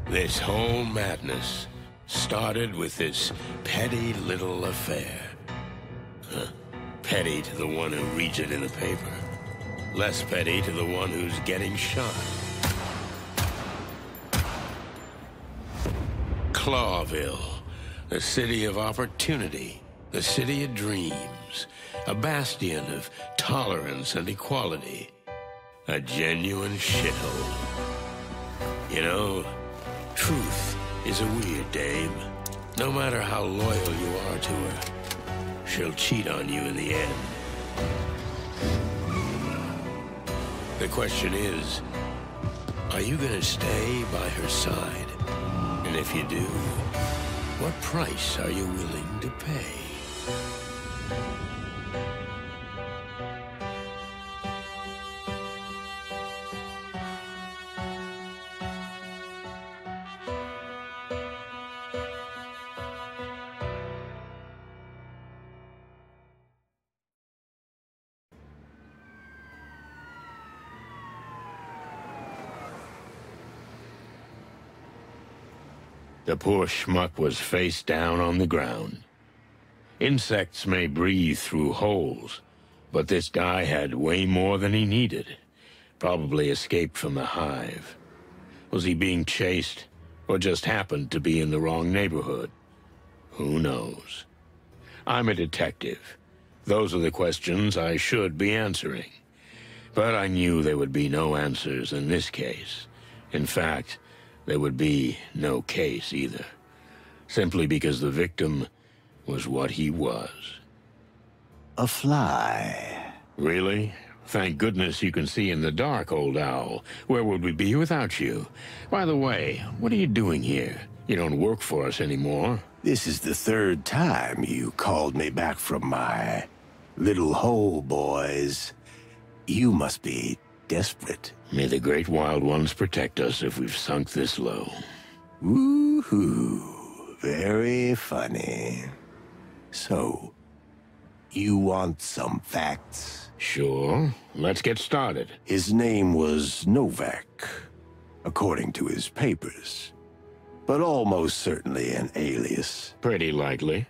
This whole madness started with this petty little affair. Petty to the one who reads it in the paper. Less petty to the one who's getting shot. Clawville, the city of opportunity, the city of dreams, a bastion of tolerance and equality, a genuine shithole. You know, truth is a weird dame. No matter how loyal you are to her, she'll cheat on you in the end. The question is, are you gonna stay by her side? And if you do, what price are you willing to pay? The poor schmuck was face down on the ground. Insects may breathe through holes, but this guy had way more than he needed. Probably escaped from the hive. Was he being chased, or just happened to be in the wrong neighborhood? Who knows? I'm a detective. Those are the questions I should be answering. But I knew there would be no answers in this case. In fact, there would be no case either, simply because the victim was what he was. A fly. Really? Thank goodness you can see in the dark, old owl. Where would we be without you? By the way, what are you doing here? You don't work for us anymore. This is the third time you called me back from my little hole, boys. You must be desperate. May the great wild ones protect us if we've sunk this low. Woohoo! Very funny. So, you want some facts? Sure. Let's get started. His name was Novak, according to his papers. But almost certainly an alias. Pretty likely.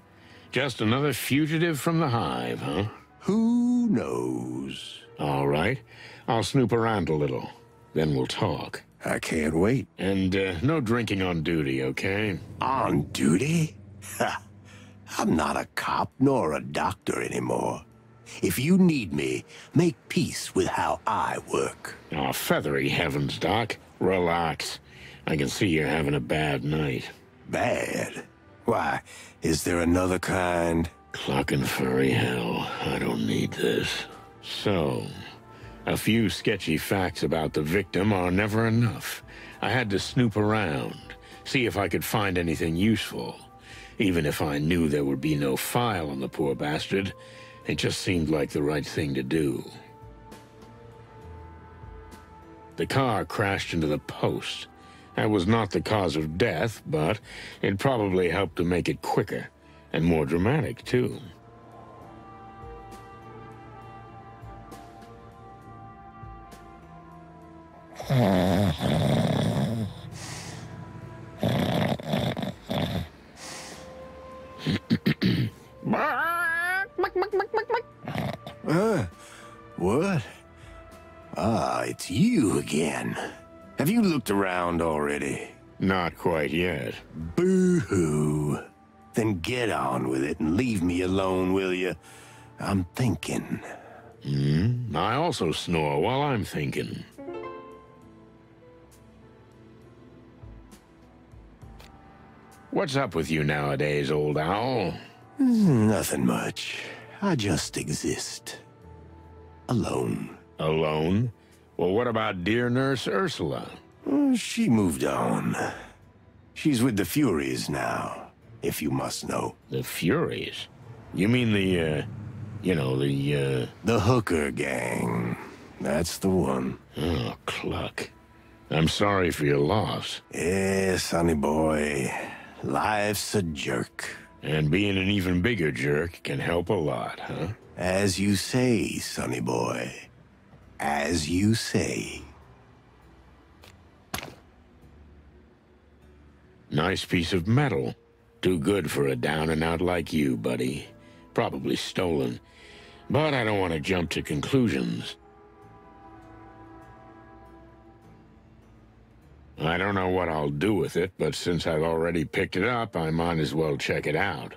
Just another fugitive from the hive, huh? Who knows? All right. I'll snoop around a little. Then we'll talk. I can't wait. And no drinking on duty, okay? On duty? Ha! I'm not a cop nor a doctor anymore. If you need me, make peace with how I work. Oh, feathery heavens, Doc. Relax. I can see you're having a bad night. Bad? Why, is there another kind? Clucking furry hell. I don't need this. So, a few sketchy facts about the victim are never enough. I had to snoop around, see if I could find anything useful. Even if I knew there would be no file on the poor bastard, it just seemed like the right thing to do. The car crashed into the post. That was not the cause of death, but it probably helped to make it quicker, and more dramatic, too. What? Ah, it's you again. Have you looked around already? Not quite yet. Boo-hoo. Then get on with it and leave me alone, will you? I'm thinking. I also snore while I'm thinking. What's up with you nowadays, old owl? Nothing much. I just exist. Alone. Alone? Well, what about dear Nurse Ursula? She moved on. She's with the Furies now, if you must know. The Furies? You mean the, The hooker gang. That's the one. Oh, Cluck. I'm sorry for your loss. Yeah, sonny boy. Life's a jerk. And being an even bigger jerk can help a lot, huh? As you say, sonny boy. As you say. Nice piece of metal. Too good for a down-and-out like you, buddy. Probably stolen. But I don't want to jump to conclusions. I don't know what I'll do with it, but since I've already picked it up, I might as well check it out.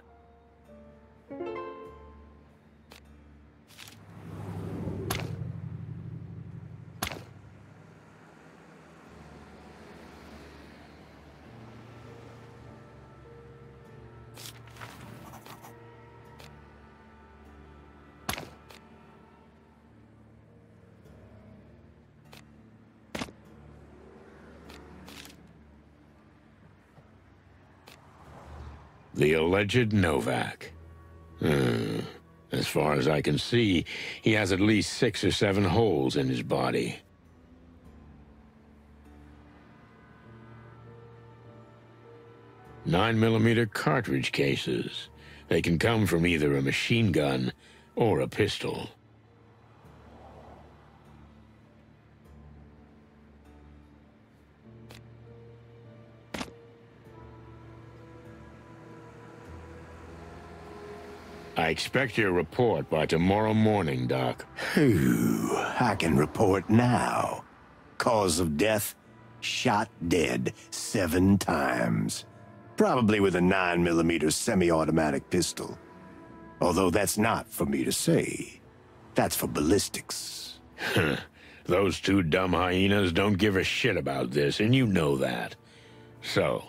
The alleged Novak. As far as I can see, he has at least 6 or 7 holes in his body. .9mm cartridge cases. They can come from either a machine gun or a pistol. I expect your report by tomorrow morning, Doc. Phew, I can report now. Cause of death, shot dead 7 times. Probably with a 9mm semi-automatic pistol. Although that's not for me to say. That's for ballistics. Those 2 dumb hyenas don't give a shit about this, and you know that. So,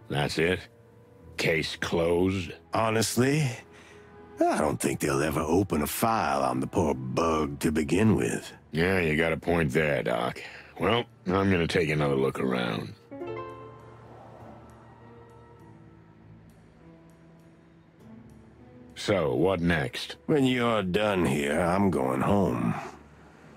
that's it? Case closed? Honestly, I don't think they'll ever open a file on the poor bug to begin with. Yeah, you got a point there, Doc. Well, I'm gonna take another look around. So, what next? When you're done here, I'm going home.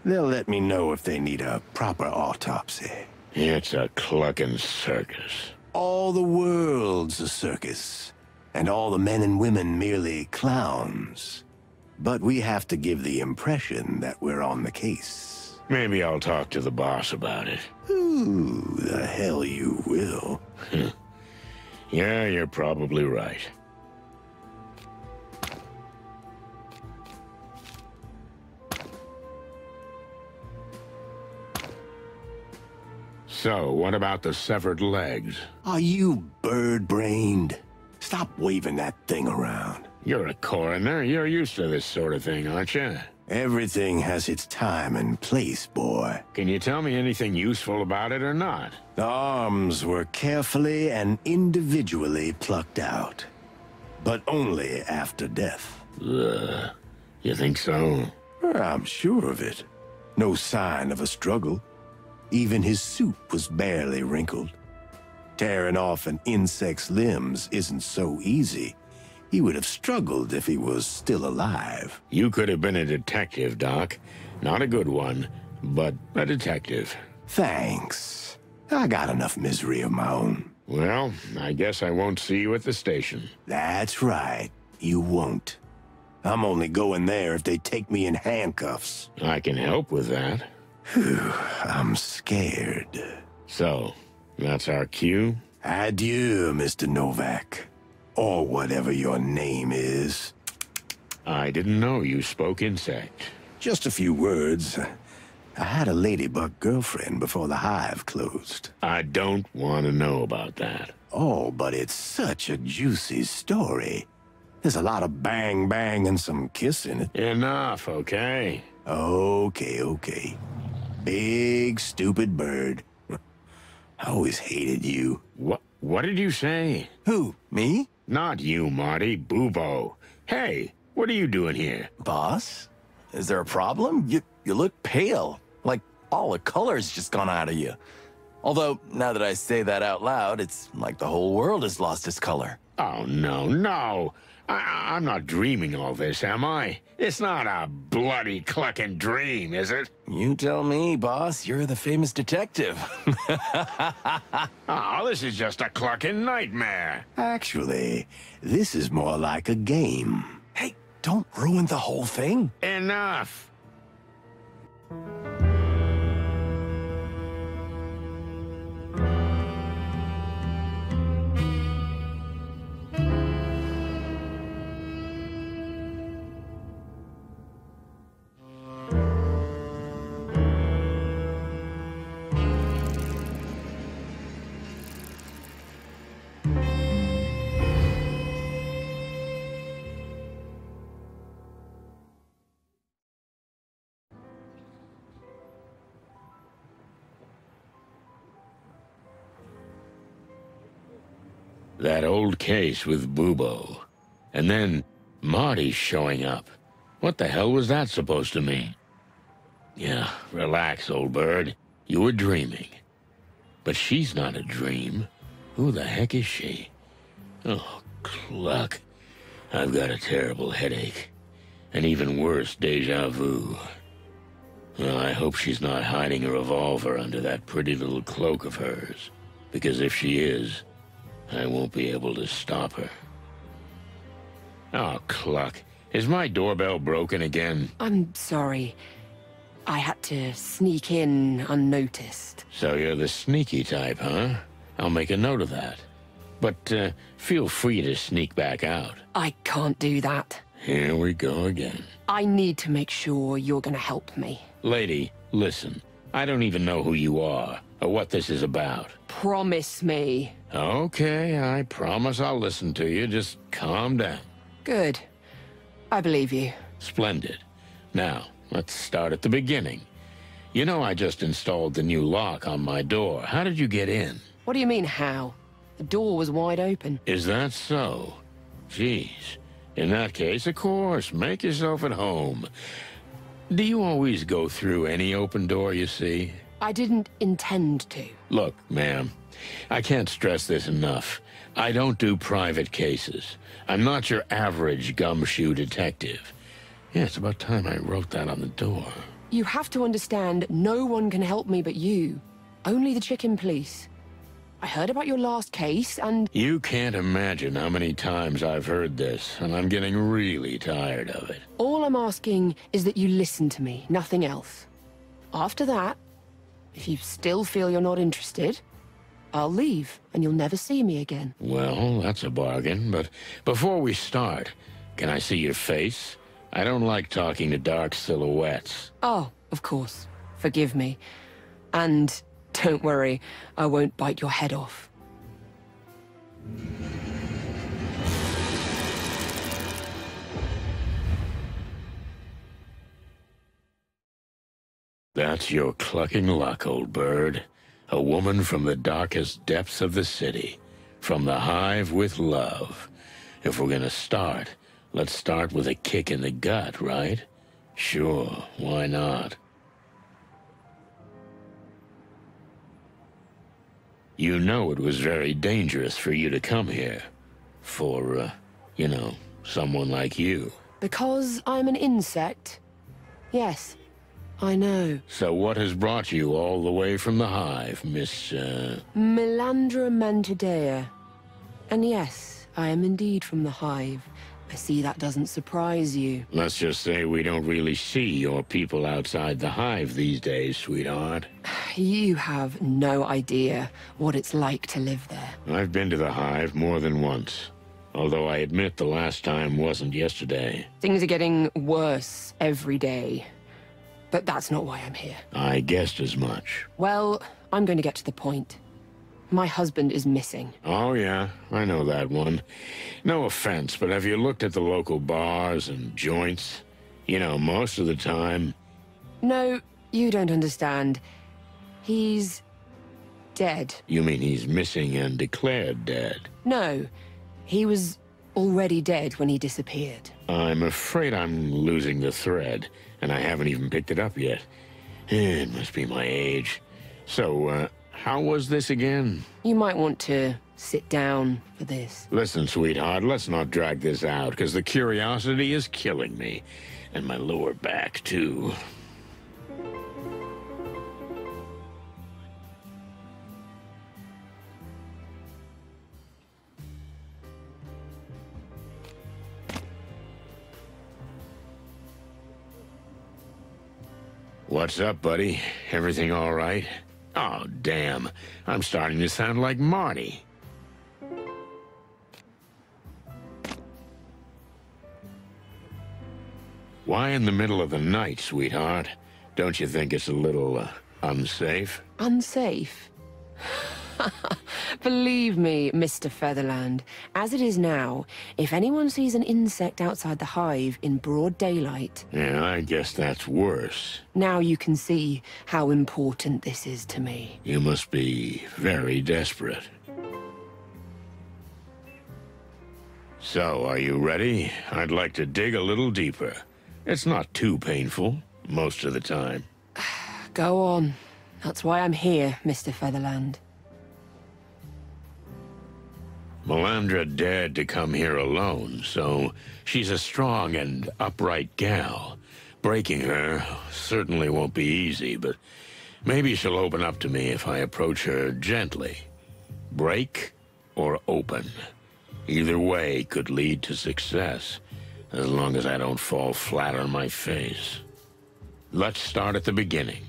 They'll let me know if they need a proper autopsy. It's a clucking circus. All the world's a circus. And all the men and women merely clowns. But we have to give the impression that we're on the case. Maybe I'll talk to the boss about it. Ooh, the hell you will. Yeah, you're probably right. So, what about the severed legs? Are you bird-brained? Stop waving that thing around. You're a coroner. You're used to this sort of thing, aren't you? Everything has its time and place, boy. Can you tell me anything useful about it or not? The arms were carefully and individually plucked out. But only after death. Ugh. You think so? I'm sure of it. No sign of a struggle. Even his suit was barely wrinkled. Tearing off an insect's limbs isn't so easy. He would have struggled if he was still alive. You could have been a detective, Doc. Not a good one, but a detective. Thanks. I got enough misery of my own. Well, I guess I won't see you at the station. That's right. You won't. I'm only going there if they take me in handcuffs. I can help with that. Phew, I'm scared. So, that's our cue? Adieu, Mr. Novak. Or whatever your name is. I didn't know you spoke insect. Just a few words. I had a ladybug girlfriend before the HIVE closed. I don't want to know about that. Oh, but it's such a juicy story. There's a lot of bang and some kiss in it. Enough, okay? Okay. Big, stupid bird. I always hated you. What did you say? Who, me? Not you, Marty. Bubo. Hey, what are you doing here? Boss? Is there a problem? You look pale. Like all the color's just gone out of you. Although, now that I say that out loud, it's like the whole world has lost its color. Oh, no. I'm not dreaming all this, am I? It's not a bloody clucking dream, is it? You tell me, boss. You're the famous detective. Oh, this is just a clucking nightmare. Actually, this is more like a game. Hey, don't ruin the whole thing. Enough. That old case with Bubo. And then Marty showing up. What the hell was that supposed to mean? Yeah, relax, old bird. You were dreaming. But she's not a dream. Who the heck is she? Oh, cluck. I've got a terrible headache. And even worse, deja vu. Well, I hope she's not hiding a revolver under that pretty little cloak of hers. Because if she is, I won't be able to stop her. Oh, cluck. Is my doorbell broken again? I'm sorry. I had to sneak in unnoticed. So you're the sneaky type, huh? I'll make a note of that. But feel free to sneak back out. I can't do that. Here we go again. I need to make sure you're gonna help me. Lady, listen. I don't even know who you are or what this is about. Promise me. Okay, I promise I'll listen to you. Just calm down. Good. I believe you. Splendid. Now, let's start at the beginning. You know I just installed the new lock on my door. How did you get in? What do you mean, how? The door was wide open. Is that so? Jeez. In that case, of course, make yourself at home. Do you always go through any open door you see? I didn't intend to. Look, ma'am, I can't stress this enough. I don't do private cases. I'm not your average gumshoe detective. Yeah, it's about time I wrote that on the door. You have to understand, no one can help me but you. Only the chicken police. I heard about your last case, and... You can't imagine how many times I've heard this, and I'm getting really tired of it. All I'm asking is that you listen to me, nothing else. After that, if you still feel you're not interested, I'll leave, and you'll never see me again. Well, that's a bargain, but before we start, can I see your face? I don't like talking to dark silhouettes. Oh, of course. Forgive me. And don't worry, I won't bite your head off. That's your clucking luck, old bird. A woman from the darkest depths of the city. From the Hive with love. If we're gonna start, let's start with a kick in the gut, right? Sure, why not? You know it was very dangerous for you to come here. For, you know, someone like you. Because I'm an insect? Yes, I know. So what has brought you all the way from the Hive, Miss, Melandra Mantidea. And yes, I am indeed from the Hive. I see that doesn't surprise you. Let's just say we don't really see your people outside the Hive these days, sweetheart. You have no idea what it's like to live there. I've been to the Hive more than once. Although I admit the last time wasn't yesterday. Things are getting worse every day. But that's not why I'm here. I guessed as much. Well, I'm going to get to the point. My husband is missing. Oh, yeah, I know that one. No offense, but have you looked at the local bars and joints? You know, most of the time... No, you don't understand. He's... dead. You mean he's missing and declared dead? No, he was already dead when he disappeared. I'm afraid I'm losing the thread, and I haven't even picked it up yet. It must be my age. So, how was this again? You might want to sit down for this. Listen, sweetheart, let's not drag this out, because the curiosity is killing me. And my lower back, too. What's up, buddy? Everything all right? Oh, damn. I'm starting to sound like Marty. Why in the middle of the night, sweetheart? Don't you think it's a little, unsafe? Unsafe? Believe me, Mr. Featherland, as it is now, if anyone sees an insect outside the Hive in broad daylight... Yeah, I guess that's worse. Now you can see how important this is to me. You must be very desperate. So, are you ready? I'd like to dig a little deeper. It's not too painful, most of the time. Go on. That's why I'm here, Mr. Featherland. Melandra dared to come here alone, so she's a strong and upright gal. Breaking her certainly won't be easy, but maybe she'll open up to me if I approach her gently. Break or open. Either way could lead to success, as long as I don't fall flat on my face. Let's start at the beginning.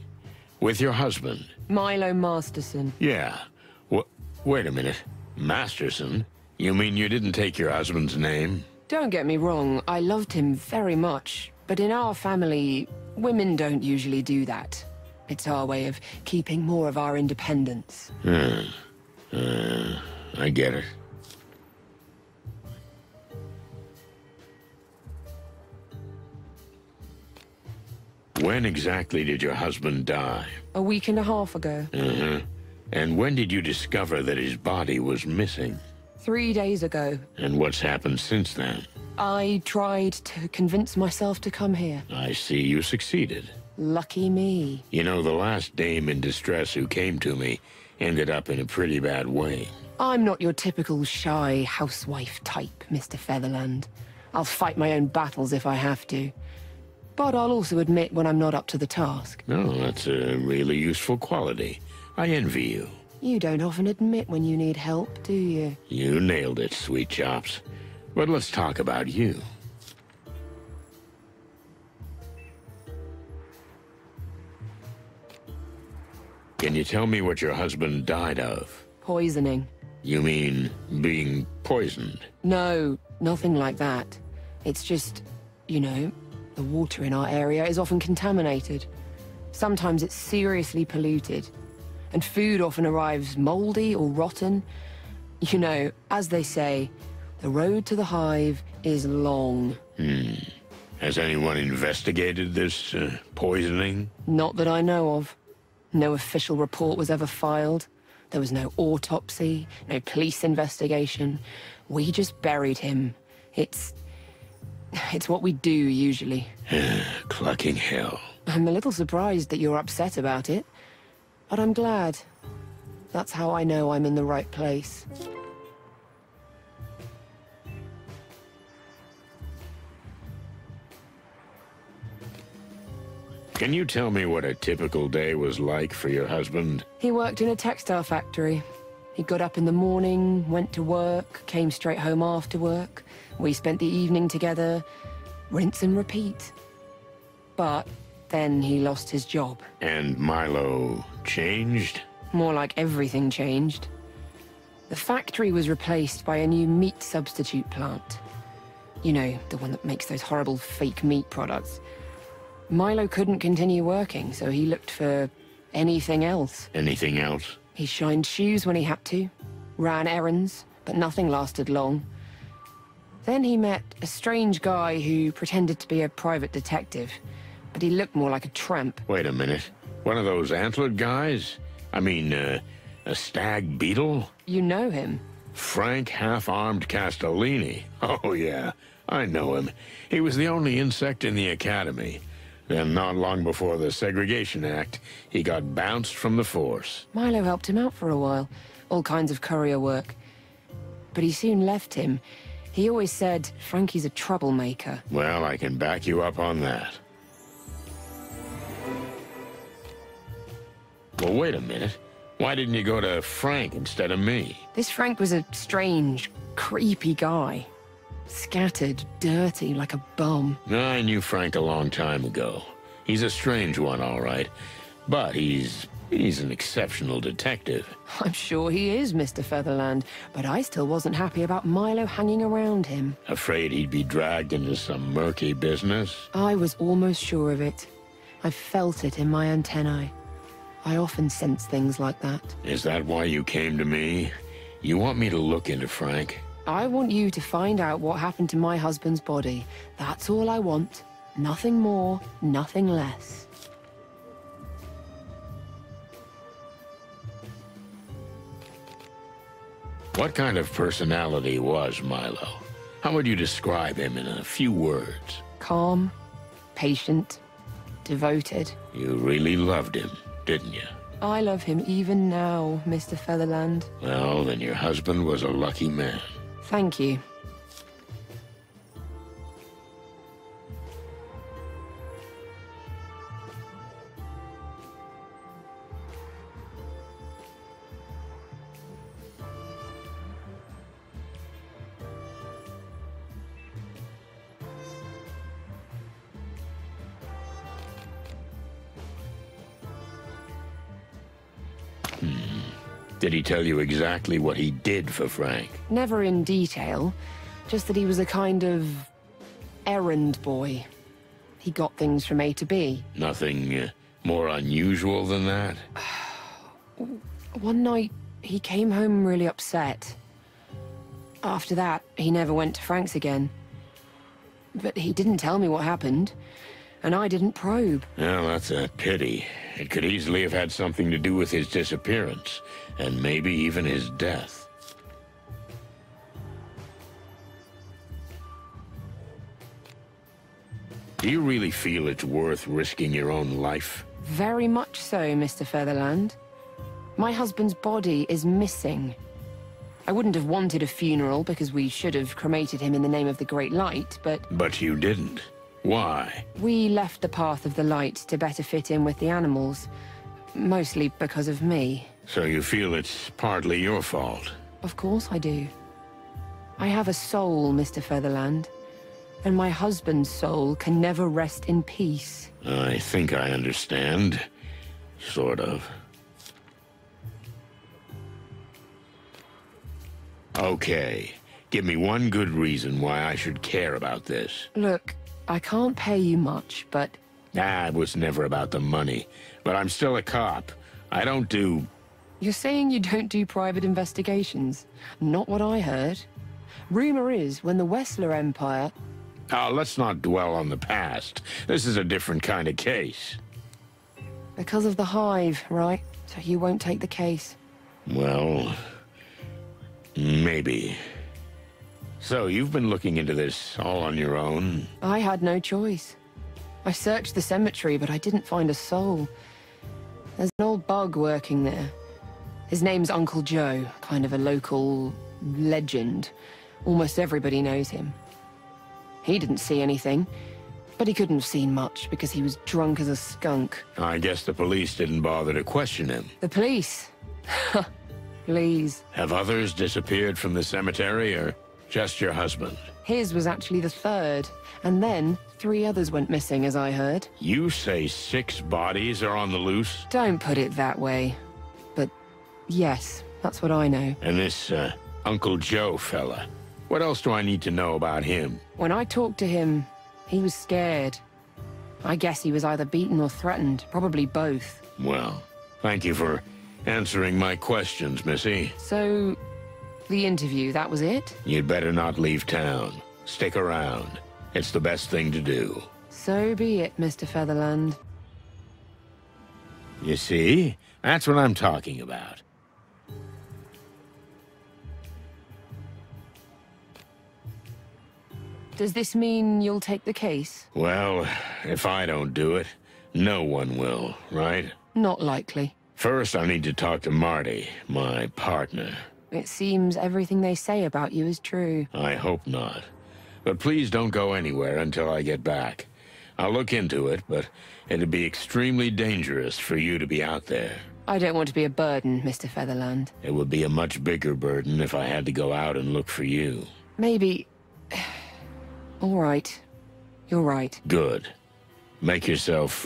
With your husband. Milo Masterson. Yeah. Wait a minute. Masterson? You mean you didn't take your husband's name? Don't get me wrong, I loved him very much. But in our family, women don't usually do that. It's our way of keeping more of our independence. I get it. When exactly did your husband die? A week and a half ago. And when did you discover that his body was missing? 3 days ago. And what's happened since then? I tried to convince myself to come here. I see you succeeded. Lucky me. You know, the last dame in distress who came to me ended up in a pretty bad way. I'm not your typical shy housewife type, Mr. Featherland. I'll fight my own battles if I have to. But I'll also admit when I'm not up to the task. No, that's a really useful quality. I envy you. You don't often admit when you need help, do you? You nailed it, sweet chops. But let's talk about you. Can you tell me what your husband died of? Poisoning. You mean being poisoned? No, nothing like that. It's just, you know, the water in our area is often contaminated. Sometimes it's seriously polluted. And food often arrives moldy or rotten. You know, as they say, the road to the Hive is long. Has anyone investigated this poisoning? Not that I know of. No official report was ever filed. There was no autopsy, no police investigation. We just buried him. It's what we do, usually. Clucking hell. I'm a little surprised that you're upset about it. But I'm glad. That's how I know I'm in the right place. Can you tell me what a typical day was like for your husband? He worked in a textile factory. He got up in the morning, went to work, came straight home after work. We spent the evening together, rinse and repeat. But then he lost his job. And Milo changed? More like everything changed. The factory was replaced by a new meat substitute plant. You know, the one that makes those horrible fake meat products. Milo couldn't continue working, so he looked for anything else. Anything else? He shined shoes when he had to, ran errands, but nothing lasted long. Then he met a strange guy who pretended to be a private detective, but he looked more like a tramp. Wait a minute. One of those antlered guys? I mean, a stag beetle? You know him? Frank Half-Armed Castellini. Oh, yeah. I know him. He was the only insect in the academy. Then, not long before the Segregation Act, he got bounced from the force. Milo helped him out for a while. All kinds of courier work. But he soon left him. He always said Frankie's a troublemaker. Well, I can back you up on that. Well, wait a minute. Why didn't you go to Frank instead of me? This Frank was a strange, creepy guy. Scattered, dirty, like a bum. I knew Frank a long time ago. He's a strange one, all right. But he's an exceptional detective. I'm sure he is, Mr. Featherland, but I still wasn't happy about Milo hanging around him. Afraid he'd be dragged into some murky business? I was almost sure of it. I felt it in my antennae. I often sense things like that. Is that why you came to me? You want me to look into Frank? I want you to find out what happened to my husband's body. That's all I want. Nothing more, nothing less. What kind of personality was Milo? How would you describe him in a few words? Calm, patient, devoted. You really loved him, didn't you? I love him even now, Mr. Featherland. Well, then your husband was a lucky man. Thank you. Did he tell you exactly what he did for Frank? Never in detail, just that he was a kind of errand boy. He got things from A to B. Nothing more unusual than that? One night, he came home really upset. After that, he never went to Frank's again. But he didn't tell me what happened, and I didn't probe. Well, that's a pity. It could easily have had something to do with his disappearance, and maybe even his death. Do you really feel it's worth risking your own life? Very much so, Mr. Featherland. My husband's body is missing. I wouldn't have wanted a funeral because we should have cremated him in the name of the Great Light, but... But you didn't. Why? We left the path of the light to better fit in with the animals. Mostly because of me. So you feel it's partly your fault? Of course I do. I have a soul, Mr. Featherland. And my husband's soul can never rest in peace. I think I understand. Sort of. Okay. Give me one good reason why I should care about this. Look, I can't pay you much, but... It was never about the money. But I'm still a cop. I don't do... You're saying you don't do private investigations? Not what I heard. Rumor is, when the Wessler Empire... let's not dwell on the past. This is a different kind of case. Because of the Hive, right? So you won't take the case? Well... maybe. So, you've been looking into this all on your own? I had no choice. I searched the cemetery, but I didn't find a soul. There's an old bug working there. His name's Uncle Joe, kind of a local legend. Almost everybody knows him. He didn't see anything, but he couldn't have seen much because he was drunk as a skunk. I guess the police didn't bother to question him. The police? Please. Have others disappeared from the cemetery, or just your husband? His was actually the third, and then 3 others went missing, as I heard. You say 6 bodies are on the loose? Don't put it that way. But yes, that's what I know. And this, Uncle Joe fella, what else do I need to know about him? When I talked to him, he was scared. I guess he was either beaten or threatened, probably both. Well, thank you for answering my questions, Missy. So, the interview, that was it? You'd better not leave town. Stick around. It's the best thing to do. So be it, Mr. Featherland. You see? That's what I'm talking about. Does this mean you'll take the case? Well, if I don't do it, no one will, right? Not likely. First, I need to talk to Marty, my partner. It seems everything they say about you is true. I hope not. But please don't go anywhere until I get back. I'll look into it, but it'd be extremely dangerous for you to be out there. I don't want to be a burden, Mr. Featherland. It would be a much bigger burden if I had to go out and look for you. Maybe... All right. You're right. Good. Make yourself,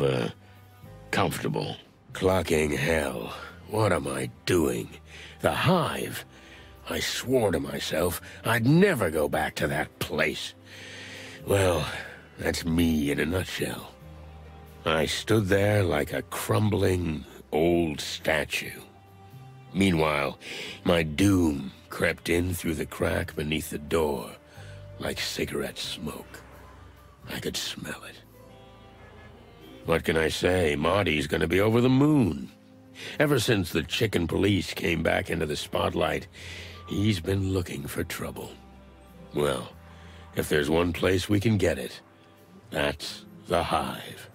comfortable. Clocking hell. What am I doing? The Hive? I swore to myself I'd never go back to that place. Well, that's me in a nutshell. I stood there like a crumbling old statue. Meanwhile, my doom crept in through the crack beneath the door, like cigarette smoke. I could smell it. What can I say? Marty's gonna be over the moon. Ever since the chicken police came back into the spotlight, he's been looking for trouble. Well, if there's one place we can get it, that's the Hive.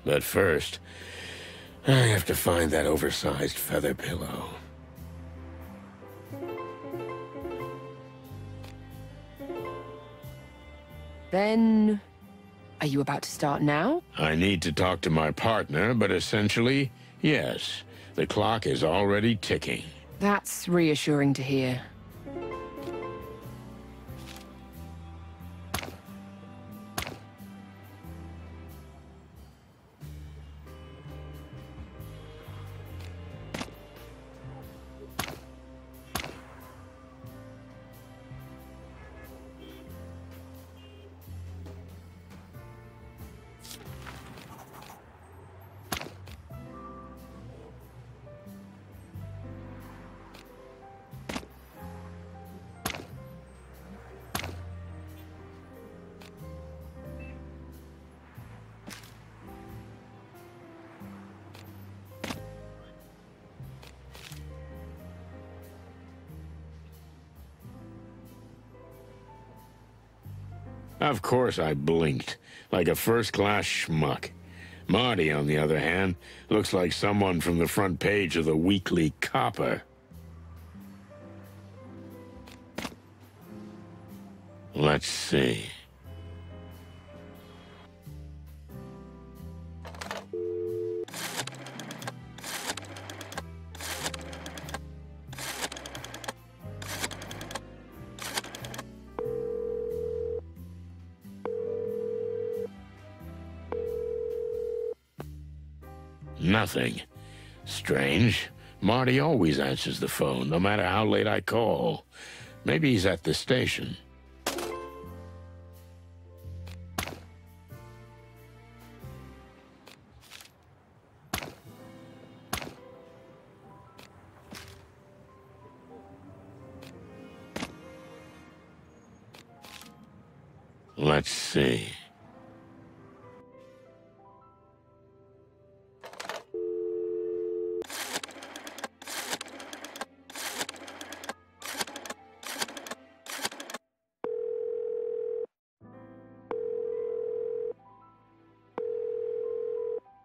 But first, I have to find that oversized feather pillow. Then, are you about to start now? I need to talk to my partner, but essentially, yes. The clock is already ticking. That's reassuring to hear. Of course I blinked, like a first-class schmuck. Marty, on the other hand, looks like someone from the front page of the Weekly Copper. Let's see. Nothing. Strange. Marty always answers the phone, no matter how late I call. Maybe he's at the station. Let's see.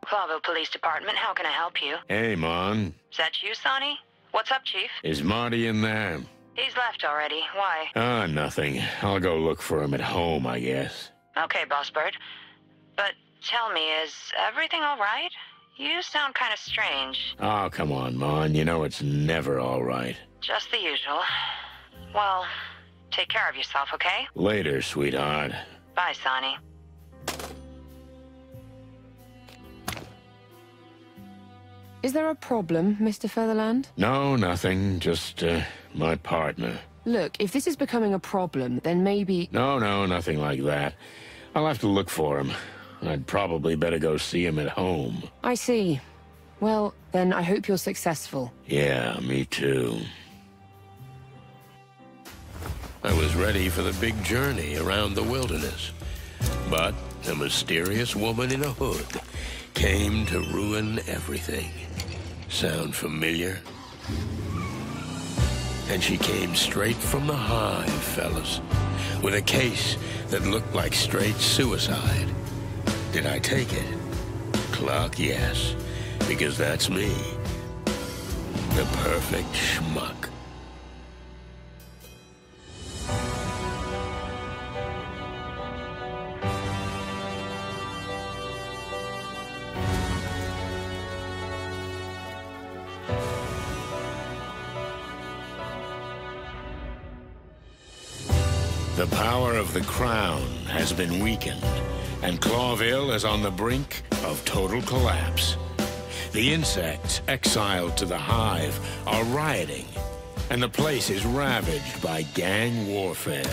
Clawville Police Department, how can I help you? Hey, Mon. Is that you, Sonny? What's up, Chief? Is Marty in there? He's left already. Why? Nothing. I'll go look for him at home, I guess. Okay, Boss Bird. But tell me, is everything all right? You sound kind of strange. Oh, come on, Mon. You know it's never all right. Just the usual. Well, take care of yourself, okay? Later, sweetheart. Bye, Sonny. Is there a problem, Mr. Featherland? No, nothing. Just, my partner. Look, if this is becoming a problem, then maybe... No, nothing like that. I'll have to look for him. I'd probably better go see him at home. I see. Well, then I hope you're successful. Yeah, me too. I was ready for the big journey around the wilderness. But a mysterious woman in a hood came to ruin everything. Sound familiar? And she came straight from the Hive, fellas, with a case that looked like straight suicide. Did I take it? Clock, yes, because that's me. The perfect schmuck. The power of the Crown has been weakened, and Clawville is on the brink of total collapse. The insects exiled to the Hive are rioting, and the place is ravaged by gang warfare.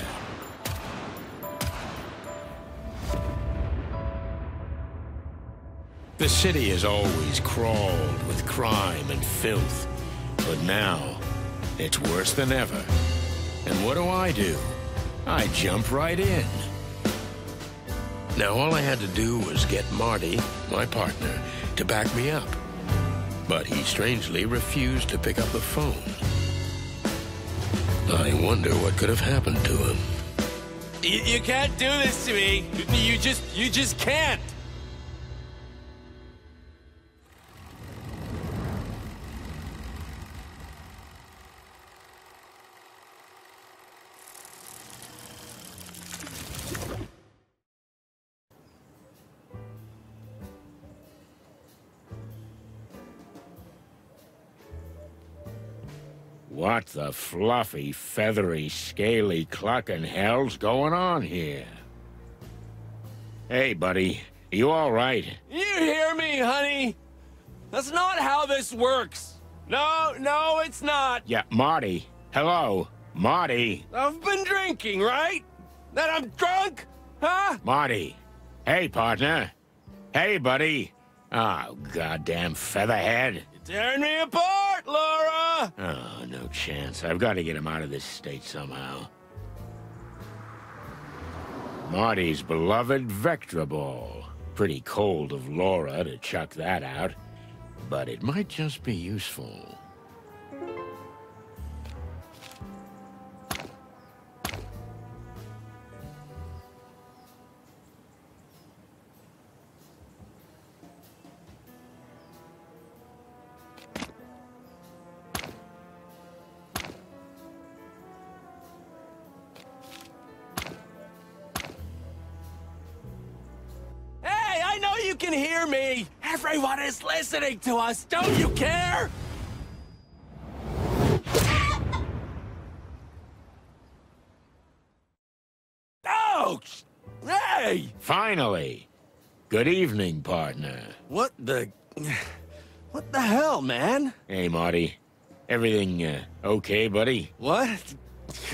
The city has always crawled with crime and filth, but now it's worse than ever. And what do? I jump right in. Now all I had to do was get Marty, my partner, to back me up. But he strangely refused to pick up the phone. I wonder what could have happened to him. You can't do this to me. You just can't. What the fluffy, feathery, scaly clucking hell's going on here? Hey, buddy, you all right? You hear me, honey? That's not how this works. No, it's not. Yeah, Marty. Hello, Marty. I've been drinking, right? That I'm drunk? Huh? Marty. Hey, partner. Hey, buddy. Oh, goddamn featherhead. You're tearing me apart, Laura! Oh, no chance. I've got to get him out of this state somehow. Marty's beloved Vectra ball. Pretty cold of Laura to chuck that out, but it might just be useful. You can hear me! Everyone is listening to us! Don't you care? Ouch! Hey! Finally! Good evening, partner. What the hell, man? Hey, Marty. Everything, okay, buddy? What?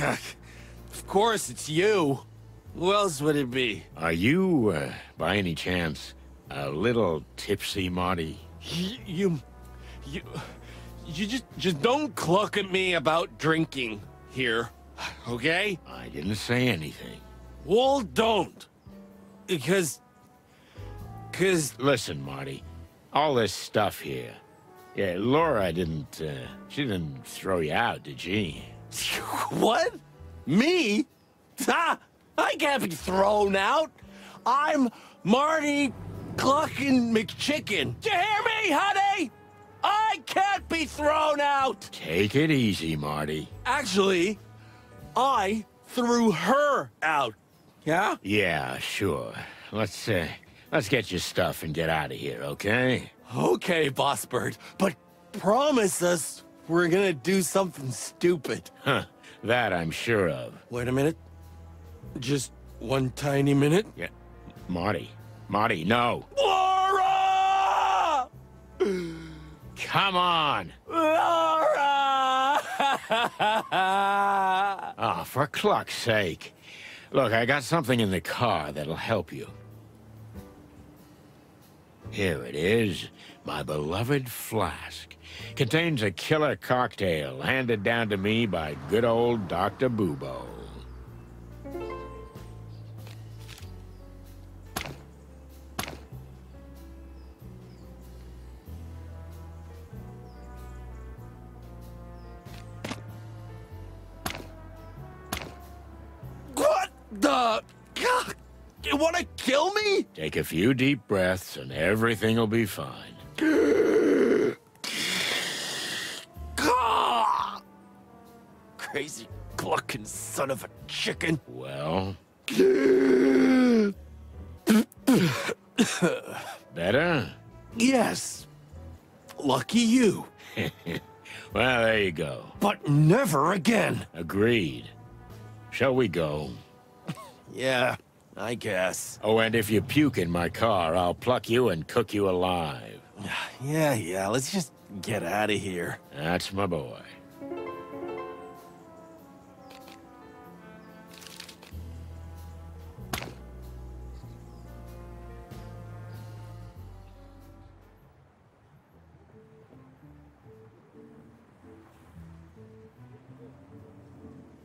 Of course it's you. Who else would it be? Are you, by any chance, a little tipsy, Marty? You just don't cluck at me about drinking here, okay? I didn't say anything. Well, don't. Because... Listen, Marty. All this stuff here. Yeah, Laura didn't, she didn't throw you out, did she? What? Me? Ha! I can't be thrown out. I'm Marty Clucking McChicken. Do you hear me, honey? I can't be thrown out. Take it easy, Marty. Actually, I threw her out. Yeah? Yeah, sure. Let's get your stuff and get out of here, okay? Okay, Boss Bird, but promise us we're gonna do something stupid. Huh, that I'm sure of. Wait a minute. Just one tiny minute? Yeah, Marty, no. Laura! Come on! Laura! Ah, for cluck's sake. Look, I got something in the car that'll help you. Here it is, my beloved flask. Contains a killer cocktail handed down to me by good old Dr. Bubo. What the... You want to kill me? Take a few deep breaths and everything'll be fine. Crazy clucking son of a chicken. Well... Better? Yes. Lucky you. Well, there you go. But never again. Agreed. Shall we go? Yeah, I guess. Oh, and if you puke in my car, I'll pluck you and cook you alive. Yeah, let's just get out of here. That's my boy.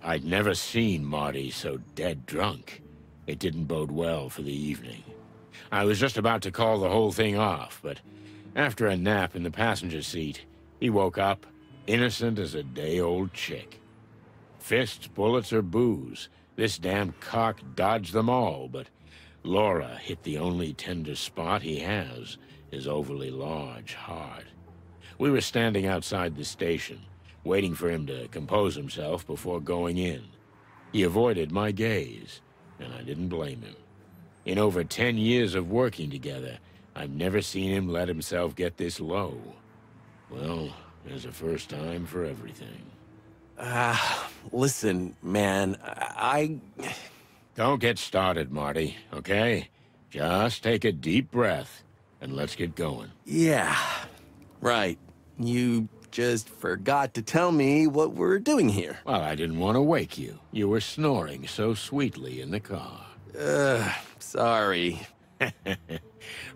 I'd never seen Marty so dead drunk. It didn't bode well for the evening. I was just about to call the whole thing off, but after a nap in the passenger seat, he woke up, innocent as a day-old chick. Fists, bullets, or booze, This damn cock dodged them all, but Laura hit the only tender spot he has, his overly large heart. We were standing outside the station, waiting for him to compose himself before going in. He avoided my gaze, and I didn't blame him. In over 10 years of working together, I've never seen him let himself get this low. Well, there's a first time for everything. Listen, man, I... Don't get started, Marty, okay? Just take a deep breath, and let's get going. Yeah, right. You just forgot to tell me what we're doing here. Well, I didn't want to wake you. You were snoring so sweetly in the car. Sorry.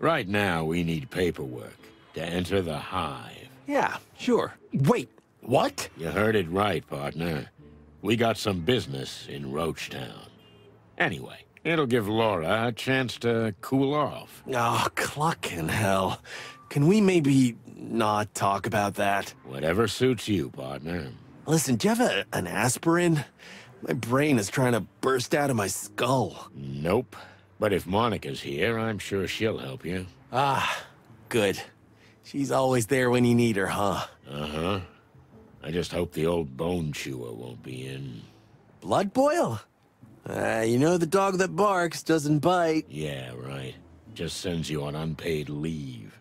Right now, we need paperwork to enter the HIVE. Yeah, sure. Wait, what? You heard it right, partner. We got some business in Roachtown. Anyway, it'll give Laura a chance to cool off. Oh, clucking hell. Can we maybe not talk about that? Whatever suits you, partner. Listen, do you have an aspirin? My brain is trying to burst out of my skull. Nope. But if Monica's here, I'm sure she'll help you. Ah, good. She's always there when you need her, huh? Uh-huh. I just hope the old bone chewer won't be in. Blood boil? You know the dog that barks doesn't bite. Yeah, right. Just sends you on unpaid leave.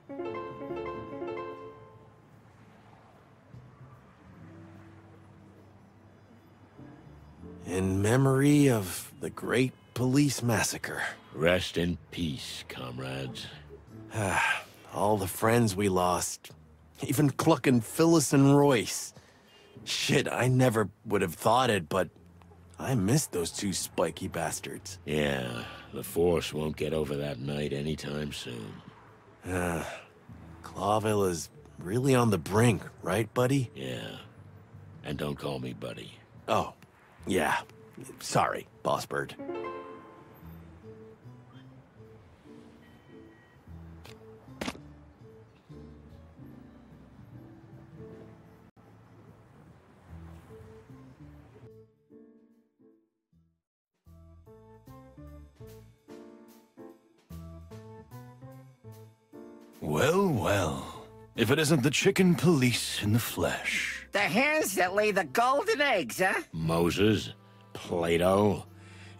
In memory of the great police massacre. Rest in peace, comrades. All the friends we lost. Even clucking Phyllis and Royce. Shit, I never would have thought it, but I missed those two spiky bastards. Yeah, the Force won't get over that night anytime soon. Clawville is really on the brink, right, buddy? Yeah. And don't call me buddy. Oh, yeah. Sorry, Boss Bird. Well, well. If it isn't the chicken police in the flesh. The hens that lay the golden eggs, huh? Moses, Plato.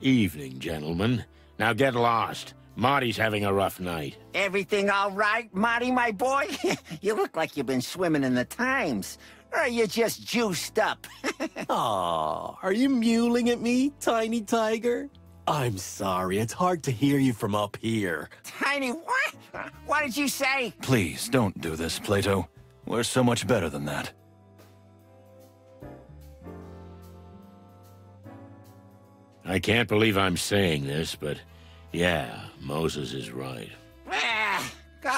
Evening, gentlemen. Now get lost. Marty's having a rough night. Everything all right, Marty, my boy? You look like you've been swimming in the Times. Or are you just juiced up? Aw, are you mewling at me, tiny tiger? I'm sorry, it's hard to hear you from up here. Tiny what? What did you say? Please, don't do this, Plato. We're so much better than that. I can't believe I'm saying this, but yeah, Moses is right.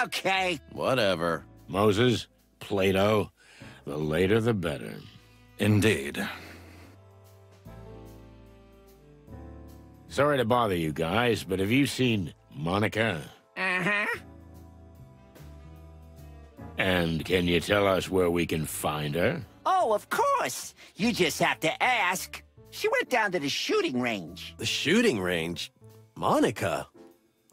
Okay. Whatever. Moses, Plato, the later the better. Indeed. Sorry to bother you guys, but have you seen Monica? Uh-huh. And can you tell us where we can find her? Oh, of course. You just have to ask. She went down to the shooting range. The shooting range? Monica?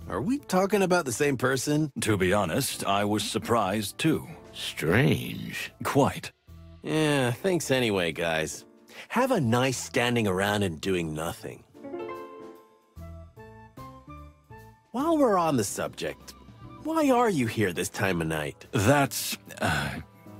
Are we talking about the same person? To be honest, I was surprised too. Strange. Quite. Yeah, thanks anyway, guys. Have a nice standing around and doing nothing. While we're on the subject, why are you here this time of night? That's,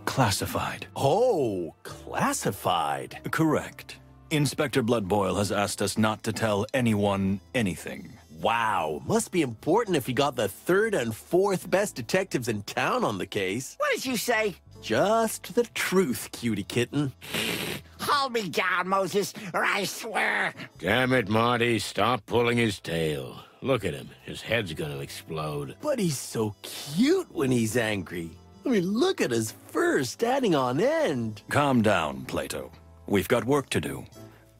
classified. Oh, classified. Correct. Inspector Bloodboil has asked us not to tell anyone anything. Wow, must be important if you got the third and fourth best detectives in town on the case. What did you say? Just the truth, cutie kitten. Hold me down, Moses, or I swear. Damn it, Marty, stop pulling his tail. Look at him. His head's gonna explode. But he's so cute when he's angry. I mean, look at his fur standing on end. Calm down, Plato. We've got work to do.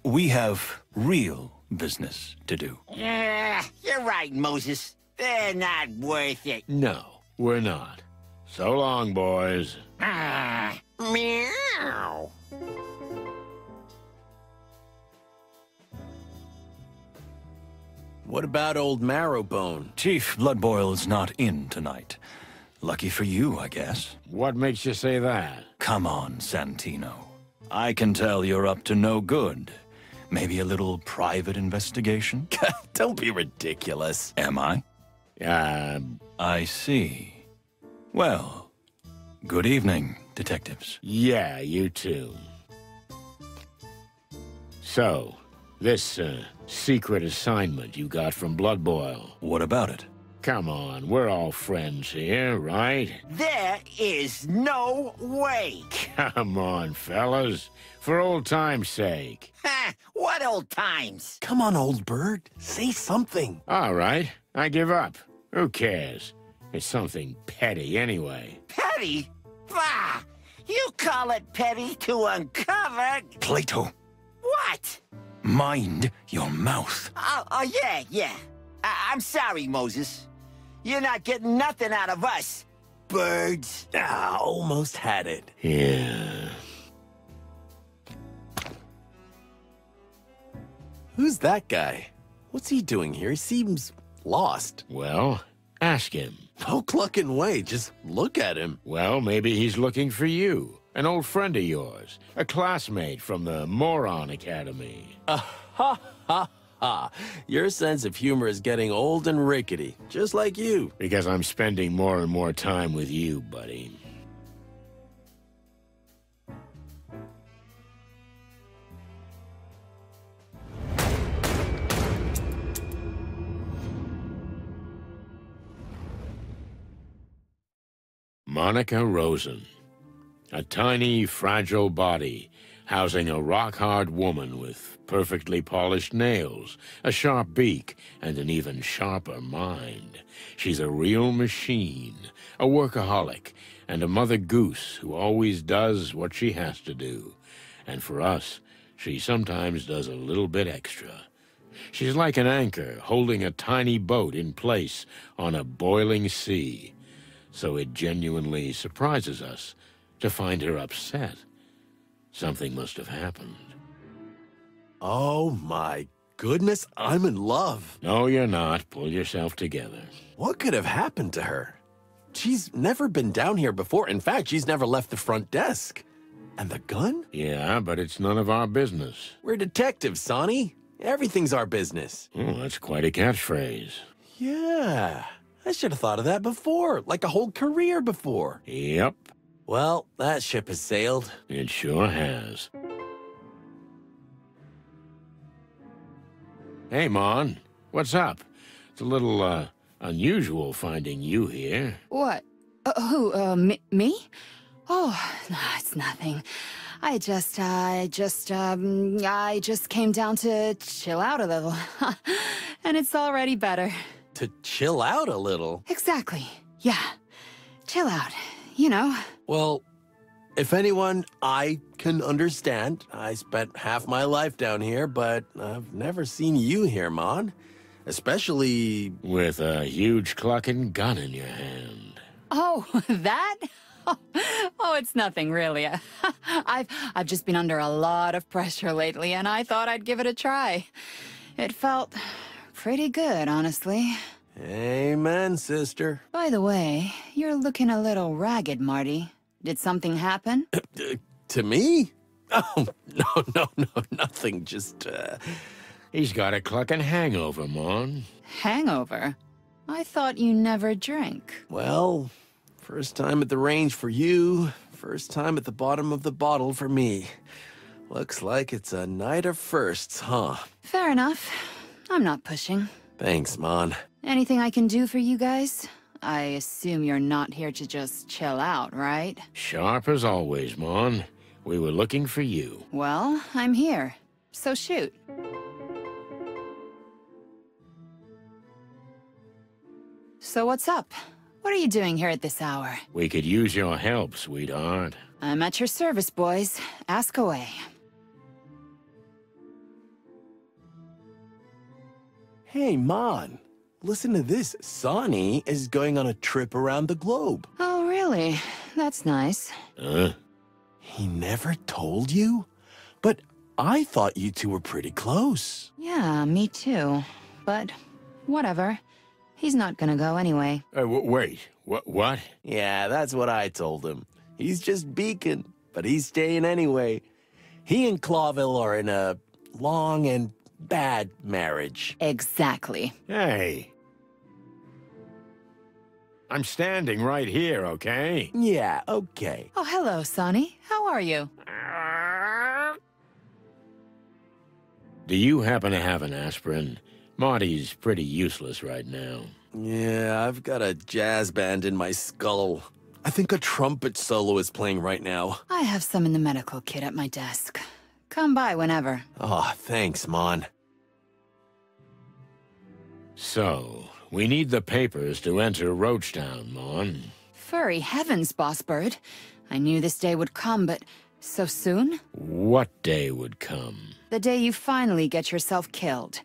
We have real business to do. Yeah, you're right, Moses. They're not worth it. No, we're not. So long, boys. Meow. What about old Marrowbone? Chief Bloodboil's not in tonight. Lucky for you, I guess. What makes you say that? Come on, Santino. I can tell you're up to no good. Maybe a little private investigation? Don't be ridiculous. Am I? I see. Well, good evening, detectives. Yeah, you too. So, this, secret assignment you got from Bloodboil. What about it? Come on, we're all friends here, right? There is no way. Come on, fellas. For old time's sake. Ha! What old times? Come on, old bird. Say something. All right, I give up. Who cares? It's something petty anyway. Petty? Bah! You call it petty to uncover... Plato, What? mind your mouth. Oh, yeah. I'm sorry, Moses. You're not getting nothing out of us, birds. Ah, almost had it. Yeah. Who's that guy? What's he doing here? He seems lost. Well, ask him. No clucking way. Just look at him. Well, maybe he's looking for you. An old friend of yours. A classmate from the Moron Academy. Ha! Your sense of humor is getting old and rickety, just like you. Because I'm spending more and more time with you, buddy. Monica Rosen. A tiny, fragile body housing a rock-hard woman with perfectly polished nails, a sharp beak, and an even sharper mind. She's a real machine, a workaholic, and a mother goose who always does what she has to do. And for us, she sometimes does a little bit extra. She's like an anchor holding a tiny boat in place on a boiling sea. So it genuinely surprises us to find her upset. Something must have happened. Oh my goodness, I'm in love. No, you're not. Pull yourself together. What could have happened to her? She's never been down here before. In fact, she's never left the front desk. And the gun? Yeah, but it's none of our business. We're detectives, Sonny. Everything's our business. Oh, that's quite a catchphrase. Yeah, I should have thought of that before, like a whole career before. Yep, Well, that ship has sailed. it sure has. Hey, Mon. What's up? It's a little, unusual finding you here. What? Me? Oh, no, it's nothing. I just came down to chill out a little. And it's already better. To chill out a little. Exactly. Yeah. Chill out. You know. Well, if anyone, I can understand. I spent half my life down here, but I've never seen you here, Mon. Especially... With a huge clucking gun in your hand. Oh, that? Oh, it's nothing, really. I've just been under a lot of pressure lately, and I thought I'd give it a try. It felt pretty good, honestly. Amen, sister. By the way, you're looking a little ragged, Marty. Did something happen? To me? Oh, no, nothing. Just, He's got a clucking hangover, Mon. Hangover? I thought you never drank. Well, first time at the range for you, first time at the bottom of the bottle for me. Looks like it's a night of firsts, huh? Fair enough. I'm not pushing. Thanks, Mon. Anything I can do for you guys? I assume you're not here to just chill out, right? Sharp as always, Mon. We were looking for you. Well, I'm here. So shoot. So what's up? What are you doing here at this hour? We could use your help, sweetheart. I'm at your service, boys. Ask away. Hey, Mon. Listen to this. Sonny is going on a trip around the globe. Oh, really? That's nice. Huh? He never told you? But I thought you two were pretty close. Yeah, me too. But whatever. He's not gonna go anyway. Wait, what? Yeah, that's what I told him. He's just beacon, but he's staying anyway. He and Clawville are in a long and bad marriage. Exactly. Hey. I'm standing right here, okay? Yeah, okay. Oh, hello, Sonny. How are you? Do you happen to have an aspirin? Marty's pretty useless right now. Yeah, I've got a jazz band in my skull. I think a trumpet solo is playing right now. I have some in the medical kit at my desk. Come by whenever. Oh, thanks, Mon. So, we need the papers to enter Roachtown, Mon. Furry heavens, Boss Bird. I knew this day would come, but so soon? What day would come? The day you finally get yourself killed.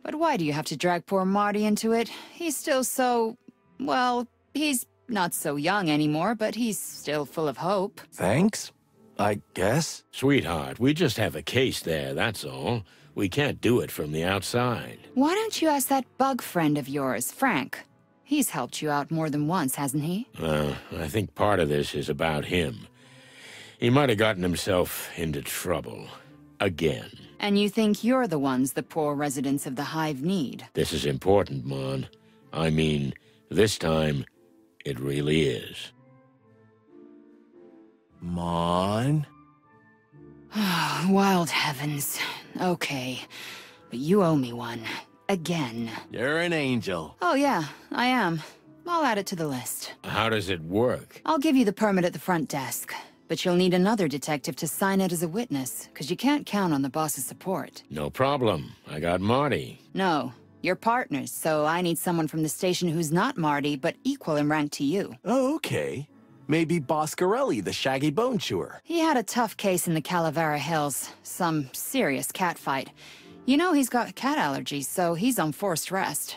But why do you have to drag poor Marty into it? He's still so... well, he's not so young anymore, but he's still full of hope. Thanks, I guess. Sweetheart, we just have a case there, that's all. We can't do it from the outside. Why don't you ask that bug friend of yours, Frank? He's helped you out more than once, hasn't he? I think part of this is about him. He might have gotten himself into trouble. Again. And you think you're the ones the poor residents of the Hive need? This is important, Mon. I mean, this time, it really is. Mon? Wild heavens. Okay. But you owe me one. Again. You're an angel. Oh yeah, I am. I'll add it to the list. How does it work? I'll give you the permit at the front desk. But you'll need another detective to sign it as a witness, because you can't count on the boss's support. No problem. I got Marty. No. You're partners, so I need someone from the station who's not Marty, but equal in rank to you. Oh, okay. Maybe Boscarelli, the shaggy bone chewer. He had a tough case in the Calavera Hills. Some serious cat fight. You know he's got cat allergies, so he's on forced rest.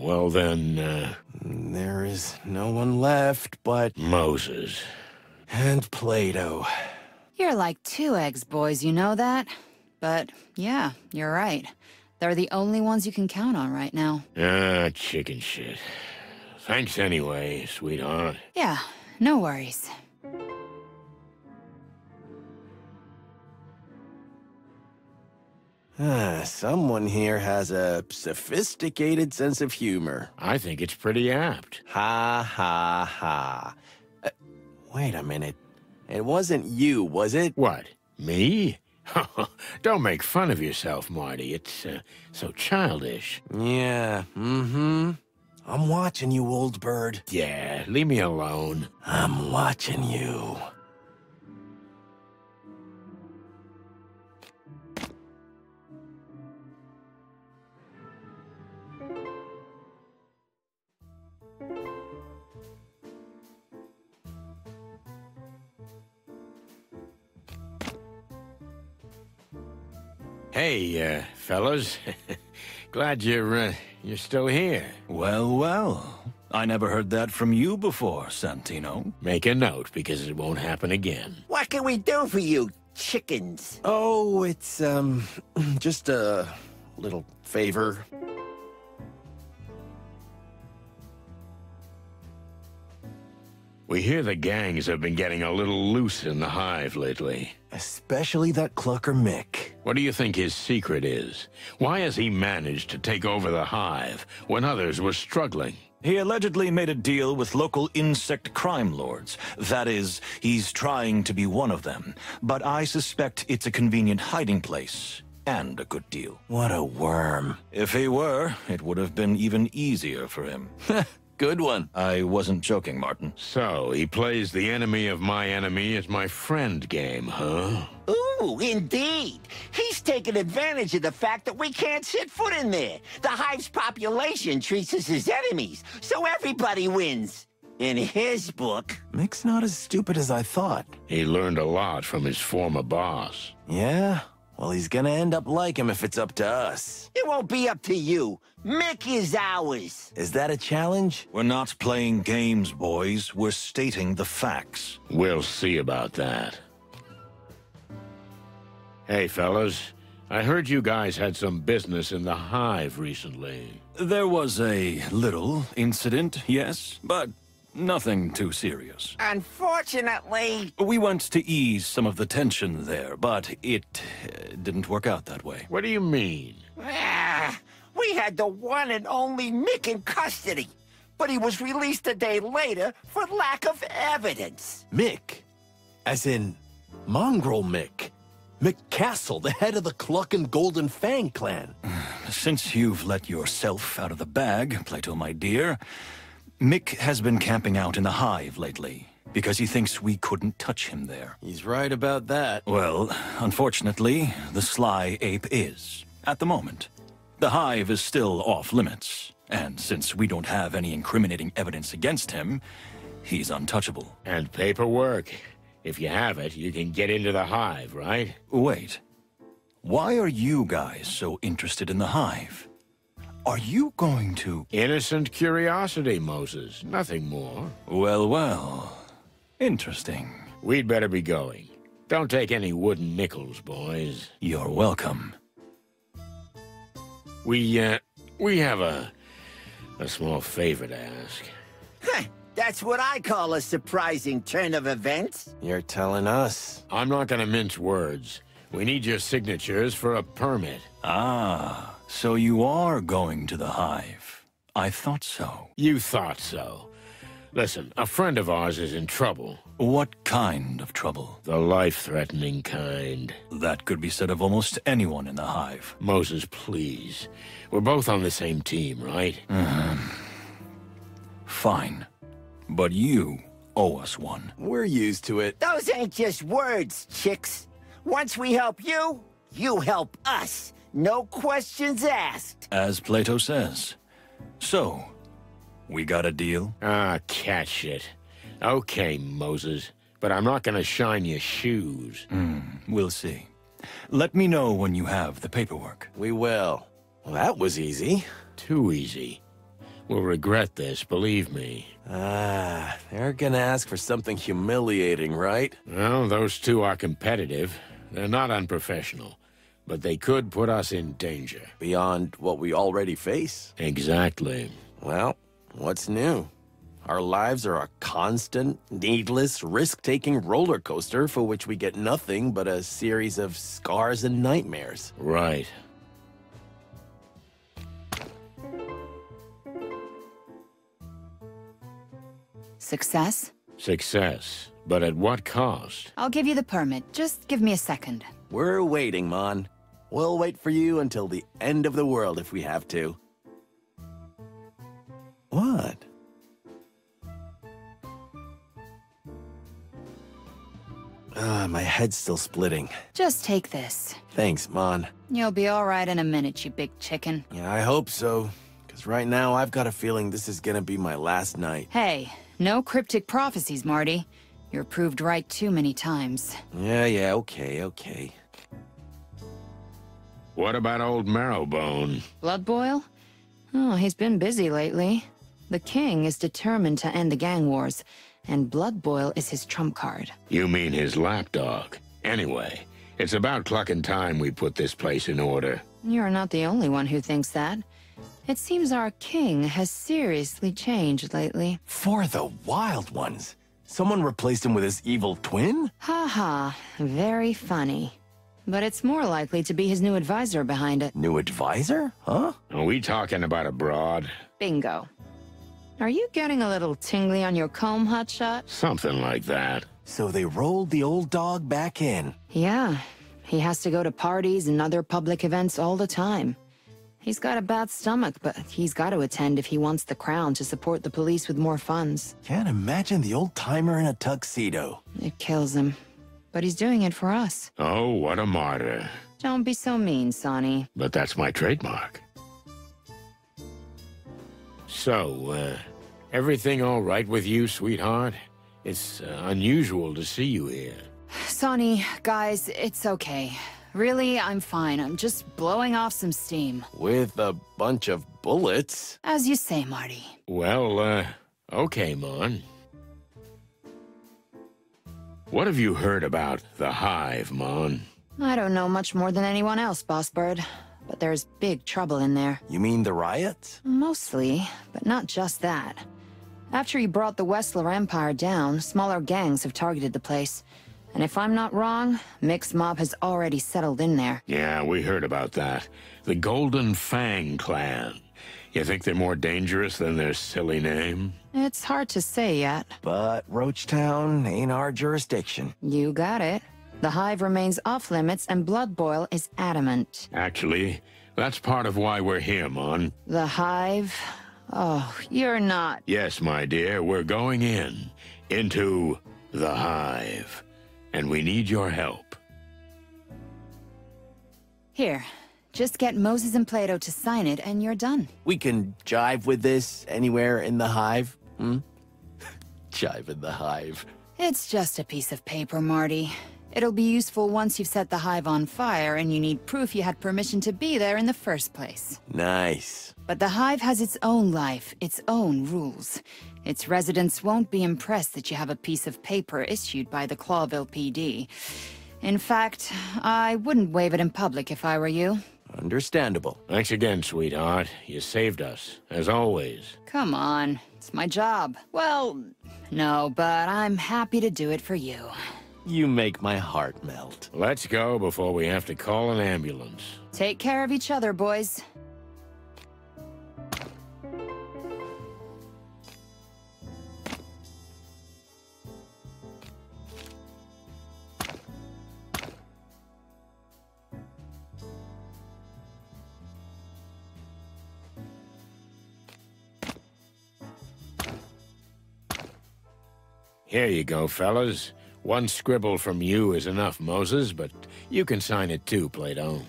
Well then, There is no one left but... Moses. And Plato. You're like 2 eggs, boys, you know that? But, yeah, you're right. They're the only ones you can count on right now. Chicken shit. Thanks anyway, sweetheart. Yeah, no worries. Someone here has a sophisticated sense of humor. I think it's pretty apt. Ha ha ha. Wait a minute. It wasn't you, was it? What? Me? Don't make fun of yourself, Marty. It's so childish. Yeah, I'm watching you, old bird. Yeah, leave me alone. I'm watching you. Hey, fellas. Glad you're still here. Well, well. I never heard that from you before, Santino. Make a note, because it won't happen again. What can we do for you, chickens? Oh, it's, just a little favor. We hear the gangs have been getting a little loose in the Hive lately. Especially that Clucker Mick. What do you think his secret is? Why has he managed to take over the Hive when others were struggling? He allegedly made a deal with local insect crime lords. That is, he's trying to be one of them. But I suspect it's a convenient hiding place. And a good deal. What a worm. If he were, it would have been even easier for him. Good one. I wasn't joking, Martin. So, he plays the enemy of my enemy as my friend game, huh? Ooh, indeed. He's taken advantage of the fact that we can't set foot in there. The Hive's population treats us as enemies, so everybody wins. In his book. Mick's not as stupid as I thought. He learned a lot from his former boss. Yeah? Well, he's gonna end up like him if it's up to us. It won't be up to you. Mick is ours. Is that a challenge? We're not playing games, boys. We're stating the facts. We'll see about that. Hey, fellas. I heard you guys had some business in the Hive recently. There was a little incident, yes, but nothing too serious. Unfortunately... We went to ease some of the tension there, but it didn't work out that way. What do you mean? We had the one and only Mick in custody, but he was released a day later for lack of evidence. Mick? As in, Mongrel Mick. Mick Castle, the head of the Cluck and Golden Fang clan. Since you've let yourself out of the bag, Plato, my dear, Mick has been camping out in the Hive lately, because he thinks we couldn't touch him there. He's right about that. Well, unfortunately, the sly ape is, at the moment. The Hive is still off limits, and since we don't have any incriminating evidence against him, he's untouchable. And paperwork. If you have it, you can get into the Hive, right? Wait. Why are you guys so interested in the Hive? Are you going to... Innocent curiosity, Moses. Nothing more. Well, well. Interesting. We'd better be going. Don't take any wooden nickels, boys. You're welcome. We have a small favor to ask. That's what I call a surprising turn of events. You're telling us. I'm not gonna mince words. We need your signatures for a permit. Ah, so you are going to the Hive. I thought so. You thought so. Listen, a friend of ours is in trouble. What kind of trouble? The life-threatening kind. That could be said of almost anyone in the Hive. Moses, please. We're both on the same team, right? Fine. But you owe us one. We're used to it. Those ain't just words, chicks. Once we help you, you help us. No questions asked. As Plato says. So, we got a deal? Ah, cat shit. Okay, Moses. But I'm not gonna shine your shoes. We'll see. Let me know when you have the paperwork. We will. Well, that was easy. Too easy. We'll regret this, believe me. They're gonna ask for something humiliating, right? Well, those two are competitive. They're not unprofessional. But they could put us in danger. Beyond what we already face. Exactly. Well, what's new? Our lives are a constant, needless, risk-taking roller coaster for which we get nothing but a series of scars and nightmares. Right. Success? Success. But at what cost? I'll give you the permit. Just give me a second. We're waiting, Mon. We'll wait for you until the end of the world if we have to. What? My head's still splitting. Just take this. Thanks, Mon. You'll be all right in a minute, you big chicken. Yeah, I hope so. Because right now, I've got a feeling this is gonna be my last night. Hey, no cryptic prophecies, Marty. You're proved right too many times. Yeah, okay. What about old Marrowbone? Blood boil? Oh, he's been busy lately. The king is determined to end the gang wars, and Blood Boil is his trump card. You mean his lapdog? Anyway, it's about clucking time we put this place in order. You're not the only one who thinks that. It seems our king has seriously changed lately. For the wild ones. Someone replaced him with his evil twin? Ha, very funny. But it's more likely to be his new advisor behind it. New advisor? Huh? Are we talking about a broad? Bingo. Are you getting a little tingly on your comb, hotshot? Something like that. So they rolled the old dog back in. Yeah. He has to go to parties and other public events all the time. He's got a bad stomach, but he's got to attend if he wants the crown to support the police with more funds. Can't imagine the old-timer in a tuxedo. It kills him. But he's doing it for us. Oh, what a martyr. Don't be so mean, Sonny. But that's my trademark. So, everything all right with you, sweetheart? It's unusual to see you here. Sonny, guys, it's okay. Really, I'm fine. I'm just blowing off some steam. With a bunch of bullets? As you say, Marty. Well, okay, Mon. What have you heard about the Hive, Mon? I don't know much more than anyone else, Boss Bird. But there's big trouble in there. You mean the riots? Mostly, but not just that. After he brought the Westler Empire down, smaller gangs have targeted the place. And if I'm not wrong, Mick's mob has already settled in there. Yeah, we heard about that. The Golden Fang Clan. You think they're more dangerous than their silly name? It's hard to say yet. But Roachtown ain't our jurisdiction. You got it. The Hive remains off-limits, and Blood Boil is adamant. Actually, that's part of why we're here, Mon. The Hive? Oh, you're not... Yes, my dear, we're going into the Hive. And we need your help. Here, just get Moses and Plato to sign it, and you're done. We can jive with this anywhere in the Hive, Jive in the Hive. It's just a piece of paper, Marty. It'll be useful once you've set the Hive on fire and you need proof you had permission to be there in the first place. Nice. But the Hive has its own life, its own rules. Its residents won't be impressed that you have a piece of paper issued by the Clawville PD. In fact, I wouldn't wave it in public if I were you. Understandable. Thanks again, sweetheart. You saved us, as always. Come on, it's my job. Well, no, but I'm happy to do it for you. You make my heart melt. Let's go before we have to call an ambulance. Take care of each other, boys. Here you go, fellas. One scribble from you is enough, Moses, but you can sign it too, Plato.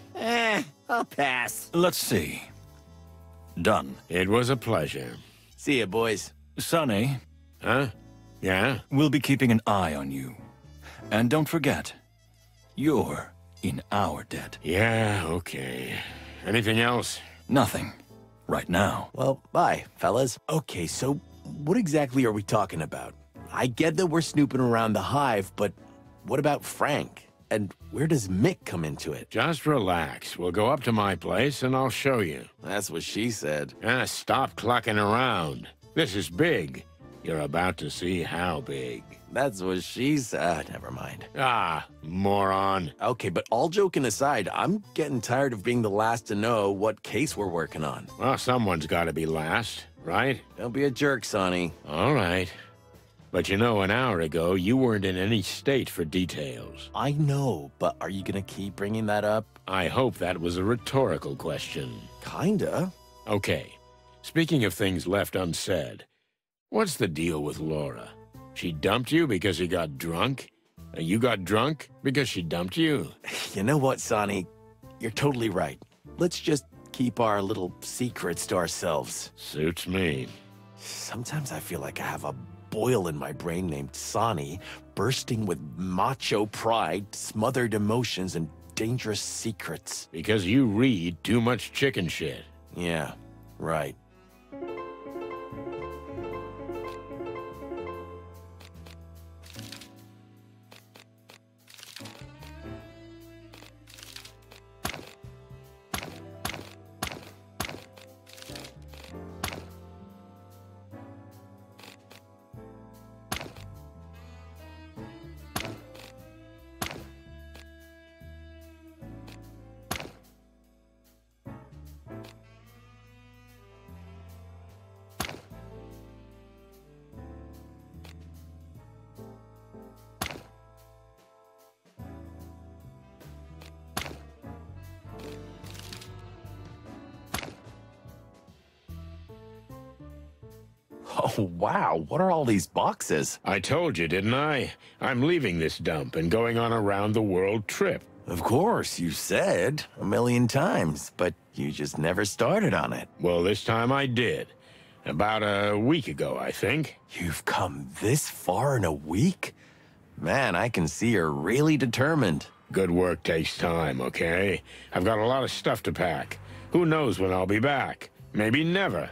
I'll pass. Let's see. Done. It was a pleasure. See ya, boys. Sonny, Huh? Yeah? we'll be keeping an eye on you. And don't forget, you're in our debt. Yeah, okay. Anything else? Nothing. Right now. Well, bye, fellas. Okay, so what exactly are we talking about? I get that we're snooping around the Hive, but what about Frank? And where does Mick come into it? Just relax. We'll go up to my place and I'll show you. That's what she said. Stop clucking around. This is big. You're about to see how big. That's what she said. Never mind. Ah, moron. Okay, but all joking aside, I'm getting tired of being the last to know what case we're working on. Well, someone's got to be last, right? Don't be a jerk, Sonny. All right. But you know, an hour ago, you weren't in any state for details. I know, but are you gonna keep bringing that up? I hope that was a rhetorical question. Kinda. Okay. Speaking of things left unsaid, what's the deal with Laura? She dumped you because you got drunk? And you got drunk because she dumped you? You know what, Sonny? You're totally right. Let's just keep our little secrets to ourselves. Suits me. Sometimes I feel like I have a boil in my brain named Sonny, bursting with macho pride, smothered emotions, and dangerous secrets. Because you read too much chicken shit. Yeah, right. Oh, wow. What are all these boxes? I told you, didn't I? I'm leaving this dump and going on a round-the-world trip. Of course, you said 1,000,000 times, but you just never started on it. Well, this time I did. About a week ago, I think. You've come this far in a week? Man, I can see you're really determined. Good work takes time, okay? I've got a lot of stuff to pack. Who knows when I'll be back? Maybe never.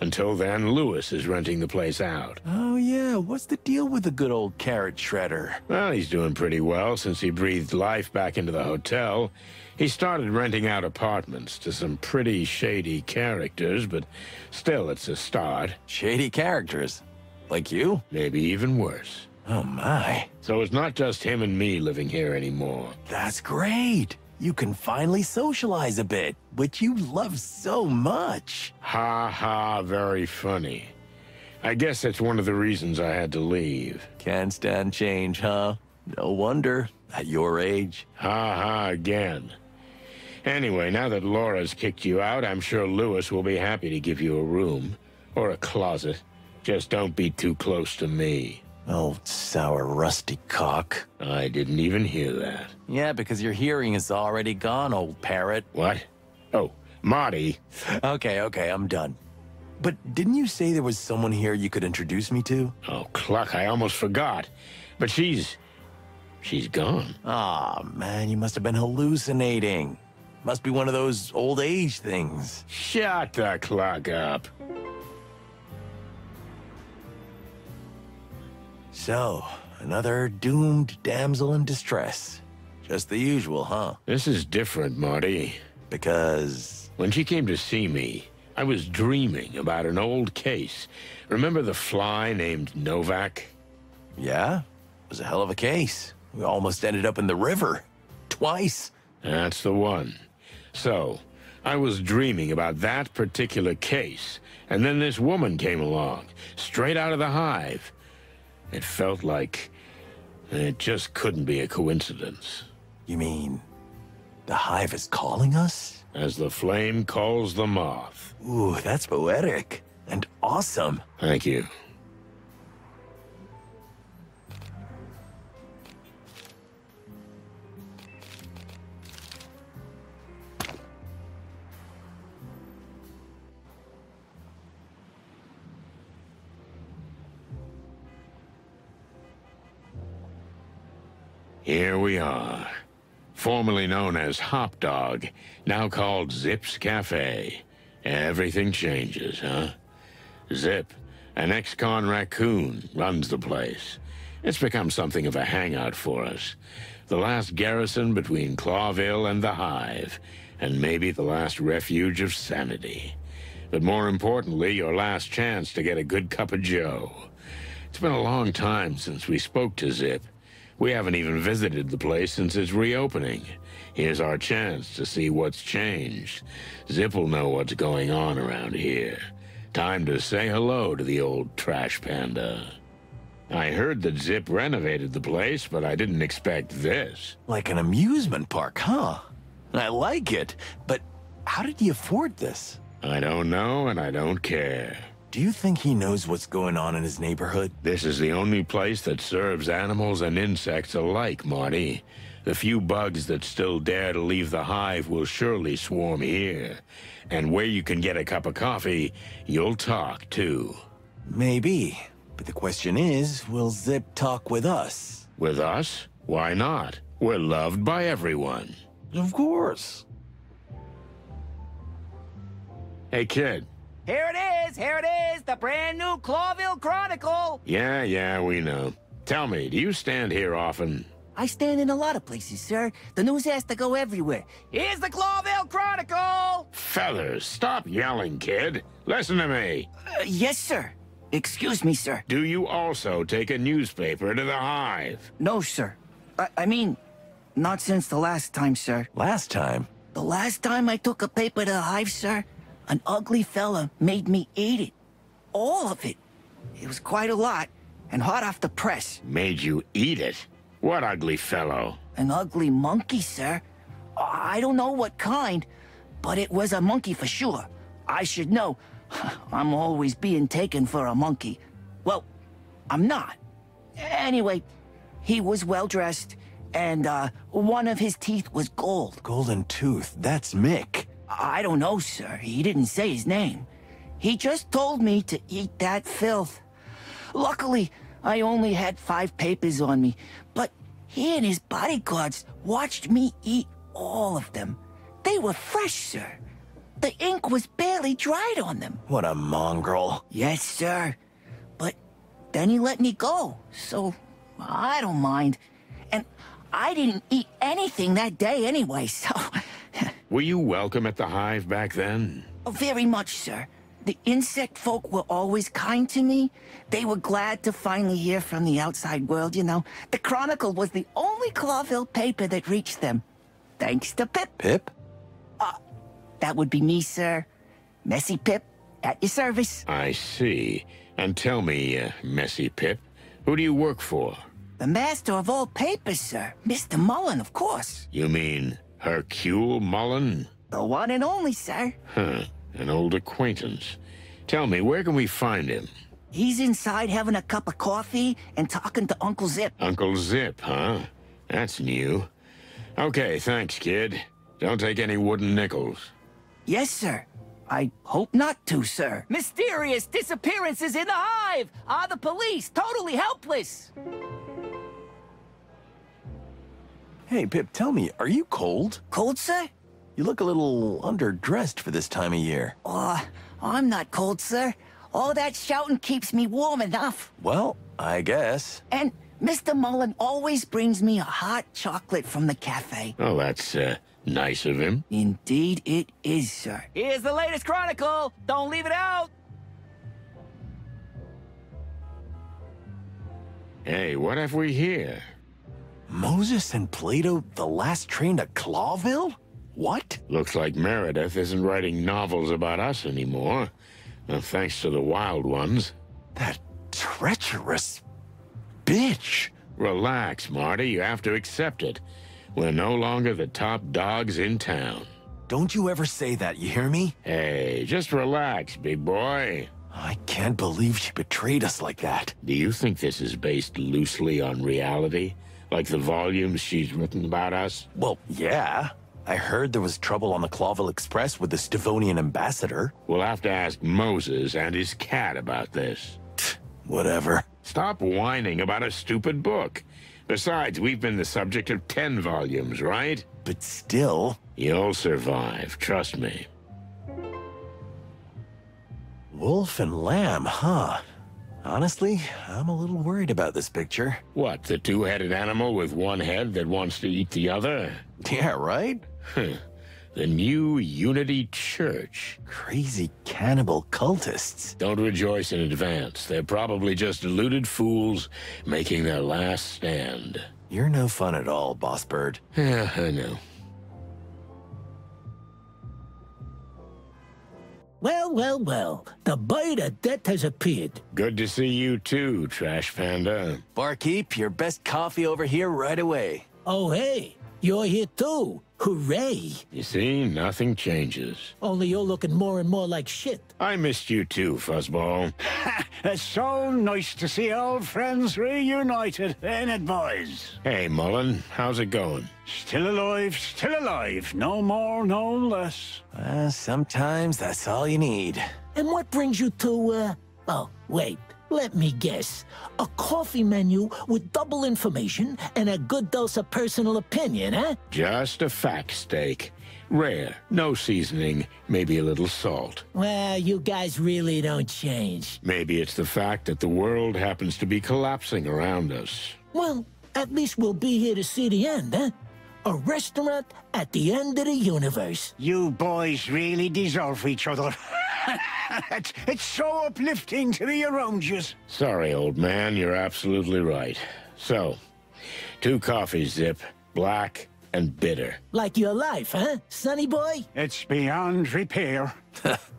Until then, Lewis is renting the place out. Oh yeah, what's the deal with the good old carrot shredder? Well, he's doing pretty well since he breathed life back into the hotel. He started renting out apartments to some pretty shady characters, but still, it's a start. Shady characters? Like you? Maybe even worse. Oh my. So it's not just him and me living here anymore. That's great. You can finally socialize a bit, which you love so much. Ha ha, very funny. I guess that's one of the reasons I had to leave. Can't stand change, huh? No wonder, at your age. Ha ha again. Anyway, now that Laura's kicked you out, I'm sure Lewis will be happy to give you a room. Or a closet. Just don't be too close to me. Oh, sour rusty cock. I didn't even hear that. Yeah, because your hearing is already gone, old parrot. What? Oh, Marty. Okay, I'm done. But didn't you say there was someone here you could introduce me to? Oh, Cluck, I almost forgot. But she's gone. Aw, man, you must have been hallucinating. Must be one of those old age things. Shut the Cluck up. So, another doomed damsel in distress. Just the usual, huh? This is different, Marty. Because... When she came to see me, I was dreaming about an old case. Remember the fly named Novak? Yeah, it was a hell of a case. We almost ended up in the river. Twice. That's the one. So, I was dreaming about that particular case, and then this woman came along, straight out of the hive. It felt like it just couldn't be a coincidence. You mean the hive is calling us? As the flame calls the moth. Ooh, that's poetic and awesome. Thank you. Here we are. Formerly known as Hop Dog, now called Zip's Cafe. Everything changes, huh? Zip, an ex-con raccoon, runs the place. It's become something of a hangout for us. The last garrison between Clawville and the Hive, and maybe the last refuge of sanity. But more importantly, your last chance to get a good cup of joe. It's been a long time since we spoke to Zip. We haven't even visited the place since its reopening. Here's our chance to see what's changed. Zip will know what's going on around here. Time to say hello to the old trash panda. I heard that Zip renovated the place, but I didn't expect this. Like an amusement park, huh? I like it, but how did he afford this? I don't know, and I don't care. Do you think he knows what's going on in his neighborhood? This is the only place that serves animals and insects alike, Marty. The few bugs that still dare to leave the hive will surely swarm here. And where you can get a cup of coffee, you'll talk, too. Maybe. But the question is, will Zip talk with us? With us? Why not? We're loved by everyone. Of course. Hey, kid. Here it is, the brand new Clawville Chronicle. Yeah, we know. Tell me, do you stand here often? I stand in a lot of places, sir. The news has to go everywhere. Here's the Clawville Chronicle! Feathers, stop yelling, kid. Listen to me. Yes, sir. Excuse me, sir. Do you also take a newspaper to the hive? No, sir. I mean, not since the last time, sir. Last time? The last time I took a paper to the hive, sir, an ugly fella made me eat it. All of it. It was quite a lot, and hot off the press. Made you eat it? What ugly fellow? An ugly monkey, sir. I don't know what kind, but it was a monkey for sure. I should know. I'm always being taken for a monkey. Well, I'm not. Anyway, he was well-dressed, and one of his teeth was gold. Golden tooth, that's Mick. I don't know, sir. He didn't say his name. He just told me to eat that filth. Luckily, I only had 5 papers on me, but he and his bodyguards watched me eat all of them. They were fresh, sir. The ink was barely dried on them. What a mongrel. Yes, sir. But then he let me go, so I don't mind. And I didn't eat anything that day anyway, so... Were you welcome at the Hive back then? Oh, very much, sir. The insect folk were always kind to me. They were glad to finally hear from the outside world, you know. The Chronicle was the only Clawville paper that reached them. Thanks to Pip. Pip? That would be me, sir. Messy Pip, at your service. I see. And tell me, Messy Pip, who do you work for? The master of all papers, sir. Mr. Mullen, of course. You mean Hercule Mullen? The one and only, sir. Huh. An old acquaintance. Tell me, where can we find him? He's inside having a cup of coffee and talking to Uncle Zip. Uncle Zip, huh? That's new. Okay, thanks, kid. Don't take any wooden nickels. Yes, sir. I hope not to, sir. Mysterious disappearances in the Hive! Are the police totally helpless? Hey, Pip, tell me, are you cold? Cold, sir? You look a little underdressed for this time of year. I'm not cold, sir. All that shouting keeps me warm enough. Well, I guess. And Mr. Mullen always brings me a hot chocolate from the cafe. Oh, that's, nice of him. Indeed it is, sir. Here's the latest Chronicle. Don't leave it out. Hey, what have we here? Moses and Plato, the last train to Clawville? What? Looks like Meredith isn't writing novels about us anymore. Well, thanks to the wild ones. That treacherous bitch. Relax, Marty. You have to accept it. We're no longer the top dogs in town. Don't you ever say that, you hear me? Hey, just relax, big boy. I can't believe she betrayed us like that. Do you think this is based loosely on reality? Like the volumes she's written about us? Well, yeah. I heard there was trouble on the Clawville Express with the Stivonian ambassador. We'll have to ask Moses and his cat about this. Whatever. Stop whining about a stupid book. Besides, we've been the subject of 10 volumes, right? But still... You'll survive, trust me. Wolf and lamb, huh? Honestly, I'm a little worried about this picture. What, the two-headed animal with one head that wants to eat the other? Yeah, right? The new Unity Church. Crazy cannibal cultists. Don't rejoice in advance. They're probably just deluded fools making their last stand. You're no fun at all, Boss Bird. Yeah, I know. Well. The bite of death has appeared. Good to see you too, Trash Panda. Barkeep, your best coffee over here right away. Oh, hey, you're here too. Hooray. You see, nothing changes. Only you're looking more and more like shit. I missed you too, Fuzzball. It's so nice to see old friends reunited, ain't it, boys? Hey, Mullen, how's it going? Still alive. No more, no less. Sometimes that's all you need. And what brings you to, oh, wait, let me guess. A coffee menu with double information and a good dose of personal opinion, huh? Just a fact steak. Rare, no seasoning, maybe a little salt. Well, you guys really don't change. Maybe it's the fact that the world happens to be collapsing around us. Well, at least we'll be here to see the end, huh? A restaurant at the end of the universe. You boys really deserve each other. It's so uplifting to be around you. Sorry, old man, you're absolutely right. So, 2 coffees, Zip. Black and bitter. Like your life, huh, Sonny boy? It's beyond repair.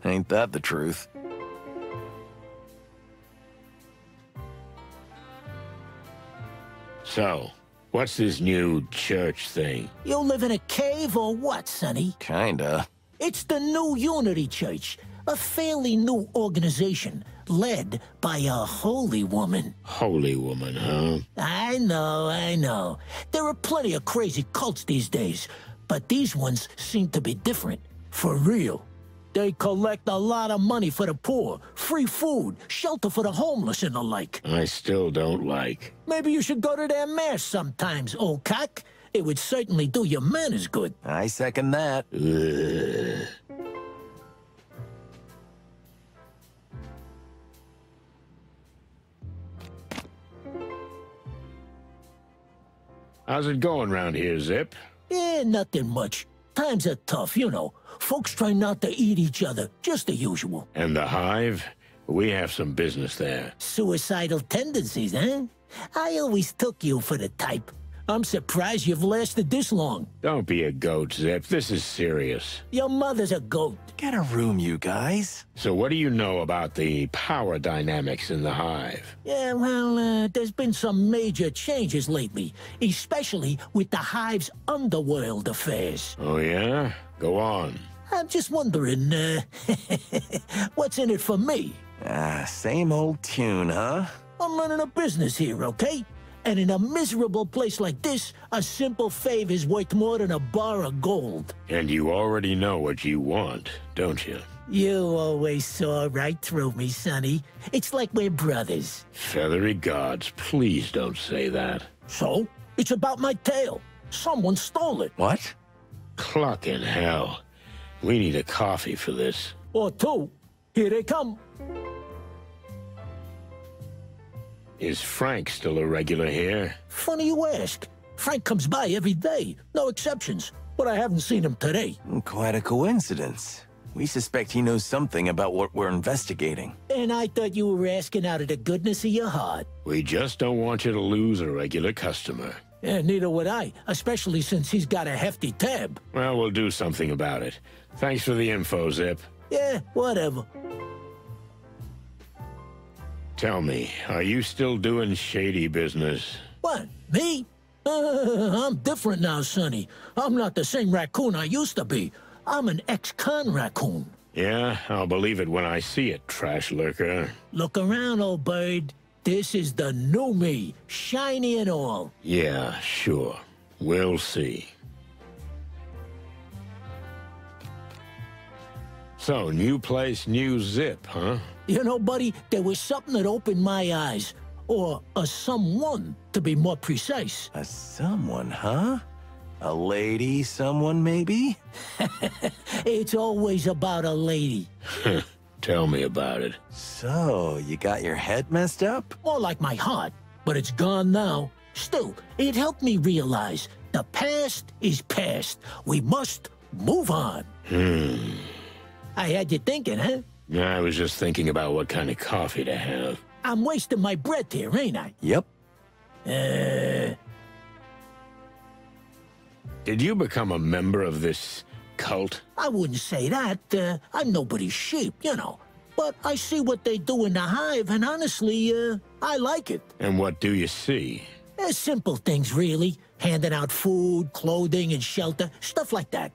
Ain't that the truth? So, what's this new church thing? You live in a cave or what, Sonny? Kinda. It's the new Unity Church, a fairly new organization led by a holy woman. Holy woman, huh? I know. There are plenty of crazy cults these days, but these ones seem to be different. For real. They collect a lot of money for the poor, free food, shelter for the homeless and the like. I still don't like. Maybe you should go to their mass sometimes, old cock. It would certainly do your manners good. I second that. Ugh. How's it going round here, Zip? Eh, nothing much. Times are tough, you know. Folks try not to eat each other, just the usual. And the Hive? We have some business there. Suicidal tendencies, huh? I always took you for the type. I'm surprised you've lasted this long. Don't be a goat, Zip. This is serious. Your mother's a goat. Get a room, you guys. So what do you know about the power dynamics in the Hive? Yeah, well, there's been some major changes lately, especially with the Hive's underworld affairs. Oh, yeah? Go on. I'm just wondering, what's in it for me? Same old tune, huh? I'm running a business here, okay? And in a miserable place like this, a simple favor is worth more than a bar of gold. And you already know what you want, don't you? You always saw right through me, Sonny. It's like we're brothers. Feathery gods, please don't say that. So? It's about my tail. Someone stole it. What? Cluck in hell. We need a coffee for this. Or two. Here they come. Is Frank still a regular here? Funny you ask. Frank comes by every day, no exceptions. But I haven't seen him today. Quite a coincidence. We suspect he knows something about what we're investigating. And I thought you were asking out of the goodness of your heart. We just don't want you to lose a regular customer. Yeah, neither would I, especially since he's got a hefty tab. Well, we'll do something about it. Thanks for the info, Zip. Yeah, whatever. Tell me, are you still doing shady business? What, me? I'm different now, Sonny. I'm not the same raccoon I used to be. I'm an ex-con raccoon. Yeah, I'll believe it when I see it, trash lurker. Look around, old bird. This is the new me, shiny and all. Yeah, sure. We'll see. So, new place, new Zip, huh? You know, buddy, there was something that opened my eyes. Or a someone, to be more precise. A someone, huh? A lady, someone, maybe? It's always about a lady. Tell me about it. So, you got your head messed up? More like my heart, but it's gone now. Still, it helped me realize the past is past. We must move on. I had you thinking, huh? I was just thinking about what kind of coffee to have. I'm wasting my breath here, ain't I? Yep. Did you become a member of this cult? I wouldn't say that. I'm nobody's sheep, you know. But I see what they do in the Hive, and honestly, I like it. And what do you see? Simple things, really. Handing out food, clothing, and shelter, stuff like that.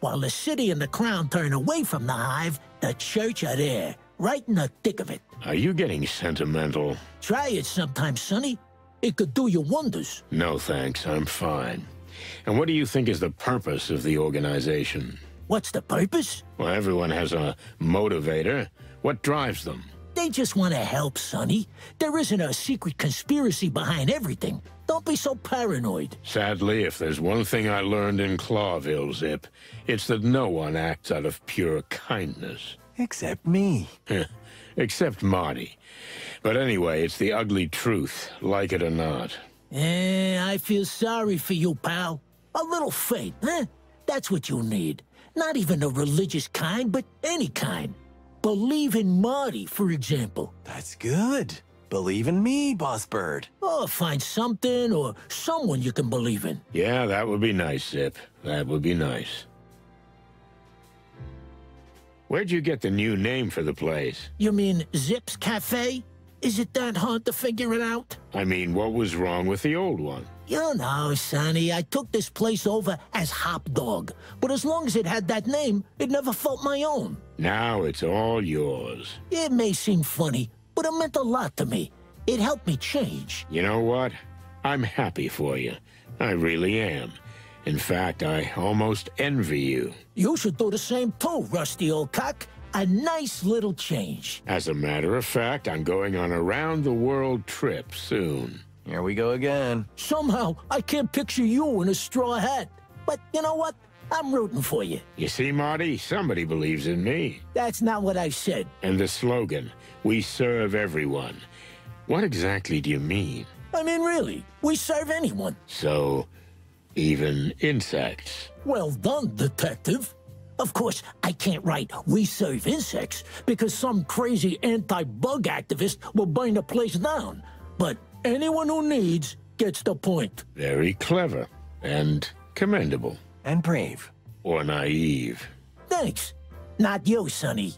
While the city and the crown turn away from the Hive, the church are there, right in the thick of it. Are you getting sentimental? Try it sometime, Sonny. It could do you wonders. No, thanks. I'm fine. And what do you think is the purpose of the organization? What's the purpose? Well, everyone has a motivator. What drives them? They just want to help, Sonny. There isn't a secret conspiracy behind everything. Don't be so paranoid. Sadly, if there's one thing I learned in Clawville, Zip, it's that no one acts out of pure kindness. Except me. Except Marty. But anyway, it's the ugly truth, like it or not. I feel sorry for you, pal. A little faith, huh? That's what you need. Not even a religious kind, but any kind. Believe in Marty, for example. That's good. Believe in me, Boss Bird. Or find something or someone you can believe in. Yeah, that would be nice, Zip. That would be nice. Where'd you get the new name for the place? You mean Zip's Cafe? Is it that hard to figure it out? I mean, what was wrong with the old one? You know, Sonny, I took this place over as Hop Dog. But as long as it had that name, it never felt my own. Now it's all yours. It may seem funny, but it meant a lot to me. It helped me change. You know what? I'm happy for you. I really am. In fact, I almost envy you. You should do the same too, rusty old cock. A nice little change. As a matter of fact, I'm going on a round-the-world trip soon. Here we go again. Somehow, I can't picture you in a straw hat. But you know what? I'm rooting for you. You see, Marty? Somebody believes in me. That's not what I said. And the slogan, we serve everyone. What exactly do you mean? I mean, really, we serve anyone. So, even insects. Well done, detective. Of course, I can't write "we serve insects" because some crazy anti-bug activist will burn the place down. But anyone who needs gets the point. Very clever. And commendable. And brave. Or naive. Thanks. Not you, Sonny.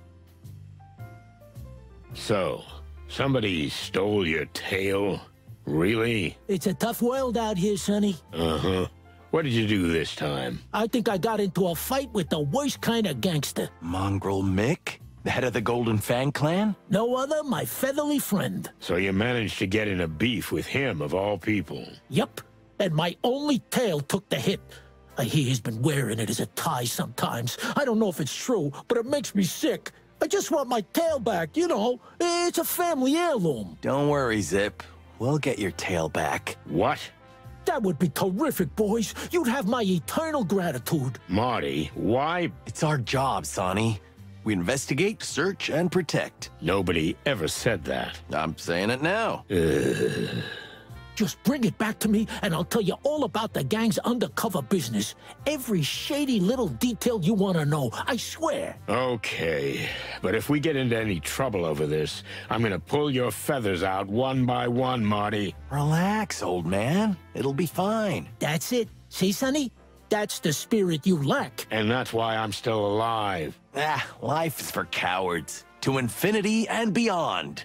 So, somebody stole your tail? Really? It's a tough world out here, Sonny. Uh-huh. What did you do this time? I think I got into a fight with the worst kind of gangster. Mongrel Mick? The head of the Golden Fang clan? No other, my feathery friend. So you managed to get in a beef with him, of all people? Yep. And my only tail took the hit. I hear he's been wearing it as a tie sometimes. I don't know if it's true, but it makes me sick. I just want my tail back, you know. It's a family heirloom. Don't worry, Zip. We'll get your tail back. What? That would be terrific, boys. You'd have my eternal gratitude. Marty, why? It's our job, Sonny. We investigate, search, and protect. Nobody ever said that. I'm saying it now. Just bring it back to me, and I'll tell you all about the gang's undercover business. Every shady little detail you want to know, I swear. Okay, but if we get into any trouble over this, I'm gonna pull your feathers out one by one, Marty. Relax, old man. It'll be fine. That's it. See, Sonny? That's the spirit you lack. And that's why I'm still alive. Life is for cowards. To infinity and beyond.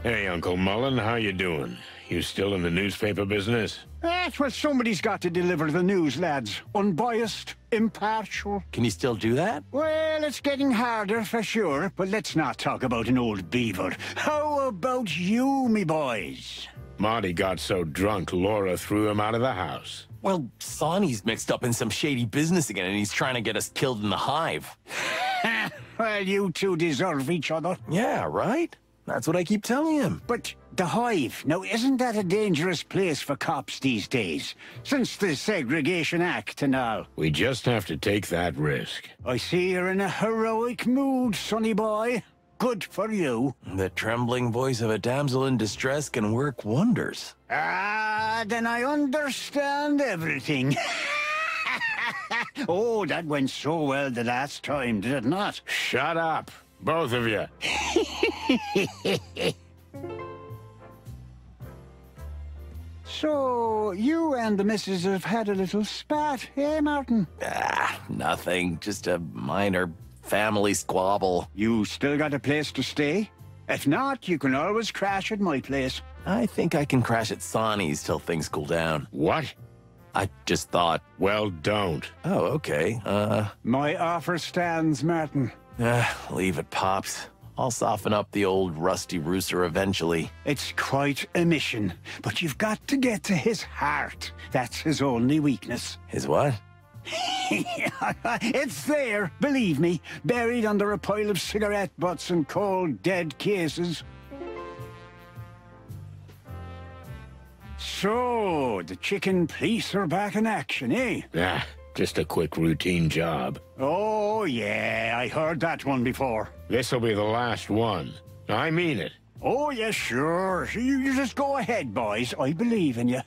Hey, Uncle Mullen, how you doing? You still in the newspaper business? That's what somebody's got to deliver the news, lads. Unbiased, impartial. Can you still do that? Well, it's getting harder for sure, but let's not talk about an old beaver. How about you, me boys? Marty got so drunk, Laura threw him out of the house. Well, Sonny's mixed up in some shady business again, and he's trying to get us killed in the hive. Well, you two deserve each other. Yeah, right? That's what I keep telling him. But the hive, now isn't that a dangerous place for cops these days? Since the Segregation Act and all. We just have to take that risk. I see you're in a heroic mood, sonny boy. Good for you. The trembling voice of a damsel in distress can work wonders. Ah, then I understand everything. Oh, that went so well the last time, did it not? Shut up, both of you. So, you and the missus have had a little spat, eh, Martin? Nothing. Just a minor family squabble. You still got a place to stay? If not, you can always crash at my place. I think I can crash at Sonny's till things cool down. What? I just thought... Well, don't. Oh, okay. My offer stands, Martin. Leave it, Pops. I'll soften up the old rusty rooster eventually. It's quite a mission, but you've got to get to his heart. That's his only weakness. His what? It's there, believe me, buried under a pile of cigarette butts and cold, dead cases. So, the chicken police are back in action, eh? Just a quick routine job. Oh, yeah, I heard that one before. This'll be the last one. I mean it. Oh, yeah, sure. You just go ahead, boys. I believe in you.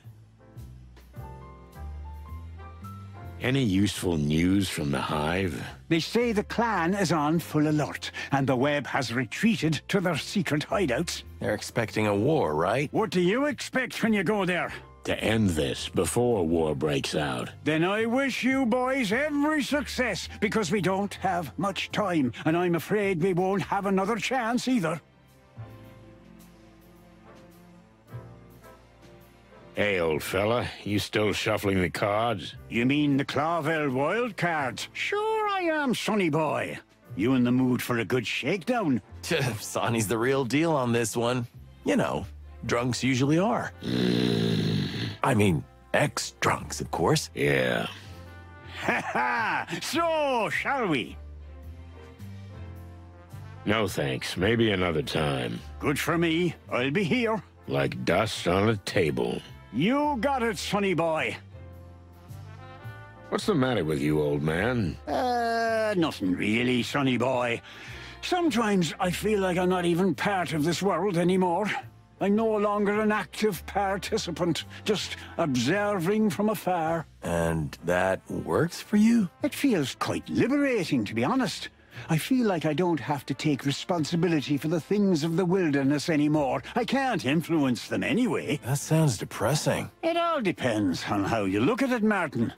Any useful news from the hive? They say the clan is on full alert, and the web has retreated to their secret hideouts. They're expecting a war, right? What do you expect when you go there? To end this before war breaks out. Then I wish you boys every success, because we don't have much time, and I'm afraid we won't have another chance either. Hey, old fella, you still shuffling the cards? You mean the Clawville wild cards? Sure I am, sonny boy. You in the mood for a good shakedown? Sonny's the real deal on this one. You know, drunks usually are. I mean, ex-drunks, of course. Yeah. Ha ha! So, shall we? No thanks. Maybe another time. Good for me. I'll be here. Like dust on a table. You got it, sonny boy. What's the matter with you, old man? Nothing really, sonny boy. Sometimes I feel like I'm not even part of this world anymore. I'm no longer an active participant, just observing from afar. And that works for you? It feels quite liberating, to be honest. I feel like I don't have to take responsibility for the things of the wilderness anymore. I can't influence them anyway. That sounds depressing. It all depends on how you look at it, Martin.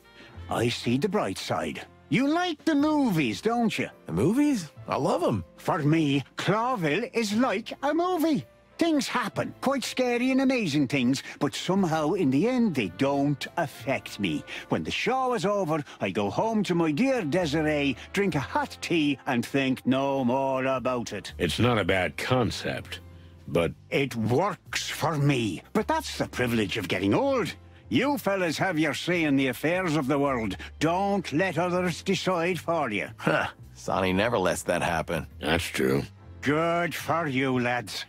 I see the bright side. You like the movies, don't you? The movies? I love them. For me, Clawville is like a movie. Things happen, quite scary and amazing things, but somehow in the end they don't affect me. When the show is over, I go home to my dear Desiree, drink a hot tea and think no more about it. It's not a bad concept, but... It works for me. But that's the privilege of getting old. You fellas have your say in the affairs of the world. Don't let others decide for you. Huh. Sonny never lets that happen. That's true. Good for you, lads.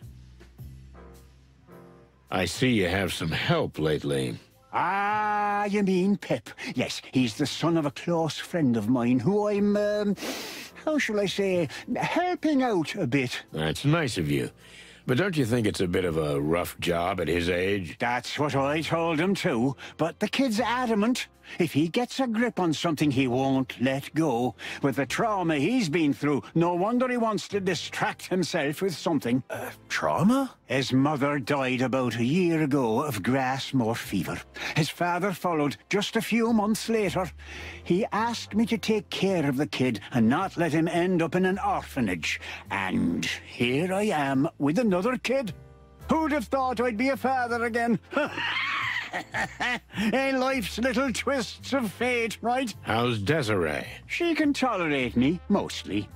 I see you have some help lately. Ah, you mean Pip. Yes, he's the son of a close friend of mine who I'm, how shall I say, helping out a bit. That's nice of you. But don't you think it's a bit of a rough job at his age? That's what I told him too. But the kid's adamant. If he gets a grip on something, he won't let go. With the trauma he's been through, no wonder he wants to distract himself with something. Trauma? His mother died about a year ago of grass-moor fever. His father followed just a few months later. He asked me to take care of the kid and not let him end up in an orphanage. And here I am with another kid. Who'd have thought I'd be a father again? Life's little twists of fate, right? How's Desiree? She can tolerate me, mostly.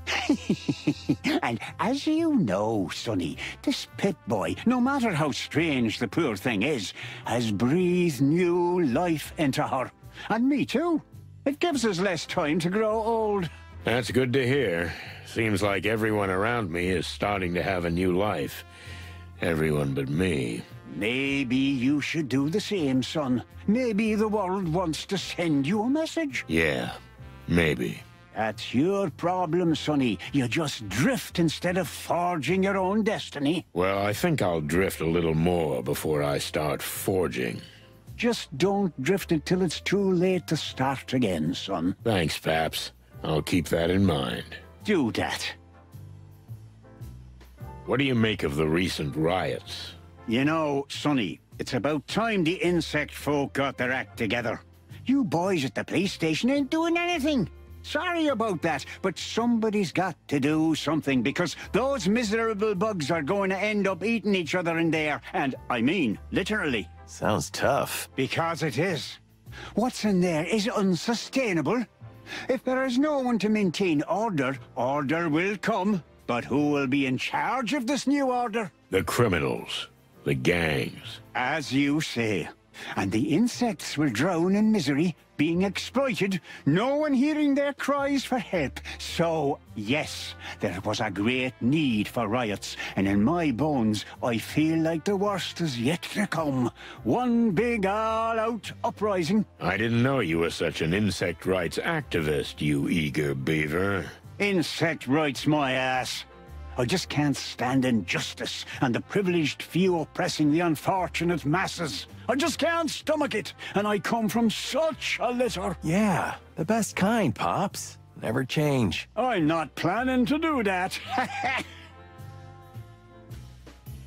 And as you know, Sonny, this Pip boy, no matter how strange the poor thing is, has breathed new life into her. And me too. It gives us less time to grow old. That's good to hear. Seems like everyone around me is starting to have a new life. Everyone but me. Maybe you should do the same, son. Maybe the world wants to send you a message. Yeah, maybe. That's your problem, Sonny. You just drift instead of forging your own destiny. Well, I think I'll drift a little more before I start forging. Just don't drift until it's too late to start again, son. Thanks, Paps. I'll keep that in mind. Do that. What do you make of the recent riots? You know, Sonny, it's about time the insect folk got their act together. You boys at the police station ain't doing anything. Sorry about that, but somebody's got to do something because those miserable bugs are going to end up eating each other in there. And I mean, literally. Sounds tough. Because it is. What's in there is unsustainable. If there is no one to maintain order, order will come. But who will be in charge of this new order? The criminals. The gangs. As you say. And the insects will drown in misery, being exploited, no one hearing their cries for help. So, yes, there was a great need for riots, and in my bones, I feel like the worst is yet to come. One big all-out uprising. I didn't know you were such an insect rights activist, you eager beaver. Insect rights, my ass. I just can't stand injustice and the privileged few oppressing the unfortunate masses. I just can't stomach it, and I come from such a litter. Yeah, the best kind, Pops. Never change. I'm not planning to do that.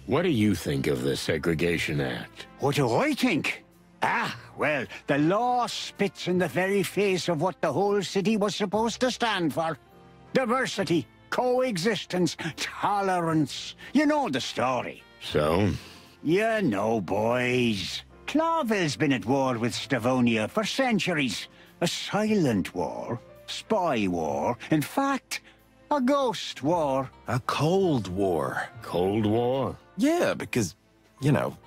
What do you think of the Segregation Act? What do I think? Ah, well, the law spits in the very face of what the whole city was supposed to stand for. Diversity. Coexistence, tolerance. You know the story. So? You know, boys. Clawville's been at war with Stavonia for centuries. A silent war, spy war, in fact, a ghost war. A Cold War. Cold War? Yeah, because, you know,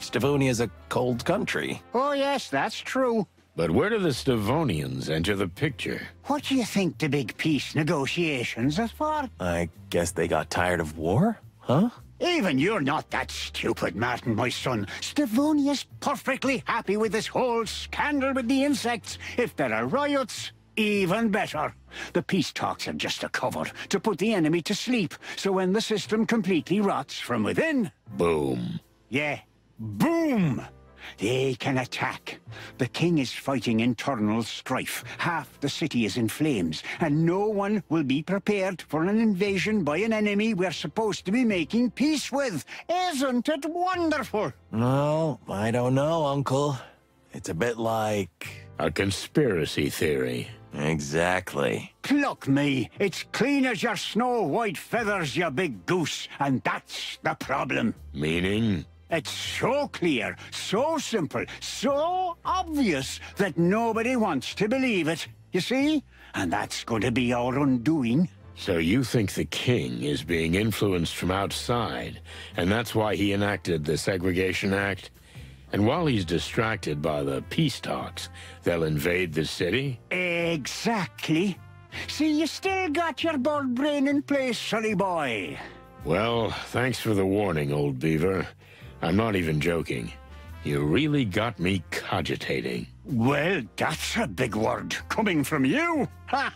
Stavonia's a cold country. Oh yes, that's true. But where do the Stavonians enter the picture? What do you think the big peace negotiations are for? I guess they got tired of war, huh? Even you're not that stupid, Martin, my son. Stavonia's perfectly happy with this whole scandal with the insects. If there are riots, even better. The peace talks are just a cover to put the enemy to sleep, so when the system completely rots from within... Boom. Yeah, boom! They can attack. The king is fighting internal strife. Half the city is in flames, and no one will be prepared for an invasion by an enemy we're supposed to be making peace with. Isn't it wonderful? No, I don't know, Uncle. It's a bit like... a conspiracy theory. Exactly. Pluck me. It's clean as your snow-white feathers, you big goose. And that's the problem. Meaning? It's so clear, so simple, so obvious that nobody wants to believe it, you see? And that's going to be our undoing. So you think the king is being influenced from outside, and that's why he enacted the Segregation Act? And while he's distracted by the peace talks, they'll invade the city? Exactly. See, you still got your bird brain in place, sonny boy. Well, thanks for the warning, old beaver. I'm not even joking. You really got me cogitating. Well, that's a big word, coming from you. Ha!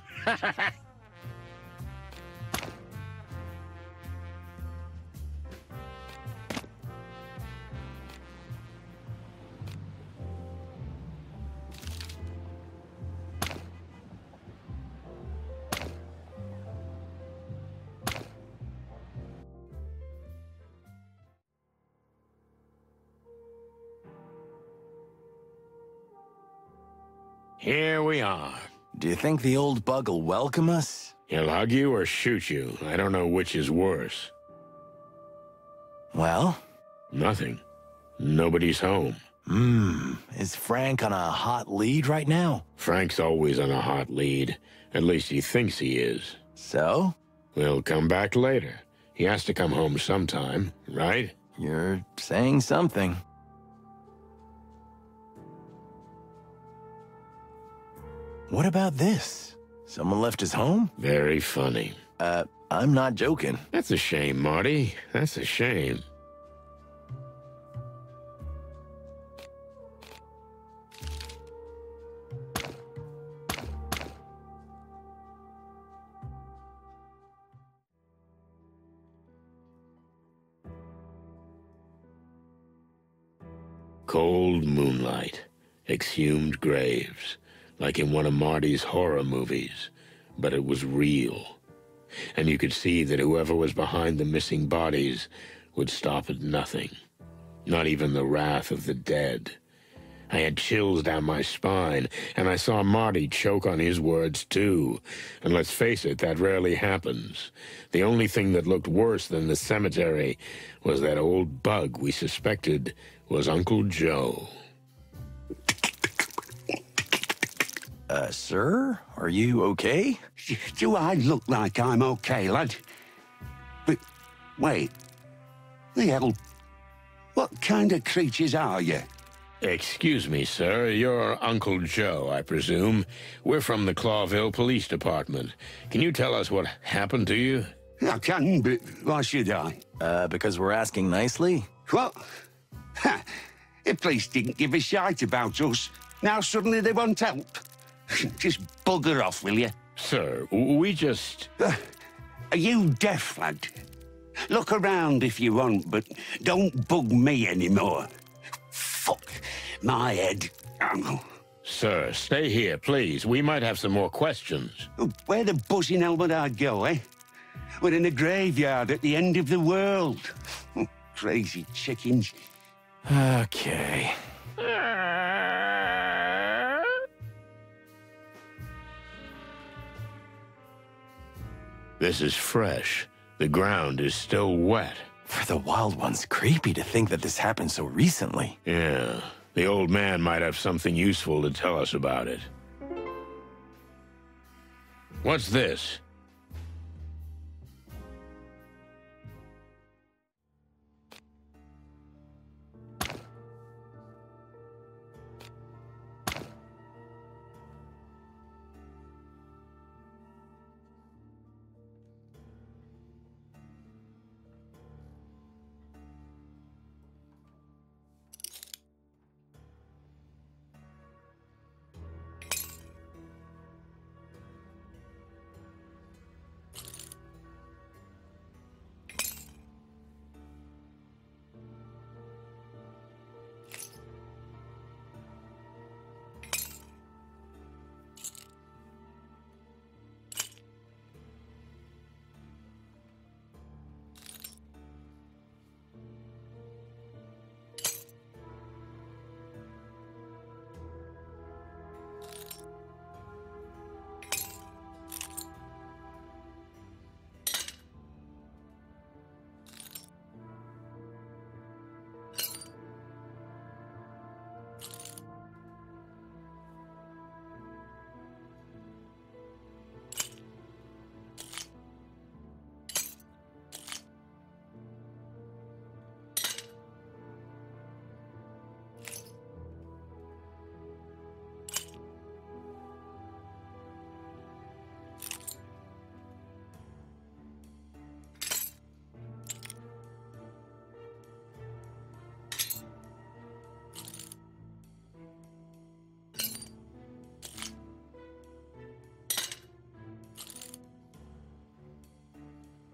Here we are. Do you think the old bug will welcome us? He'll hug you or shoot you. I don't know which is worse. Well? Nothing. Nobody's home. Is Frank on a hot lead right now? Frank's always on a hot lead. At least he thinks he is. So? We'll come back later. He has to come home sometime, right? You're saying something. What about this? Someone left his home? Very funny. I'm not joking. That's a shame, Marty. That's a shame. Cold moonlight, exhumed graves, like in one of Marty's horror movies, but it was real. And you could see that whoever was behind the missing bodies would stop at nothing, not even the wrath of the dead. I had chills down my spine, and I saw Marty choke on his words too. And let's face it, that rarely happens. The only thing that looked worse than the cemetery was that old bug we suspected was Uncle Joe. Sir? Are you okay? Do I look like I'm okay, lad? But, wait. The hell... What kind of creatures are you? Excuse me, sir. You're Uncle Joe, I presume. We're from the Clawville Police Department. Can you tell us what happened to you? I can, but why should I? Because we're asking nicely? What? Ha! The police didn't give a shite about us. Now suddenly they want help. Just bugger off, will you? Sir, we just... Are you deaf, lad? Look around if you want, but don't bug me anymore. Fuck my head. Oh. Sir, stay here, please. We might have some more questions. Where the buzzing hell would I go, eh? We're in a graveyard at the end of the world. Crazy chickens. Okay. This is fresh. The ground is still wet. For the wild ones, creepy to think that this happened so recently. Yeah, the old man might have something useful to tell us about it. What's this?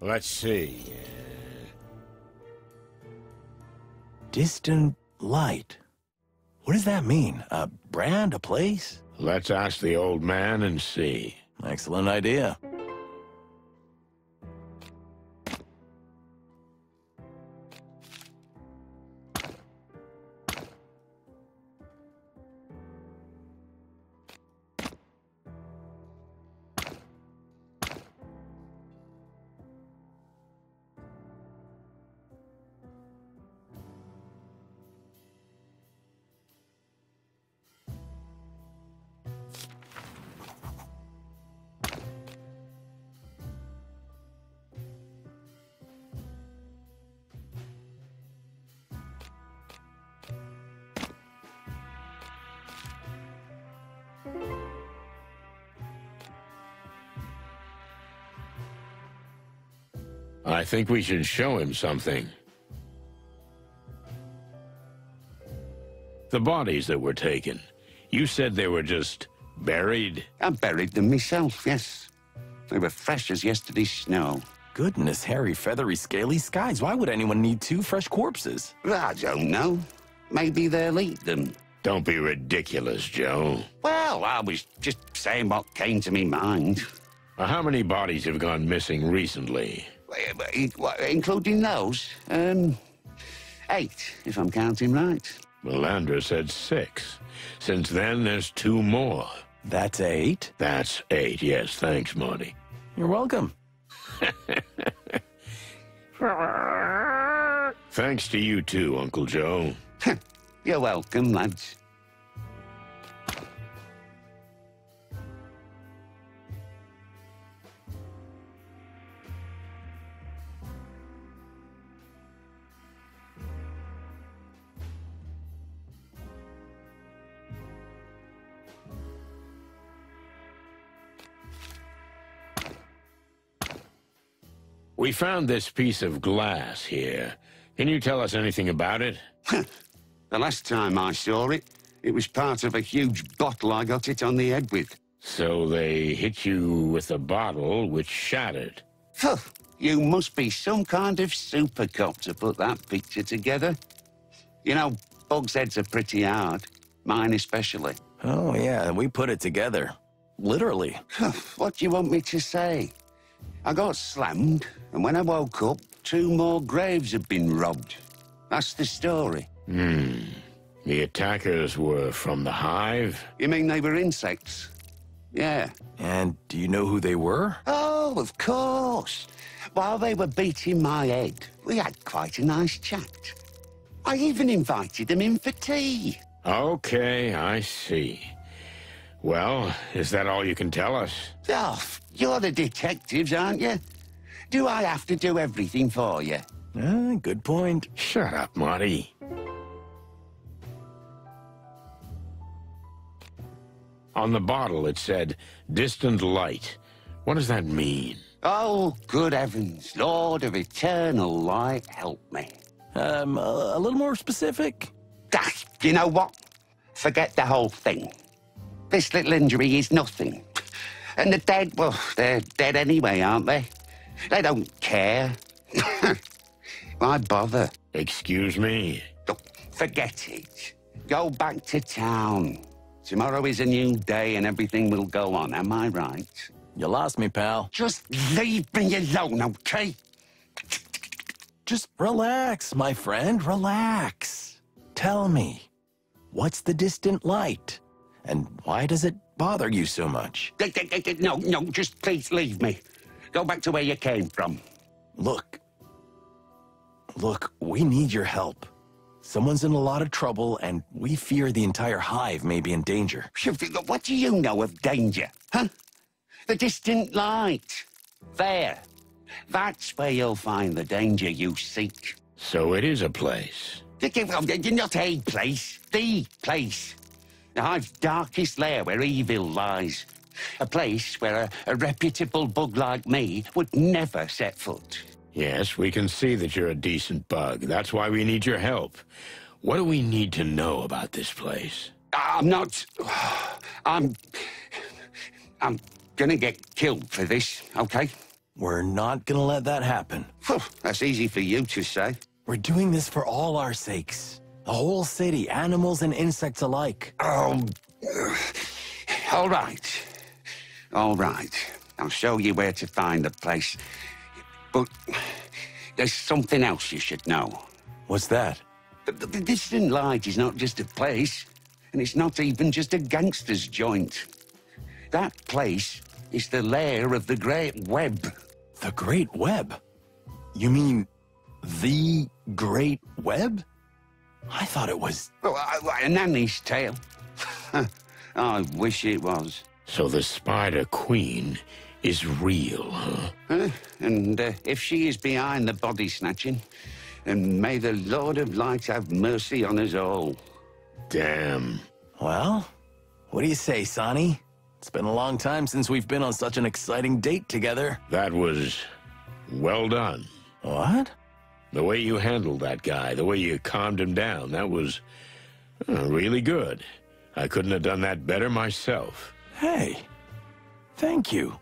Let's see. Distant light. What does that mean? A brand, a place? Let's ask the old man and see. Excellent idea. I think we should show him something. The bodies that were taken. You said they were just buried? I buried them myself, yes. They were fresh as yesterday's snow. Goodness, hairy, feathery, scaly skies. Why would anyone need 2 fresh corpses? I don't know. Maybe they'll eat them. Don't be ridiculous, Joe. Well, I was just saying what came to me mind. How many bodies have gone missing recently? Including those? 8, if I'm counting right. Melandra said 6. Since then, there's 2 more. That's 8? That's 8, yes. Thanks, Marty. You're welcome. Thanks to you too, Uncle Joe. You're welcome, lads. We found this piece of glass here. Can you tell us anything about it? The last time I saw it, it was part of a huge bottle I got it on the head with. So they hit you with a bottle which shattered. You must be some kind of super cop to put that picture together. You know, bugs' heads are pretty hard. Mine especially. Oh, yeah, we put it together. Literally. What do you want me to say? I got slammed, and when I woke up, 2 more graves had been robbed. That's the story. The attackers were from the Hive? You mean they were insects? Yeah. And do you know who they were? Oh, of course. While they were beating my head, we had quite a nice chat. I even invited them in for tea. Okay, I see. Well, is that all you can tell us? Oh, you're the detectives, aren't you? Do I have to do everything for you? Good point. Shut up, Marty. On the bottle, it said, distant light. What does that mean? Oh, good heavens, Lord of eternal light, help me. A little more specific? You know what? Forget the whole thing. This little injury is nothing. And the dead, well, they're dead anyway, aren't they? They don't care. Why bother? Excuse me? Look, forget it. Go back to town. Tomorrow is a new day and everything will go on, am I right? You lost me, pal. Just leave me alone, okay? Just relax, my friend, relax. Tell me, what's the distant light? And why does it bother you so much? No, just please leave me. Go back to where you came from. Look, we need your help. Someone's in a lot of trouble, and we fear the entire Hive may be in danger. What do you know of danger, huh? The distant light. There. That's where you'll find the danger you seek. So it is a place. Not a place, the place. The Hive's darkest lair where evil lies. A place where a reputable bug like me would never set foot. Yes, we can see that you're a decent bug. That's why we need your help. What do we need to know about this place? I'm gonna get killed for this, okay? We're not gonna let that happen. That's easy for you to say. We're doing this for all our sakes. The whole city, animals and insects alike. Oh, all right. All right. I'll show you where to find the place. But there's something else you should know. What's that? The Distant Light is not just a place, and it's not even just a gangster's joint. That place is the lair of the Great Web. The Great Web? You mean the Great Web? I thought it was... Oh, a nanny's tale. I wish it was. So the Spider Queen is real, huh? And if she is behind the body snatching, then may the Lord of Light have mercy on us all. Damn. Well, what do you say, Sonny? It's been a long time since we've been on such an exciting date together. That was well done. What? The way you handled that guy, the way you calmed him down, that was really good. I couldn't have done that better myself. Hey, thank you.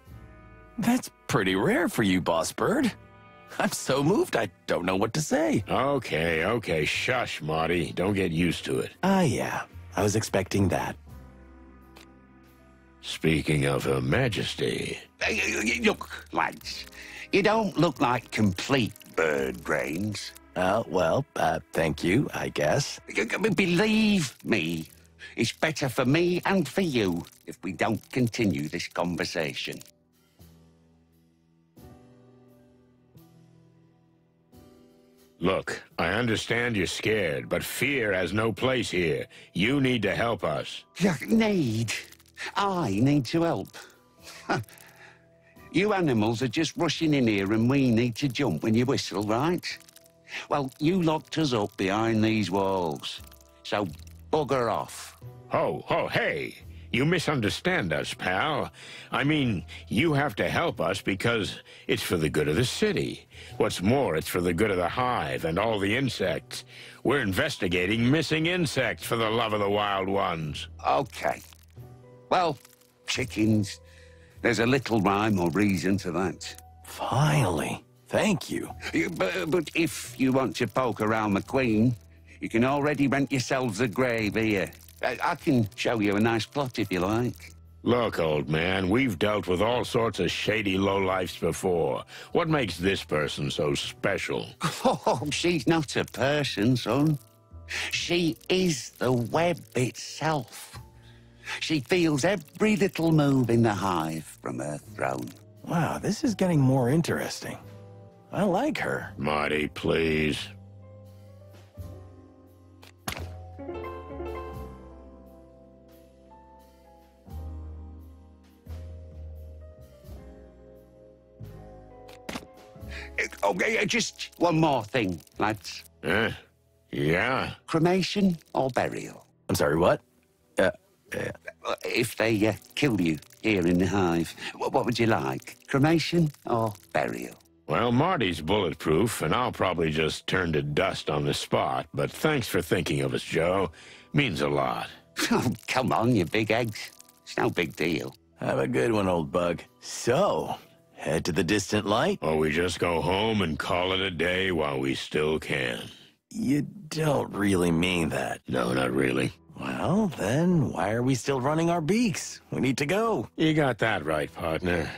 That's pretty rare for you, Boss Bird. I'm so moved I don't know what to say. Okay, shush, Marty. Don't get used to it. Yeah. I was expecting that. Speaking of Her Majesty... Look, lads, you don't look like complete bird brains. Thank you, I guess. Believe me, it's better for me and for you if we don't continue this conversation. Look, I understand you're scared, but fear has no place here. You need to help us. I need to help. You animals are just rushing in here and we need to jump when you whistle, right? Well, you locked us up behind these walls, so bugger off. Hey! You misunderstand us, pal. I mean, you have to help us because it's for the good of the city. What's more, it's for the good of the Hive and all the insects. We're investigating missing insects for the love of the wild ones. Okay. Well, chickens. There's a little rhyme or reason to that. Finally. Thank you. But if you want to poke around the Queen, you can already rent yourselves a grave here. I can show you a nice plot if you like. Look, old man, we've dealt with all sorts of shady lowlifes before. What makes this person so special? Oh, she's not a person, son. She is the web itself. She feels every little move in the Hive from her throne. Wow, this is getting more interesting. I like her. Marty, please. Okay, just one more thing, lads. Yeah? Cremation or burial? I'm sorry, what? If they kill you here in the Hive, what would you like? Cremation or burial? Well, Marty's bulletproof, and I'll probably just turn to dust on the spot, but thanks for thinking of us, Joe. Means a lot. Oh, come on, you big eggs. It's no big deal. Have a good one, old bug. So, head to the Distant Light? Or we just go home and call it a day while we still can. You don't really mean that. No, not really. Well, then, why are we still running our beaks? We need to go. You got that right, partner.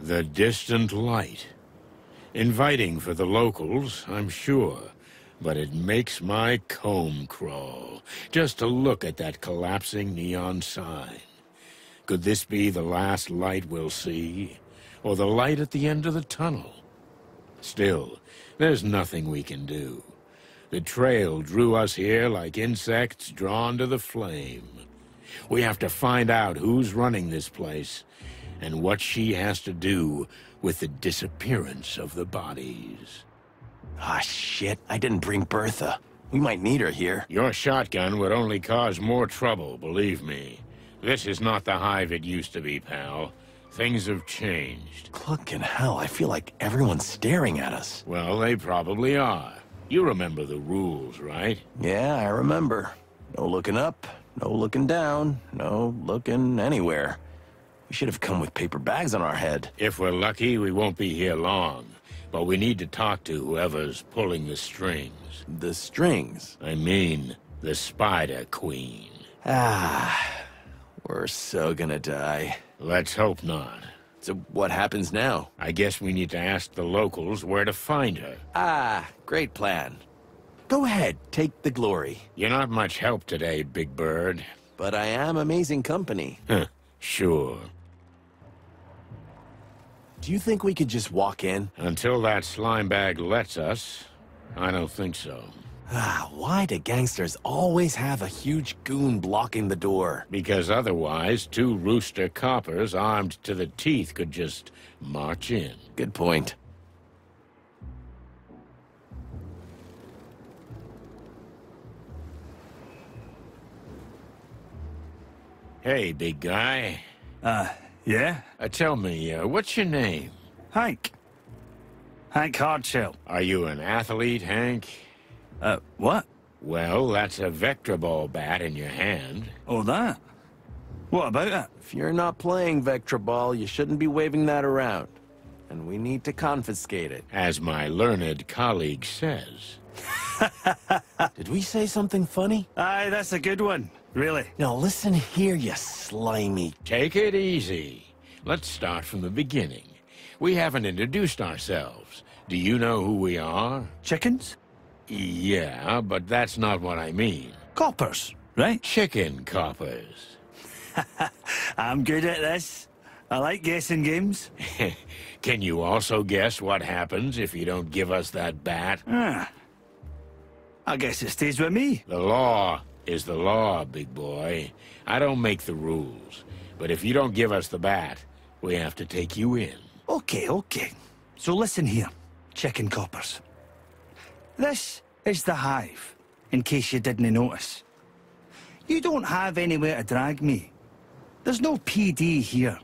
The distant light. Inviting for the locals, I'm sure. But it makes my comb crawl, just to look at that collapsing neon sign. Could this be the last light we'll see? Or the light at the end of the tunnel? Still, there's nothing we can do. The trail drew us here like insects drawn to the flame. We have to find out who's running this place, and what she has to do with the disappearance of the bodies. Ah, shit. I didn't bring Bertha. We might need her here. Your shotgun would only cause more trouble, believe me. This is not the Hive it used to be, pal. Things have changed. Fucking hell, I feel like everyone's staring at us. Well, they probably are. You remember the rules, right? Yeah, I remember. No looking up, no looking down, no looking anywhere. We should have come with paper bags on our head. If we're lucky, we won't be here long. But we need to talk to whoever's pulling the strings. The strings? I mean, the Spider Queen. Ah, we're so gonna die. Let's hope not. So what happens now? I guess we need to ask the locals where to find her. Ah, great plan. Go ahead, take the glory. You're not much help today, Big Bird. But I am amazing company. Sure. Do you think we could just walk in? Until that slime bag lets us, I don't think so. Ah, why do gangsters always have a huge goon blocking the door? Because otherwise, 2 rooster coppers armed to the teeth could just march in. Good point. Hey, big guy. Yeah? Tell me, what's your name? Hank. Hank Hardshell. Are you an athlete, Hank? What? Well, that's a vector ball bat in your hand. Oh, that? What about it? If you're not playing Vectra Ball, you shouldn't be waving that around. And we need to confiscate it. As my learned colleague says. Did we say something funny? Aye, that's a good one. Really. Now listen here, you slimy... Take it easy. Let's start from the beginning. We haven't introduced ourselves. Do you know who we are? Chickens? Yeah, but that's not what I mean. Coppers, right? Chicken coppers. I'm good at this. I like guessing games. Can you also guess what happens if you don't give us that bat? I guess it stays with me. The law is the law, big boy. I don't make the rules. But if you don't give us the bat, we have to take you in. Okay. So listen here, chicken coppers. This is the Hive, in case you didn't notice. You don't have anywhere to drag me. There's no PD here.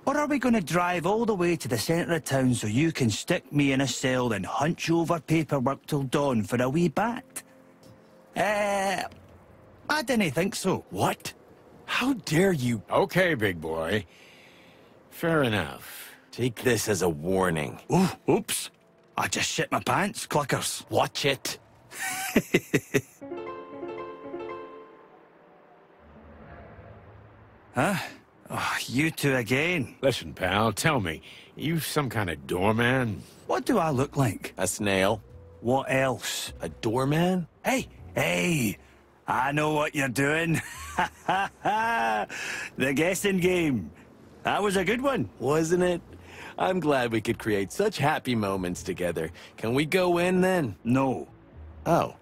Or are we going to drive all the way to the centre of town so you can stick me in a cell and hunch over paperwork till dawn for a wee bat? I didn't think so. What? How dare you? Okay, big boy. Fair enough. Take this as a warning. Oops. I just shit my pants, cluckers. Watch it. Huh? Oh, you two again. Listen, pal, tell me, you some kind of doorman? What do I look like? A snail. What else? A doorman? Hey, I know what you're doing. The guessing game. That was a good one. Wasn't it? I'm glad we could create such happy moments together. Can we go in then? No. Oh.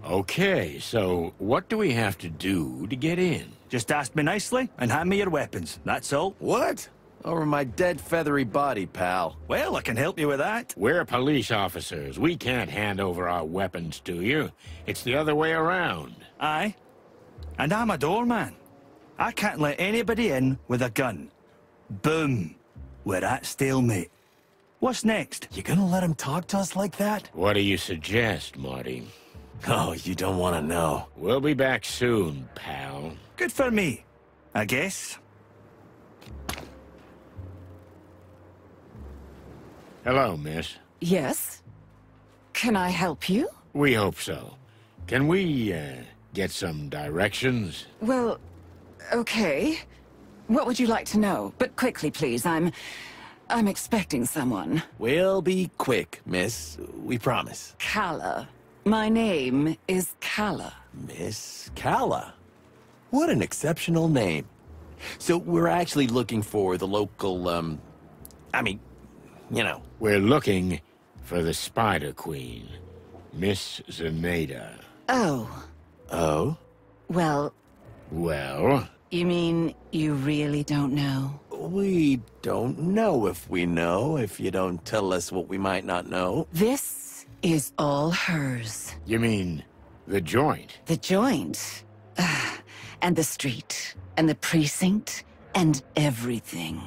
Okay, so what do we have to do to get in? Just ask me nicely and hand me your weapons. That's all. What? Over my dead feathery body, pal. Well, I can help you with that. We're police officers. We can't hand over our weapons to you. It's the other way around. Aye. And I'm a doorman. I can't let anybody in with a gun. Boom. We're at stalemate. What's next? You gonna let him talk to us like that? What do you suggest, Marty? Oh, you don't want to know. We'll be back soon, pal. Good for me, I guess. Hello, miss. Yes? Can I help you? We hope so. Can we, get some directions? Well, Okay. What would you like to know? But quickly, please. I'm expecting someone. We'll be quick, miss. We promise. Calla. My name is Calla. Miss Calla. What an exceptional name. So we're actually looking for the local, I mean, you know. We're looking for the Spider Queen, Miss Zenaida. Oh. Oh? Well... Well? You mean you really don't know? We don't know if we know, if you don't tell us what we might not know. This is all hers. You mean the joint? The joint. And the street. And the precinct. And everything.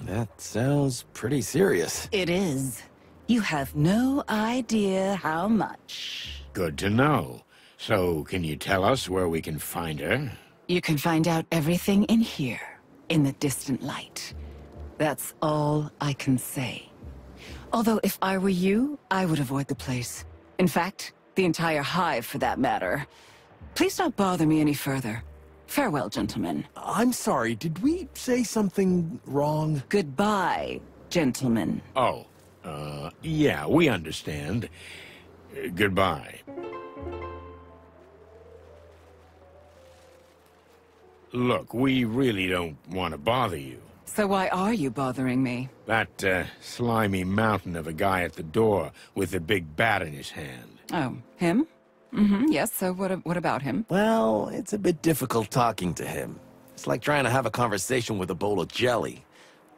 That sounds pretty serious. It is. You have no idea how much. Good to know. So, can you tell us where we can find her? You can find out everything in here, in the distant light. That's all I can say. Although, if I were you, I would avoid the place. In fact, the entire hive, for that matter. Please don't bother me any further. Farewell, gentlemen. I'm sorry, did we say something wrong? Goodbye, gentlemen. Oh, yeah, we understand. Goodbye. Look, we really don't want to bother you. So why are you bothering me? That, slimy mountain of a guy at the door with a big bat in his hand. Oh, him? Mm-hmm, yes, so what about him? Well, it's a bit difficult talking to him. It's like trying to have a conversation with a bowl of jelly.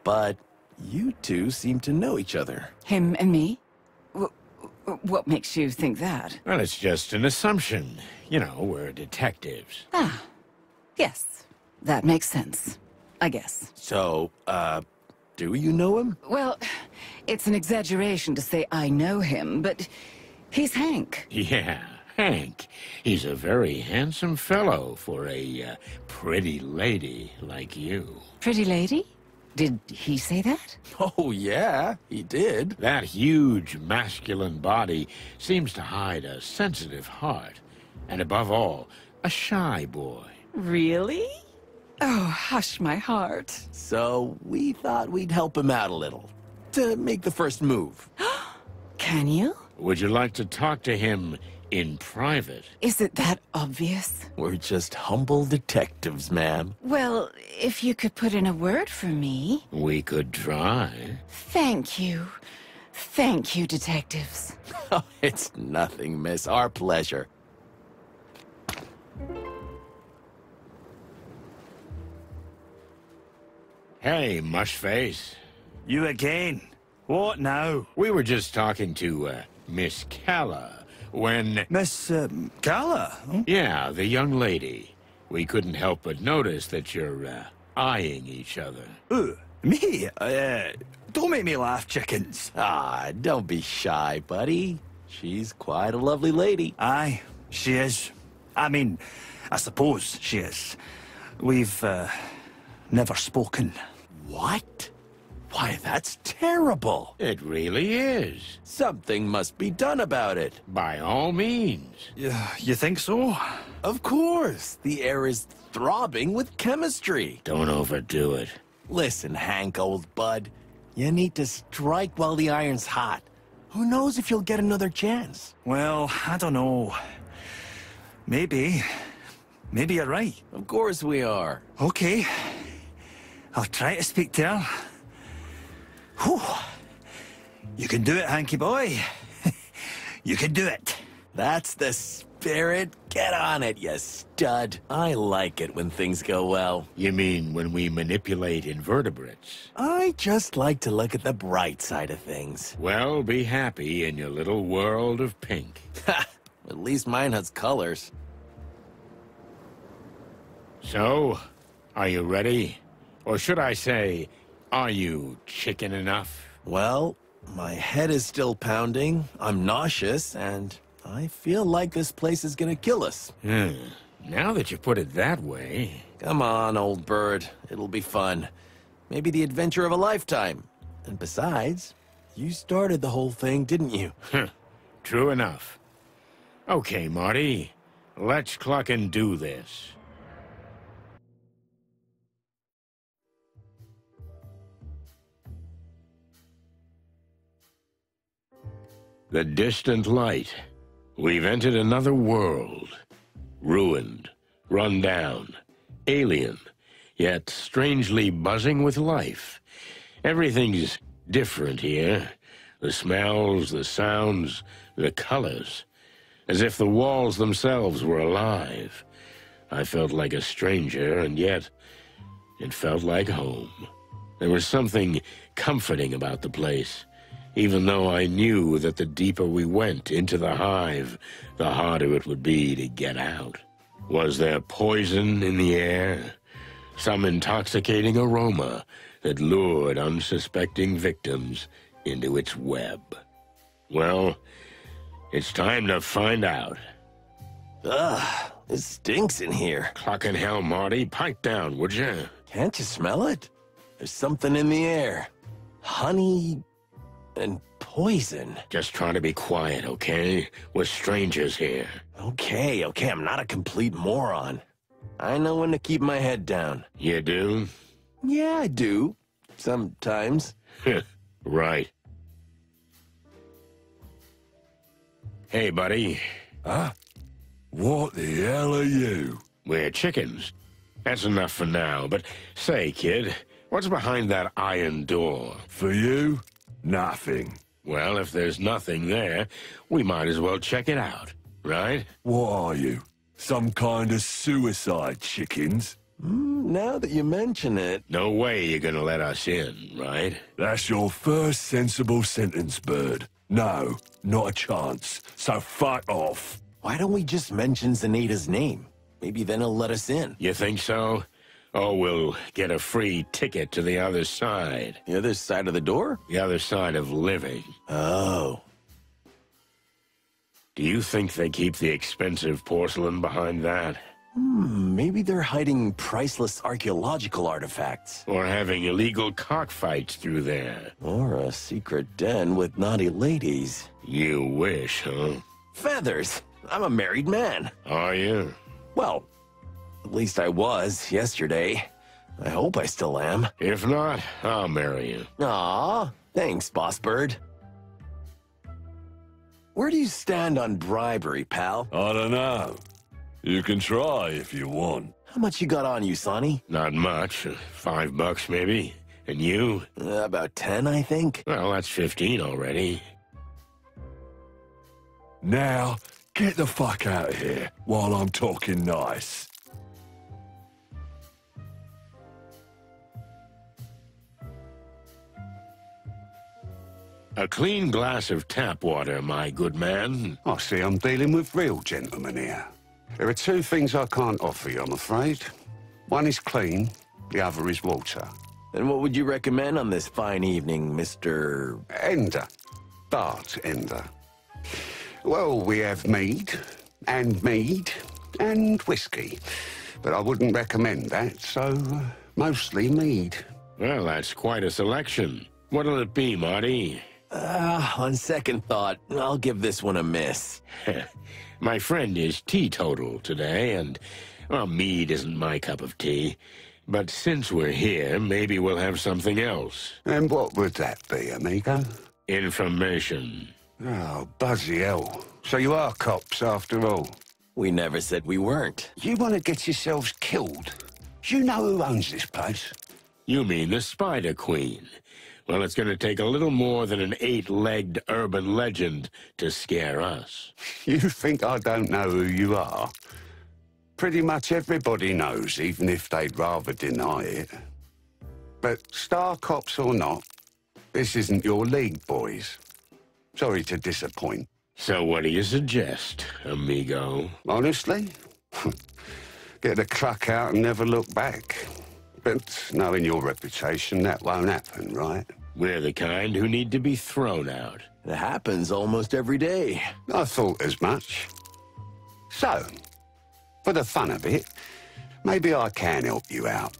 But you two seem to know each other. Him and me? What makes you think that? Well, it's just an assumption. You know, we're detectives. Ah, yes. That makes sense, I guess. So, do you know him? Well, it's an exaggeration to say I know him, but he's Hank. Yeah, Hank. He's a very handsome fellow for a pretty lady like you. Pretty lady? Did he say that? Oh, yeah, he did. That huge masculine body seems to hide a sensitive heart. And above all, a shy boy. Really? Oh, hush my heart. So we thought we'd help him out a little, to make the first move. Can you? Would you like to talk to him in private? Is it that obvious? We're just humble detectives, ma'am. Well, if you could put in a word for me... We could try. Thank you. Thank you, detectives. Oh, it's nothing, miss. Our pleasure. Hey, Mushface. You again? What now? We were just talking to, Miss Calla, when... Miss, Calla? Huh? Yeah, the young lady. We couldn't help but notice that you're, eyeing each other. Me? Don't make me laugh, chickens. Ah, don't be shy, buddy. She's quite a lovely lady. Aye, she is. I mean, I suppose she is. We've, never spoken. What? Why, that's terrible. It really is. Something must be done about it. By all means. You think so? Of course. The air is throbbing with chemistry. Don't overdo it. Listen, Hank, old bud. You need to strike while the iron's hot. Who knows if you'll get another chance? Well, I don't know. Maybe. Maybe you're right. Of course we are. Okay. I'll try to speak to her. Whew. You can do it, Hanky boy. You can do it. That's the spirit. Get on it, you stud. I like it when things go well. You mean when we manipulate invertebrates? I just like to look at the bright side of things. Well, be happy in your little world of pink. Ha! At least mine has colors. So, are you ready? Or should I say, are you chicken enough? Well, my head is still pounding, I'm nauseous, and I feel like this place is gonna kill us. Now that you put it that way... Come on, old bird. It'll be fun. Maybe the adventure of a lifetime. And besides, you started the whole thing, didn't you? True enough. Okay, Marty. Let's cluck and do this. The distant light. We've entered another world. Ruined, run down, alien, yet strangely buzzing with life. Everything's different here. The smells, the sounds, the colors. As if the walls themselves were alive. I felt like a stranger, and yet it felt like home. There was something comforting about the place, even though I knew that the deeper we went into the hive, the harder it would be to get out. Was there poison in the air? Some intoxicating aroma that lured unsuspecting victims into its web? Well, it's time to find out. Ugh, it stinks in here. Clucking hell, Marty. Pipe down, would you? Can't you smell it? There's something in the air. Honey and poison. Just try to be quiet, okay? We're strangers here. Okay, I'm not a complete moron. I know when to keep my head down. You do? Yeah, I do. Sometimes. Right. Hey, buddy. Huh? What the hell are you? We're chickens. That's enough for now, but say, kid, what's behind that iron door? For you, nothing. Well, if there's nothing there, we might as well check it out, right? What are you? Some kind of suicide chickens? Now that you mention it... No way you're gonna let us in, right? That's your first sensible sentence, bird. No, not a chance. So fuck off. Why don't we just mention Zenaita's name? Maybe then he'll let us in. You think so? Oh, we'll get a free ticket to the other side. The other side of the door? The other side of living. Oh. Do you think they keep the expensive porcelain behind that? Maybe they're hiding priceless archaeological artifacts. Or having illegal cockfights through there. Or a secret den with naughty ladies. You wish, huh? Feathers! I'm a married man. Are you? Well, at least I was yesterday. I hope I still am. If not, I'll marry you. Aw, thanks, Boss Bird. Where do you stand on bribery, pal? I don't know. You can try if you want. How much you got on you, Sonny? Not much. $5 maybe. And you? About 10, I think. Well, that's 15 already. Now, get the fuck out of here while I'm talking nice. A clean glass of tap water, my good man. I see I'm dealing with real gentlemen here. There are two things I can't offer you, I'm afraid. One is clean, the other is water. And what would you recommend on this fine evening, Mr... Ender. Bartender. Well, we have mead, and whiskey. But I wouldn't recommend that, so mostly mead. Well, that's quite a selection. What'll it be, Marty? On second thought, I'll give this one a miss. My friend is teetotal today, and, well, mead isn't my cup of tea. But since we're here, maybe we'll have something else. And what would that be, amigo? Information. Oh, bloody hell. So you are cops, after all? We never said we weren't. You want to get yourselves killed? You know who owns this place? You mean the Spider Queen. Well, it's going to take a little more than an 8-legged urban legend to scare us. You think I don't know who you are? Pretty much everybody knows, even if they'd rather deny it. But star cops or not, this isn't your league, boys. Sorry to disappoint. So what do you suggest, amigo? Honestly? Get the cluck out and never look back. But knowing your reputation, that won't happen, right? We're the kind who need to be thrown out. It happens almost every day. I thought as much. So, for the fun of it, maybe I can help you out.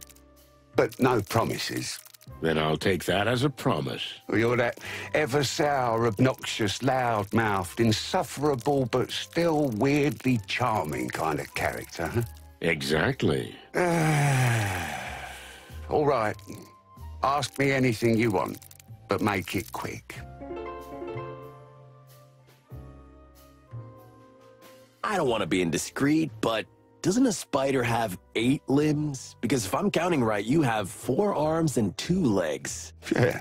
But no promises. Then I'll take that as a promise. You're that ever-sour, obnoxious, loud-mouthed, insufferable, but still weirdly charming kind of character, huh? Exactly. All right. Ask me anything you want, but make it quick. I don't want to be indiscreet, but doesn't a spider have 8 limbs? Because if I'm counting right, you have 4 arms and 2 legs. Yeah,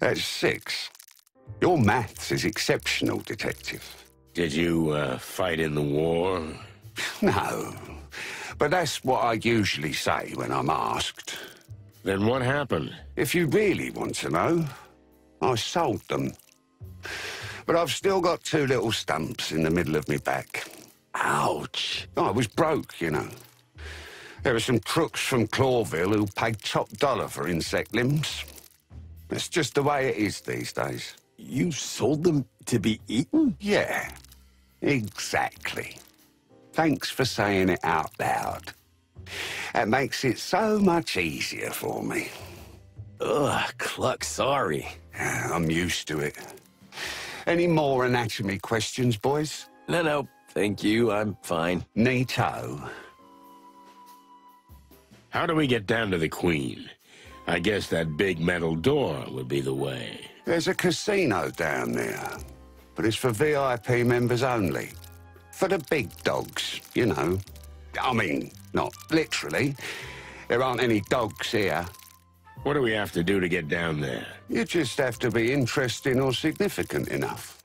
that's 6. Your maths is exceptional, Detective. Did you, fight in the war? No, but that's what I usually say when I'm asked. Then what happened? If you really want to know, I sold them. But I've still got 2 little stumps in the middle of my back. Ouch. I was broke, you know. There were some crooks from Clawville who paid top dollar for insect limbs. It's just the way it is these days. You sold them to be eaten? Yeah, exactly. Thanks for saying it out loud. It makes it so much easier for me. Ugh, Cluck, sorry. I'm used to it. Any more anatomy questions, boys? No, thank you. I'm fine. Neato. How do we get down to the Queen? I guess that big metal door would be the way. There's a casino down there, but it's for VIP members only. For the big dogs, you know. I mean, not literally. There aren't any dogs here. What do we have to do to get down there? You just have to be interesting or significant enough.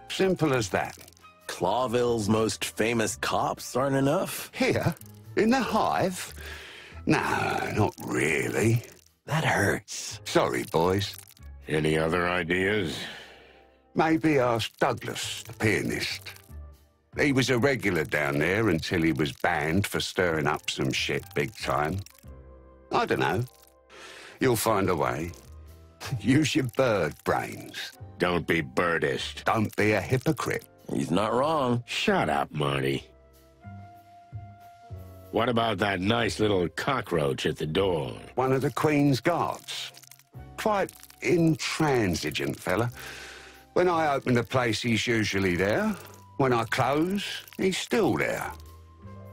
Simple as that. Clawville's most famous cops aren't enough? Here? In the Hive? No, not really. That hurts. Sorry, boys. Any other ideas? Maybe ask Douglas, the pianist. He was a regular down there until he was banned for stirring up some shit big time. I don't know. You'll find a way. Use your bird brains. Don't be birdist. Don't be a hypocrite. He's not wrong. Shut up, Marty. What about that nice little cockroach at the door? One of the Queen's guards. Quite intransigent fella. When I open the place, he's usually there. When I close, he's still there.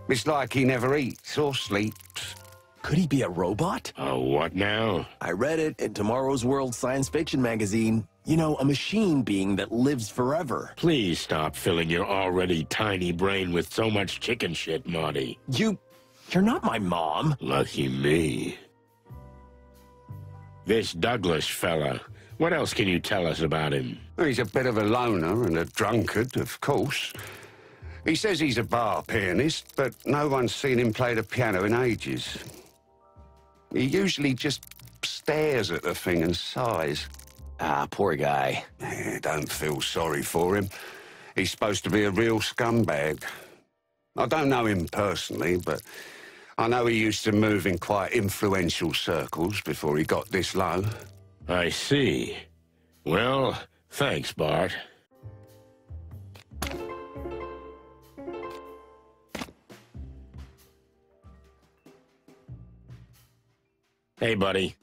It's like he never eats or sleeps. Could he be a robot? Oh, what now? I read it in Tomorrow's World science fiction magazine. You know, a machine being that lives forever. Please stop filling your already tiny brain with so much chicken shit, Marty. You're not my mom. Lucky me. This Douglas fella, what else can you tell us about him? He's a bit of a loner and a drunkard, of course. He says he's a bar pianist, but no one's seen him play the piano in ages. He usually just stares at the thing and sighs. Ah, poor guy. Don't feel sorry for him. He's supposed to be a real scumbag. I don't know him personally, but I know he used to move in quite influential circles before he got this low. I see. Well, thanks, Bart. Hey, buddy.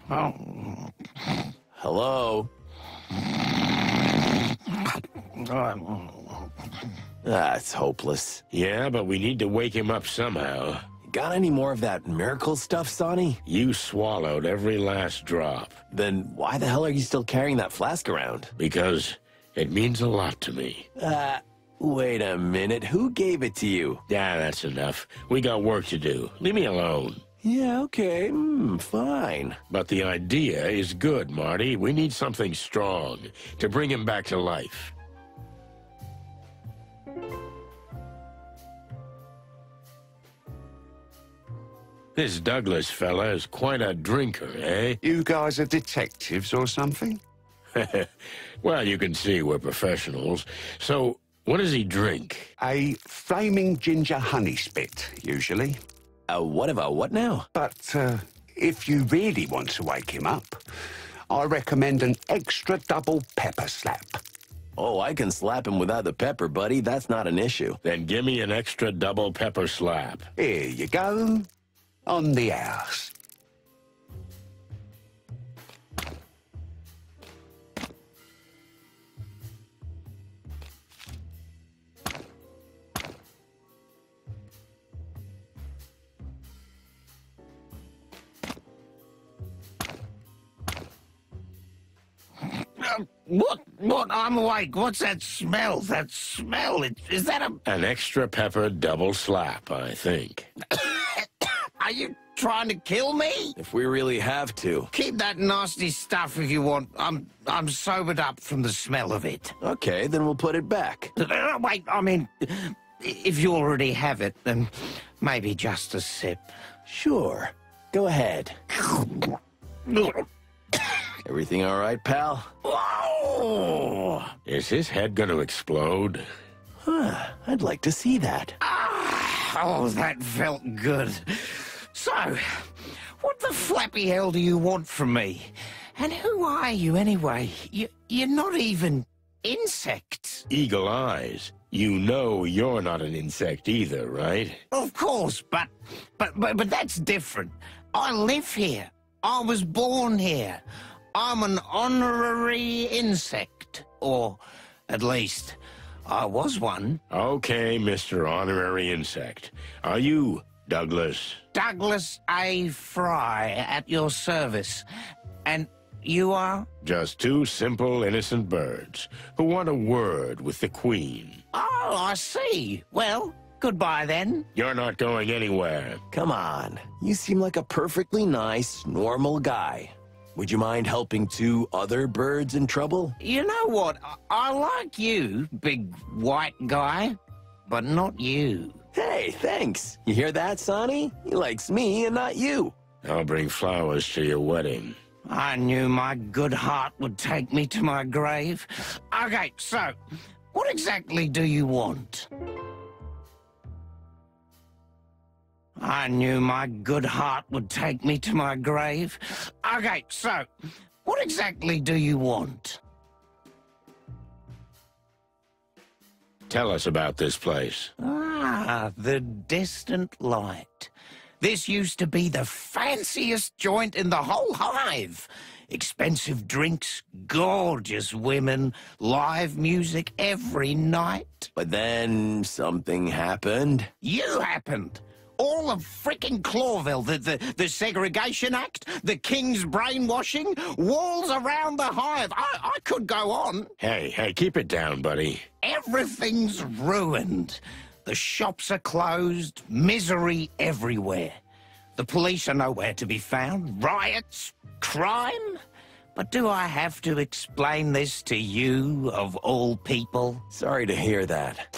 Oh. Hello? That's hopeless. Yeah, but we need to wake him up somehow. Got any more of that miracle stuff, Sonny? You swallowed every last drop. Then why the hell are you still carrying that flask around? Because it means a lot to me. Wait a minute. Who gave it to you? Yeah, that's enough. We got work to do. Leave me alone. Yeah, okay. Fine. But the idea is good, Marty. We need something strong to bring him back to life. This Douglas fella is quite a drinker, eh? You guys are detectives or something? Well, you can see we're professionals. So, what does he drink? A flaming ginger honey spit, usually. What now? But, if you really want to wake him up, I recommend an extra double pepper slap. Oh, I can slap him without the pepper, buddy. That's not an issue. Then give me an extra double pepper slap. Here you go. On the house. What? I'm awake. What's that smell? That smell? Is that a... An extra pepper double slap, I think. Are you trying to kill me? If we really have to. Keep that nasty stuff if you want. I'm sobered up from the smell of it. Okay, then we'll put it back. Wait, I mean, if you already have it, then maybe just a sip. Sure. Go ahead. Everything all right, pal? Oh! Is his head gonna explode? Huh, I'd like to see that. Oh, that felt good. So, what the flappy hell do you want from me? And who are you anyway? You're not even insects. Eagle eyes. You know you're not an insect either, right? Of course, but that's different. I live here. I was born here. I'm an honorary insect. Or, at least, I was one. Okay, Mr. Honorary Insect. Are you Douglas? Douglas A. Fry, at your service. And you are? Just two simple, innocent birds who want a word with the Queen. Oh, I see. Well, goodbye then. You're not going anywhere. Come on. You seem like a perfectly nice, normal guy. Would you mind helping two other birds in trouble? You know what? I like you, big white guy, but not you. Hey, thanks. You hear that, Sonny? He likes me and not you. I'll bring flowers to your wedding. I knew my good heart would take me to my grave. Okay, so, what exactly do you want? I knew my good heart would take me to my grave. Okay, so, what exactly do you want? Tell us about this place. Ah, the distant light. This used to be the fanciest joint in the whole hive. Expensive drinks, gorgeous women, live music every night. But then something happened. You happened. All of frickin' Clawville, the Segregation Act, the King's brainwashing, walls around the hive. I could go on. Hey, keep it down, buddy. Everything's ruined. The shops are closed, misery everywhere. The police are nowhere to be found, riots, crime. But do I have to explain this to you, of all people? Sorry to hear that.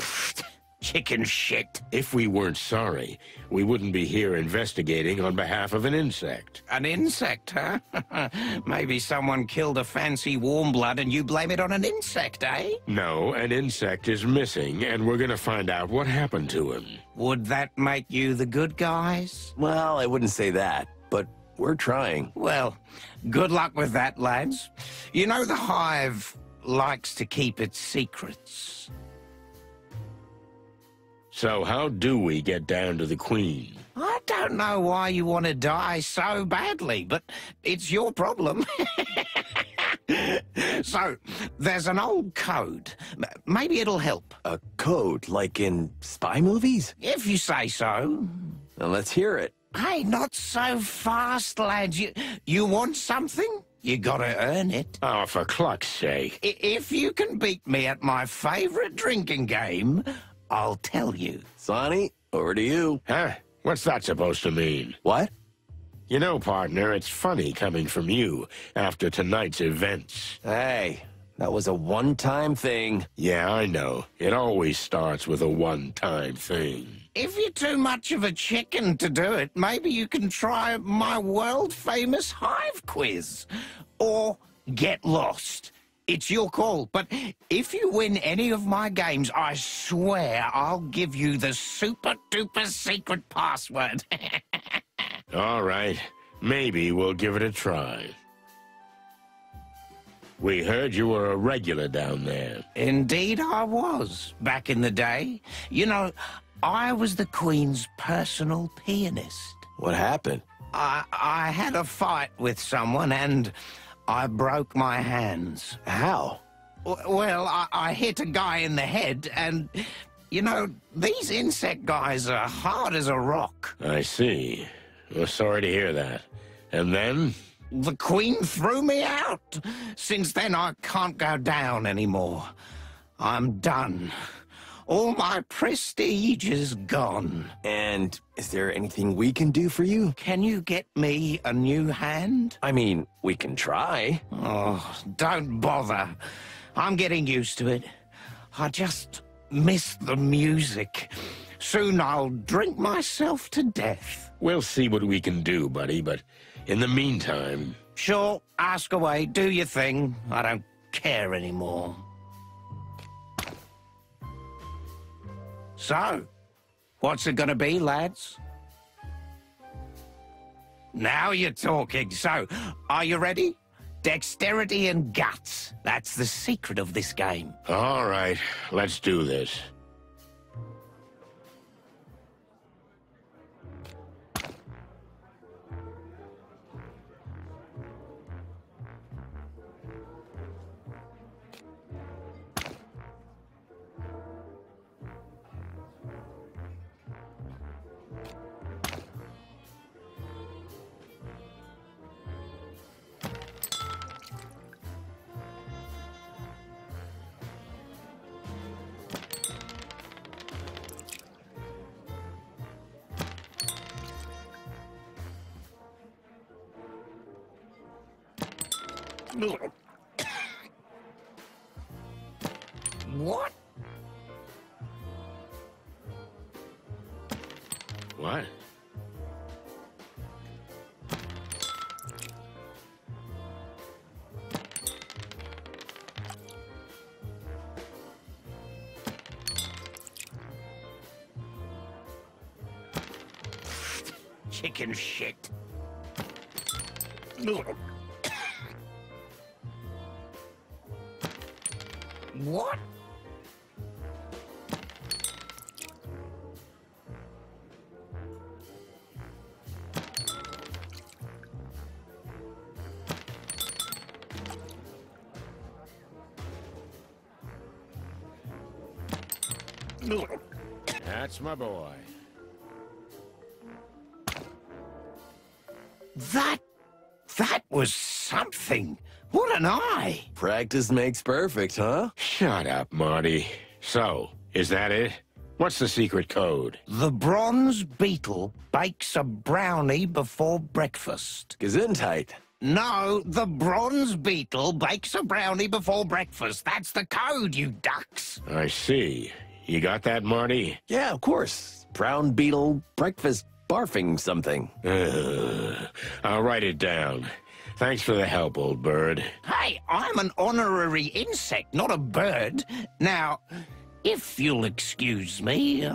Chicken shit. If we weren't sorry, we wouldn't be here investigating on behalf of an insect. An insect, huh? Maybe someone killed a fancy warm blood and you blame it on an insect, eh? No, an insect is missing, and we're gonna find out what happened to him. Would that make you the good guys? Well, I wouldn't say that, but we're trying. Well, good luck with that, lads. You know the hive likes to keep its secrets. So how do we get down to the Queen? I don't know why you want to die so badly, but it's your problem. So, there's an old code. Maybe it'll help. A code, like in spy movies? If you say so. Now let's hear it. Hey, not so fast, lads. You want something? You gotta earn it. Oh, for cluck's sake. If you can beat me at my favorite drinking game, I'll tell you. Sonny, over to you. Huh? What's that supposed to mean? What? You know, partner, it's funny coming from you after tonight's events. Hey, that was a one-time thing. Yeah, I know. It always starts with a one-time thing. If you're too much of a chicken to do it, maybe you can try my world-famous hive quiz. Or get lost. It's your call, but if you win any of my games, I swear I'll give you the super-duper secret password. All right. Maybe we'll give it a try. We heard you were a regular down there. Indeed I was, back in the day. You know, I was the Queen's personal pianist. What happened? I had a fight with someone and I broke my hands. How? Well, I hit a guy in the head and, you know, these insect guys are hard as a rock. I see. Well, sorry to hear that. And then? the Queen threw me out. Since then, I can't go down anymore. I'm done. All my prestige is gone. And is there anything we can do for you? Can you get me a new hand? I mean, we can try. Oh, don't bother. I'm getting used to it. I just miss the music. Soon I'll drink myself to death. We'll see what we can do, buddy, but in the meantime... Sure, ask away, do your thing. I don't care anymore. So, what's it gonna be, lads? Now you're talking. So, are you ready? Dexterity and guts. That's the secret of this game. All right, let's do this. What? What? Chicken shit. What? That's my boy. That was something. What an eye! Practice makes perfect, huh? Shut up, Marty. So, is that it? What's the secret code? The bronze beetle bakes a brownie before breakfast. Gesundheit. No, the bronze beetle bakes a brownie before breakfast. That's the code, you ducks. I see. You got that, Marty? Yeah, of course. Brown beetle breakfast barfing something. I'll write it down. Thanks for the help, old bird. Hey, I'm an honorary insect, not a bird. Now, if you'll excuse me,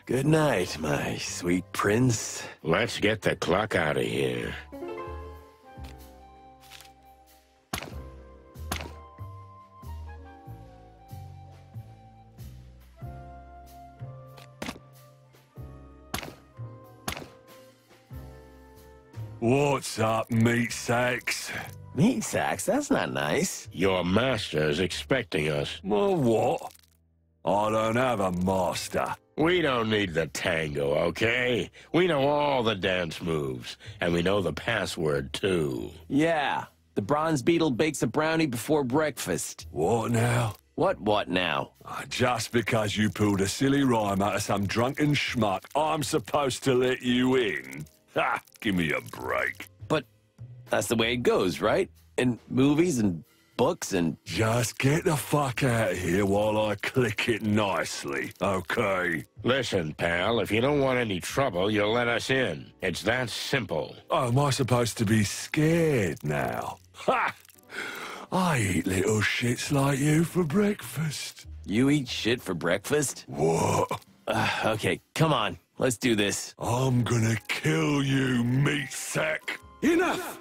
Good night, my sweet prince. Let's get the clock out of here. What's up, meat sacks? Meat sacks? That's not nice. Your master's expecting us. Well, what? I don't have a master. We don't need the tango, okay? We know all the dance moves, and we know the password, too. Yeah, the bronze beetle bakes a brownie before breakfast. What now? What now? Just because you pulled a silly rhyme out of some drunken schmuck, I'm supposed to let you in? Ha! Give me a break. But that's the way it goes, right? In movies and books and... Just get the fuck out of here while I click it nicely, okay? Listen, pal, if you don't want any trouble, you'll let us in. It's that simple. Oh, am I supposed to be scared now? Ha! I eat little shits like you for breakfast. You eat shit for breakfast? What? Okay, come on. Let's do this. I'm gonna kill you, meat sack. Enough!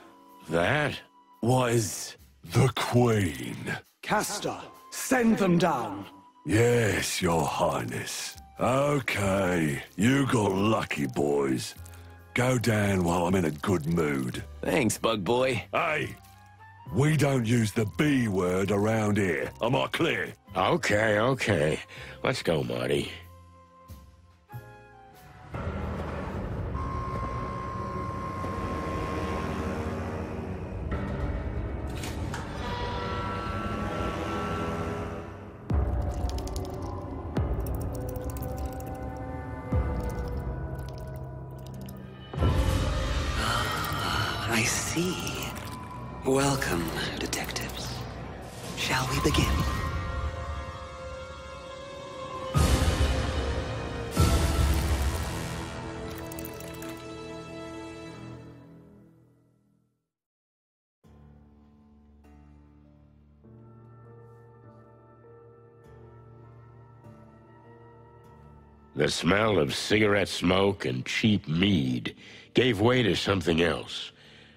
That was... the Queen. Castor, send them down. Yes, Your Highness. Okay, you got lucky, boys. Go down while I'm in a good mood. Thanks, bug boy. Hey, we don't use the B word around here. Am I clear? Okay. Let's go, Marty. I see. Welcome, detectives. Shall we begin? The smell of cigarette smoke and cheap mead gave way to something else.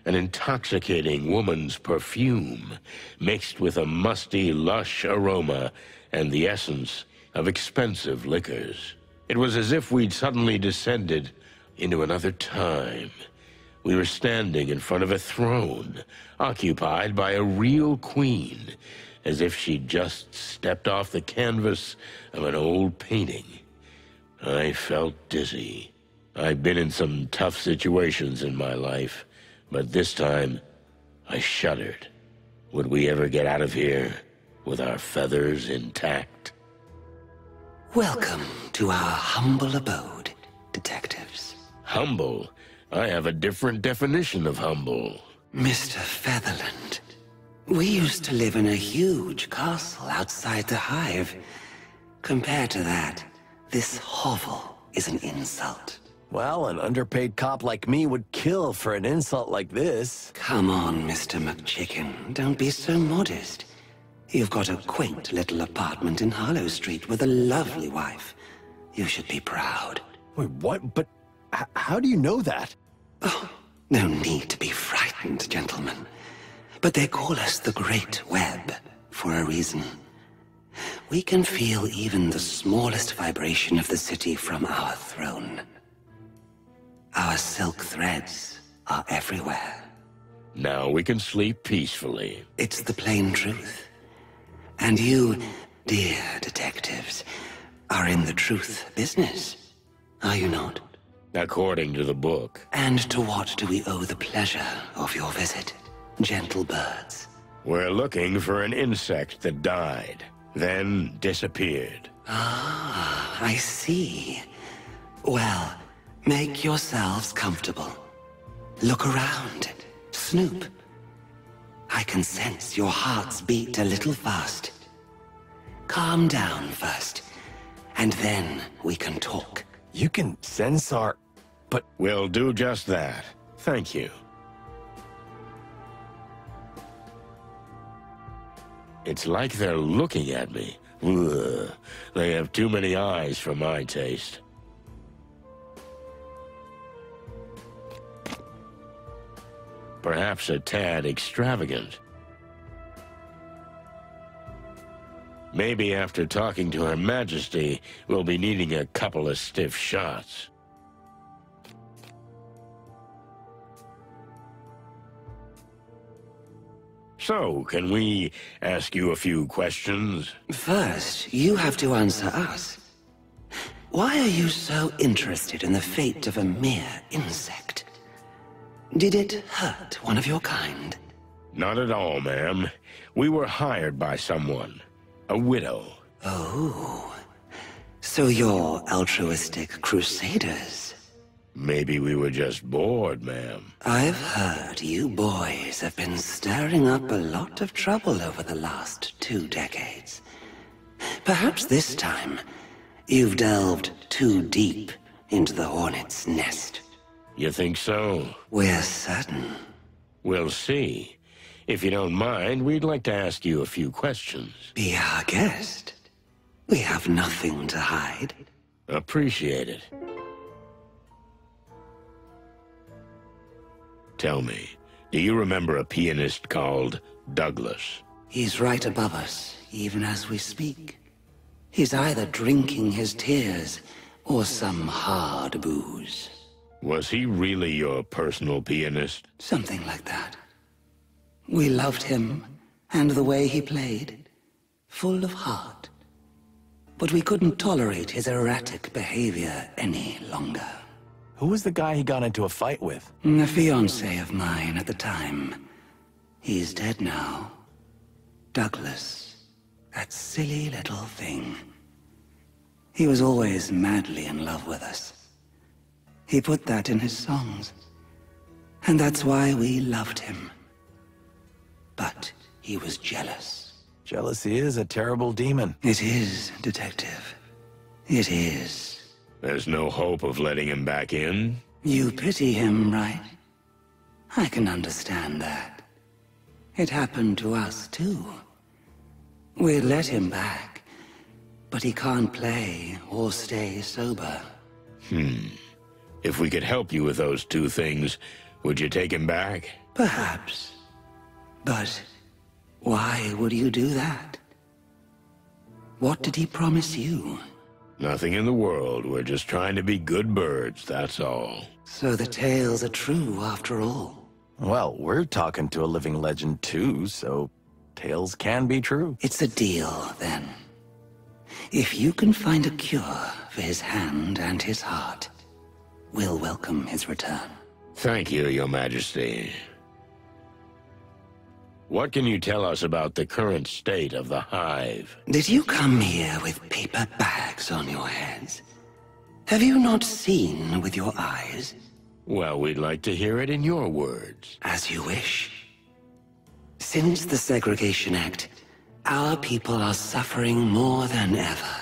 An intoxicating woman's perfume, mixed with a musty, lush aroma and the essence of expensive liquors. It was as if we'd suddenly descended into another time. We were standing in front of a throne, occupied by a real queen, as if she'd just stepped off the canvas of an old painting. I felt dizzy. I've been in some tough situations in my life, but this time, I shuddered. Would we ever get out of here with our feathers intact? Welcome to our humble abode, detectives. Humble? I have a different definition of humble. Mr. Featherland, we used to live in a huge castle outside the Hive. Compared to that, this hovel is an insult. Well, an underpaid cop like me would kill for an insult like this. Come on, Mr. McChicken. Don't be so modest. You've got a quaint little apartment in Harlow Street with a lovely wife. You should be proud. Wait, what? But how do you know that? Oh, no need to be frightened, gentlemen. But they call us the Great Web for a reason. We can feel even the smallest vibration of the city from our throne. Our silk threads are everywhere. Now we can sleep peacefully. It's the plain truth. And you, dear detectives, are in the truth business, are you not? According to the book. And to what do we owe the pleasure of your visit, gentle birds? We're looking for an insect that died, then disappeared. Ah, I see. Well, make yourselves comfortable. Look around. Snoop. I can sense your hearts beat a little fast. Calm down first, and then we can talk. You can sense our... But... We'll do just that. Thank you. It's like they're looking at me. Ugh. They have too many eyes for my taste. Perhaps a tad extravagant. Maybe after talking to Her Majesty, we'll be needing a couple of stiff shots. So, can we ask you a few questions? First, you have to answer us. Why are you so interested in the fate of a mere insect? Did it hurt one of your kind? Not at all, ma'am. We were hired by someone. A widow. Oh. So you're altruistic crusaders? Maybe we were just bored, ma'am. I've heard you boys have been stirring up a lot of trouble over the last 2 decades. Perhaps this time, you've delved too deep into the hornet's nest. You think so? We're certain. We'll see. If you don't mind, we'd like to ask you a few questions. Be our guest. We have nothing to hide. Appreciate it. Tell me, do you remember a pianist called Douglas? He's right above us, even as we speak. He's either drinking his tears or some hard booze. Was he really your personal pianist? Something like that. We loved him and the way he played, full of heart. But we couldn't tolerate his erratic behavior any longer. Who was the guy he got into a fight with? A fiancé of mine at the time. He's dead now. Douglas. That silly little thing. He was always madly in love with us. He put that in his songs. And that's why we loved him. But he was jealous. Jealousy is a terrible demon. It is, Detective. It is. There's no hope of letting him back in? You pity him, right? I can understand that. It happened to us, too. We let him back, but he can't play or stay sober. If we could help you with those two things, would you take him back? Perhaps. But why would you do that? What did he promise you? Nothing in the world. We're just trying to be good birds, that's all. So the tales are true after all. Well, we're talking to a living legend too, so tales can be true. It's a deal, then. If you can find a cure for his hand and his heart, we'll welcome his return. Thank you, Your Majesty. What can you tell us about the current state of the Hive? Did you come here with paper bags on your heads? Have you not seen with your eyes? Well, we'd like to hear it in your words. As you wish. Since the Segregation Act, our people are suffering more than ever.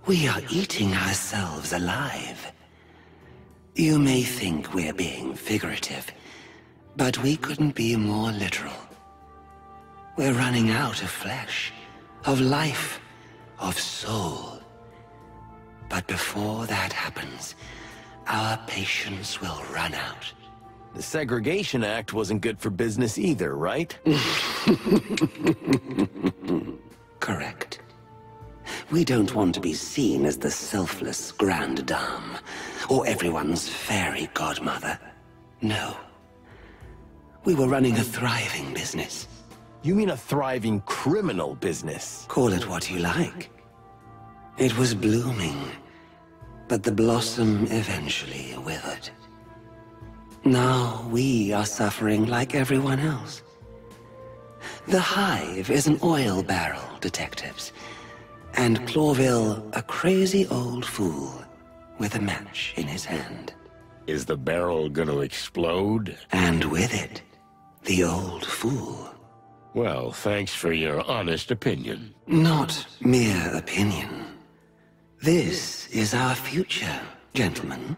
We are eating ourselves alive. You may think we're being figurative, but we couldn't be more literal. We're running out of flesh, of life, of soul. But before that happens, our patience will run out. The Segregation Act wasn't good for business either, right? Correct. We don't want to be seen as the selfless grande dame, or everyone's fairy godmother. No. We were running a thriving business. You mean a thriving criminal business? Call it what you like. It was blooming, but the blossom eventually withered. Now we are suffering like everyone else. The Hive is an oil barrel, detectives, and Clawville a crazy old fool with a match in his hand. Is the barrel gonna explode? And with it, the old fool. Well, thanks for your honest opinion. Not mere opinion. This is our future, gentlemen.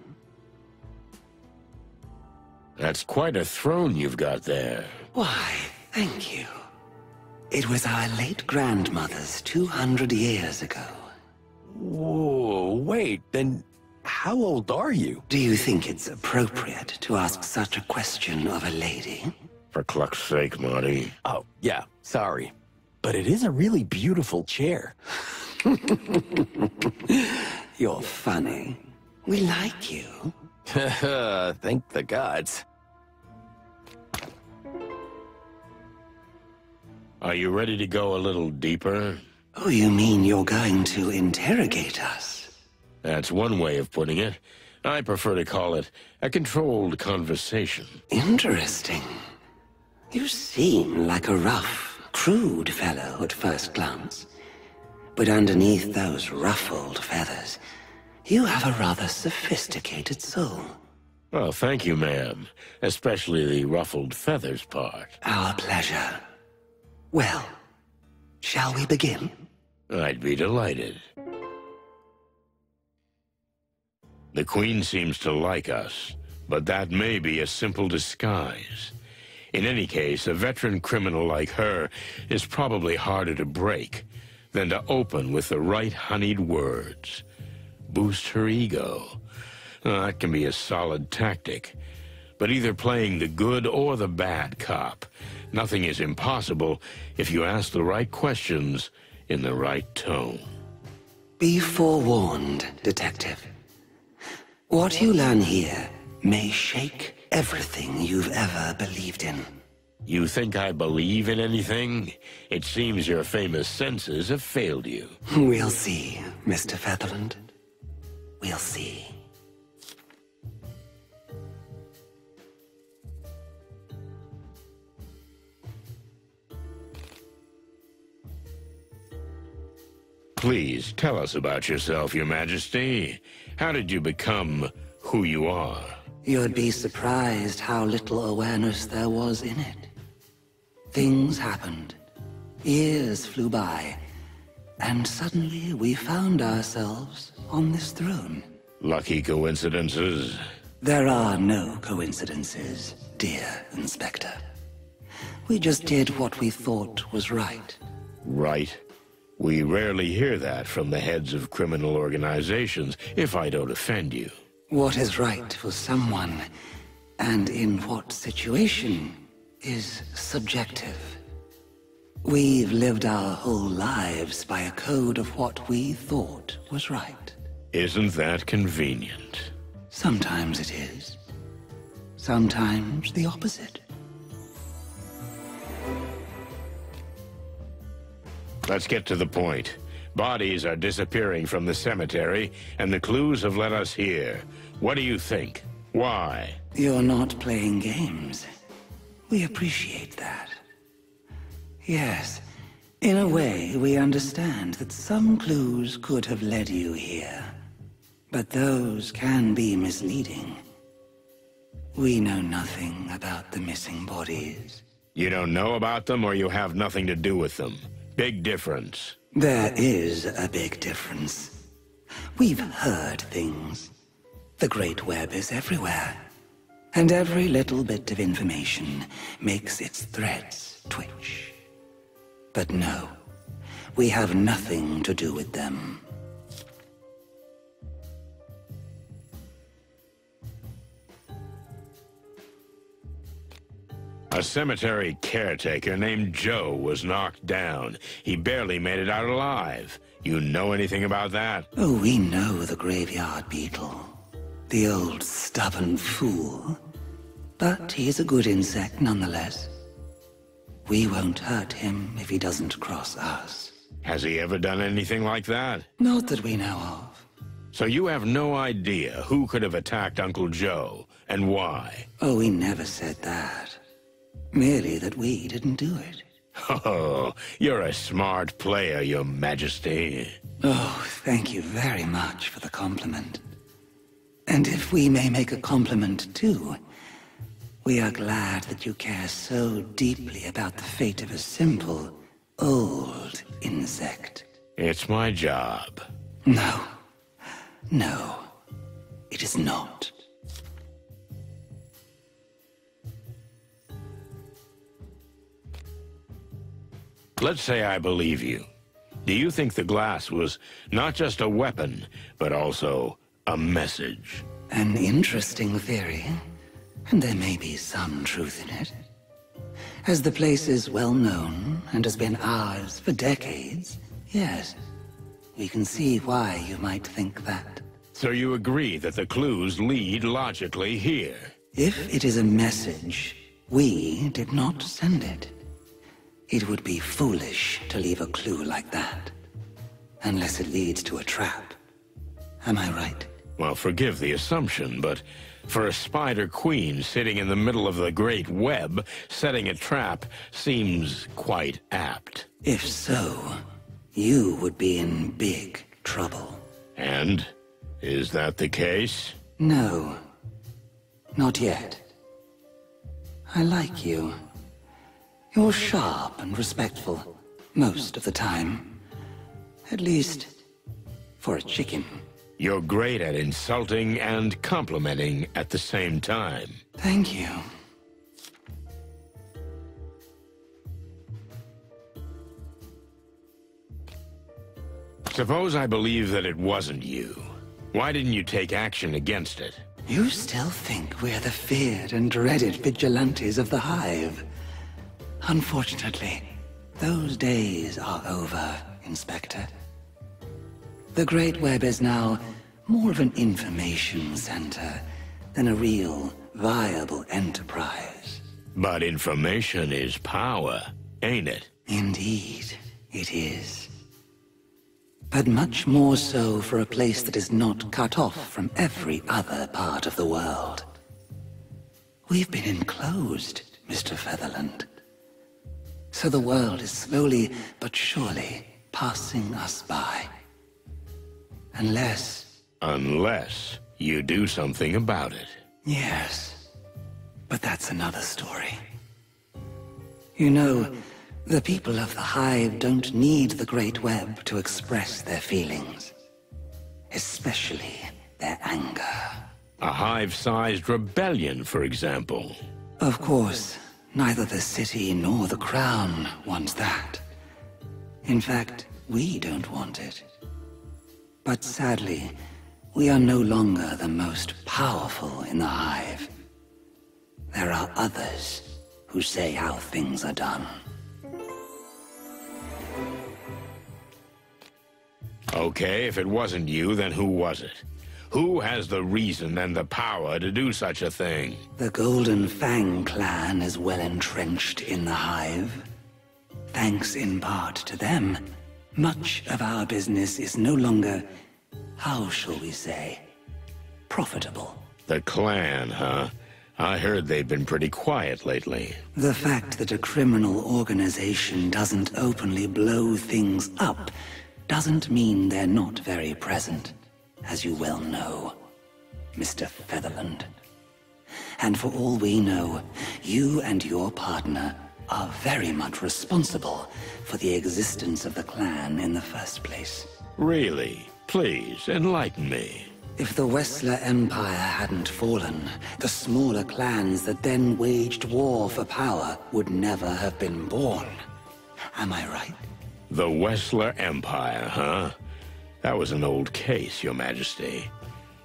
That's quite a throne you've got there. Why, thank you. It was our late grandmother's 200 years ago. Whoa, wait, then how old are you? Do you think it's appropriate to ask such a question of a lady? For cluck's sake, Marty. Oh, yeah, sorry. But it is a really beautiful chair. You're funny. We like you. Thank the gods. Are you ready to go a little deeper? Oh, you mean you're going to interrogate us? That's one way of putting it. I prefer to call it a controlled conversation. Interesting. You seem like a rough, crude fellow at first glance. But underneath those ruffled feathers, you have a rather sophisticated soul. Well, thank you, ma'am. Especially the ruffled feathers part. Our pleasure. Well, shall we begin? I'd be delighted. The Queen seems to like us, but that may be a simple disguise. In any case, a veteran criminal like her is probably harder to break than to open with the right honeyed words. Boost her ego. That can be a solid tactic. But either playing the good or the bad cop, nothing is impossible if you ask the right questions in the right tone. Be forewarned, detective. What you learn here may shake everything you've ever believed in. You think I believe in anything? It seems your famous senses have failed you. We'll see, Mr. Featherland. We'll see. Please tell us about yourself, Your Majesty. How did you become who you are? You'd be surprised how little awareness there was in it. Things happened. Years flew by. And suddenly we found ourselves on this throne. Lucky coincidences? There are no coincidences, dear Inspector. We just did what we thought was right. Right. We rarely hear that from the heads of criminal organizations, if I don't offend you. What is right for someone, and in what situation, is subjective. We've lived our whole lives by a code of what we thought was right. Isn't that convenient? Sometimes it is. Sometimes the opposite. Let's get to the point. Bodies are disappearing from the cemetery, and the clues have led us here. What do you think? Why? You're not playing games. We appreciate that. Yes, in a way, we understand that some clues could have led you here. But those can be misleading. We know nothing about the missing bodies. You don't know about them, or you have nothing to do with them. Big difference. There is a big difference. We've heard things. The Great Web is everywhere. And every little bit of information makes its threads twitch. But no, we have nothing to do with them. A cemetery caretaker named Joe was knocked down. He barely made it out alive. You know anything about that? Oh, we know the graveyard beetle. The old stubborn fool. But he's a good insect nonetheless. We won't hurt him if he doesn't cross us. Has he ever done anything like that? Not that we know of. So you have no idea who could have attacked Uncle Joe, and why? Oh, we never said that. Merely that we didn't do it. Oh, you're a smart player, Your Majesty. Oh, thank you very much for the compliment. And if we may make a compliment too, we are glad that you care so deeply about the fate of a simple, old insect. It's my job. No. No, it is not. Let's say I believe you. Do you think the glass was not just a weapon, but also a message? An interesting theory, and there may be some truth in it. As the place is well known and has been ours for decades, yes, we can see why you might think that. So you agree that the clues lead logically here? If it is a message, we did not send it. It would be foolish to leave a clue like that, unless it leads to a trap. Am I right? Well, forgive the assumption, but for a spider queen sitting in the middle of the Great Web, setting a trap seems quite apt. If so, you would be in big trouble. And? Is that the case? No. Not yet. I like you. You're sharp and respectful, most of the time. At least, for a chicken. You're great at insulting and complimenting at the same time. Thank you. Suppose I believe that it wasn't you. Why didn't you take action against it? You still think we're the feared and dreaded vigilantes of the Hive. Unfortunately, those days are over, Inspector. The Great Web is now more of an information center than a real, viable enterprise. But information is power, ain't it? Indeed, it is. But much more so for a place that is not cut off from every other part of the world. We've been enclosed, Mr. Featherland. So the world is slowly but surely passing us by. Unless you do something about it. Yes, but that's another story. You know, the people of the Hive don't need the Great Web to express their feelings. Especially their anger. A Hive-sized rebellion, for example. Of course, neither the city nor the Crown wants that. In fact, we don't want it. But sadly, we are no longer the most powerful in the Hive. There are others who say how things are done. Okay, if it wasn't you, then who was it? Who has the reason and the power to do such a thing? The Golden Fang clan is well entrenched in the Hive. Thanks in part to them, much of our business is no longer, how shall we say, profitable. The clan, huh? I heard they've been pretty quiet lately. The fact that a criminal organization doesn't openly blow things up doesn't mean they're not very present, as you well know, Mr. Featherland. And for all we know, you and your partner are very much responsible for the existence of the clan in the first place. Really? Please, enlighten me. If the Wessler Empire hadn't fallen, the smaller clans that then waged war for power would never have been born. Am I right? The Wessler Empire, huh? That was an old case, Your Majesty.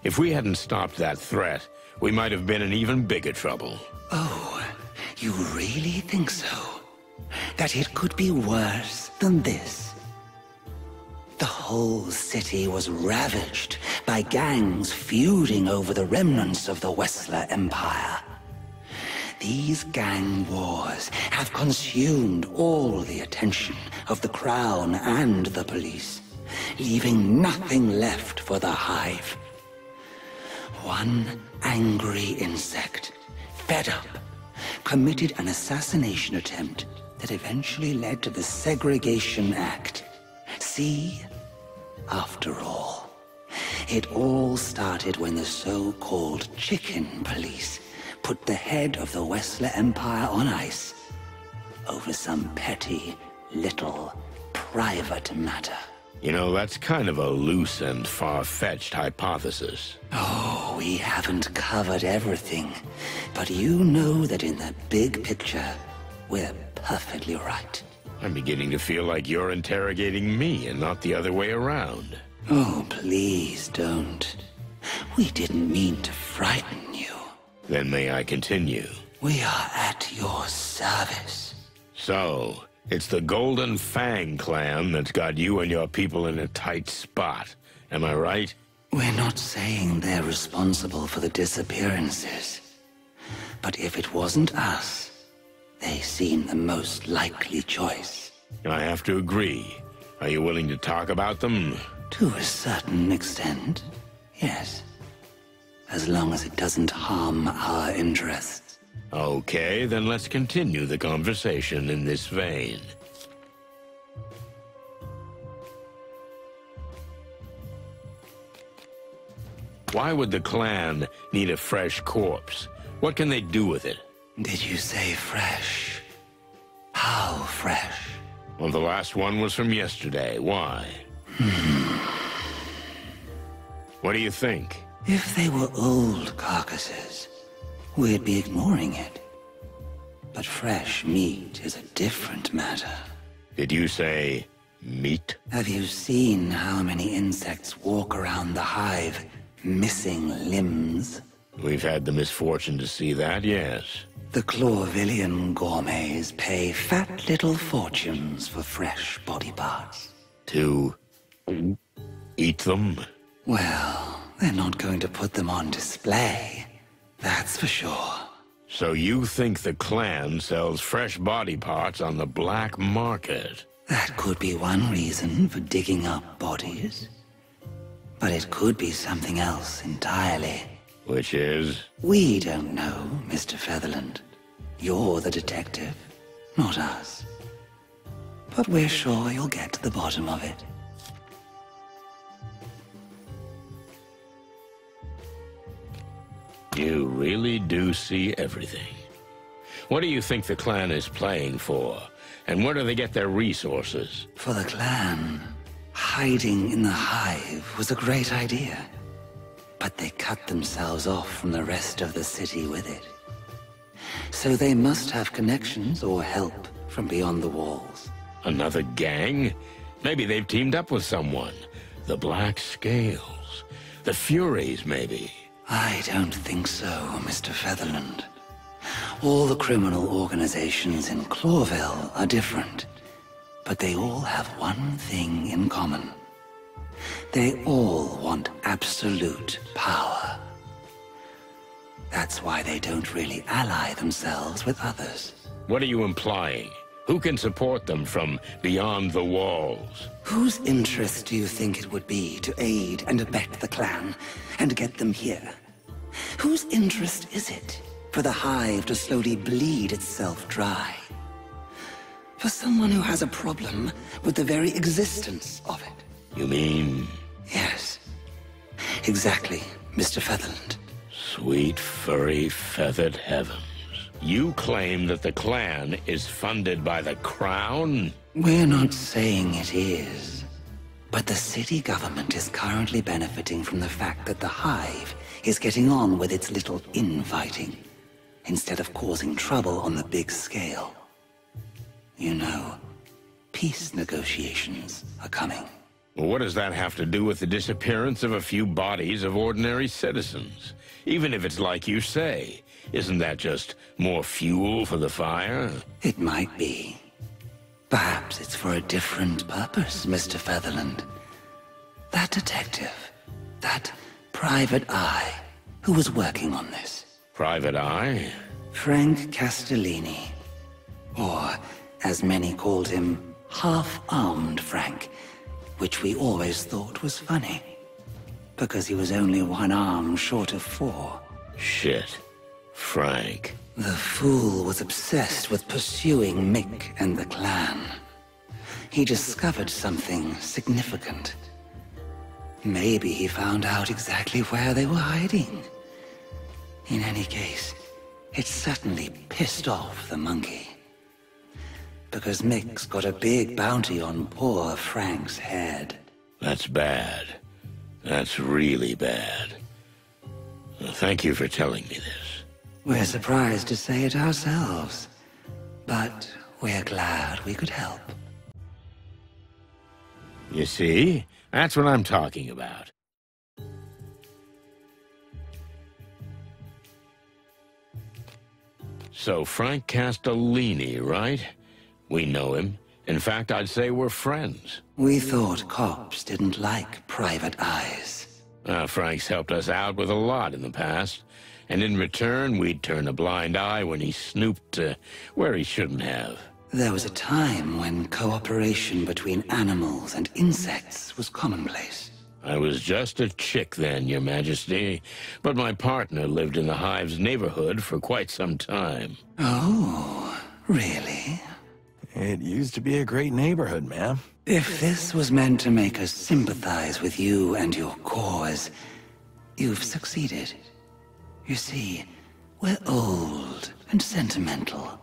If we hadn't stopped that threat, we might have been in even bigger trouble. Oh, you really think so? That it could be worse than this? The whole city was ravaged by gangs feuding over the remnants of the Wessler Empire. These gang wars have consumed all the attention of the Crown and the police, leaving nothing left for the Hive. One angry insect, fed up, committed an assassination attempt that eventually led to the Segregation Act. See? After all, it all started when the so-called Chicken Police put the head of the Wessler Empire on ice over some petty, little, private matter. You know, that's kind of a loose and far-fetched hypothesis. Oh, we haven't covered everything, but you know that in the big picture, we're perfectly right. I'm beginning to feel like you're interrogating me and not the other way around. Oh, please don't. We didn't mean to frighten you. Then may I continue? We are at your service. So, it's the Golden Fang clan that's got you and your people in a tight spot. Am I right? We're not saying they're responsible for the disappearances. But if it wasn't us, they seem the most likely choice. I have to agree. Are you willing to talk about them? To a certain extent, yes. As long as it doesn't harm our interests. Okay, then let's continue the conversation in this vein. Why would the clan need a fresh corpse? What can they do with it? Did you say fresh? How fresh? Well, the last one was from yesterday. Why? What do you think? If they were old carcasses, we'd be ignoring it. But fresh meat is a different matter. Did you say meat? Have you seen how many insects walk around the hive, missing limbs? We've had the misfortune to see that, yes. The Clawvillian gourmets pay fat little fortunes for fresh body parts. To eat them? Well, they're not going to put them on display. That's for sure. So you think the clan sells fresh body parts on the black market? That could be one reason for digging up bodies. But it could be something else entirely. Which is? We don't know, Mr. Featherland. You're the detective, not us. But we're sure you'll get to the bottom of it. You really do see everything. What do you think the clan is playing for? And where do they get their resources? For the clan, hiding in the hive was a great idea. But they cut themselves off from the rest of the city with it. So they must have connections or help from beyond the walls. Another gang? Maybe they've teamed up with someone. The Black Scales. The Furies, maybe. I don't think so, Mr. Featherland. All the criminal organizations in Clawville are different, but they all have one thing in common. They all want absolute power. That's why they don't really ally themselves with others. What are you implying? Who can support them from beyond the walls? Whose interest do you think it would be to aid and abet the clan and get them here? Whose interest is it for the hive to slowly bleed itself dry? For someone who has a problem with the very existence of it. You mean? Yes. Exactly, Mr. Featherland. Sweet, furry, feathered heavens. You claim that the clan is funded by the crown? We're not saying it is. But the city government is currently benefiting from the fact that the hive is getting on with its little infighting, instead of causing trouble on the big scale. You know, peace negotiations are coming. Well, what does that have to do with the disappearance of a few bodies of ordinary citizens? Even if it's like you say, isn't that just more fuel for the fire? It might be. Perhaps it's for a different purpose, Mr. Featherland. That detective, that private eye, who was working on this. Private eye? Frank Castellini. Or, as many called him, half-armed Frank, which we always thought was funny. Because he was only one arm short of 4. Shit. Frank. The fool was obsessed with pursuing Mick and the clan. He discovered something significant. Maybe he found out exactly where they were hiding. In any case, it certainly pissed off the monkey. Because Mick's got a big bounty on poor Frank's head. That's bad. That's really bad. Well, thank you for telling me this. We're surprised to say it ourselves, but we're glad we could help. You see? That's what I'm talking about. So Frank Castellini, right? We know him. In fact, I'd say we're friends. We thought cops didn't like private eyes. Frank's helped us out with a lot in the past. And in return, we'd turn a blind eye when he snooped where he shouldn't have. There was a time when cooperation between animals and insects was commonplace. I was just a chick then, Your Majesty. But my partner lived in the Hive's neighborhood for quite some time. Oh, really? It used to be a great neighborhood, ma'am. If this was meant to make us sympathize with you and your cause, you've succeeded. You see, we're old and sentimental.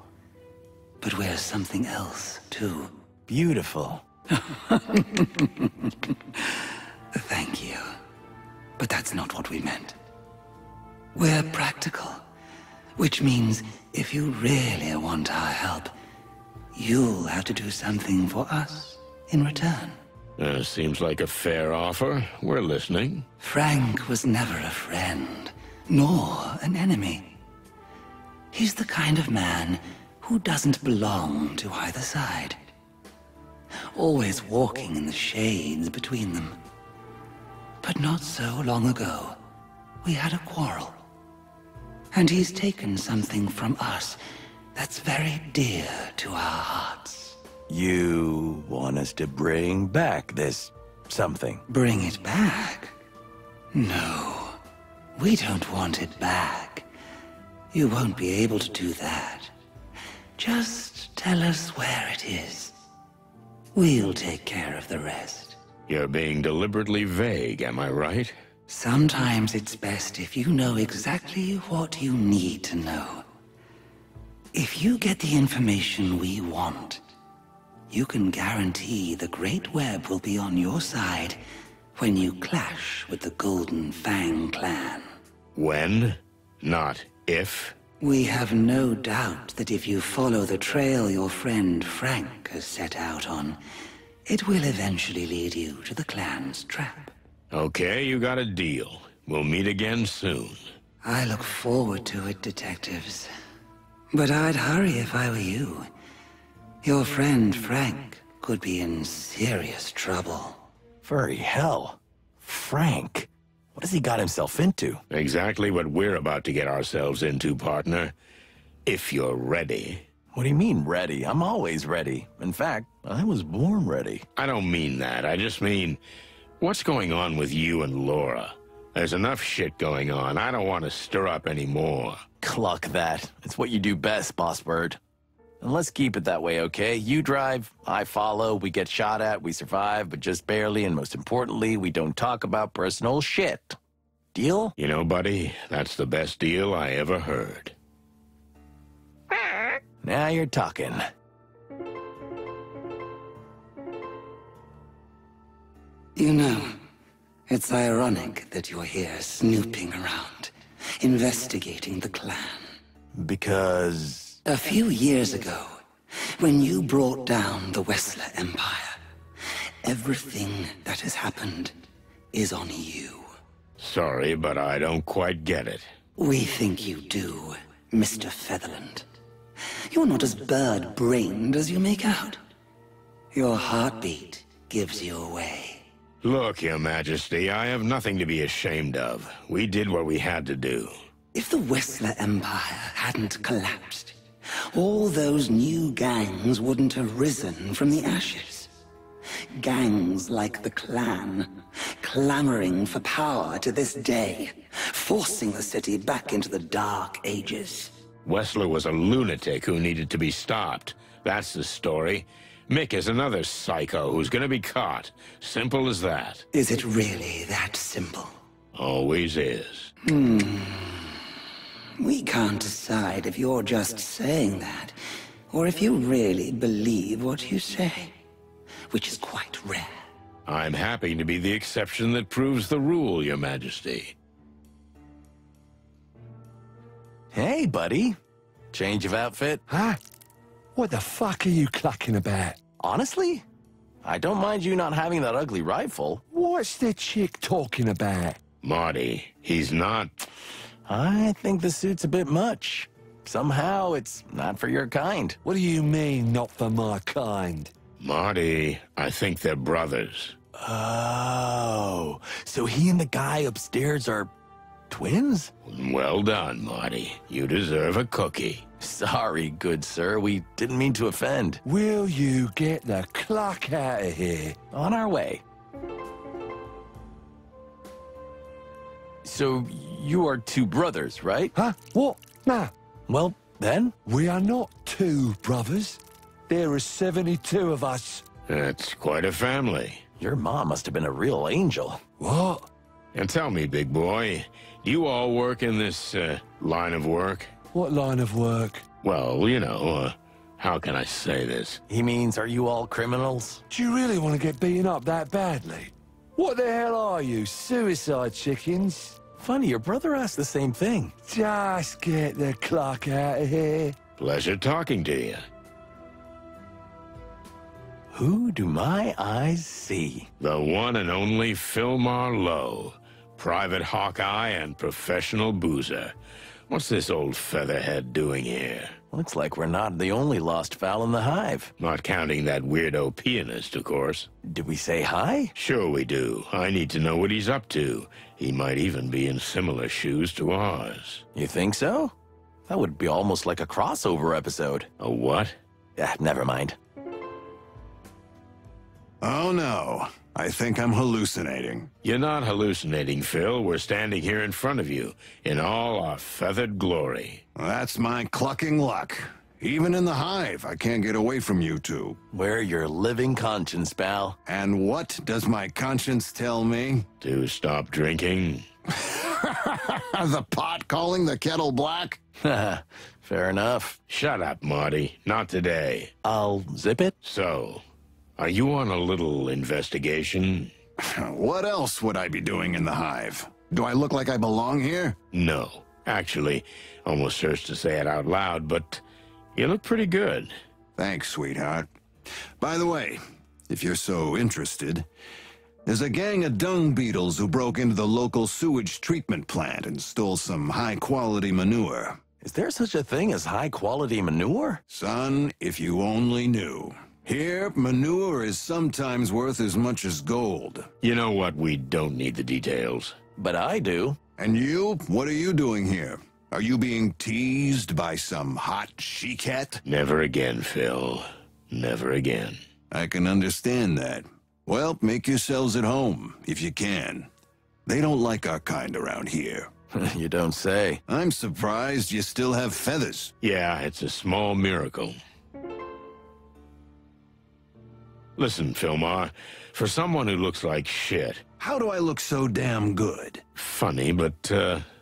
But we're something else, too. Beautiful. Thank you. But that's not what we meant. We're practical. Which means, if you really want our help, you'll have to do something for us in return. Seems like a fair offer. We're listening. Frank was never a friend, nor an enemy. He's the kind of man who doesn't belong to either side. Always walking in the shades between them. But not so long ago, we had a quarrel. And he's taken something from us that's very dear to our hearts. You want us to bring back this something? Bring it back? No, we don't want it back. You won't be able to do that. Just tell us where it is. We'll take care of the rest. You're being deliberately vague, am I right? Sometimes it's best if you know exactly what you need to know. If you get the information we want, you can guarantee the Great Web will be on your side when you clash with the Golden Fang clan. When, not if. We have no doubt that if you follow the trail your friend Frank has set out on, it will eventually lead you to the clan's trap. Okay, you got a deal. We'll meet again soon. I look forward to it, detectives. But I'd hurry if I were you. Your friend Frank could be in serious trouble. Furry hell. Frank? What has he got himself into? Exactly what we're about to get ourselves into, partner. If you're ready. What do you mean, ready? I'm always ready. In fact, I was born ready. I don't mean that. I just mean, what's going on with you and Laura? There's enough shit going on. I don't want to stir up any more. Cluck that. It's what you do best, Boss Bird. And let's keep it that way, okay? You drive, I follow, we get shot at, we survive, but just barely, and most importantly, we don't talk about personal shit. Deal? You know, buddy, that's the best deal I ever heard. Now you're talking. You know, it's ironic that you're here snooping around, investigating the clan. Because... A few years ago, when you brought down the Wessler Empire, everything that has happened is on you. Sorry, but I don't quite get it. We think you do, Mr. Featherland. You're not as bird-brained as you make out. Your heartbeat gives you away. Look, Your Majesty, I have nothing to be ashamed of. We did what we had to do. If the Wessler Empire hadn't collapsed, all those new gangs wouldn't have risen from the ashes. Gangs like the clan, clamoring for power to this day, forcing the city back into the Dark Ages. Wessler was a lunatic who needed to be stopped. That's the story. Mick is another psycho who's gonna be caught. Simple as that. Is it really that simple? Always is. We can't decide if you're just saying that, or if you really believe what you say, which is quite rare. I'm happy to be the exception that proves the rule, Your Majesty. Hey, buddy. Change of outfit? Huh? What the fuck are you clucking about? Honestly? I don't mind you not having that ugly rifle. What's the chick talking about? Marty, he's not... I think the suit's a bit much. Somehow, it's not for your kind. What do you mean, not for my kind? Marty, I think they're brothers. Oh, so he and the guy upstairs are twins? Well done, Marty. You deserve a cookie. Sorry, good sir. We didn't mean to offend. Will you get the cluck out of here? On our way. So, you are two brothers, right? Huh? What? Nah. Well, then? We are not two brothers. There are 72 of us. That's quite a family. Your mom must have been a real angel. What? And tell me, big boy, do you all work in this, line of work? What line of work? Well, you know, how can I say this? He means, are you all criminals? Do you really want to get beaten up that badly? What the hell are you, suicide chickens? Funny, your brother asked the same thing. Just get the clock out of here. Pleasure talking to you. Who do my eyes see? The one and only Philmar Lowe, private Hawkeye and professional boozer. What's this old featherhead doing here? Looks like we're not the only lost fowl in the hive. Not counting that weirdo pianist, of course. Did we say hi? Sure we do. I need to know what he's up to. He might even be in similar shoes to ours. You think so? That would be almost like a crossover episode. A what? Never mind. Oh no, I think I'm hallucinating. You're not hallucinating, Phil. We're standing here in front of you, in all our feathered glory. Well, that's my clucking luck. Even in the Hive, I can't get away from you two. We're your living conscience, pal. And what does my conscience tell me? To stop drinking. The pot calling the kettle black? Fair enough. Shut up, Marty. Not today. I'll zip it. So, are you on a little investigation? What else would I be doing in the Hive? Do I look like I belong here? No. Actually, almost hurts to say it out loud, but you look pretty good. Thanks, sweetheart. By the way, if you're so interested, there's a gang of dung beetles who broke into the local sewage treatment plant and stole some high-quality manure. Is there such a thing as high-quality manure? Son, if you only knew. Here, manure is sometimes worth as much as gold. You know what? We don't need the details. But I do. And you? What are you doing here? Are you being teased by some hot she-cat? Never again, Phil. Never again. I can understand that. Well, make yourselves at home, if you can. They don't like our kind around here. You don't say. I'm surprised you still have feathers. Yeah, it's a small miracle. Listen, Filmar, for someone who looks like shit... How do I look so damn good? Funny, but,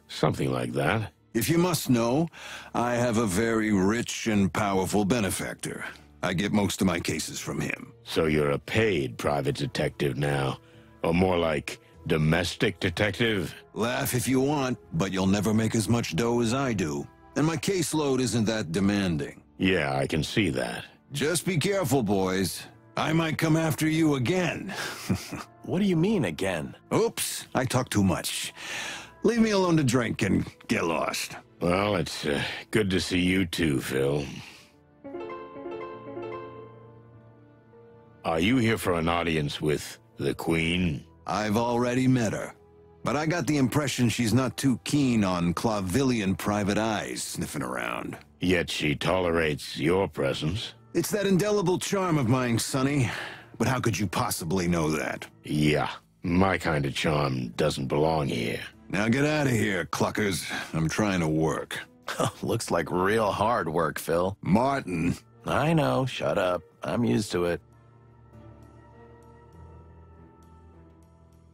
something like that. If you must know, I have a very rich and powerful benefactor. I get most of my cases from him. So you're a paid private detective now? Or more like domestic detective? Laugh if you want, but you'll never make as much dough as I do. And my caseload isn't that demanding. Yeah, I can see that. Just be careful, boys. I might come after you again. What do you mean, again? Oops, I talk too much. Leave me alone to drink and get lost. Well, it's good to see you too, Phil. Are you here for an audience with the Queen? I've already met her. But I got the impression she's not too keen on Clawvillian private eyes sniffing around. Yet she tolerates your presence. It's that indelible charm of mine, Sonny. But how could you possibly know that? Yeah, my kind of charm doesn't belong here. Now get out of here, cluckers. I'm trying to work. Looks like real hard work, Phil. Martin. I know, shut up. I'm used to it.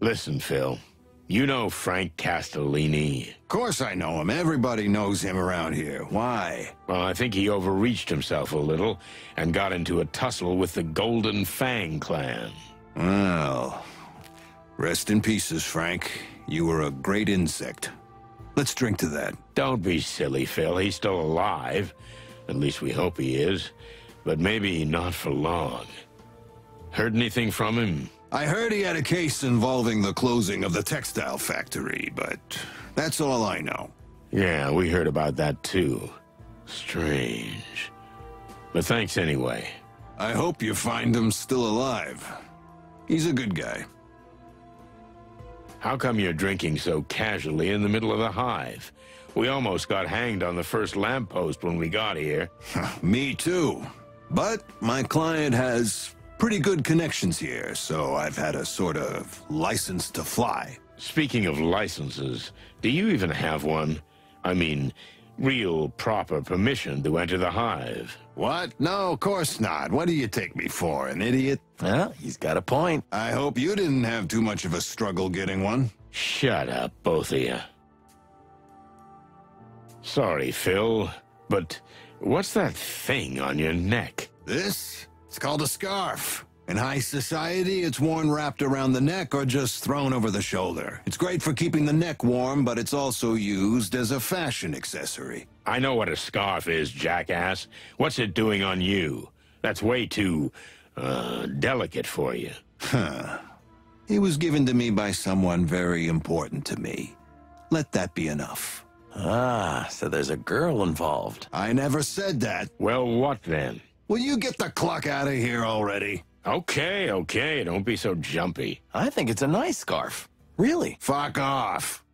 Listen, Phil. You know Frank Castellini? Of course I know him. Everybody knows him around here. Why? Well, I think he overreached himself a little and got into a tussle with the Golden Fang clan. Well, rest in pieces, Frank. You were a great insect. Let's drink to that. Don't be silly, Phil. He's still alive. At least we hope he is. But maybe not for long. Heard anything from him? I heard he had a case involving the closing of the textile factory, but that's all I know. Yeah, we heard about that too. Strange. But thanks anyway. I hope you find him still alive. He's a good guy. How come you're drinking so casually in the middle of the Hive? We almost got hanged on the first lamppost when we got here. Me too. But my client has pretty good connections here, so I've had a sort of license to fly. Speaking of licenses, do you even have one? I mean, real, proper permission to enter the Hive. What? No, of course not. What do you take me for, an idiot? Well, he's got a point. I hope you didn't have too much of a struggle getting one. Shut up, both of you. Sorry, Phil, but what's that thing on your neck? This? It's called a scarf. In high society, it's worn wrapped around the neck or just thrown over the shoulder. It's great for keeping the neck warm, but it's also used as a fashion accessory. I know what a scarf is, jackass. What's it doing on you? That's way too, delicate for you. Huh. It was given to me by someone very important to me. Let that be enough. Ah, so there's a girl involved. I never said that. Well, what then? Will you get the cluck out of here already? Okay, okay, don't be so jumpy. I think it's a nice scarf. Really? Fuck off.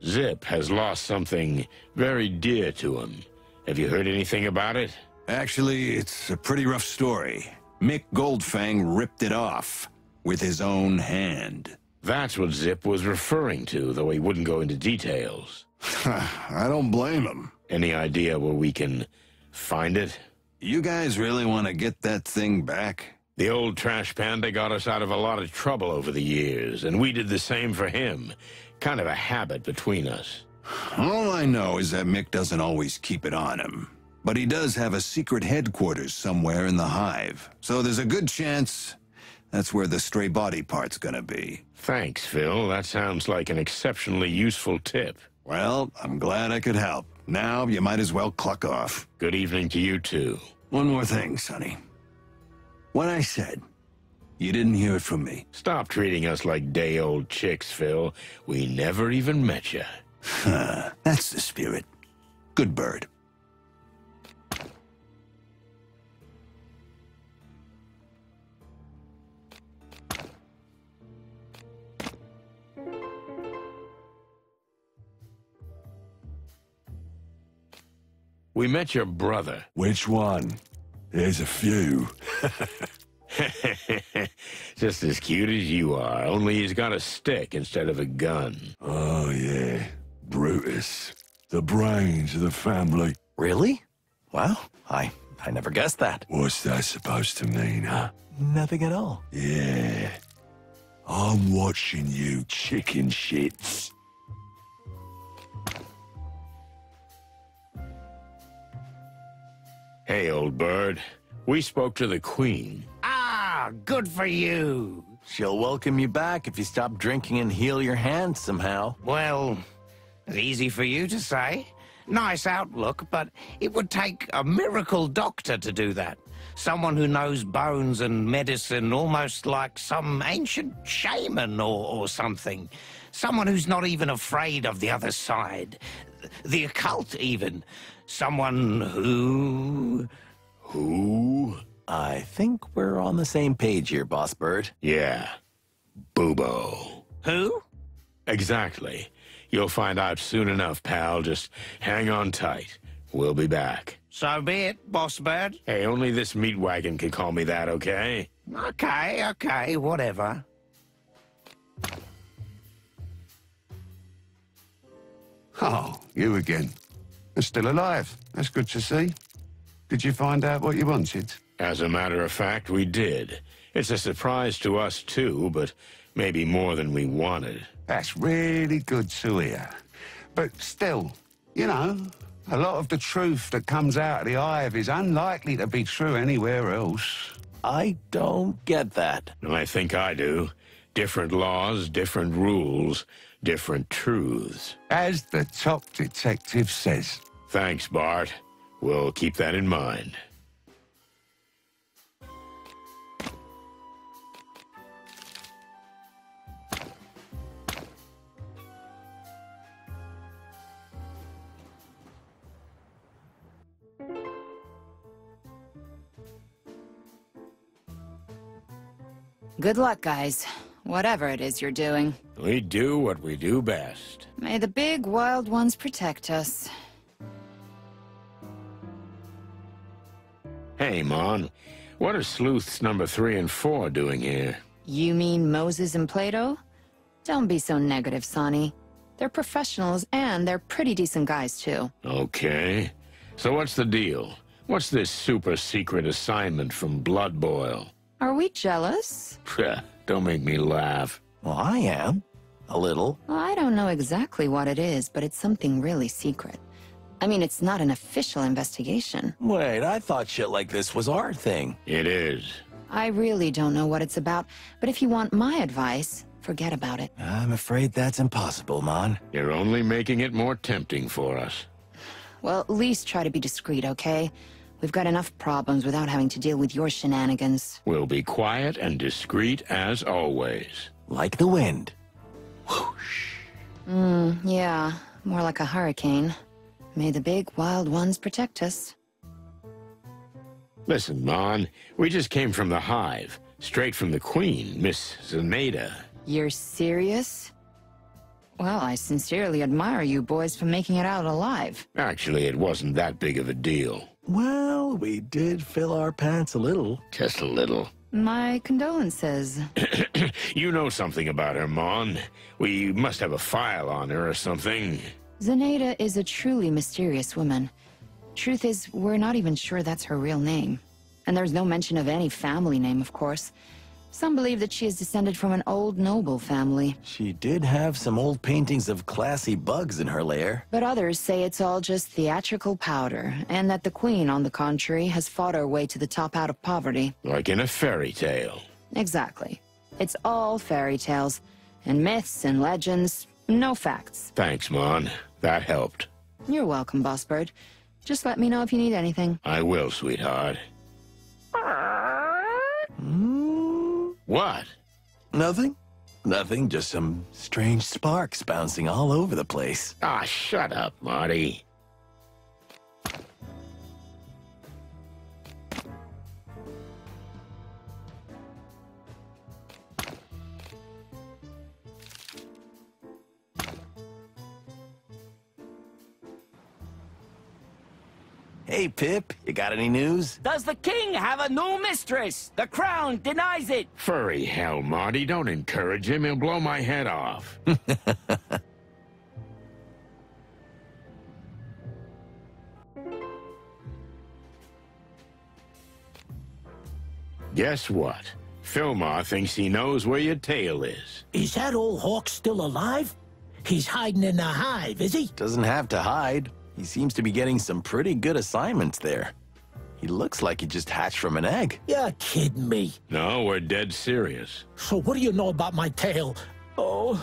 Zip has lost something very dear to him. Have you heard anything about it? Actually, it's a pretty rough story. Mick Goldfang ripped it off with his own hand. That's what Zip was referring to, though he wouldn't go into details. I don't blame him. Any idea where we can find it? You guys really want to get that thing back? The old trash panda got us out of a lot of trouble over the years, and we did the same for him. Kind of a habit between us. All I know is that Mick doesn't always keep it on him. But he does have a secret headquarters somewhere in the Hive. So there's a good chance that's where the stray body part's gonna be. Thanks, Phil. That sounds like an exceptionally useful tip. Well, I'm glad I could help. Now you might as well cluck off. Good evening to you too. One more thing, Sonny. What I said, you didn't hear it from me. Stop treating us like day-old chicks, Phil. We never even met you. That's the spirit. Good bird. We met your brother. Which one? There's a few. Just as cute as you are, only he's got a stick instead of a gun. Oh, yeah. Brutus. The brains of the family. Really? Well, I never guessed that. What's that supposed to mean, huh? Nothing at all. Yeah. I'm watching you, chicken shits. Hey, old bird. We spoke to the Queen. Ah, good for you. She'll welcome you back if you stop drinking and heal your hands somehow. Well, easy for you to say. Nice outlook, but it would take a miracle doctor to do that. Someone who knows bones and medicine almost like some ancient shaman or something. Someone who's not even afraid of the other side. The occult, even. Someone who... Who? I think we're on the same page here, Boss Bird. Yeah. Bubo. Who? Exactly. You'll find out soon enough, pal. Just hang on tight. We'll be back. So be it, Boss Bird. Hey, only this meat wagon can call me that, okay? Okay, whatever. Oh, you again. You're still alive. That's good to see. Did you find out what you wanted? As a matter of fact, we did. It's a surprise to us, too, but maybe more than we wanted. That's really good to hear. But still, you know, a lot of the truth that comes out of the Hive is unlikely to be true anywhere else. I don't get that. I think I do. Different laws, different rules, different truths. As the top detective says. Thanks, Bart. We'll keep that in mind. Good luck, guys. Whatever it is you're doing. We do what we do best. May the big wild ones protect us. Hey, Mon. What are sleuths number 3 and 4 doing here? You mean Moses and Plato? Don't be so negative, Sonny. They're professionals, and they're pretty decent guys, too. Okay. So what's the deal? What's this super-secret assignment from Blood Boil? Are we jealous? Don't make me laugh. Well, I am. A little. Well, I don't know exactly what it is, but it's something really secret. I mean, it's not an official investigation. Wait, I thought shit like this was our thing. It is. I really don't know what it's about, but if you want my advice, forget about it. I'm afraid that's impossible, Mon. You're only making it more tempting for us. Well, at least try to be discreet, okay? We've got enough problems without having to deal with your shenanigans. We'll be quiet and discreet as always. Like the wind. Yeah, more like a hurricane. May the big wild ones protect us. Listen, Mon, we just came from the Hive, straight from the Queen, Miss Zenaida. You're serious? Well, I sincerely admire you boys for making it out alive. Actually, it wasn't that big of a deal. Well, we did fill our pants a little. Just a little. My condolences. You know something about her, Mon. We must have a file on her or something. Zenaida is a truly mysterious woman. Truth is, we're not even sure that's her real name. And there's no mention of any family name, of course. Some believe that she is descended from an old noble family. She did have some old paintings of classy bugs in her lair. But others say it's all just theatrical powder, and that the queen, on the contrary, has fought her way to the top out of poverty. Like in a fairy tale. Exactly. It's all fairy tales, and myths and legends, no facts. Thanks, Mon. That helped. You're welcome, Boss Bird. Just let me know if you need anything. I will, sweetheart. What? Nothing. Nothing, just some strange sparks bouncing all over the place. Ah, shut up, Marty. Hey, Pip, you got any news? Does the king have a new mistress? The crown denies it. Furry hell, Marty. Don't encourage him. He'll blow my head off. Guess what? Film-noir thinks he knows where your tail is. Is that old hawk still alive? He's hiding in the hive, is he? Doesn't have to hide. He seems to be getting some pretty good assignments there. He looks like he just hatched from an egg. You're kidding me. No, we're dead serious. So what do you know about my tail? Oh,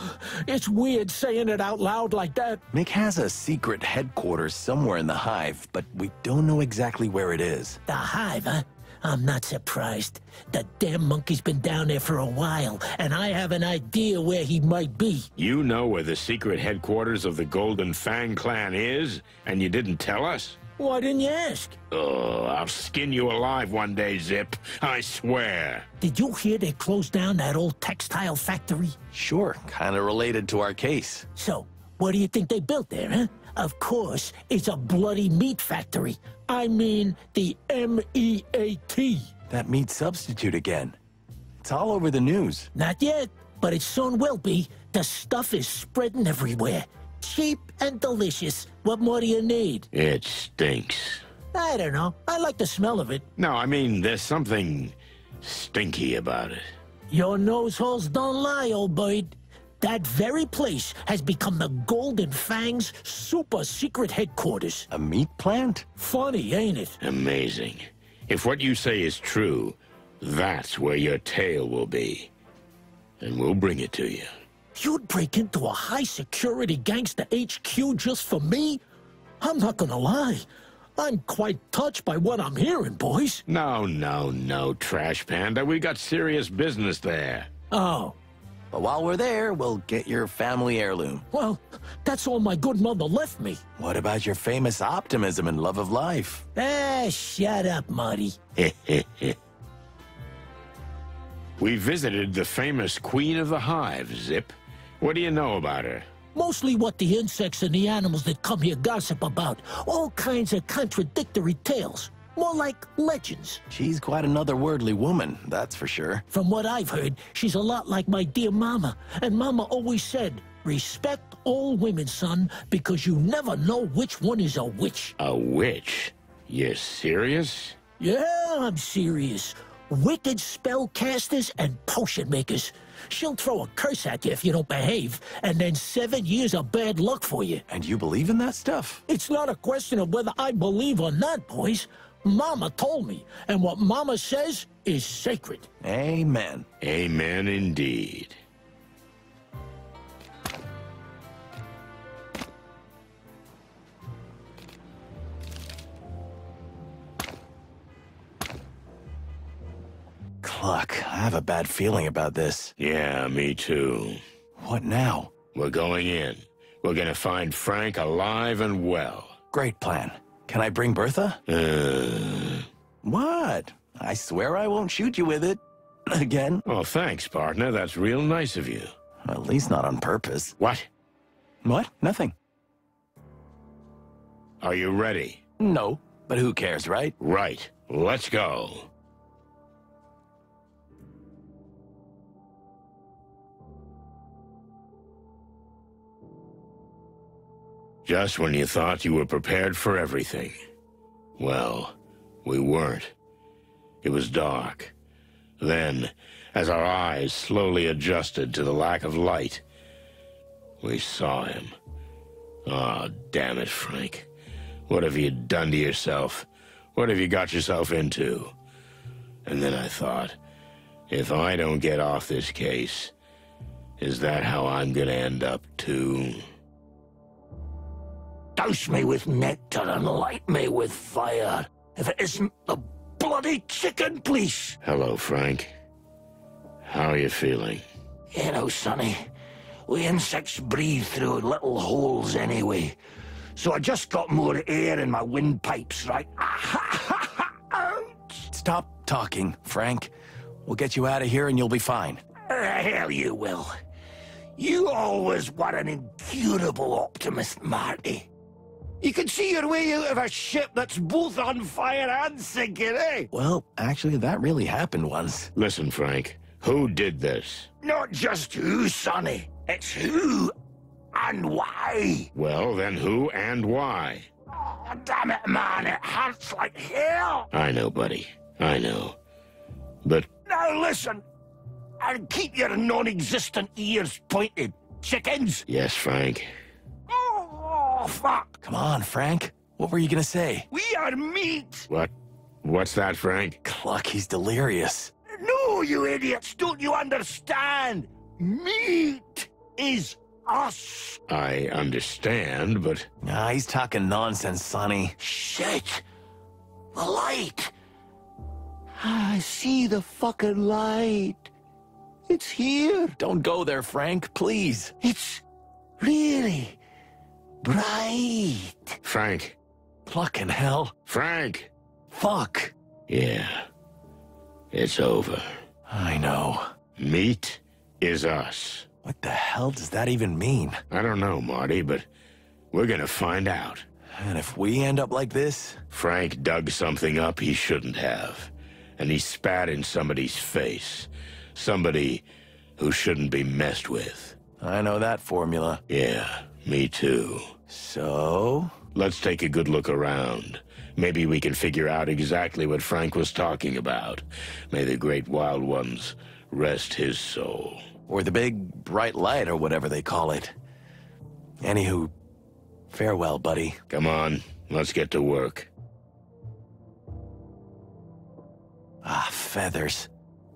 it's weird saying it out loud like that. Mick has a secret headquarters somewhere in the hive, but we don't know exactly where it is. The hive, huh? I'm not surprised. The damn monkey's been down there for a while, and I have an idea where he might be. You know where the secret headquarters of the Golden Fang clan is, and you didn't tell us? Why didn't you ask? Oh, I'll skin you alive one day, Zip. I swear. Did you hear they closed down that old textile factory? Sure, kind of related to our case. So, what do you think they built there, huh? Of course, it's a bloody meat factory. I mean, the M-E-A-T. That meat substitute again. It's all over the news. Not yet, but it soon will be. The stuff is spreading everywhere. Cheap and delicious. What more do you need? It stinks. I don't know. I like the smell of it. No, I mean, there's something stinky about it. Your nose holes don't lie, old bird. That very place has become the Golden Fang's super secret headquarters. A meat plant? Funny, ain't it? Amazing. If what you say is true, that's where your tail will be. And we'll bring it to you. You'd break into a high-security gangster HQ just for me? I'm not gonna lie. I'm quite touched by what I'm hearing, boys. No, Trash Panda. We got serious business there. Oh. But while we're there, we'll get your family heirloom. Well, that's all my good mother left me. What about your famous optimism and love of life? Ah, shut up, Marty. We visited the famous Queen of the Hive, Zip. What do you know about her? Mostly what the insects and the animals that come here gossip about. All kinds of contradictory tales. More like legends. She's quite an otherworldly woman, that's for sure. From what I've heard, she's a lot like my dear Mama. And Mama always said, respect all women, son, because you never know which one is a witch. A witch? You're serious? Yeah, I'm serious. Wicked spellcasters and potion makers. She'll throw a curse at you if you don't behave, and then 7 years of bad luck for you. And you believe in that stuff? It's not a question of whether I believe or not, boys. Mama told me, and what Mama says is sacred. Amen. Amen indeed. Cluck, I have a bad feeling about this. Yeah, me too. What now? We're going in. We're gonna find Frank alive and well. Great plan. Can I bring Bertha? What? I swear I won't shoot you with it. Again? Oh, thanks, partner. That's real nice of you. At least not on purpose. What? What? Nothing. Are you ready? No, but who cares, right? Right. Let's go. Just when you thought you were prepared for everything. Well, we weren't. It was dark. Then, as our eyes slowly adjusted to the lack of light, we saw him. Ah, damn it, Frank. What have you done to yourself? What have you got yourself into? And then I thought, if I don't get off this case, is that how I'm gonna end up too? Douse me with nectar and light me with fire. If it isn't the bloody chicken, please. Hello, Frank. How are you feeling? You know, Sonny, we insects breathe through little holes anyway. So I just got more air in my windpipes, right? Stop talking, Frank. We'll get you out of here and you'll be fine. Hell you will. You always were an incurable optimist, Marty. You can see your way out of a ship that's both on fire and sinking, eh? Well, actually, that really happened once. Listen, Frank, who did this? Not just who, Sonny. It's who and why. Well, then who and why? Oh, damn it, man. It hurts like hell. I know, buddy. I know. But... Now listen, and keep your non-existent ears pointed, chickens. Yes, Frank. Oh, fuck. Come on, Frank. What were you gonna say? We are meat. What? What's that, Frank? Cluck, he's delirious. No, you idiots. Don't you understand? Meat is us. I understand, but... Nah, he's talking nonsense, Sonny. Shit. The light. I see the fucking light. It's here. Don't go there, Frank, please. It's really bright. Frank. Fucking hell. Frank. Fuck. Yeah. It's over. I know. Meat is us. What the hell does that even mean? I don't know, Marty, but we're gonna find out. And if we end up like this? Frank dug something up he shouldn't have. And he spat in somebody's face. Somebody who shouldn't be messed with. I know that formula. Yeah, me too. So? Let's take a good look around. Maybe we can figure out exactly what Frank was talking about. May the great wild ones rest his soul. Or the big bright light, or whatever they call it. Anywho, farewell, buddy. Come on, let's get to work. Ah, feathers.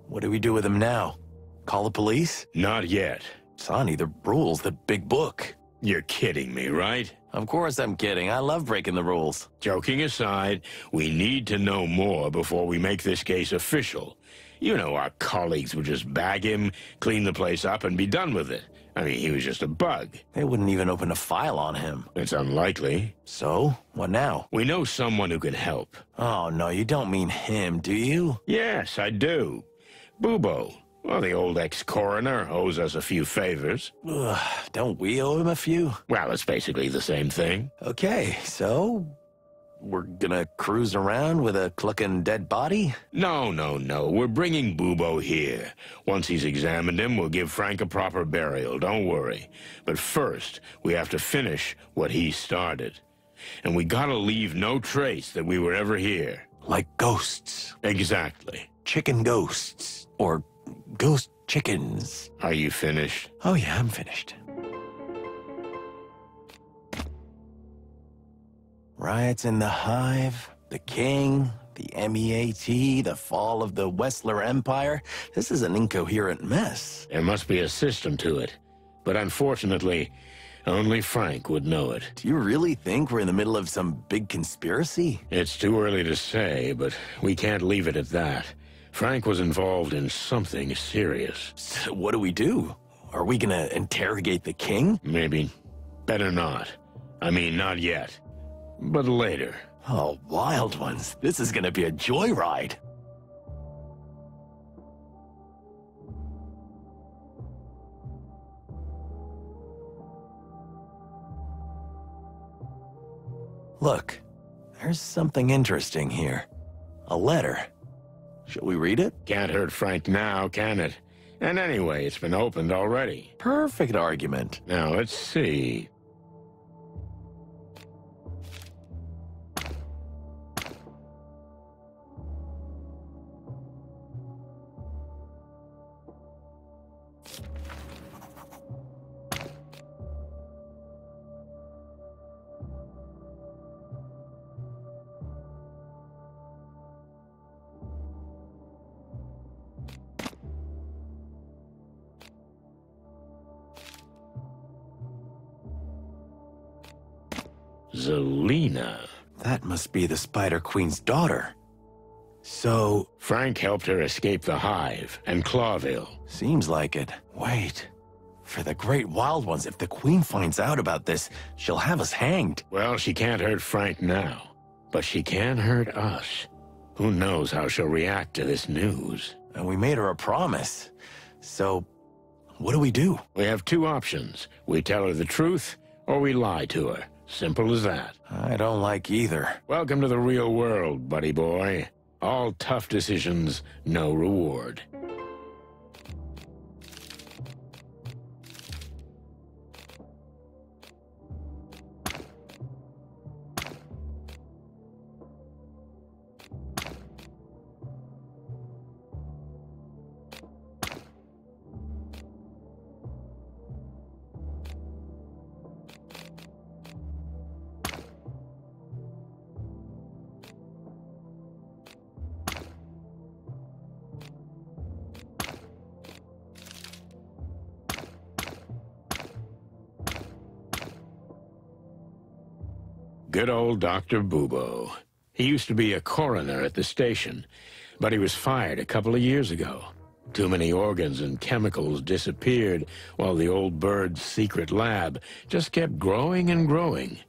What do we do with them now? Call the police? Not yet. Sonny, the rules, the big book. You're kidding me, right? Of course I'm kidding. I love breaking the rules. Joking aside, we need to know more before we make this case official. You know, our colleagues would just bag him, clean the place up, and be done with it. I mean, he was just a bug. They wouldn't even open a file on him. It's unlikely. So? What now? We know someone who can help. Oh, no, you don't mean him, do you? Yes, I do. Bubo. Well, the old ex-coroner owes us a few favors. Ugh, don't we owe him a few? Well, it's basically the same thing. Okay, so... we're gonna cruise around with a clucking dead body? No. We're bringing Bubo here. Once he's examined him, we'll give Frank a proper burial. Don't worry. But first, we have to finish what he started. And we gotta leave no trace that we were ever here. Like ghosts. Exactly. Chicken ghosts. Or ghost chickens. Are you finished? Oh yeah, I'm finished. Riots in the Hive, the King, the MEAT, the fall of the Wessler Empire. This is an incoherent mess. There must be a system to it. But unfortunately, only Frank would know it. Do you really think we're in the middle of some big conspiracy? It's too early to say, but we can't leave it at that. Frank was involved in something serious. So what do we do? Are we gonna interrogate the King? Maybe. Better not. I mean, not yet. But later. Oh, wild ones. This is gonna be a joyride. Look, there's something interesting here. A letter. Shall we read it? Can't hurt Frank now, can it? And anyway, it's been opened already. Perfect argument. Now, let's see. Zelina. That must be the Spider Queen's daughter. So... Frank helped her escape the Hive and Clawville. Seems like it. Wait. For the Great Wild Ones, if the Queen finds out about this, she'll have us hanged. Well, she can't hurt Frank now, but she can hurt us. Who knows how she'll react to this news? And we made her a promise. So, what do we do? We have two options. We tell her the truth, or we lie to her. Simple as that. I don't like either. Welcome to the real world, buddy boy. All tough decisions, no reward. Good old Dr. Bubo. He used to be a coroner at the station, but he was fired a couple of years ago. Too many organs and chemicals disappeared while the old bird's secret lab just kept growing and growing.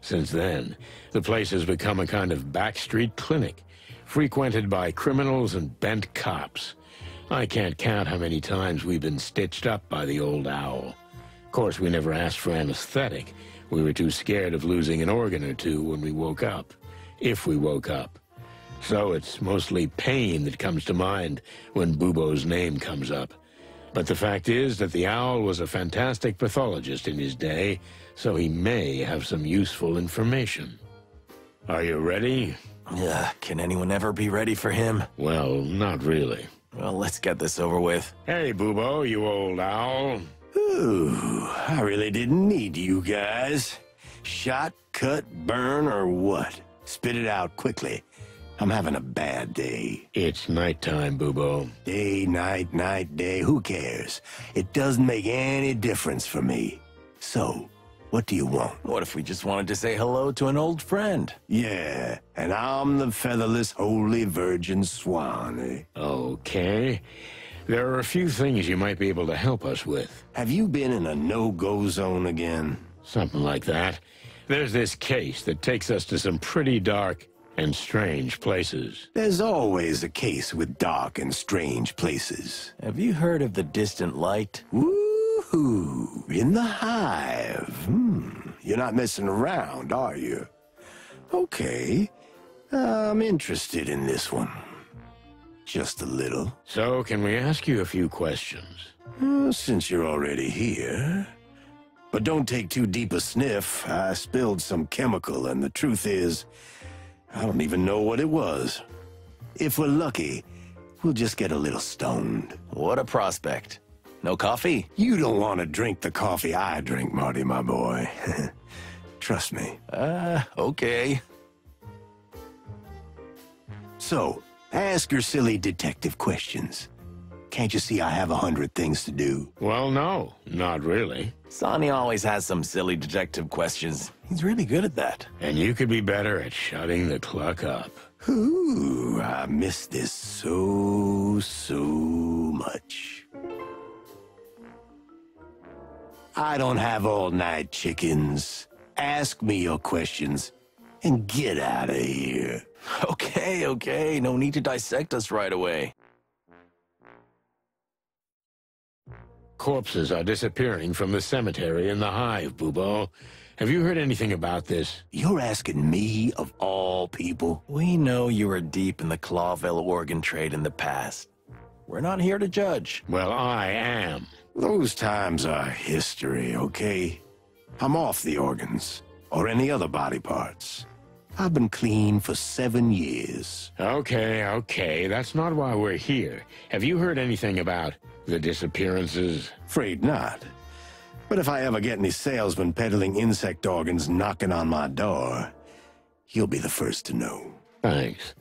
Since then, the place has become a kind of backstreet clinic, frequented by criminals and bent cops. I can't count how many times we've been stitched up by the old owl. Of course, we never asked for anesthetic. We were too scared of losing an organ or two when we woke up, if we woke up. So it's mostly pain that comes to mind when Bubo's name comes up. But the fact is that the owl was a fantastic pathologist in his day, so he may have some useful information. Are you ready? Can anyone ever be ready for him? Well, not really. Well, let's get this over with. Hey, Bubo, you old owl. Ooh, I really didn't need you guys. Shot, cut, burn, or what? Spit it out quickly. I'm having a bad day. It's nighttime, Bubo. Day, night, night, day, who cares? It doesn't make any difference for me. So, what do you want? What if we just wanted to say hello to an old friend? Yeah, and I'm the featherless holy virgin swan, eh? Okay. There are a few things you might be able to help us with. Have you been in a no-go zone again? Something like that. There's this case that takes us to some pretty dark and strange places. There's always a case with dark and strange places. Have you heard of the distant light? Woo-hoo, in the Hive. You're not messing around, are you? Okay, I'm interested in this one. Just a little. So, can we ask you a few questions? Since you're already here. But don't take too deep a sniff. I spilled some chemical, and the truth is, I don't even know what it was. If we're lucky, we'll just get a little stoned. What a prospect. No coffee? You don't want to drink the coffee I drink, Marty, my boy. Trust me. Okay. So, ask your silly detective questions. Can't you see I have 100 things to do? Well, no, not really. Sonny always has some silly detective questions. He's really good at that. And you could be better at shutting the cluck up. Ooh, I miss this so much. I don't have all night chickens. Ask me your questions and get out of here. Okay. No need to dissect us right away. Corpses are disappearing from the cemetery in the Hive, Bubo. Have you heard anything about this? You're asking me of all people? We know you were deep in the Clawville organ trade in the past. We're not here to judge. Well, I am. Those times are history, okay? I'm off the organs, or any other body parts. I've been clean for 7 years. Okay, that's not why we're here. Have you heard anything about the disappearances? Afraid not. But if I ever get any salesmen peddling insect organs knocking on my door, you'll be the first to know. Thanks.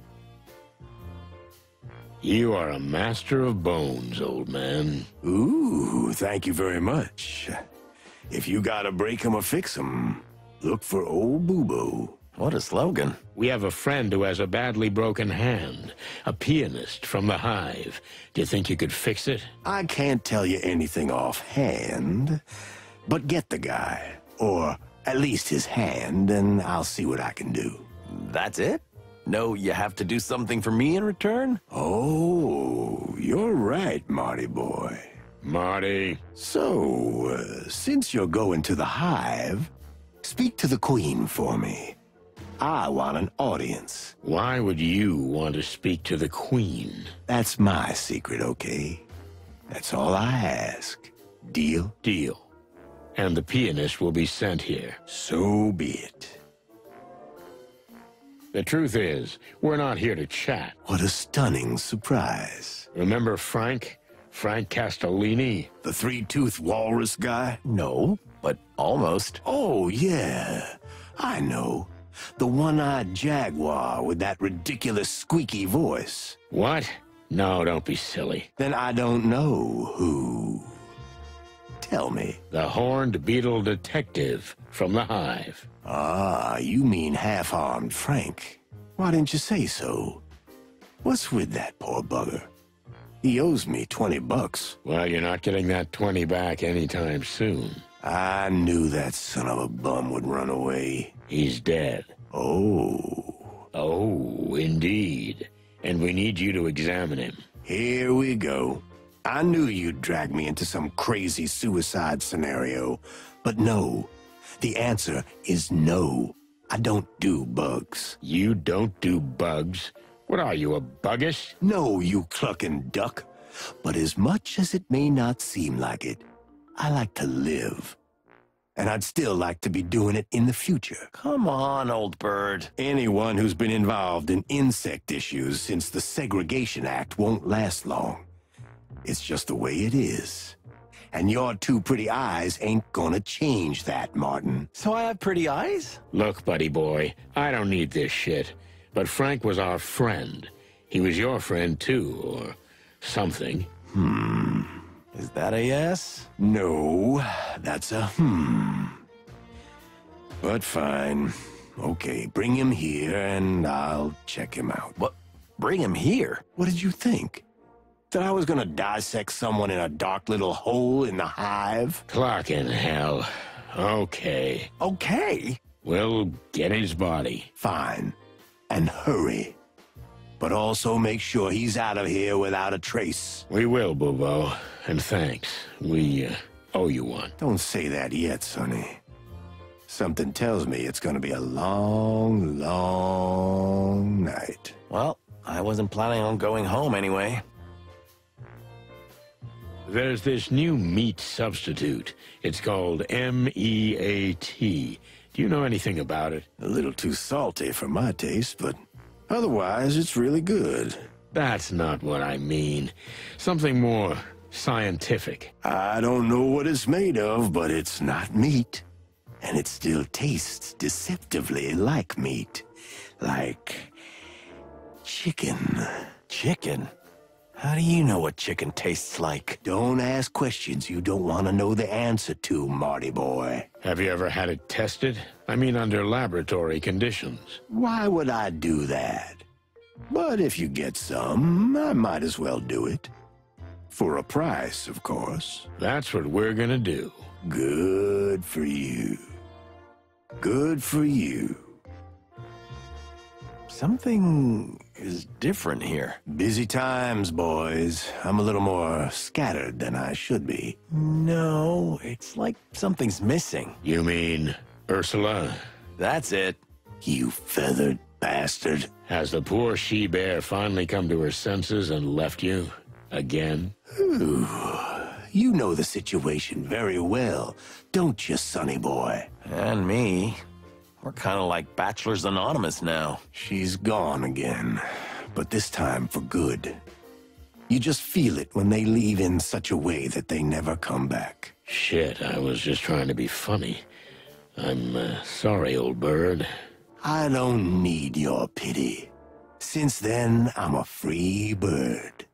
You are a master of bones, old man. Ooh, thank you very much. If you gotta break 'em or fix 'em, look for old Boo-Boo. What a slogan. We have a friend who has a badly broken hand, a pianist from the Hive. Do you think you could fix it? I can't tell you anything offhand, but get the guy, or at least his hand, and I'll see what I can do. That's it? No, you have to do something for me in return? Oh, you're right, Marty boy. Marty. So, since you're going to the Hive, speak to the Queen for me. I want an audience. Why would you want to speak to the Queen? That's my secret, okay? That's all I ask. Deal? Deal. And the pianist will be sent here. So be it. The truth is, we're not here to chat. What a stunning surprise. Remember Frank? Frank Castellini? The three-toothed walrus guy? No, but almost. Oh, yeah. I know. The one-eyed jaguar with that ridiculous squeaky voice. What? No, don't be silly. Then I don't know who. Tell me. The horned beetle detective from the Hive. Ah, you mean half-armed Frank. Why didn't you say so? What's with that poor bugger? He owes me $20. Well, you're not getting that 20 back anytime soon. I knew that son of a bum would run away. He's dead. Oh. Oh, indeed. And we need you to examine him. Here we go. I knew you'd drag me into some crazy suicide scenario. But no. The answer is no. I don't do bugs. You don't do bugs? What are you, a buggist? No, you clucking duck. But as much as it may not seem like it, I like to live. And I'd still like to be doing it in the future. Come on, old bird. Anyone who's been involved in insect issues since the Segregation Act won't last long. It's just the way it is. And your two pretty eyes ain't gonna change that, Martin. So I have pretty eyes? Look, buddy boy, I don't need this shit. But Frank was our friend. He was your friend, too, or something. Is that a yes? No, that's a But fine. Okay, bring him here and I'll check him out. What? Bring him here? What did you think? That I was gonna dissect someone in a dark little hole in the Hive? Clark in hell. Okay. Okay? We'll get his body. Fine. And hurry. But also make sure he's out of here without a trace. We will, Bobo. And thanks. We owe you one. Don't say that yet, Sonny. Something tells me it's gonna be a long, long night. Well, I wasn't planning on going home anyway. There's this new meat substitute. It's called MEAT. Do you know anything about it? A little too salty for my taste, but otherwise it's really good. That's not what I mean. Something more scientific. I don't know what it's made of, but it's not meat. And it still tastes deceptively like meat. Like chicken. Chicken? How do you know what chicken tastes like? Don't ask questions you don't want to know the answer to, Marty boy. Have you ever had it tested? I mean, under laboratory conditions. Why would I do that? But if you get some, I might as well do it. For a price, of course. That's what we're gonna do. Good for you. Good for you. Something is different here. Busy times, boys. I'm a little more scattered than I should be. No, it's like something's missing. You mean Ursula? That's it. You feathered bastard. Has the poor she-bear finally come to her senses and left you? Again? Ooh, you know the situation very well, don't you, sonny boy? And me. We're kind of like Bachelors Anonymous now. She's gone again, but this time for good. You just feel it when they leave in such a way that they never come back. Shit, I was just trying to be funny. I'm sorry, old bird. I don't need your pity. Since then, I'm a free bird.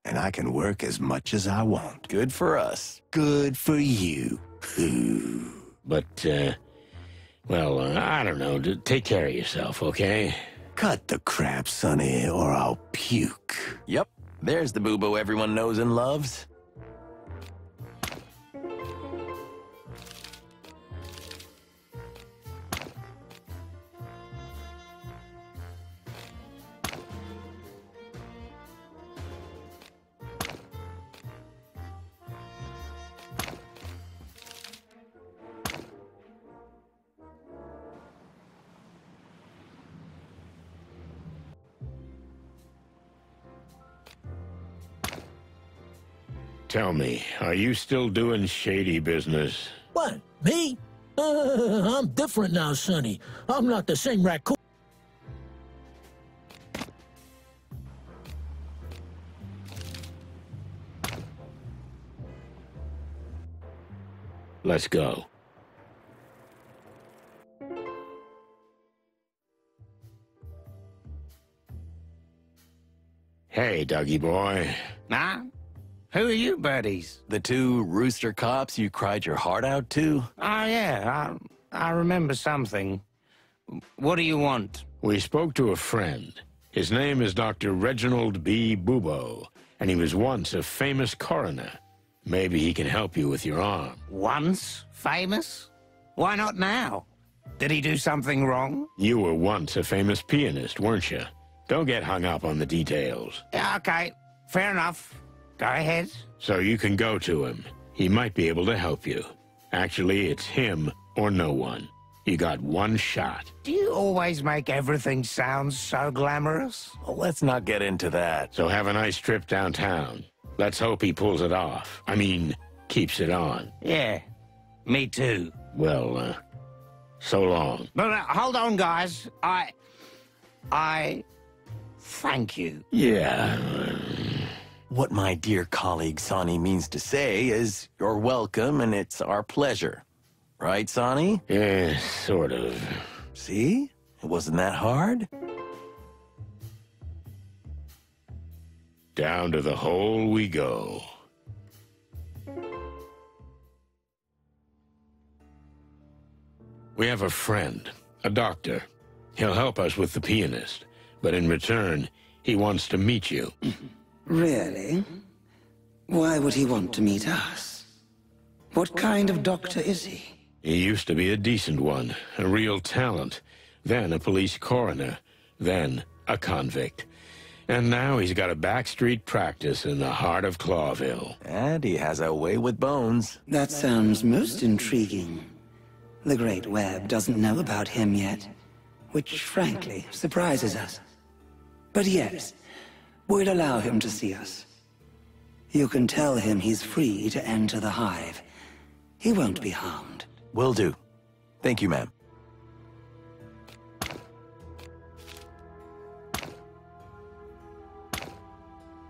And I can work as much as I want. Good for us. Good for you. Ooh. But, Well, I don't know. Take care of yourself, okay? Cut the crap, Sonny, or I'll puke. Yep, there's the boo-boo everyone knows and loves. Tell me, are you still doing shady business? What, me? I'm different now, Sonny. I'm not the same raccoon. Let's go. Hey, Dougie boy. Nah? Who are you, buddies? The two rooster cops you cried your heart out to? Oh, yeah, I remember something. What do you want? We spoke to a friend. His name is Dr. Reginald B. Bubo, and he was once a famous coroner. Maybe he can help you with your arm. Once famous? Why not now? Did he do something wrong? You were once a famous pianist, weren't you? Don't get hung up on the details. Yeah, okay. Fair enough. Go ahead. So you can go to him. He might be able to help you. Actually, it's him or no one. You got one shot. Do you always make everything sound so glamorous? Well, let's not get into that. So have a nice trip downtown. Let's hope he pulls it off. I mean, keeps it on. Yeah, me too. Well, so long. But hold on, guys. I thank you. Yeah. What my dear colleague Sonny means to say is, you're welcome and it's our pleasure. Right, Sonny? Yeah, sort of. See? It wasn't that hard. Down to the hole we go. We have a friend, a doctor. He'll help us with the pianist, but in return, he wants to meet you. Really? Why would he want to meet us? What kind of doctor is he? He used to be a decent one, a real talent, then a police coroner, then a convict. And now he's got a backstreet practice in the heart of Clawville. And he has a way with bones. That sounds most intriguing. The Great Web doesn't know about him yet, which frankly surprises us. But yes, we'll allow him to see us. You can tell him he's free to enter the Hive. He won't be harmed. Will do. Thank you, ma'am.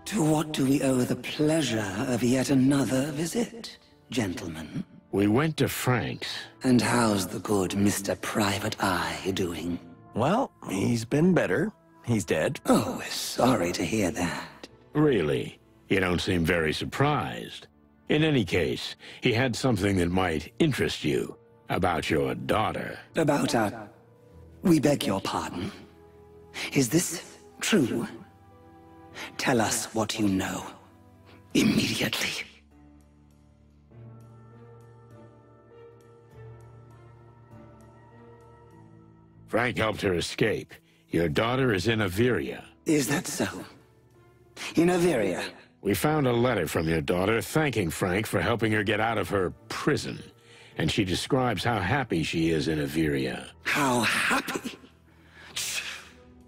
To what do we owe the pleasure of yet another visit, gentlemen? We went to Frank's. And how's the good Mr. Private Eye doing? Well, he's been better. He's dead. Oh, we're sorry to hear that. Really? You don't seem very surprised. In any case, he had something that might interest you about your daughter. About our... We beg your pardon. Is this true? Tell us what you know. Immediately. Frank helped her escape. Your daughter is in Averia. Is that so? In Averia? We found a letter from your daughter thanking Frank for helping her get out of her prison. And she describes how happy she is in Averia. How happy?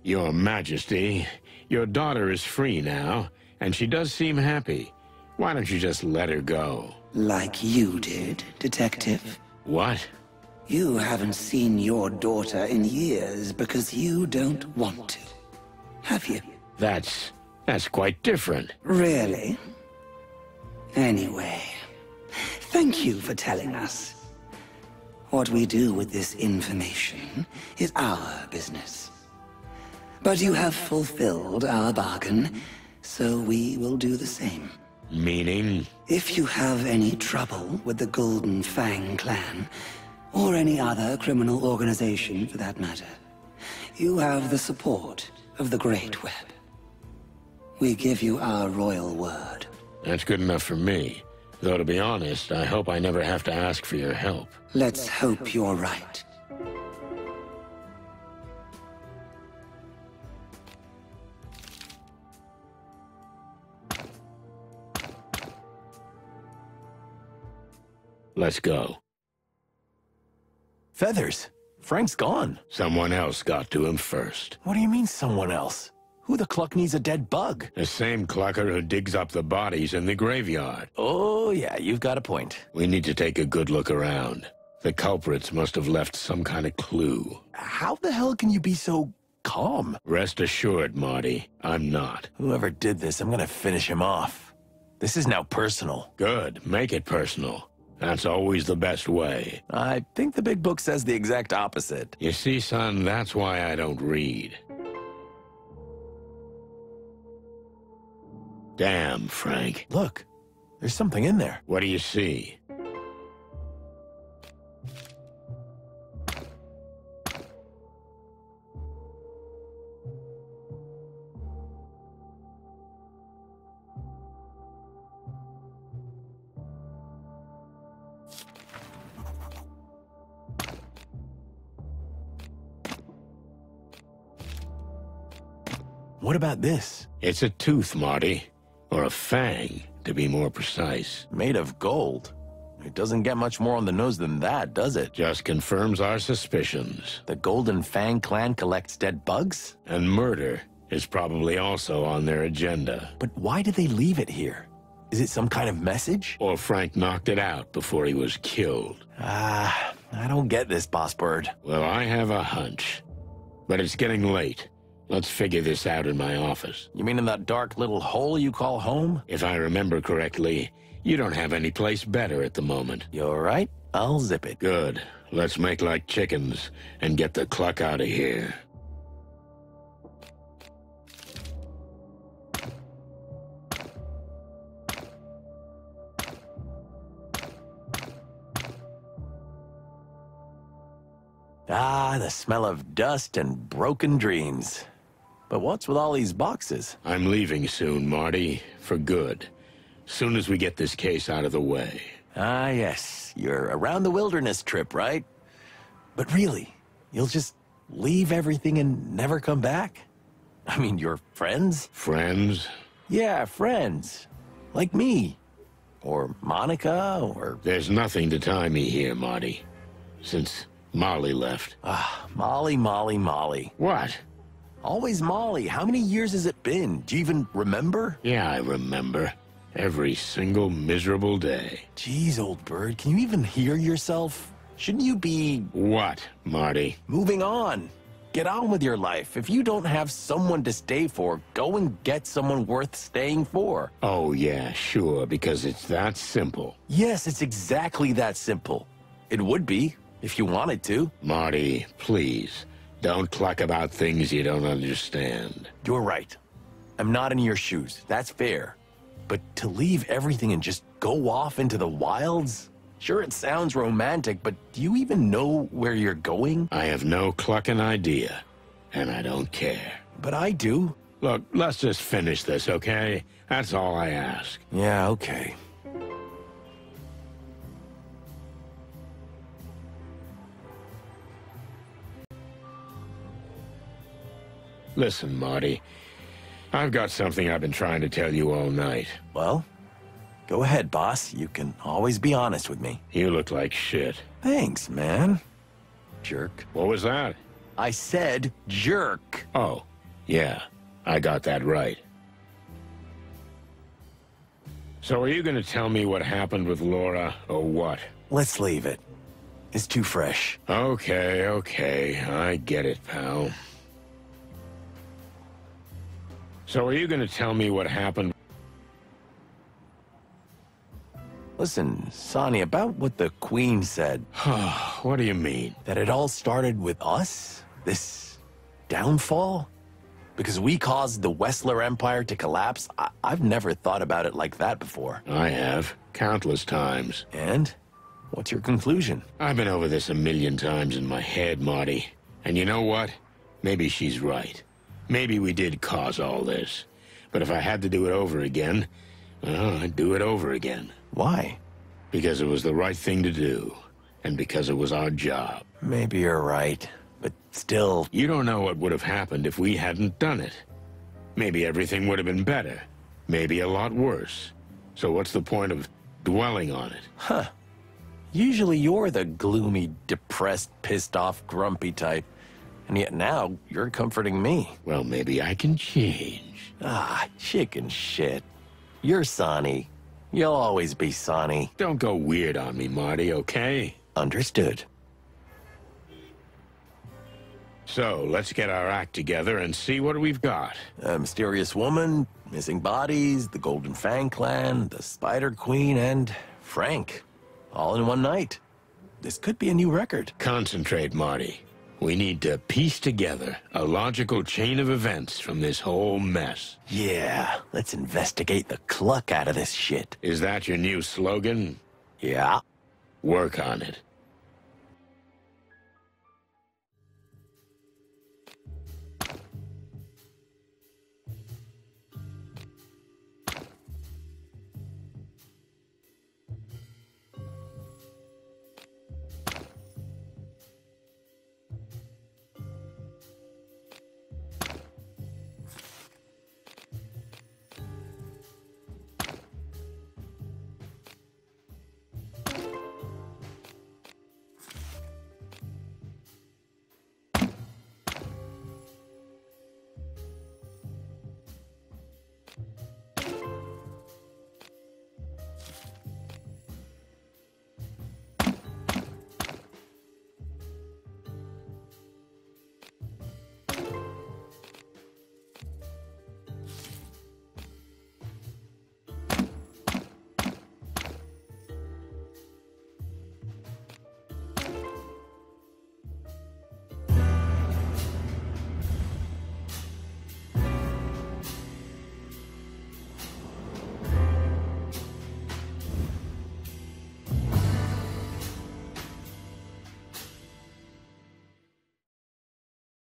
Your Majesty, your daughter is free now, and she does seem happy. Why don't you just let her go? Like you did, Detective. What? You haven't seen your daughter in years because you don't want to, have you? That's quite different. Really? Anyway, thank you for telling us. What we do with this information is our business. But you have fulfilled our bargain, so we will do the same. Meaning? If you have any trouble with the Golden Fang clan, or any other criminal organization for that matter, you have the support of the Great Web. We give you our royal word. That's good enough for me. Though, to be honest, I hope I never have to ask for your help. Let's hope you're right. Let's go. Feathers, Frank's gone. Someone else got to him first. What do you mean, someone else? Who the cluck needs a dead bug? The same clucker who digs up the bodies in the graveyard. Oh, yeah, you've got a point. We need to take a good look around. The culprits must have left some kind of clue. How the hell can you be so calm? Rest assured, Marty, I'm not. Whoever did this, I'm gonna finish him off. This is now personal. Good, make it personal. That's always the best way. I think the big book says the exact opposite. You see, son, that's why I don't read. Damn, Frank. Look, there's something in there. What do you see? What about this? It's a tooth, Marty. Or a fang, to be more precise. Made of gold. It doesn't get much more on the nose than that, does it? Just confirms our suspicions. The Golden Fang clan collects dead bugs? And murder is probably also on their agenda. But why did they leave it here? Is it some kind of message? Or Frank knocked it out before he was killed. I don't get this, Boss Bird. Well, I have a hunch. But it's getting late. Let's figure this out in my office. You mean in that dark little hole you call home? If I remember correctly, you don't have any place better at the moment. You're right. I'll zip it. Good. Let's make like chickens and get the cluck out of here. Ah, the smell of dust and broken dreams. But what's with all these boxes? I'm leaving soon, Marty. For good. Soon as we get this case out of the way. Ah, yes. You're around the wilderness trip, right? But really, you'll just leave everything and never come back? I mean, you're friends? Friends? Yeah, friends. Like me. Or Monica, or... There's nothing to tie me here, Marty. Since Molly left. Ah, Molly, Molly, Molly. What? Always Molly. How many years has it been? Do you even remember? Yeah, I remember. Every single miserable day. Jeez, old bird, can you even hear yourself? Shouldn't you be... What, Marty? Moving on. Get on with your life. If you don't have someone to stay for, go and get someone worth staying for. Oh, yeah, sure, because it's that simple. Yes, it's exactly that simple. It would be, if you wanted to. Marty, please. Don't cluck about things you don't understand. You're right. I'm not in your shoes. That's fair. But to leave everything and just go off into the wilds? Sure, it sounds romantic, but do you even know where you're going? I have no clucking idea, and I don't care. But I do. Look, let's just finish this, okay? That's all I ask. Yeah, okay. Listen, Marty. I've got something I've been trying to tell you all night. Well, go ahead, boss. You can always be honest with me. You look like shit. Thanks, man. Jerk. What was that? I said jerk. Oh, yeah. I got that right. So are you going to tell me what happened with Laura, or what? Let's leave it. It's too fresh. Okay, okay. I get it, pal. So are you going to tell me what happened? Listen, Sonny, about what the Queen said. What do you mean? That it all started with us? This downfall? Because we caused the Wessler Empire to collapse? I've never thought about it like that before. I have. Countless times. And? What's your conclusion? I've been over this a million times in my head, Marty. And you know what? Maybe she's right. Maybe we did cause all this. But if I had to do it over again, well, I'd do it over again. Why? Because it was the right thing to do. And because it was our job. Maybe you're right, but still... You don't know what would have happened if we hadn't done it. Maybe everything would have been better. Maybe a lot worse. So what's the point of dwelling on it? Huh. Usually you're the gloomy, depressed, pissed-off, grumpy type. And yet now, you're comforting me. Well, maybe I can change. Ah, chicken shit. You're Sonny. You'll always be Sonny. Don't go weird on me, Marty, okay? Understood. So, let's get our act together and see what we've got. A mysterious woman, missing bodies, the Golden Fang clan, the Spider Queen, and Frank. All in one night. This could be a new record. Concentrate, Marty. We need to piece together a logical chain of events from this whole mess. Yeah, let's investigate the cluck out of this shit. Is that your new slogan? Yeah. Work on it.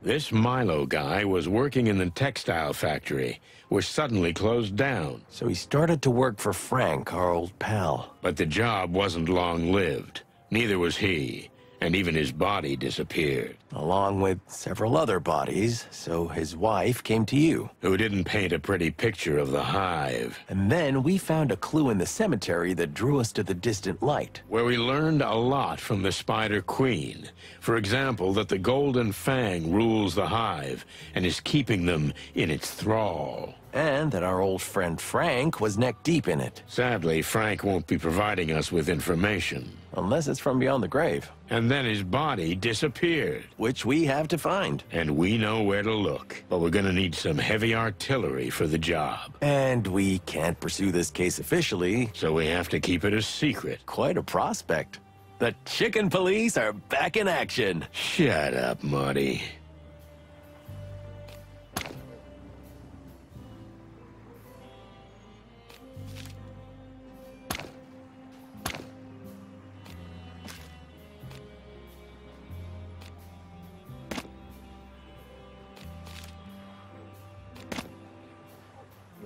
This Milo guy was working in the textile factory, which suddenly closed down. So he started to work for Frank, our old pal. But the job wasn't long-lived. Neither was he, and even his body disappeared. Along with several other bodies, so his wife came to you. Who didn't paint a pretty picture of the Hive. And then we found a clue in the cemetery that drew us to the distant light. Where we learned a lot from the Spider Queen. For example, that the Golden Fang rules the Hive and is keeping them in its thrall. And that our old friend Frank was neck-deep in it. Sadly, Frank won't be providing us with information. Unless it's from beyond the grave. And then his body disappeared. Which we have to find. And we know where to look. But we're gonna need some heavy artillery for the job. And we can't pursue this case officially. So we have to keep it a secret. Quite a prospect. The chicken police are back in action. Shut up, Marty.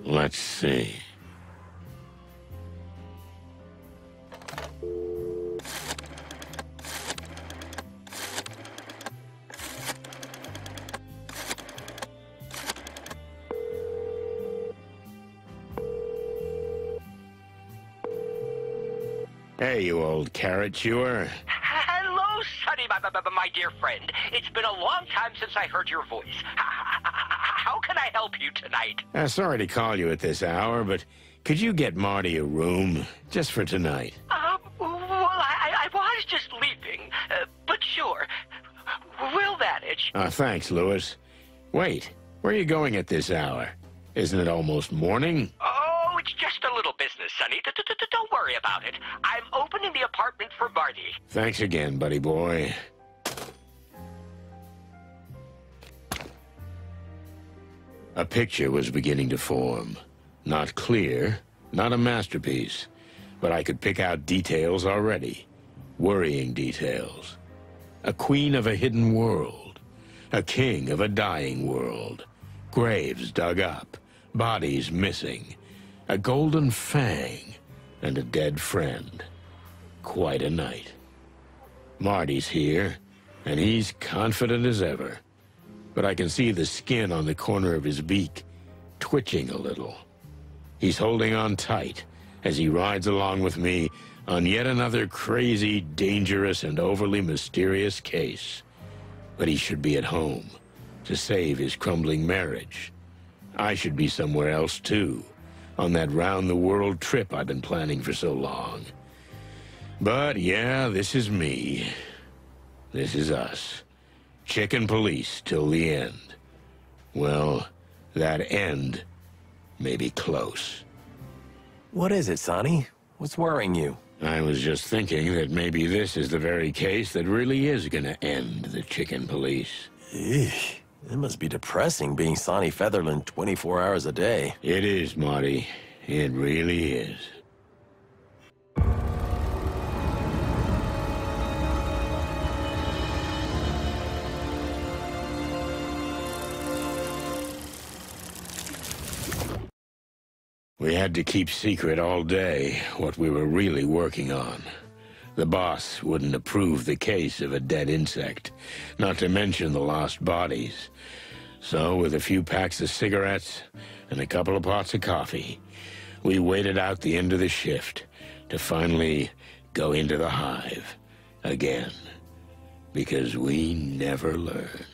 Let's see. Hey, you old carrot chewer. Hello, Sonny, my dear friend. It's been a long time since I heard your voice. How can I help you tonight? Sorry to call you at this hour, but could you get Marty a room, just for tonight? Well, I was just leaving, but sure. Will manage. Thanks, Lewis. Wait, where are you going at this hour? Isn't it almost morning? Oh, it's just a little business, Sonny. Don't worry about it. I'm opening the apartment for Marty. Thanks again, buddy boy. A picture was beginning to form. Not clear, not a masterpiece, but I could pick out details already. worrying details. A queen of a hidden world. A king of a dying world. Graves dug up. Bodies missing. A golden fang. And a dead friend. Quite a night. Marty's here, and he's confident as ever. But I can see the skin on the corner of his beak twitching a little. He's holding on tight as he rides along with me on yet another crazy, dangerous, and overly mysterious case. But he should be at home to save his crumbling marriage. I should be somewhere else, too, on that round-the-world trip I've been planning for so long. But, yeah, this is me. This is us. Chicken police till the end. Well, that end may be close. What is it, Sonny? What's worrying you? I was just thinking that maybe this is the very case that really is gonna end the chicken police. Eesh. It must be depressing being Sonny Featherland 24 hours a day. It is, Marty. It really is. We had to keep secret all day what we were really working on. The boss wouldn't approve the case of a dead insect, not to mention the lost bodies. So, with a few packs of cigarettes and a couple of pots of coffee, we waited out the end of the shift to finally go into the hive again. Because we never learn.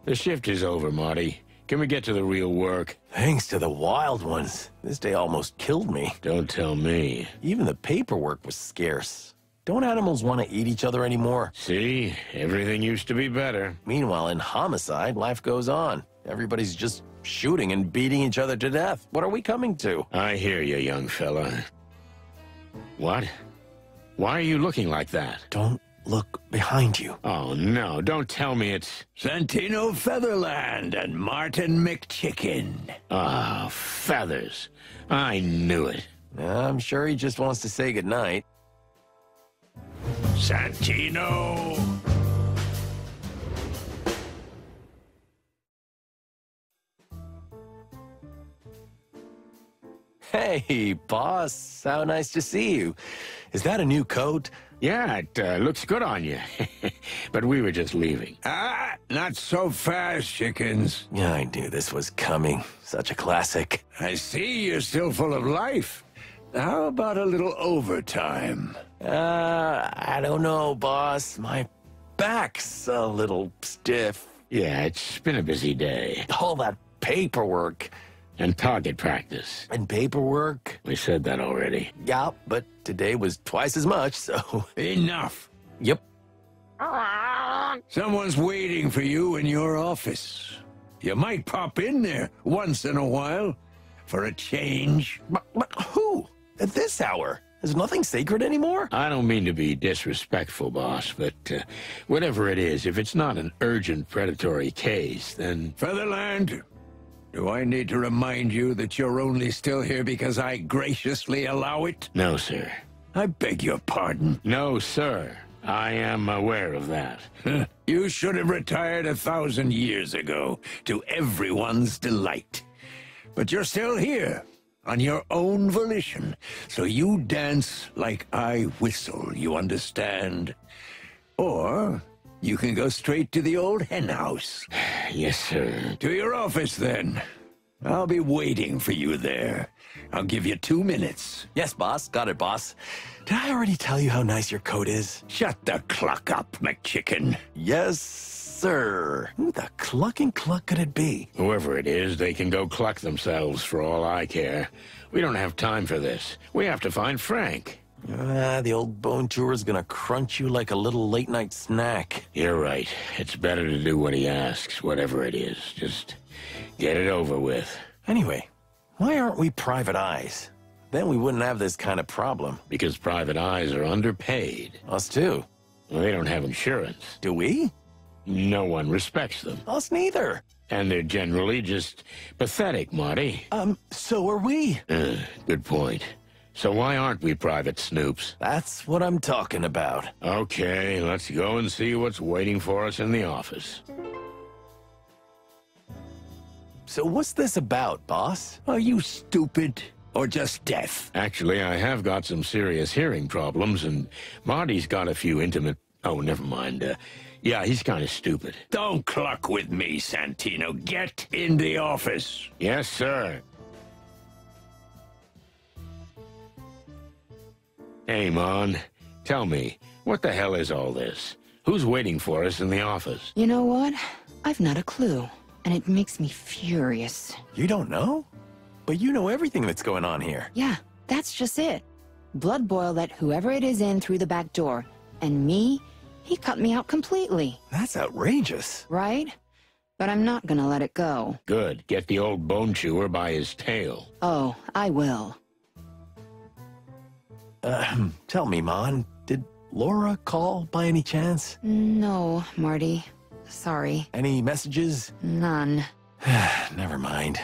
The shift is over, Marty. Can we get to the real work? Thanks to the wild ones. This day almost killed me. Don't tell me. Even the paperwork was scarce. Don't animals want to eat each other anymore? See? Everything used to be better. Meanwhile, in homicide, life goes on. Everybody's just shooting and beating each other to death. What are we coming to? I hear you, young fella. What? Why are you looking like that? Don't look behind you. Oh, no. Don't tell me it's... Santino Featherland and Martin McChicken. Ah, Feathers. I knew it. I'm sure he just wants to say goodnight. Santino! Hey, boss. How nice to see you. Is that a new coat? Yeah, it looks good on you. But we were just leaving. Ah, not so fast, chickens. Yeah, I knew this was coming. Such a classic. I see you're still full of life. How about a little overtime? I don't know, boss. My back's a little stiff. Yeah, it's been a busy day. All that paperwork. And target practice. And paperwork. We said that already. Yeah, but today was twice as much, so... Enough. Yep. Someone's waiting for you in your office. You might pop in there once in a while for a change. But who? At this hour? Is nothing sacred anymore? I don't mean to be disrespectful, boss, but whatever it is, if it's not an urgent predatory case, then... Featherland, do I need to remind you that you're only still here because I graciously allow it? No, sir. I beg your pardon. No, sir. I am aware of that. You should have retired 1,000 years ago, to everyone's delight. But you're still here, on your own volition, so you dance like I whistle, you understand? Or you can go straight to the old henhouse. Yes, sir. To your office, then. I'll be waiting for you there. I'll give you 2 minutes. Yes, boss. Got it, boss. Did I already tell you how nice your coat is? Shut the cluck up, McChicken. Yes, sir. Who the clucking cluck could it be? Whoever it is, they can go cluck themselves for all I care. We don't have time for this. We have to find Frank. The old bone chewer's gonna crunch you like a little late-night snack. You're right. It's better to do what he asks, whatever it is. Just get it over with. Anyway, why aren't we private eyes? Then we wouldn't have this kind of problem. Because private eyes are underpaid. Us too. Well, they don't have insurance. Do we? No one respects them. Us neither. And they're generally just pathetic, Marty. So are we. Good point. So why aren't we private snoops? That's what I'm talking about. Okay, let's go and see what's waiting for us in the office. So what's this about, boss? Are you stupid or just deaf? Actually, I have got some serious hearing problems, and Marty's got a few intimate... Oh, never mind. Yeah, he's kind of stupid. Don't cluck with me, Santino. Get in the office. Yes, sir. Hey, Mon, tell me, what the hell is all this? Who's waiting for us in the office? You know what? I've not a clue, and it makes me furious. You don't know? But you know everything that's going on here. Yeah, that's just it. Blood Boy let whoever it is in through the back door, and me, he cut me out completely. That's outrageous. Right? But I'm not gonna let it go. Good. Get the old bone chewer by his tail. Oh, I will. Tell me, Mon, did Laura call by any chance? No, Marty. Sorry. Any messages? None. Never mind.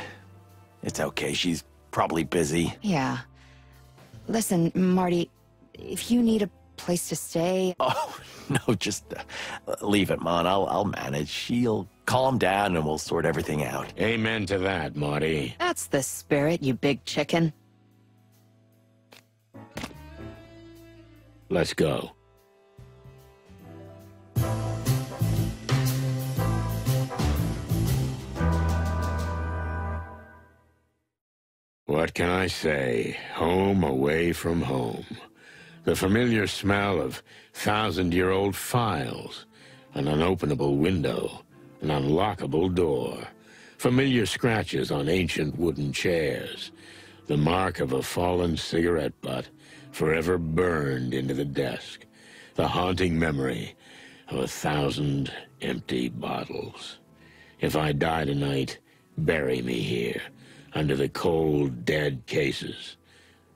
It's okay, she's probably busy. Yeah. Listen, Marty, if you need a place to stay... Oh, no, just leave it, Mon. I'll manage. She'll calm down and we'll sort everything out. Amen to that, Marty. That's the spirit, you big chicken. Let's go. What can I say? Home away from home. The familiar smell of thousand-year-old files, an unopenable window, an unlockable door, familiar scratches on ancient wooden chairs, the mark of a fallen cigarette butt forever burned into the desk, the haunting memory of 1,000 empty bottles. If I die tonight, bury me here, under the cold, dead cases.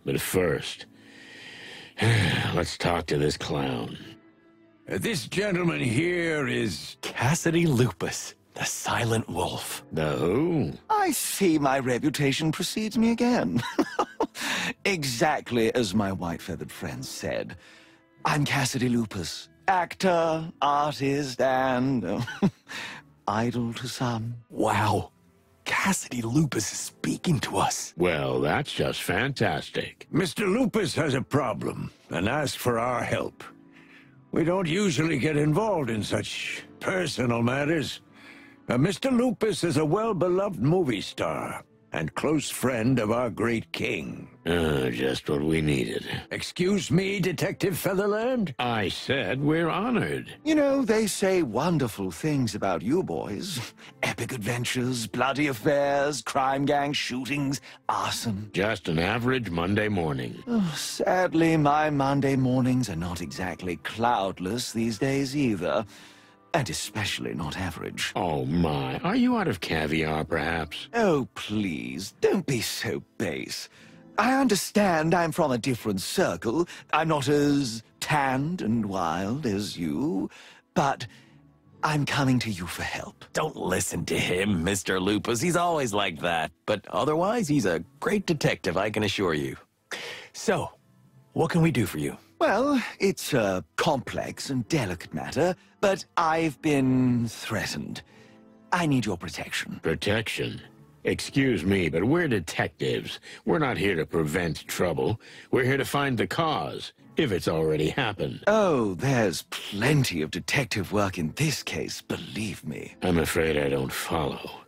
But first, let's talk to this clown. This gentleman here is... Cassidy Lupus, the Silent Wolf. The who? I see my reputation precedes me again. Exactly as my white-feathered friend said. I'm Cassidy Lupus, actor, artist, and idol to some. Wow. Cassidy Lupus is speaking to us. Well, that's just fantastic. Mr. Lupus has a problem and asked for our help. We don't usually get involved in such personal matters. Mr. Lupus is a well-beloved movie star and close friend of our great king. Just what we needed. Excuse me, Detective Featherland? I said we're honored. You know, they say wonderful things about you boys. Epic adventures, bloody affairs, crime gang shootings, arson. Just an average Monday morning. Oh, sadly, my Monday mornings are not exactly cloudless these days either. And especially not average. Oh my, are you out of caviar, perhaps? Oh, please, don't be so base. I understand I'm from a different circle. I'm not as tanned and wild as you, but I'm coming to you for help. Don't listen to him, Mr. Lupus. He's always like that. But otherwise, he's a great detective, I can assure you. So, what can we do for you? Well, it's a complex and delicate matter, but I've been threatened. I need your protection. Protection? Excuse me, but we're detectives. We're not here to prevent trouble. We're here to find the cause, if it's already happened. Oh, there's plenty of detective work in this case, believe me. I'm afraid I don't follow.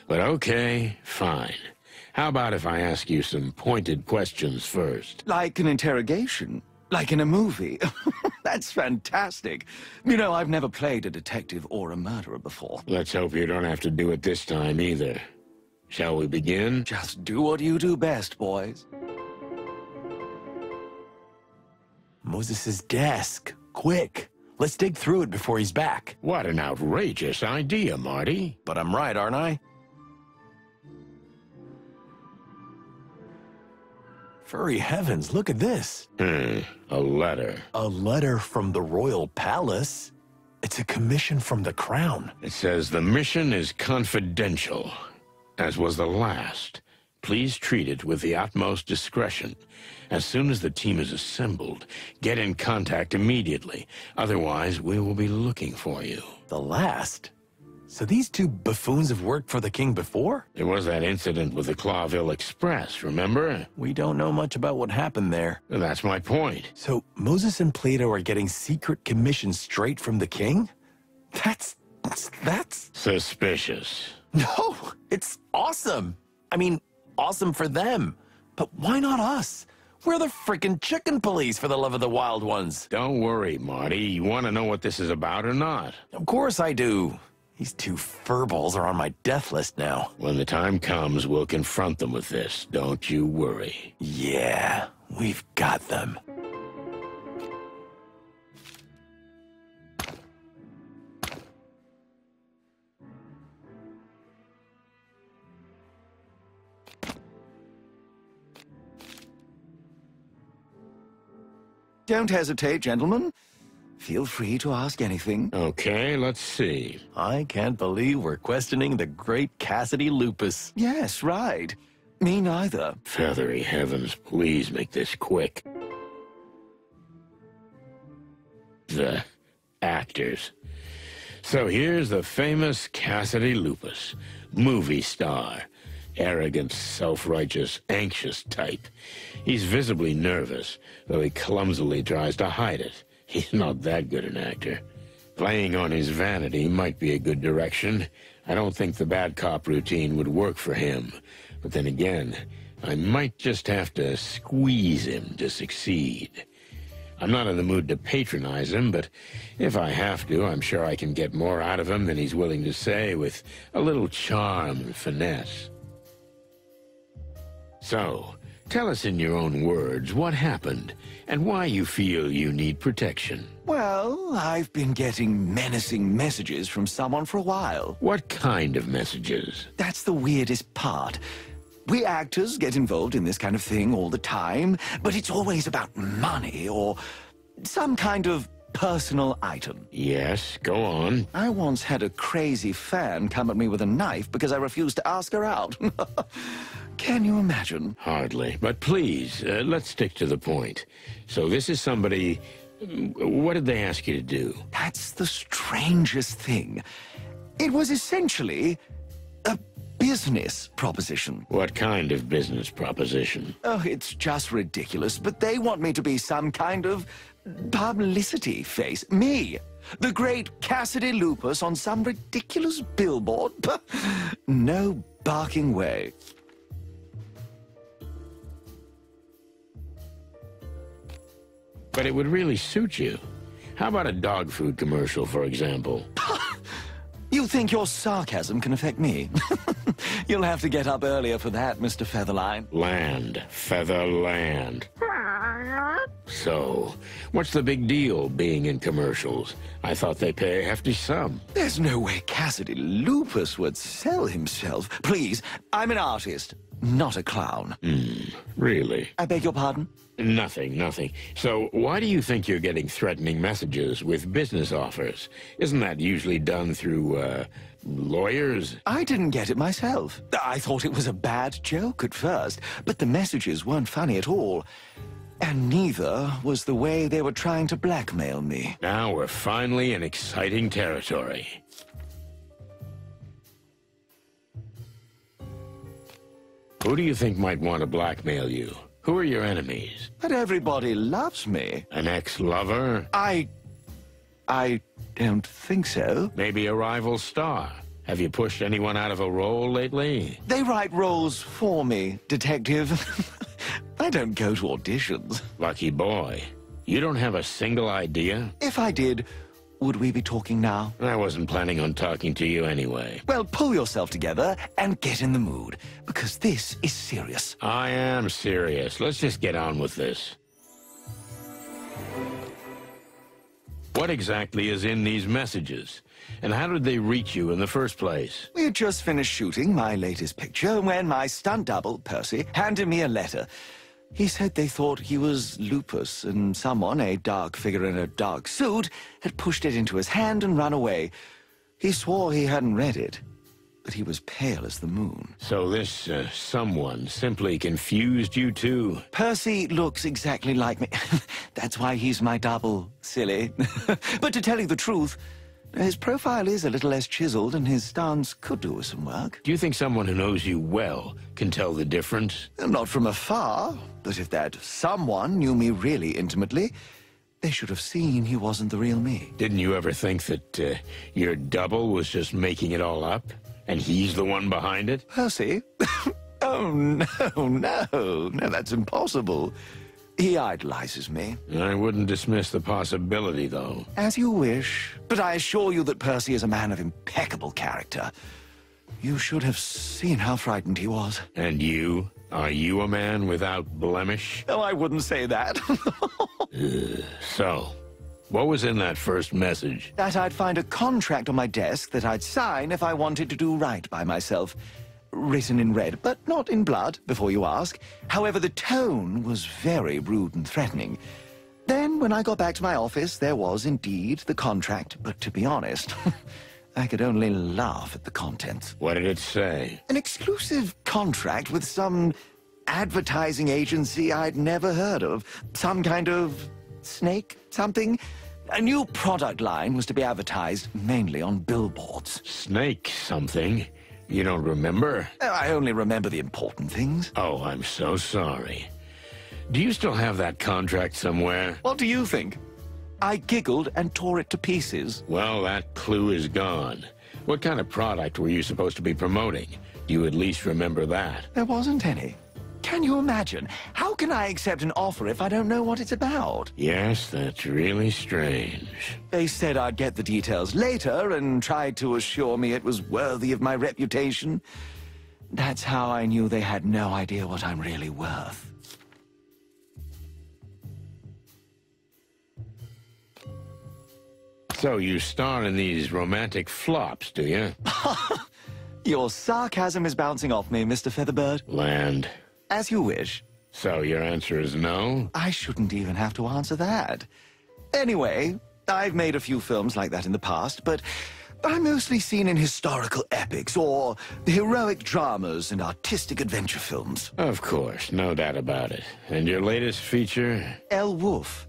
But okay, fine. How about if I ask you some pointed questions first? Like an interrogation? Like in a movie? That's fantastic. You know, I've never played a detective or a murderer before. Let's hope you don't have to do it this time either. Shall we begin? Just do what you do best, boys. Moses's desk. Quick. Let's dig through it before he's back. What an outrageous idea, Marty. But I'm right, aren't I? Furry heavens, look at this. A letter. A letter from the royal palace? It's a commission from the crown. It says the mission is confidential, as was the last. please treat it with the utmost discretion. As soon as the team is assembled, get in contact immediately. Otherwise, we will be looking for you. The last? So these two buffoons have worked for the king before? There was that incident with the Clawville Express, remember? We don't know much about what happened there. That's my point. So Moses and Plato are getting secret commissions straight from the king? That's suspicious. No, it's awesome. I mean, awesome for them. But why not us? We're the frickin' chicken police, for the love of the wild ones. Don't worry, Marty. You want to know what this is about or not? Of course I do. These two furballs are on my death list now. When the time comes, we'll confront them with this. Don't you worry. Yeah, we've got them. Don't hesitate, gentlemen. Feel free to ask anything. Okay, let's see. I can't believe we're questioning the great Cassidy Lupus. Yes, right. Me neither. Feathery heavens, please make this quick. The actors. So here's the famous Cassidy Lupus, movie star. Arrogant, self-righteous, anxious type. He's visibly nervous, though he clumsily tries to hide it. He's not that good an actor. Playing on his vanity might be a good direction. I don't think the bad cop routine would work for him. But then again, I might just have to squeeze him to succeed. I'm not in the mood to patronize him, but if I have to, I'm sure I can get more out of him than he's willing to say with a little charm and finesse. So, tell us in your own words what happened and why you feel you need protection. Well, I've been getting menacing messages from someone for a while. What kind of messages? That's the weirdest part. We actors get involved in this kind of thing all the time, but it's always about money or some kind of personal item. Yes, go on. I once had a crazy fan come at me with a knife because I refused to ask her out. Can you imagine? Hardly. But please, let's stick to the point. So this is somebody... What did they ask you to do? That's the strangest thing. It was essentially a business proposition. What kind of business proposition? Oh, it's just ridiculous, but they want me to be some kind of publicity face. Me, the great Cassidy Lupus on some ridiculous billboard. No barking way. But it would really suit you. How about a dog food commercial, for example? You think your sarcasm can affect me? You'll have to get up earlier for that, Mr. Featherline. Land. Featherland. So, what's the big deal being in commercials? I thought they pay a hefty sum. There's no way Cassidy Lupus would sell himself. Please, I'm an artist, not a clown. Really? I beg your pardon? Nothing. So, why do you think you're getting threatening messages with business offers? Isn't that usually done through, lawyers? I didn't get it myself. I thought it was a bad joke at first, but the messages weren't funny at all. And neither was the way they were trying to blackmail me. Now we're finally in exciting territory. Who do you think might want to blackmail you? Who are your enemies? But everybody loves me. An ex-lover? I don't think so. Maybe a rival star? Have you pushed anyone out of a role lately? They write roles for me, detective. I don't go to auditions. Lucky boy. You don't have a single idea? If I did, would we be talking now? I wasn't planning on talking to you anyway. Well, pull yourself together and get in the mood, because this is serious. I am serious. Let's just get on with this. What exactly is in these messages? And how did they reach you in the first place? We had just finished shooting my latest picture when my stunt double, Percy, handed me a letter. He said they thought he was Lupus, and someone, a dark figure in a dark suit, had pushed it into his hand and run away. He swore he hadn't read it. but he was pale as the moon. So this someone simply confused you two? Percy looks exactly like me. That's why he's my double, silly. But to tell you the truth, his profile is a little less chiseled and his stance could do with some work. Do you think someone who knows you well can tell the difference? Not from afar, but if that someone knew me really intimately, they should have seen he wasn't the real me. Didn't you ever think that your double was just making it all up? And he's the one behind it? Percy? Oh, no, that's impossible. He idolizes me. I wouldn't dismiss the possibility, though. As you wish. But I assure you that Percy is a man of impeccable character. You should have seen how frightened he was. And you? Are you a man without blemish? Oh, I wouldn't say that. So, what was in that first message? That I'd find a contract on my desk that I'd sign if I wanted to do right by myself. Written in red, but not in blood, before you ask. However, the tone was very rude and threatening. Then, when I got back to my office, there was indeed the contract, but to be honest, I could only laugh at the contents. What did it say? An exclusive contract with some advertising agency I'd never heard of. Some kind of snake something. A new product line was to be advertised mainly on billboards. Snake something? You don't remember? I only remember the important things. Oh, I'm so sorry. Do you still have that contract somewhere? What do you think? I giggled and tore it to pieces. Well, that clue is gone. What kind of product were you supposed to be promoting? Do you at least remember that? There wasn't any. Can you imagine? How can I accept an offer if I don't know what it's about? Yes, that's really strange. They said I'd get the details later and tried to assure me it was worthy of my reputation. That's how I knew they had no idea what I'm really worth. So you star in these romantic flops, do you? Your sarcasm is bouncing off me, Mr. Featherbird. Land. As you wish. So your answer is no? I shouldn't even have to answer that. Anyway, I've made a few films like that in the past, but I'm mostly seen in historical epics or heroic dramas and artistic adventure films. Of course, no doubt about it. And your latest feature? El Wolf.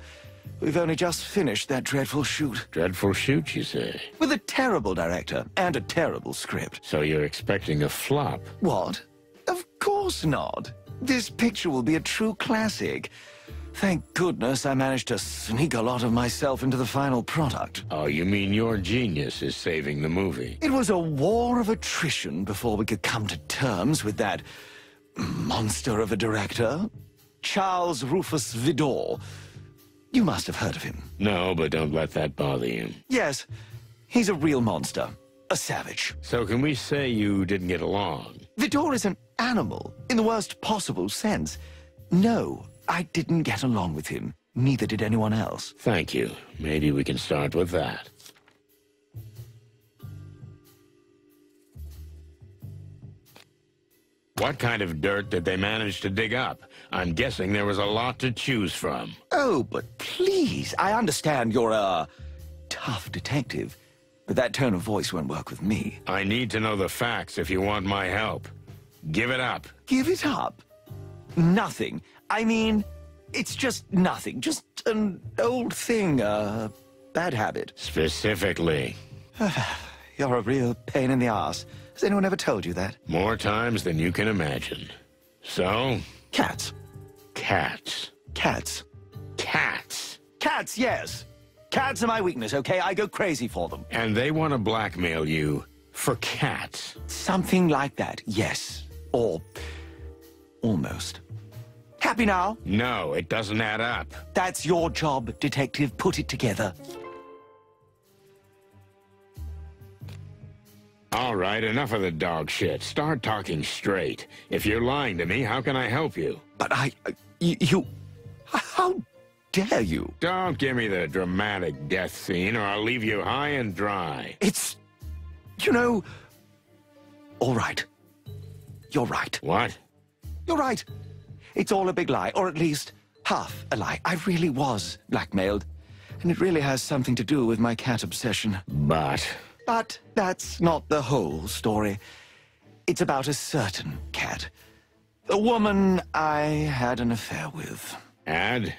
We've only just finished that dreadful shoot. Dreadful shoot, you say? With a terrible director and a terrible script. So you're expecting a flop? What? Of course not. This picture will be a true classic. Thank goodness I managed to sneak a lot of myself into the final product. Oh, you mean your genius is saving the movie? It was a war of attrition before we could come to terms with that monster of a director. Charles Rufus Vidor. You must have heard of him. No, but don't let that bother you. Yes, he's a real monster. A savage. So can we say you didn't get along? Vidor is an animal, in the worst possible sense. No, I didn't get along with him. Neither did anyone else. Thank you. Maybe we can start with that. What kind of dirt did they manage to dig up? I'm guessing there was a lot to choose from. Oh, but please, I understand you're a tough detective, but that tone of voice won't work with me. I need to know the facts if you want my help. Give it up. Give it up? Nothing. I mean, it's just nothing. Just an old thing, a bad habit. Specifically. You're a real pain in the ass. Has anyone ever told you that? More times than you can imagine. So? Cats. Cats. Cats. Cats. Cats, yes. Cats are my weakness, okay? I go crazy for them. And they want to blackmail you for cats. Something like that, yes. Or almost. Happy now? No, it doesn't add up. That's your job, detective. Put it together. All right, enough of the dog shit. Start talking straight. If you're lying to me, how can I help you? But you... How dare you? Don't give me the dramatic death scene, or I'll leave you high and dry. It's... You know... All right. You're right. What? You're right. It's all a big lie, or at least half a lie. I really was blackmailed. And it really has something to do with my cat obsession. But that's not the whole story. It's about a certain cat. A woman I had an affair with. Had?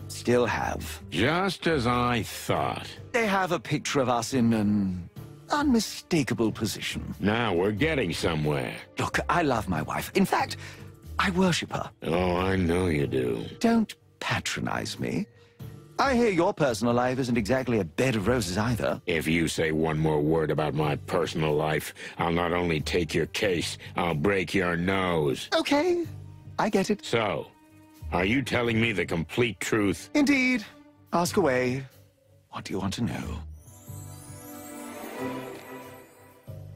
Still have. Just as I thought. They have a picture of us in an unmistakable position. Now we're getting somewhere. Look, I love my wife. In fact, I worship her. Oh, I know you do. Don't patronize me. I hear your personal life isn't exactly a bed of roses either. If you say one more word about my personal life, I'll not only take your case, I'll break your nose. Okay, I get it. So, are you telling me the complete truth? Indeed. Ask away. What do you want to know?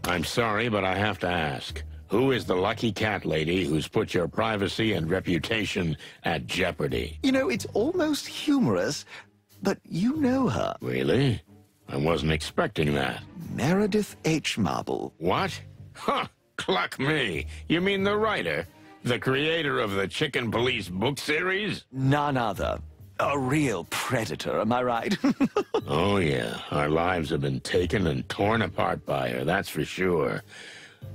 I'm sorry, but I have to ask. Who is the lucky cat lady who's put your privacy and reputation at jeopardy? You know, it's almost humorous, but you know her. Really? I wasn't expecting that. Meredith H. Marble. What? Huh! Cluck me. You mean the writer? The creator of the Chicken Police book series? None other. A real predator, am I right? Oh, yeah. Our lives have been taken and torn apart by her, that's for sure.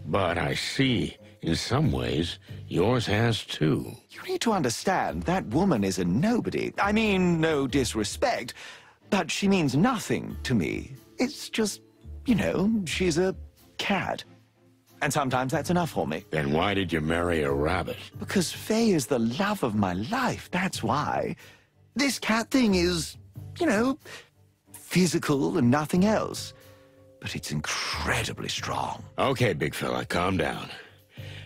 But I see, in some ways, yours has too. You need to understand, that woman is a nobody. I mean, no disrespect, but she means nothing to me. It's just, you know, she's a cat. And sometimes that's enough for me. Then why did you marry a rabbit? Because Faye is the love of my life, that's why. This cat thing is, you know, physical and nothing else. But it's incredibly strong. Okay, big fella, calm down.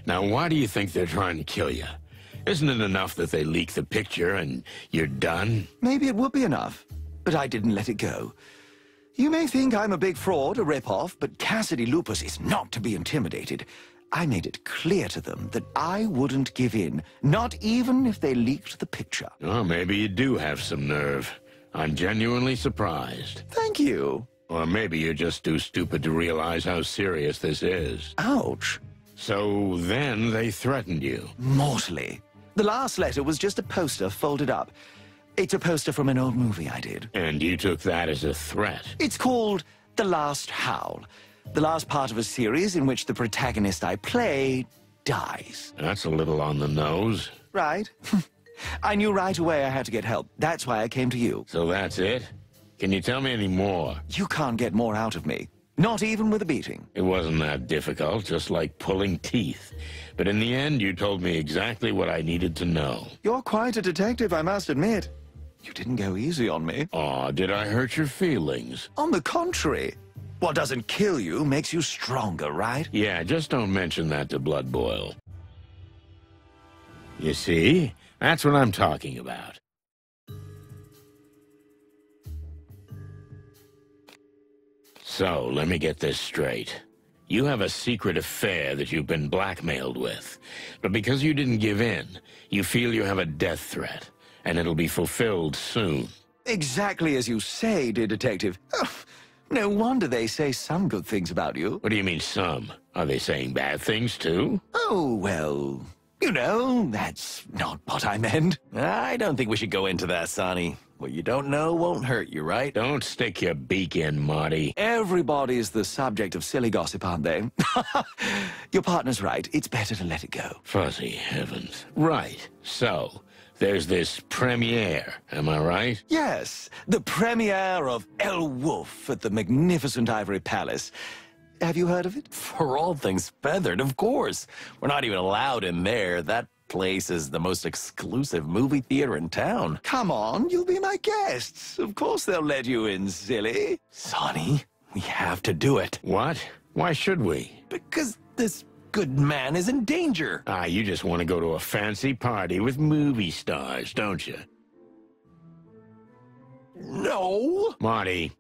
Now, why do you think they're trying to kill you? Isn't it enough that they leak the picture and you're done? Maybe it would be enough, but I didn't let it go. You may think I'm a big fraud, a rip-off, but Cassidy Lupus is not to be intimidated. I made it clear to them that I wouldn't give in, not even if they leaked the picture. Oh, maybe you do have some nerve. I'm genuinely surprised. Thank you. Or maybe you're just too stupid to realize how serious this is. Ouch. So then they threatened you? Mortally. The last letter was just a poster folded up. It's a poster from an old movie I did. And you took that as a threat? It's called The Last Howl. The last part of a series in which the protagonist I play dies. That's a little on the nose. Right. I knew right away I had to get help. That's why I came to you. So that's it? Can you tell me any more? You can't get more out of me. Not even with a beating. It wasn't that difficult, just like pulling teeth. But in the end, you told me exactly what I needed to know. You're quite a detective, I must admit. You didn't go easy on me. Aw, did I hurt your feelings? On the contrary. What doesn't kill you makes you stronger, right? Yeah, just don't mention that to Blood Boil. You see? That's what I'm talking about. So, let me get this straight. You have a secret affair that you've been blackmailed with. But because you didn't give in, you feel you have a death threat, and it'll be fulfilled soon. Exactly as you say, dear detective. Oh, no wonder they say some good things about you. What do you mean, some? Are they saying bad things, too? Oh, well, you know, that's not what I meant. I don't think we should go into that, Sonny. What you don't know won't hurt you, right? Don't stick your beak in, Marty. Everybody's the subject of silly gossip, aren't they? Your partner's right. It's better to let it go. Fuzzy heavens. Right. So, there's this premiere, am I right? Yes, the premiere of El Wolf at the magnificent Ivory Palace. Have you heard of it? For all things feathered, of course. We're not even allowed in there. That place is the most exclusive movie theater in town. Come on, you'll be my guests. Of course they'll let you in, silly. Sonny, we have to do it. What? Why should we? Because this good man is in danger. Ah, you just want to go to a fancy party with movie stars, don't you? No. Marty.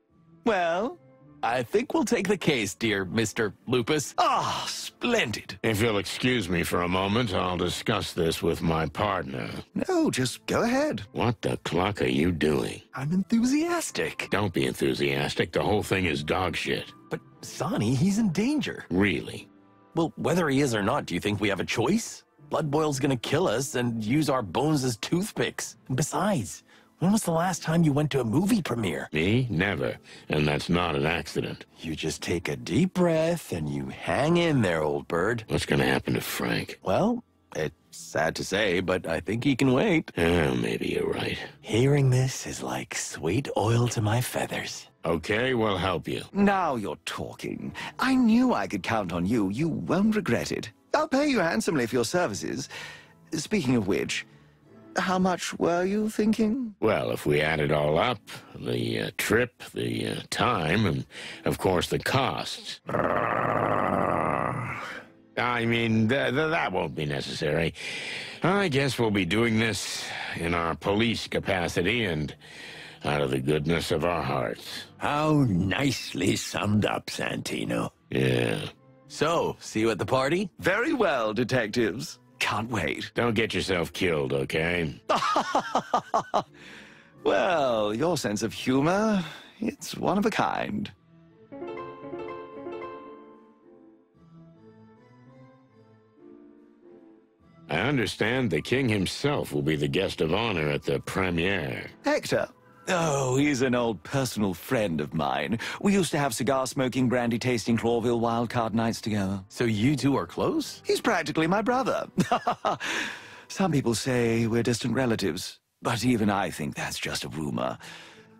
Well? I think we'll take the case, dear Mr. Lupus. Ah, splendid. If you'll excuse me for a moment, I'll discuss this with my partner. No, just go ahead. What the cluck are you doing? I'm enthusiastic. Don't be enthusiastic. The whole thing is dog shit. But, Sonny, he's in danger. Really? Well, whether he is or not, do you think we have a choice? Blood Boil's gonna kill us and use our bones as toothpicks. And besides, When was the last time you went to a movie premiere? Me? Never. And that's not an accident. You just take a deep breath and you hang in there, old bird. What's gonna happen to Frank? Well, it's sad to say, but I think he can wait. Maybe you're right. Hearing this is like sweet oil to my feathers. Okay, we'll help you. Now you're talking. I knew I could count on you. You won't regret it. I'll pay you handsomely for your services. Speaking of which, how much were you thinking? Well, if we add it all up, the trip, the time, and, of course, the costs. I mean, that won't be necessary. I guess we'll be doing this in our police capacity and out of the goodness of our hearts. How nicely summed up, Santino. Yeah. So, see you at the party? Very well, detectives. Can't wait. Don't get yourself killed, okay? Well, your sense of humor, it's one of a kind. I understand the king himself will be the guest of honor at the premiere. Hector? Oh, he's an old personal friend of mine. We used to have cigar-smoking, brandy-tasting Clawville wildcard nights together. So you two are close? He's practically my brother. Some people say we're distant relatives, but even I think that's just a rumor.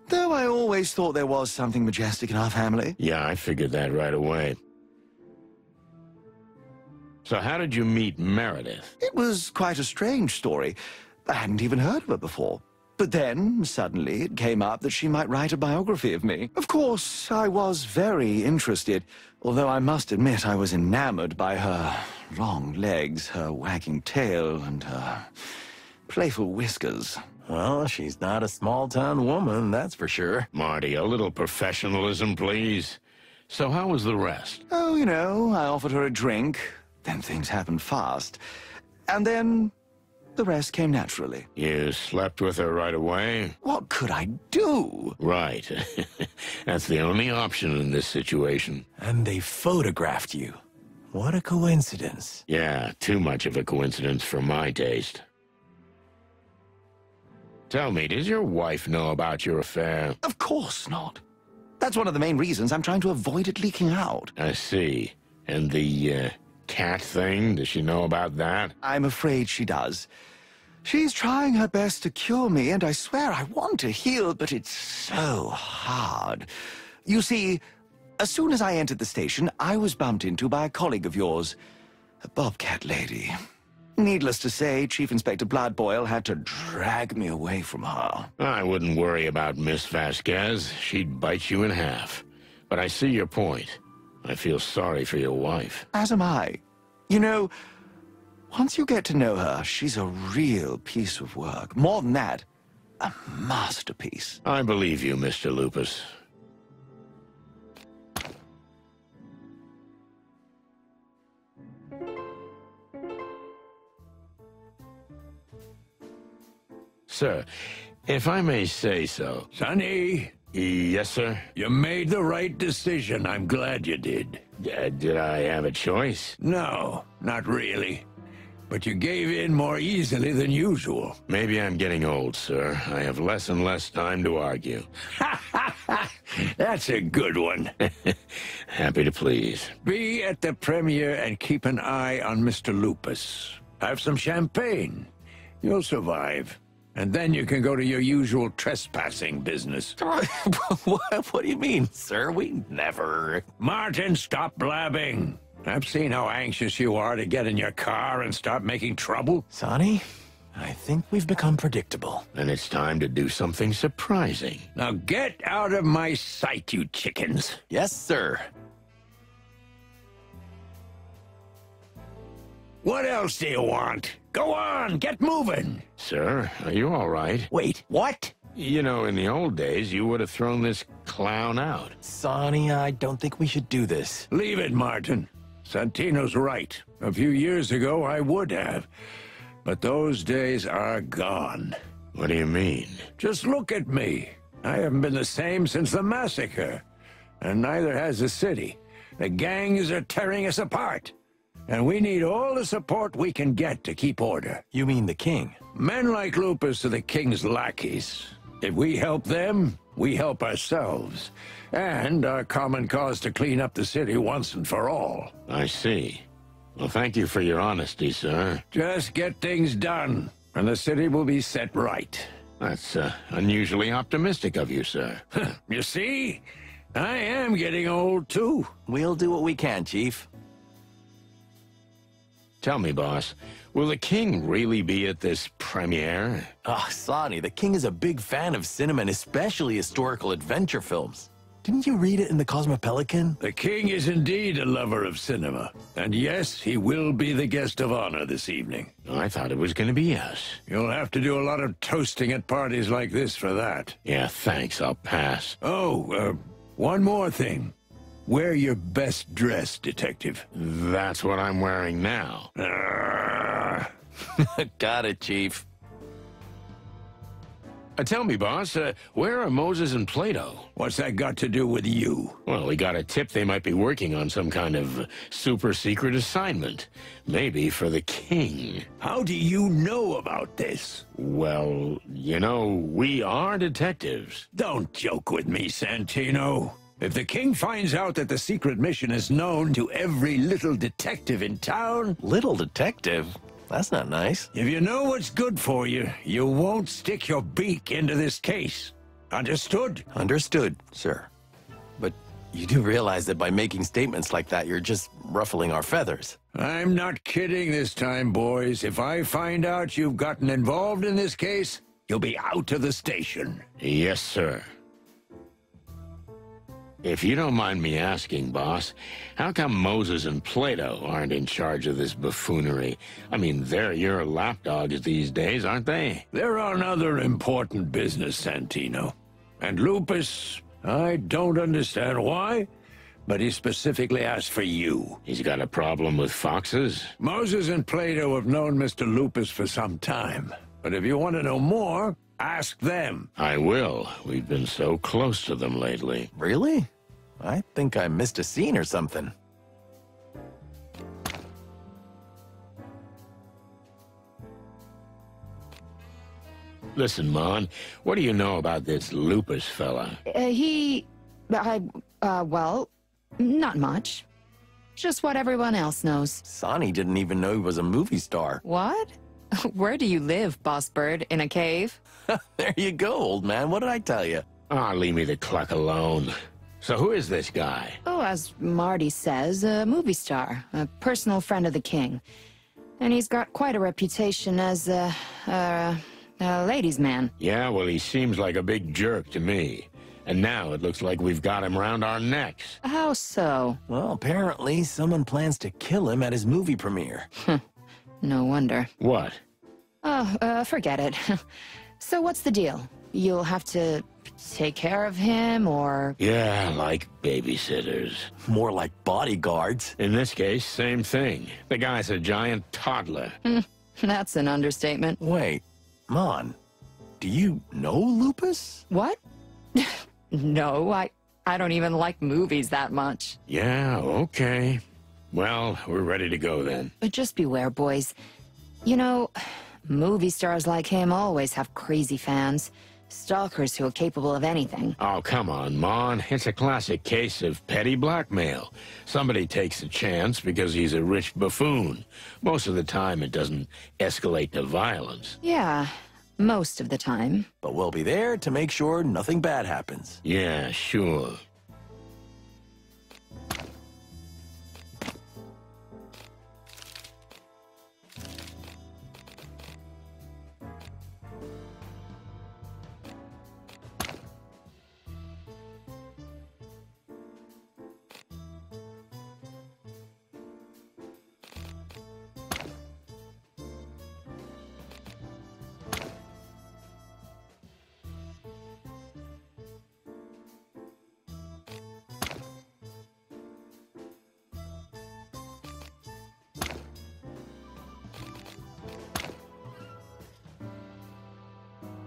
Though I always thought there was something majestic in our family. Yeah, I figured that right away. So how did you meet Meredith? It was quite a strange story. I hadn't even heard of her before. But then, suddenly, it came up that she might write a biography of me. Of course, I was very interested, although I must admit I was enamored by her long legs, her wagging tail, and her playful whiskers. Well, she's not a small-town woman, that's for sure. Marty, a little professionalism, please. So how was the rest? Oh, you know, I offered her a drink. Then things happened fast. And then the rest came naturally. You slept with her right away? What could I do? Right. That's the only option in this situation. And they photographed you. What a coincidence. Yeah, too much of a coincidence for my taste. Tell me, does your wife know about your affair? Of course not. That's one of the main reasons I'm trying to avoid it leaking out. I see. And the, cat thing, does she know about that? I'm afraid she does. She's trying her best to cure me, and I swear I want to heal, but it's so hard. You see, as soon as I entered the station, I was bumped into by a colleague of yours, a bobcat lady. Needless to say, Chief Inspector Bloodboil had to drag me away from her. I wouldn't worry about Miss Vasquez. She'd bite you in half. But I see your point. I feel sorry for your wife. As am I. You know, once you get to know her, she's a real piece of work. More than that, a masterpiece. I believe you, Mr. Lupus. Sir, if I may say so. Sonny? Yes, sir? You made the right decision. I'm glad you did. Did I have a choice? No, not really. But you gave in more easily than usual. Maybe I'm getting old, sir. I have less and less time to argue. That's a good one. Happy to please. Be at the premiere and keep an eye on Mr. Lupus. Have some champagne. You'll survive. And then you can go to your usual trespassing business. What do you mean, sir? We never... Martin, stop blabbing. I've seen how anxious you are to get in your car and start making trouble. Sonny, I think we've become predictable. And it's time to do something surprising. Now get out of my sight, you chickens. Yes, sir. What else do you want? Go on, get moving. Sir, are you all right? Wait, what? You know, in the old days, you would have thrown this clown out. Sonny, I don't think we should do this. Leave it, Martin. Santino's right. A few years ago, I would have. But those days are gone. What do you mean? Just look at me. I haven't been the same since the massacre. And neither has the city. The gangs are tearing us apart. And we need all the support we can get to keep order. You mean the king? Men like Lupus are the king's lackeys. If we help them, we help ourselves. And our common cause to clean up the city once and for all. I see. Well, thank you for your honesty, sir. Just get things done, and the city will be set right. That's unusually optimistic of you, sir. You see? I am getting old, too. We'll do what we can, Chief. Tell me, boss, will the king really be at this premiere? Ah, Sonny, the king is a big fan of cinema and especially historical adventure films. Didn't you read it in the Cosmopelican? The king is indeed a lover of cinema. And yes, he will be the guest of honor this evening. I thought it was going to be us. You'll have to do a lot of toasting at parties like this for that. Yeah, thanks. I'll pass. Oh, one more thing. Wear your best dress, Detective. That's what I'm wearing now. Got it, Chief. Tell me, boss, where are Moses and Plato? What's that got to do with you? Well, we got a tip they might be working on some kind of super-secret assignment. Maybe for the king. How do you know about this? Well, you know, we are detectives. Don't joke with me, Santino. If the king finds out that the secret mission is known to every little detective in town... Little detective? That's not nice. If you know what's good for you, you won't stick your beak into this case. Understood? Understood, sir. But you do realize that by making statements like that, you're just ruffling our feathers. I'm not kidding this time, boys. If I find out you've gotten involved in this case, you'll be out of the station. Yes, sir. If you don't mind me asking, boss, how come Moses and Plato aren't in charge of this buffoonery? I mean, they're your lapdogs these days, aren't they? They're on other important business, Santino. And Lupus, I don't understand why, but he specifically asked for you. He's got a problem with foxes? Moses and Plato have known Mr. Lupus for some time. But if you want to know more, ask them. I will. We've been so close to them lately. Really? I think I missed a scene or something. Listen, Mon, what do you know about this Lupus fella? Well, not much. Just what everyone else knows. Sonny didn't even know he was a movie star. What? Where do you live, Boss Bird? In a cave? There you go, old man. What did I tell you? Ah, leave me the cluck alone. So who is this guy? Oh, as Marty says, a movie star. A personal friend of the king. And he's got quite a reputation as a ladies' man. Yeah, well, he seems like a big jerk to me. And now it looks like we've got him round our necks. How so? Well, apparently someone plans to kill him at his movie premiere. No wonder. What? Oh, forget it. So what's the deal? You'll have to take care of him, or...? Yeah, like babysitters. More like bodyguards. In this case, same thing. The guy's a giant toddler. That's an understatement. Wait, Mon, do you know Lupus? What? No, I don't even like movies that much. Yeah, okay. Well, we're ready to go then. But just beware, boys. You know, movie stars like him always have crazy fans. Stalkers who are capable of anything. Oh, come on, Mon. It's a classic case of petty blackmail. Somebody takes a chance because he's a rich buffoon. Most of the time, it doesn't escalate to violence. Yeah, most of the time. But we'll be there to make sure nothing bad happens. Yeah, sure.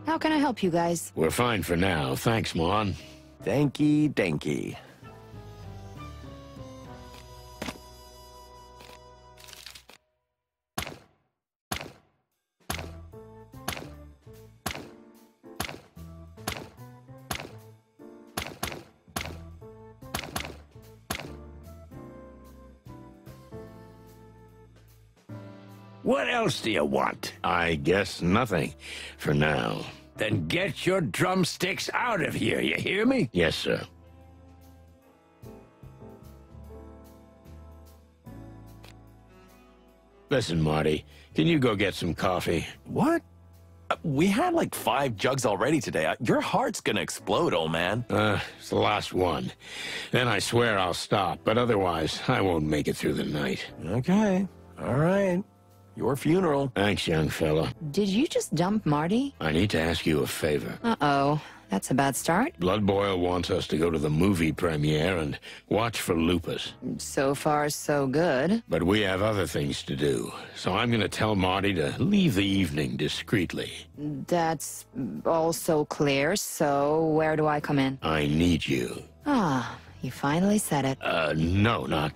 How can I help you guys? We're fine for now. Thanks, Mon. Thanky, danky. What else do you want? I guess nothing, for now. Then get your drumsticks out of here, you hear me? Yes, sir. Listen, Marty, can you go get some coffee? What? We had like 5 jugs already today. Your heart's gonna explode, old man. It's the last one. Then I swear I'll stop, but otherwise, I won't make it through the night. Okay. All right. Your funeral. Thanks, young fella. Did you just dump Marty? I need to ask you a favor. Uh-oh. That's a bad start. Blood Boil wants us to go to the movie premiere and watch for Lupus. So far, so good. But we have other things to do, so I'm going to tell Marty to leave the evening discreetly. That's all so clear, so where do I come in? I need you. Ah, you finally said it. No, not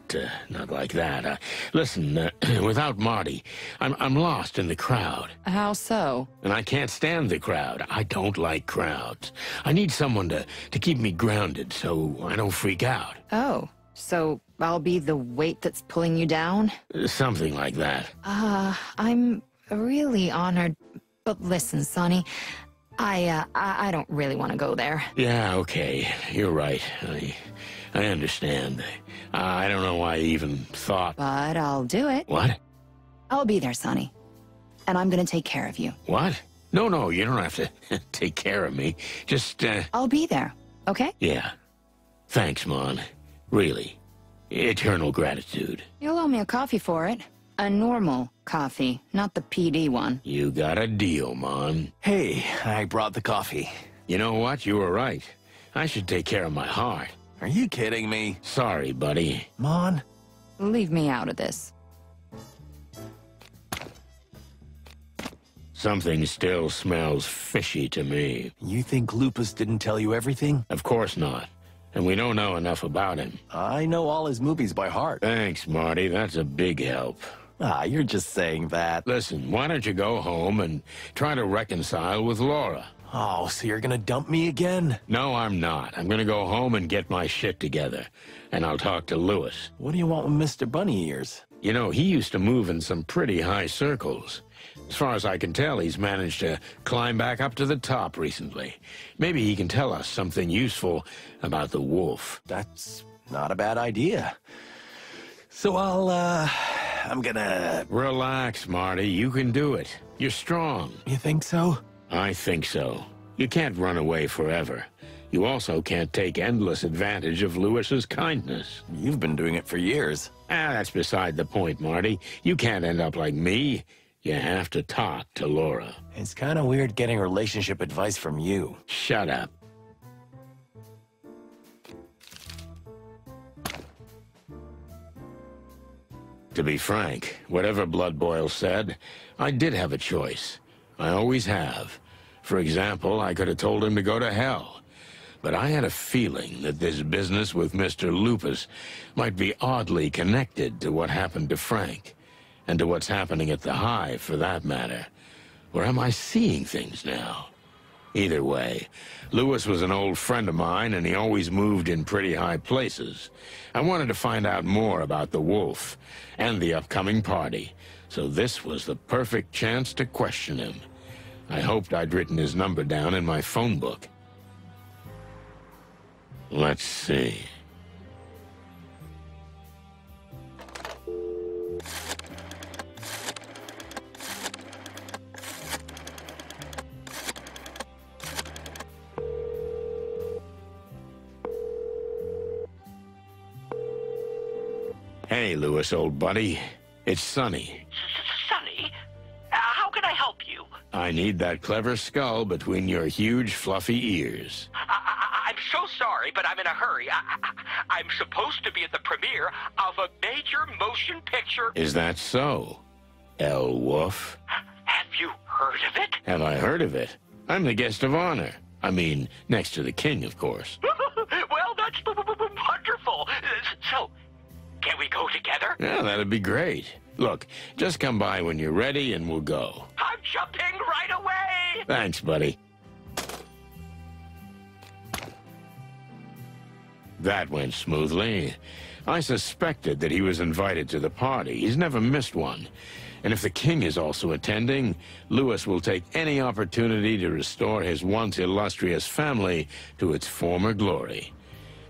like that. Listen, without Marty, I'm lost in the crowd. How so? And I can't stand the crowd. I don't like crowds. I need someone to keep me grounded so I don't freak out. Oh, so I'll be the weight that's pulling you down? Something like that. I'm really honored. But listen, Sonny, I don't really want to go there. Yeah, okay. You're right. I understand. I don't know why I even thought... But I'll do it. What? I'll be there, Sonny. And I'm gonna take care of you. What? No, you don't have to take care of me. Just, I'll be there, okay? Yeah. Thanks, Mon. Really. Eternal gratitude. You'll owe me a coffee for it. A normal coffee, not the PD one. You got a deal, Mon. Hey, I brought the coffee. You know what? You were right. I should take care of my heart. Are you kidding me? Sorry, buddy. Mon? Leave me out of this. Something still smells fishy to me. You think Lupus didn't tell you everything? Of course not. And we don't know enough about him. I know all his movies by heart. Thanks, Marty. That's a big help. You're just saying that. Listen, why don't you go home and try to reconcile with Laura? Oh, so you're gonna dump me again? No, I'm not. I'm gonna go home and get my shit together. And I'll talk to Lewis. What do you want with Mr. Bunny Ears? You know, he used to move in some pretty high circles. As far as I can tell, he's managed to climb back up to the top recently. Maybe he can tell us something useful about the wolf. That's not a bad idea. So I'm gonna... Relax, Marty. You can do it. You're strong. You think so? I think so. You can't run away forever. You also can't take endless advantage of Lewis's kindness. You've been doing it for years. That's beside the point, Marty. You can't end up like me. You have to talk to Laura. It's kind of weird getting relationship advice from you. Shut up. To be frank, whatever Blood Boil said, I did have a choice. I always have. For example, I could have told him to go to hell. But I had a feeling that this business with Mr. Lupus might be oddly connected to what happened to Frank. And to what's happening at the Hive, for that matter. Or am I seeing things now? Either way, Lewis was an old friend of mine, and he always moved in pretty high places. I wanted to find out more about the wolf and the upcoming party, so this was the perfect chance to question him. I hoped I'd written his number down in my phone book. Let's see. Hey, Lewis, old buddy. It's Sonny. Sonny? How can I help you? I need that clever skull between your huge, fluffy ears. I'm so sorry, but I'm in a hurry. I'm supposed to be at the premiere of a major motion picture. Is that so, El Wolf? Have you heard of it? Have I heard of it? I'm the guest of honor. I mean, next to the king, of course. Well, that's wonderful. So, can we go together? Yeah, that'd be great. Look, just come by when you're ready and we'll go. I'm jumping right away! Thanks, buddy. That went smoothly. I suspected that he was invited to the party. He's never missed one. And if the king is also attending, Louis will take any opportunity to restore his once illustrious family to its former glory.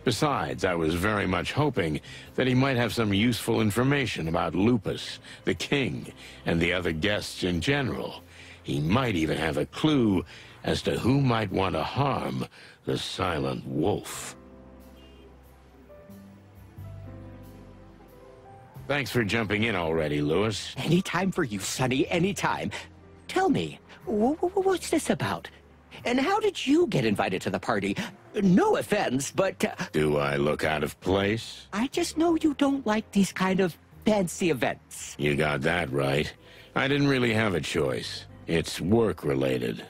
Besides, I was very much hoping that he might have some useful information about Lupus, the king, and the other guests in general. He might even have a clue as to who might want to harm the Silent Wolf. Thanks for jumping in already, Louis. Anytime for you, Sonny, anytime. Tell me, what's this about? And how did you get invited to the party? No offense, but... Do I look out of place? I just know you don't like these kind of fancy events. You got that right. I didn't really have a choice. It's work-related.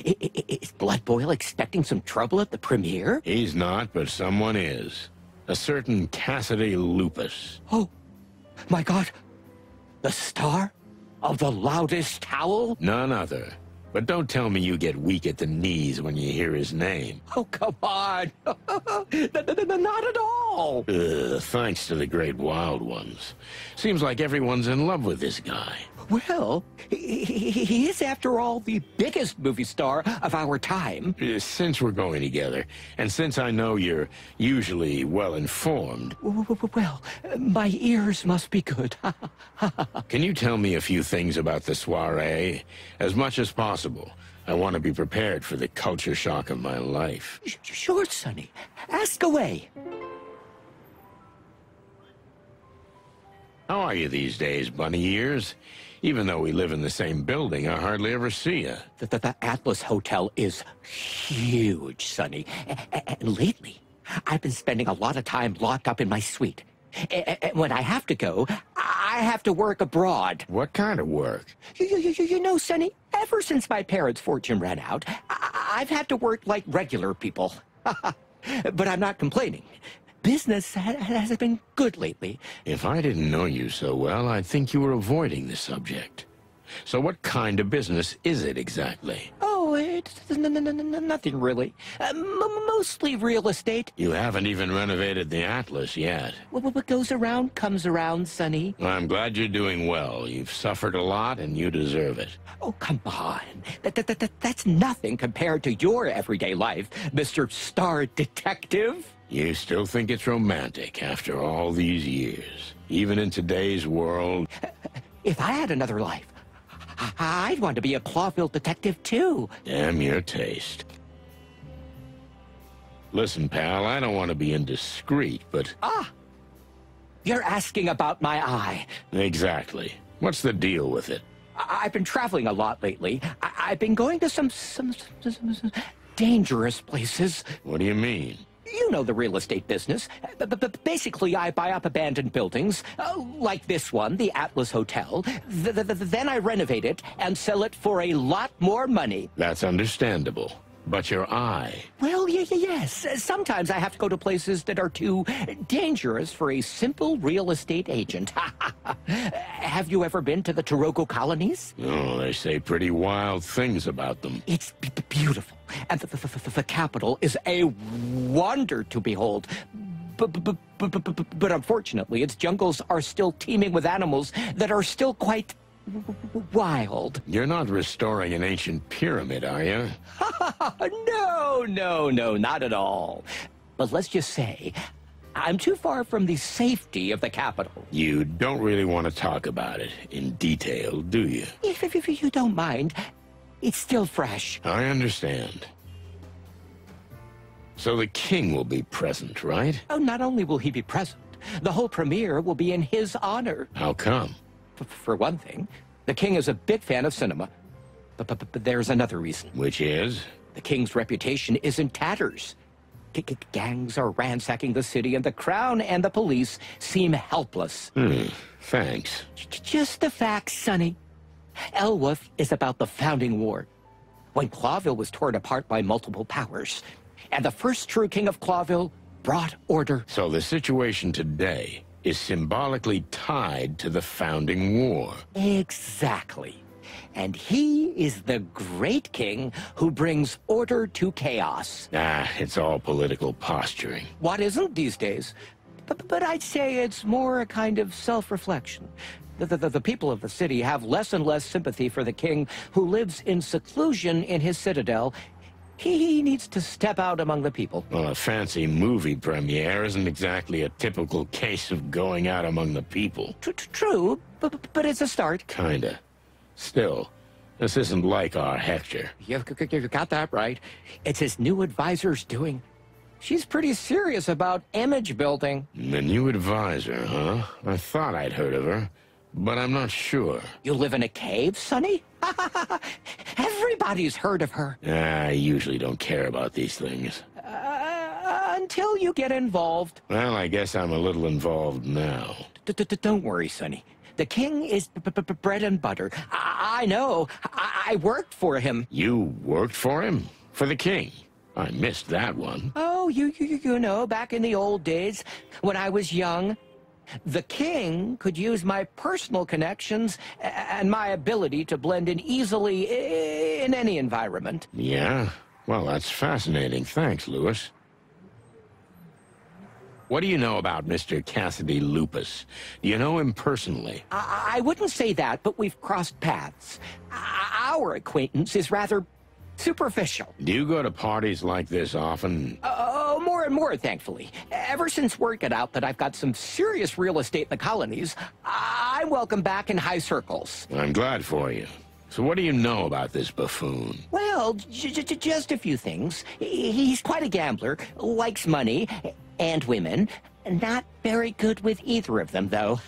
Is Blood Boil expecting some trouble at the premiere? He's not, but someone is. A certain Cassidy Lupus. Oh, my God. The star of the loudest howl? None other. But don't tell me you get weak at the knees when you hear his name. Oh, come on. Not at all. Thanks to the great wild ones. Seems like everyone's in love with this guy. Well, he is, after all, the biggest movie star of our time. Since we're going together, and since I know you're usually well-informed... Well, my ears must be good. Can you tell me a few things about the soiree? As much as possible. I want to be prepared for the culture shock of my life. Sure, Sonny. Ask away. How are you these days, bunny ears? Even though we live in the same building, I hardly ever see you. The Atlas Hotel is huge, Sonny. And lately, I've been spending a lot of time locked up in my suite. And when I have to go, I have to work abroad. What kind of work? You know, Sonny, ever since my parents' fortune ran out, I've had to work like regular people. But I'm not complaining. Business has been good lately. If I didn't know you so well, I'd think you were avoiding the subject. So what kind of business is it exactly? Oh, it's nothing really. Mostly real estate. You haven't even renovated the Atlas yet. What goes around comes around, Sonny. I'm glad you're doing well. You've suffered a lot, and you deserve it. Oh, come on. That's nothing compared to your everyday life, Mr. Star Detective. You still think it's romantic after all these years, even in today's world? If I had another life, I'd want to be a Clawville detective, too. Damn your taste. Listen, pal, I don't want to be indiscreet, but... Ah! You're asking about my eye. Exactly. What's the deal with it? I've been traveling a lot lately. I've been going to some dangerous places. What do you mean? You know the real estate business. Basically, I buy up abandoned buildings, like this one, the Atlas Hotel. Then I renovate it and sell it for a lot more money. That's understandable. But your eye... Well, yes. Sometimes I have to go to places that are too dangerous for a simple real estate agent. Have you ever been to the Torogo colonies? Oh, they say pretty wild things about them. It's beautiful. And the capital is a wonder to behold. But unfortunately, its jungles are still teeming with animals that are still quite... wild. You're not restoring an ancient pyramid, are you? No, not at all. But let's just say, I'm too far from the safety of the capital. You don't really want to talk about it in detail, do you? If you don't mind, it's still fresh. I understand. So the king will be present, right? Oh, not only will he be present, the whole premiere will be in his honor. How come? For one thing, the king is a big fan of cinema. But there's another reason. Which is? The king's reputation is in tatters. Gangs are ransacking the city, and the crown and the police seem helpless. Thanks. Just the facts, Sonny. Elwolf is about the founding war, when Clawville was torn apart by multiple powers, and the first true king of Clawville brought order. So the situation today is symbolically tied to the founding war. Exactly. And he is the great king who brings order to chaos. It's all political posturing. What isn't these days? But I'd say it's more a kind of self-reflection. The people of the city have less and less sympathy for the king who lives in seclusion in his citadel. He needs to step out among the people. Well, a fancy movie premiere isn't exactly a typical case of going out among the people. True, but it's a start. Kinda. Still, this isn't like our Hector. You got that right. It's his new advisor's doing. She's pretty serious about image building. The new advisor, huh? I thought I'd heard of her, but I'm not sure. You live in a cave, Sonny? Everybody's heard of her. I usually don't care about these things. Until you get involved. Well, I guess I'm a little involved now. Don't worry, Sonny. The king is bread and butter. I know. I worked for him. You worked for him? For the king? I missed that one. Oh, you know, back in the old days, when I was young, the king could use my personal connections and my ability to blend in easily in any environment. Yeah? Well, that's fascinating. Thanks, Lewis. What do you know about Mr. Cassidy Lupus? Do you know him personally? I wouldn't say that, but we've crossed paths. Our acquaintance is rather superficial. Do you go to parties like this often? Oh, more and more, thankfully. Ever since word got out that I've got some serious real estate in the colonies, I'm welcome back in high circles. I'm glad for you. So what do you know about this buffoon? Well, just a few things. He's quite a gambler, likes money and women. Not very good with either of them, though.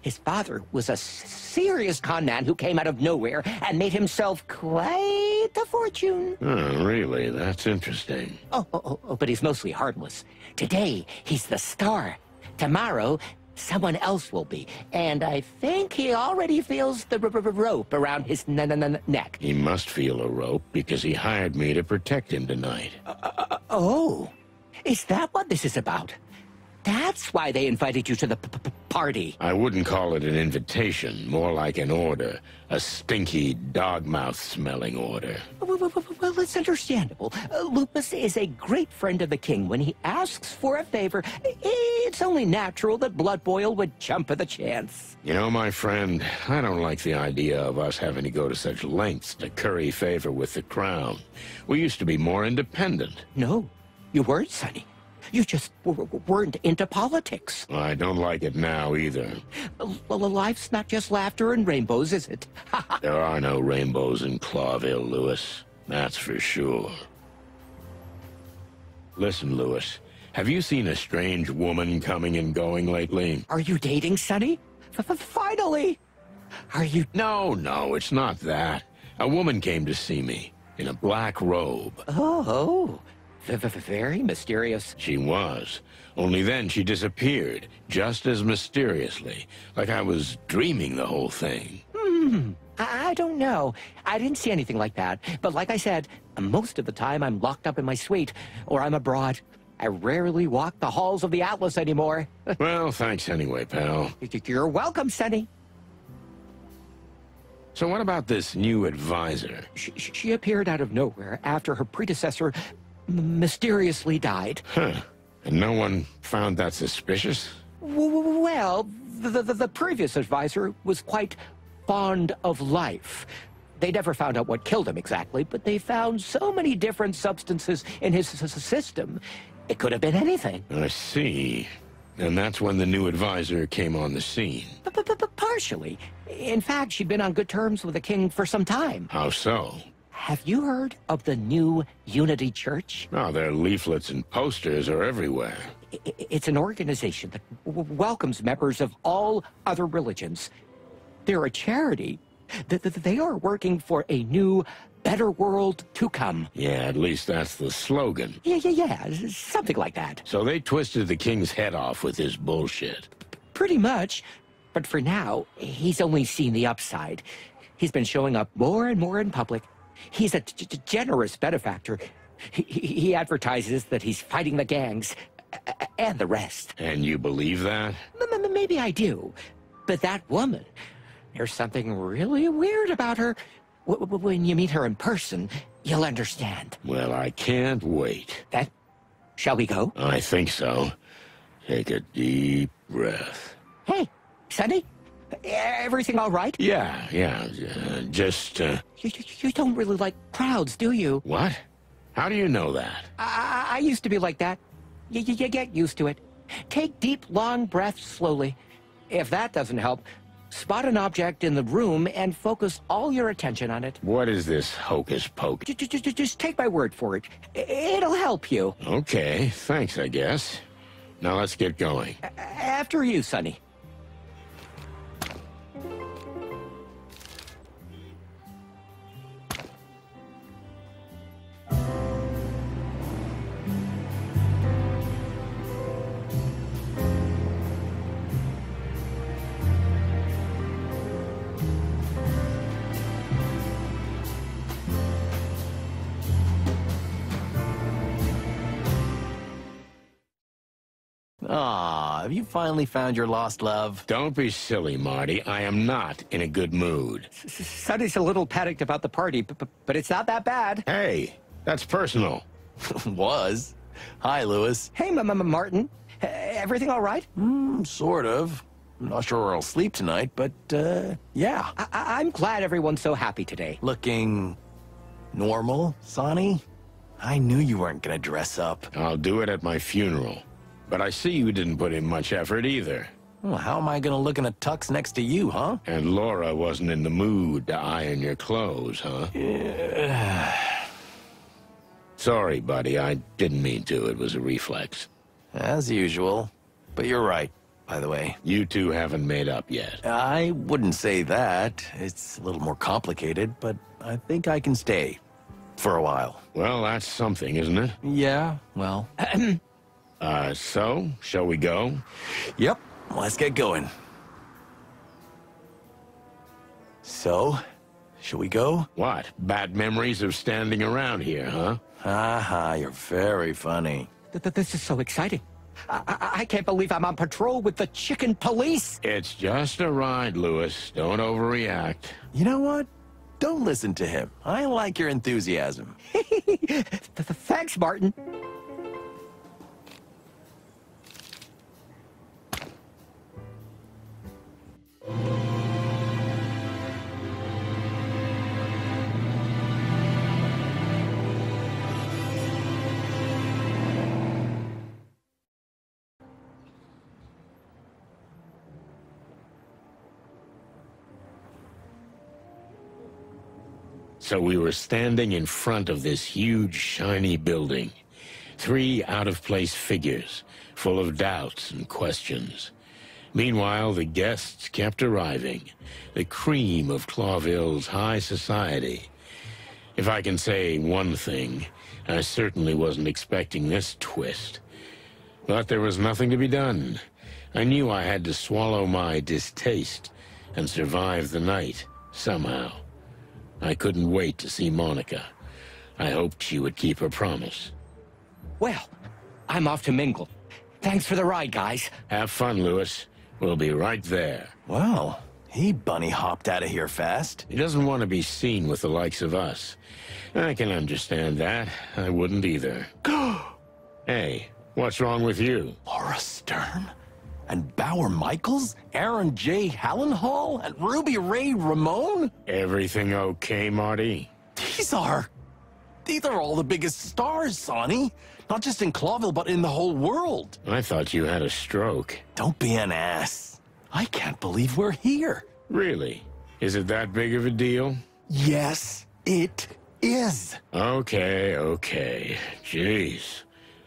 His father was a serious con man who came out of nowhere and made himself quite a fortune. Oh, really? That's interesting. Oh, but he's mostly harmless. Today, he's the star. Tomorrow, someone else will be. And I think he already feels the rope around his neck. He must feel a rope because he hired me to protect him tonight. Oh, is that what this is about? That's why they invited you to the party. I wouldn't call it an invitation, more like an order. A stinky, dog-mouth-smelling order. Well, it's understandable. Lupus is a great friend of the king. When he asks for a favor, it's only natural that Blood Boil would jump at the chance. You know, my friend, I don't like the idea of us having to go to such lengths to curry favor with the crown. We used to be more independent. No, you weren't, Sonny. You just weren't into politics. I don't like it now, either. Well, life's not just laughter and rainbows, is it? There are no rainbows in Clawville, Lewis. That's for sure. Listen, Lewis, have you seen a strange woman coming and going lately? Are you dating, Sonny? Finally! Are you... No, it's not that. A woman came to see me, in a black robe. Oh, very mysterious. She was. Only then she disappeared, just as mysteriously, like I was dreaming the whole thing. I don't know. I didn't see anything like that. But like I said, most of the time I'm locked up in my suite, or I'm abroad. I rarely walk the halls of the Atlas anymore. Well, thanks anyway, pal. You're welcome, Sonny. So what about this new advisor? She appeared out of nowhere after her predecessor mysteriously died. Huh. And no one found that suspicious? Well, the previous advisor was quite fond of life. They never found out what killed him exactly, but they found so many different substances in his system. It could have been anything. I see. And that's when the new advisor came on the scene. Partially. In fact, she'd been on good terms with the king for some time. How so? Have you heard of the new Unity Church? Oh, their leaflets and posters are everywhere. It's an organization that welcomes members of all other religions. They're a charity. They are working for a new, better world to come. Yeah, at least that's the slogan. Yeah, something like that. So they twisted the king's head off with his bullshit. Pretty much. But for now, he's only seen the upside. He's been showing up more and more in public. He's a generous benefactor. He advertises that he's fighting the gangs and the rest. And you believe that? Maybe I do. But that woman, there's something really weird about her. When you meet her in person, you'll understand. Well, I can't wait. Then, shall we go? I think so. Take a deep breath. Hey, Sonny, Everything all right? Yeah, just, You don't really like crowds, do you? What? How do you know that? I used to be like that. You get used to it. Take deep, long breaths slowly. If that doesn't help, spot an object in the room and focus all your attention on it. What is this hocus pocus? Just take my word for it. It'll help you. Okay, thanks, I guess. Now let's get going. After you, Sonny. Aw, have you finally found your lost love? Don't be silly, Marty. I am not in a good mood. Sonny's a little panicked about the party, but it's not that bad. Hey, that's personal. Was. Hi, Lewis. Hey, Martin. Everything all right? Sort of. I'm not sure where I'll sleep tonight, but, yeah. I'm glad everyone's so happy today. Looking normal, Sonny? I knew you weren't gonna dress up. I'll do it at my funeral. But I see you didn't put in much effort either. Well, how am I gonna look in a tux next to you, huh? And Laura wasn't in the mood to iron your clothes, huh? Sorry, buddy. I didn't mean to. It was a reflex. As usual. But you're right, by the way. You two haven't made up yet. I wouldn't say that. It's a little more complicated, but I think I can stay. For a while. Well, that's something, isn't it? Yeah, well... So, shall we go? Yep, let's get going. So, shall we go? What? Bad memories of standing around here, huh? Haha, you're very funny. This is so exciting. I can't believe I'm on patrol with the chicken police. It's just a ride, Lewis. Don't overreact. You know what? Don't listen to him. I like your enthusiasm. Thanks, Martin. So we were standing in front of this huge, shiny building. 3 out-of-place figures, full of doubts and questions. Meanwhile, the guests kept arriving, the cream of Clawville's high society. If I can say one thing, I certainly wasn't expecting this twist. But there was nothing to be done. I knew I had to swallow my distaste and survive the night, somehow. I couldn't wait to see Monica. I hoped she would keep her promise. Well, I'm off to mingle. Thanks for the ride, guys. Have fun, Lewis. We'll be right there. Wow, he bunny hopped out of here fast. He doesn't want to be seen with the likes of us. I can understand that. I wouldn't either. Hey, what's wrong with you? Laura Stern? And Bauer Michaels? Aaron J. Hallenhall? And Ruby Ray Ramone? Everything okay, Marty? These are all the biggest stars, Sonny. Not just in Clawville, but in the whole world. I thought you had a stroke. Don't be an ass. I can't believe we're here. Really? Is it that big of a deal? Yes, it is. Okay. Jeez.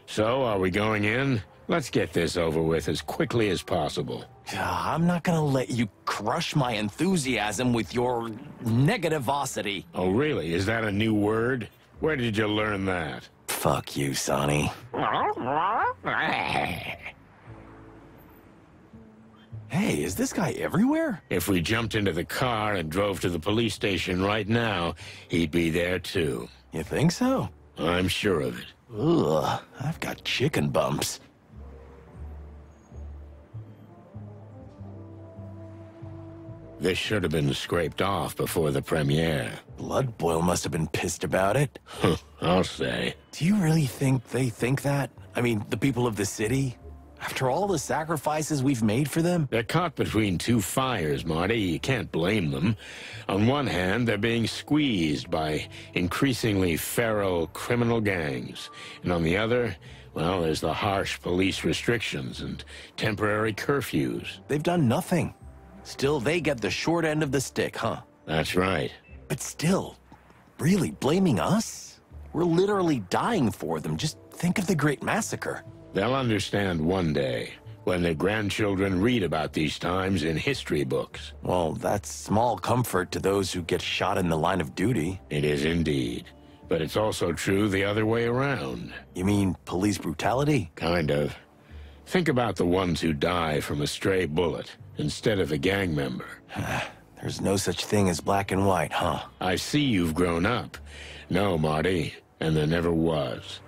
So, are we going in? Let's get this over with as quickly as possible. I'm not gonna let you crush my enthusiasm with your negativosity. Oh, really? Is that a new word? Where did you learn that? Fuck you, Sonny. Hey, is this guy everywhere? If we jumped into the car and drove to the police station right now, he'd be there too. You think so? I'm sure of it. Ugh, I've got chicken bumps. This should have been scraped off before the premiere. Blood Boil must have been pissed about it. I'll say. Do you really think they think that? I mean, the people of the city? After all the sacrifices we've made for them? They're caught between two fires, Marty. You can't blame them. On one hand, they're being squeezed by increasingly feral criminal gangs. And on the other, well, there's the harsh police restrictions and temporary curfews. They've done nothing. Still, they get the short end of the stick, huh? That's right. But still, really blaming us? We're literally dying for them. Just think of the Great Massacre. They'll understand one day, when their grandchildren read about these times in history books. Well, that's small comfort to those who get shot in the line of duty. It is indeed. But it's also true the other way around. You mean police brutality? Kind of. Think about the ones who die from a stray bullet instead of a gang member. There's no such thing as black and white, huh? I see you've grown up. No, Marty, and there never was.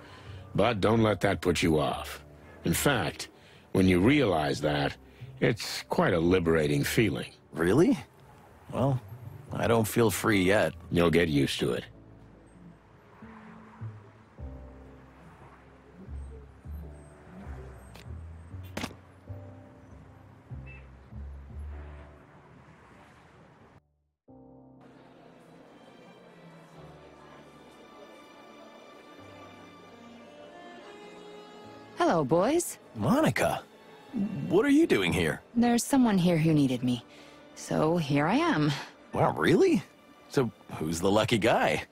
But don't let that put you off. In fact, when you realize that, it's quite a liberating feeling. Really? Well, I don't feel free yet. You'll get used to it. Hello, boys. Monica, what are you doing here? There's someone here who needed me. So here I am. Wow, really? So who's the lucky guy?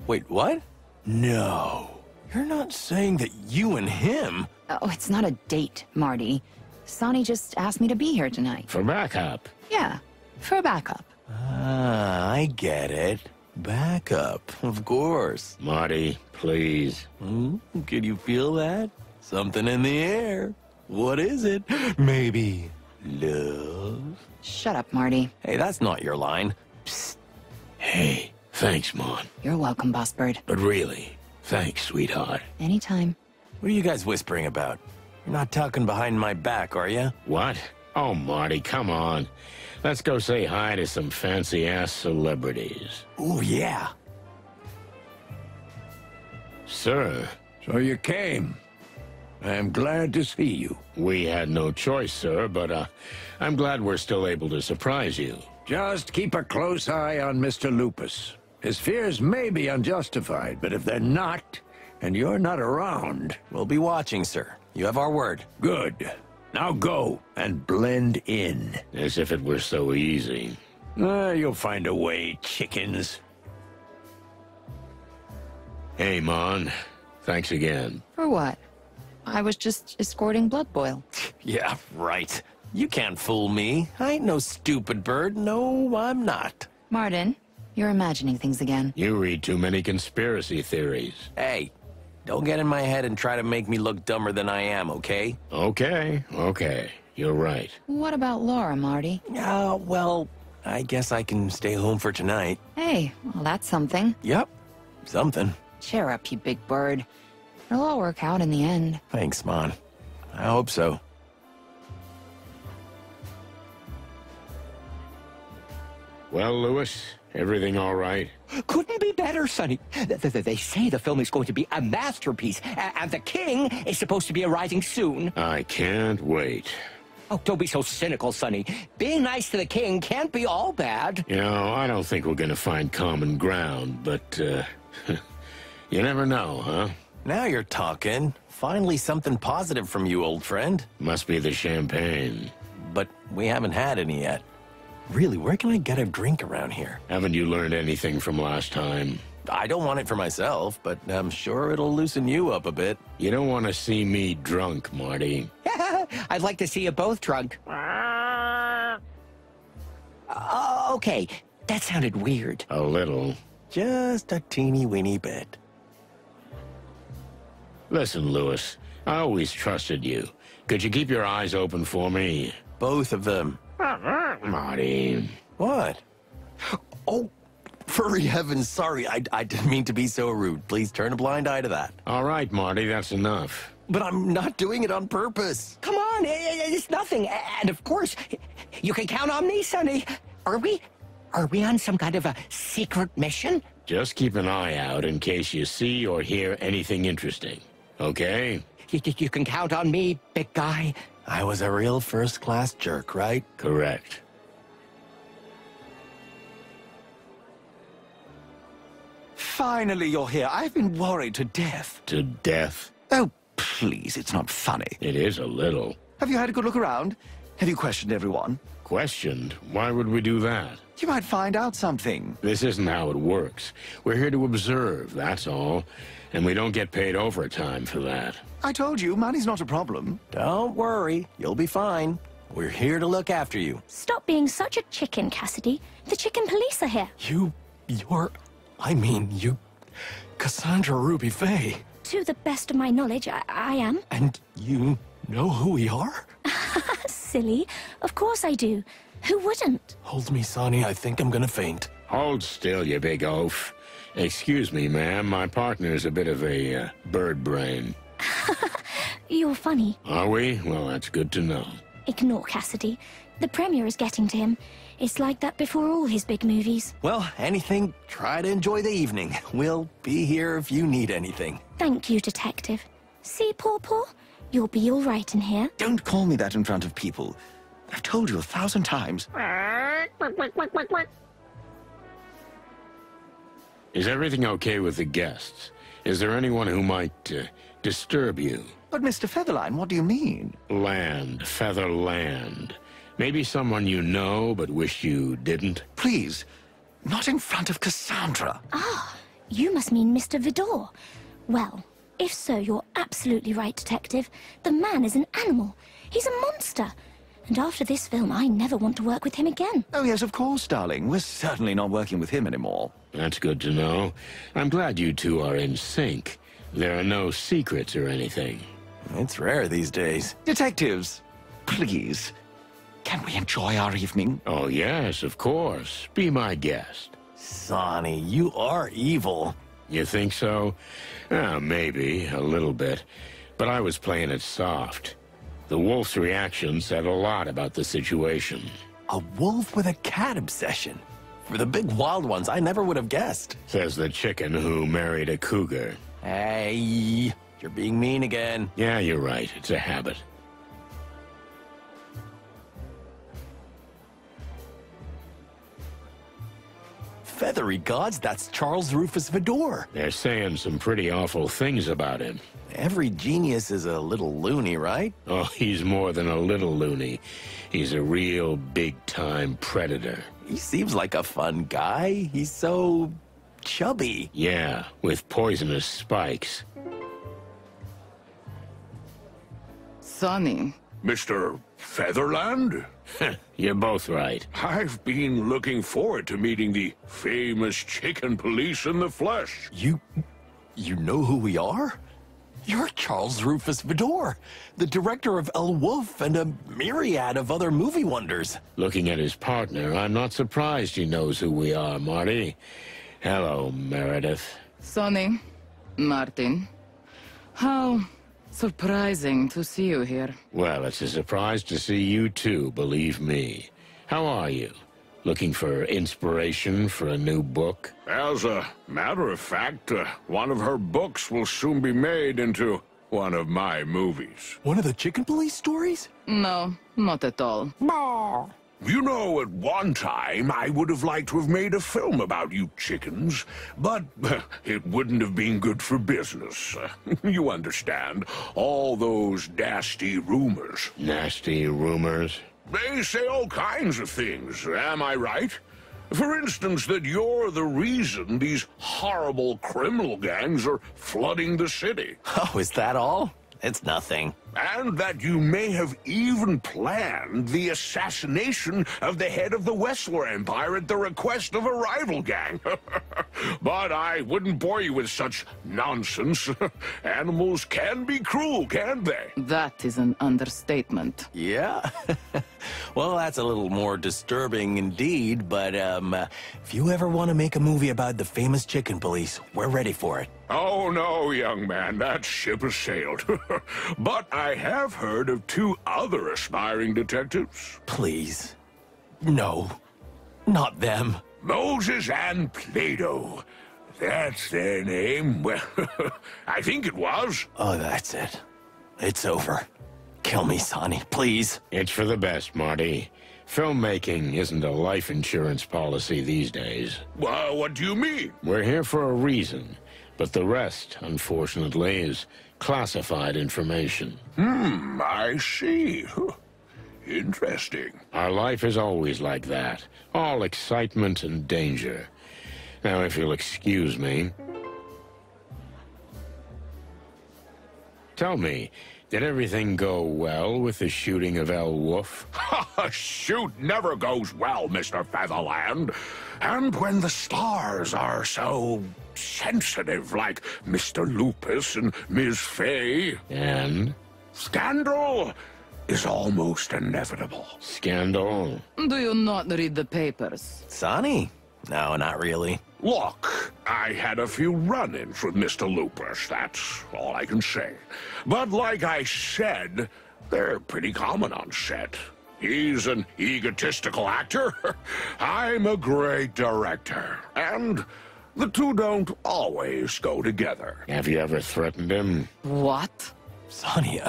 Wait, what? No. You're not saying that you and him... Oh, it's not a date, Marty. Sonny just asked me to be here tonight. For backup? Yeah, for backup. Ah, I get it. Backup, of course. Marty, please. Can you feel that? Something in the air. What is it? Maybe love? Shut up, Marty. Hey, that's not your line. Psst. Hey, thanks, Mon. You're welcome, Boss Bird. But really, thanks, sweetheart. Anytime. What are you guys whispering about? You're not talking behind my back, are you? What? Oh, Marty, come on. Let's go say hi to some fancy-ass celebrities. Oh, yeah. Sir. So you came. I'm glad to see you. We had no choice, sir, but I'm glad we're still able to surprise you. Just keep a close eye on Mr. Lupus. His fears may be unjustified, but if they're not, and you're not around... We'll be watching, sir. You have our word. Good. Now go and blend in. As if it were so easy. You'll find a way, chickens. Hey, Mon. Thanks again. For what? I was just escorting Blood Boil. Yeah, right. You can't fool me. I ain't no stupid bird. No, I'm not. Martin, you're imagining things again. You read too many conspiracy theories. Hey, don't get in my head and try to make me look dumber than I am, okay? Okay. You're right. What about Laura, Marty? Well, I guess I can stay home for tonight. Hey, well, that's something. Yep, something. Cheer up, you big bird. It'll all work out in the end. Thanks, Mon. I hope so. Well, Lewis, everything all right? Couldn't be better, Sonny. They say the film is going to be a masterpiece, and the king is supposed to be arriving soon. I can't wait. Oh, don't be so cynical, Sonny. Being nice to the king can't be all bad. You know, I don't think we're going to find common ground, but, you never know, huh? Now you're talking. Finally something positive from you, old friend. Must be the champagne. But we haven't had any yet. Really, where can I get a drink around here? Haven't you learned anything from last time? I don't want it for myself, but I'm sure it'll loosen you up a bit. You don't want to see me drunk, Marty. I'd like to see you both drunk. Okay, that sounded weird. A little. Just a teeny weeny bit. Listen, Lewis, I always trusted you. Could you keep your eyes open for me? Both of them. Marty. What? Oh, for heaven's sorry. I didn't mean to be so rude. Please turn a blind eye to that. All right, Marty, that's enough. But I'm not doing it on purpose. Come on, it's nothing. And of course, you can count on me, Sonny. Are we on some kind of a secret mission? Just keep an eye out in case you see or hear anything interesting, okay? You can count on me, big guy. I was a real first-class jerk, right? Correct. Finally, you're here. I've been worried to death. To death? Oh, please, it's not funny. It is a little. Have you had a good look around? Have you questioned everyone? Questioned? Why would we do that? You might find out something. This isn't how it works. We're here to observe, that's all. And we don't get paid overtime for that. I told you, money's not a problem. Don't worry, you'll be fine. We're here to look after you. Stop being such a chicken, Cassidy. The chicken police are here. You... Cassandra Ruby Faye. To the best of my knowledge, I am. And you know who we are? Silly. Of course I do. Who wouldn't? Hold me, Sonny. I think I'm gonna faint. Hold still, you big oaf. Excuse me, ma'am. My partner's a bit of a bird brain. You're funny. Are we? Well, that's good to know. Ignore Cassidy. The Premier is getting to him. It's like that before all his big movies. Well, anything, try to enjoy the evening. We'll be here if you need anything. Thank you, Detective. See, Paw Paw? You'll be all right in here. Don't call me that in front of people. I've told you 1,000 times. Is everything okay with the guests? Is there anyone who might disturb you? But, Mr. Featherline, what do you mean? Land, feather land. Maybe someone you know but wish you didn't? Please, not in front of Cassandra. Ah, you must mean Mr. Vidor. Well, if so, you're absolutely right, Detective. The man is an animal. He's a monster. And after this film, I never want to work with him again. Oh, yes, of course, darling. We're certainly not working with him anymore. That's good to know. I'm glad you two are in sync. There are no secrets or anything. It's rare these days. Detectives, please, can we enjoy our evening? Oh, yes, of course. Be my guest. Sonny, you are evil. You think so? Maybe, a little bit. But I was playing it soft. The wolf's reaction said a lot about the situation. A wolf with a cat obsession? For the big wild ones, I never would have guessed. Says the chicken who married a cougar. Hey, you're being mean again. Yeah, you're right. It's a habit. Feathery gods, that's Charles Rufus Vidor. They're saying some pretty awful things about him. Every genius is a little loony, right? Oh, he's more than a little loony. He's a real big-time predator. He seems like a fun guy. He's so chubby. Yeah, with poisonous spikes. Sonny. Mr. Featherland? You're both right. I've been looking forward to meeting the famous chicken police in the flesh. You know who we are? You're Charles Rufus Vidor, the director of El Wolf and a myriad of other movie wonders. Looking at his partner, I'm not surprised he knows who we are, Marty. Hello, Meredith. Sonny, Martin, how surprising to see you here. Well, it's a surprise to see you too, believe me. How are you? Looking for inspiration for a new book? As a matter of fact, one of her books will soon be made into one of my movies. One of the Chicken Police stories? No, not at all. You know, at one time, I would have liked to have made a film about you chickens, but it wouldn't have been good for business. You understand, all those nasty rumors. Nasty rumors? They say all kinds of things, am I right? For instance, that you're the reason these horrible criminal gangs are flooding the city. Oh, is that all? It's nothing. And that you may have even planned the assassination of the head of the Westler Empire at the request of a rival gang. But I wouldn't bore you with such nonsense. Animals can be cruel, can't they? That is an understatement. Yeah? Well, that's a little more disturbing indeed, but if you ever want to make a movie about the famous chicken police, we're ready for it. Oh, no, young man, that ship has sailed. But I have heard of 2 other aspiring detectives. Please. No. Not them. Moses and Plato. That's their name. Well, I think it was. Oh, that's it. It's over. Kill me, Sonny, please. It's for the best, Marty. Filmmaking isn't a life insurance policy these days. Well, what do you mean? We're here for a reason, but the rest, unfortunately, is classified information. I see. Interesting. Our life is always like that. All excitement and danger. Now, if you'll excuse me. Tell me, did everything go well with the shooting of El Wolf? Shoot never goes well, Mr. Featherland. And when the stars are so sensitive, like Mr. Lupus and Ms. Fay... And? Scandal is almost inevitable. Scandal? Do you not read the papers? Sonny? No, not really. Look, I had a few run-ins with Mr. Lupus, that's all I can say. But like I said, they're pretty common on set. He's an egotistical actor. I'm a great director. And the two don't always go together. Have you ever threatened him? What? Sonny,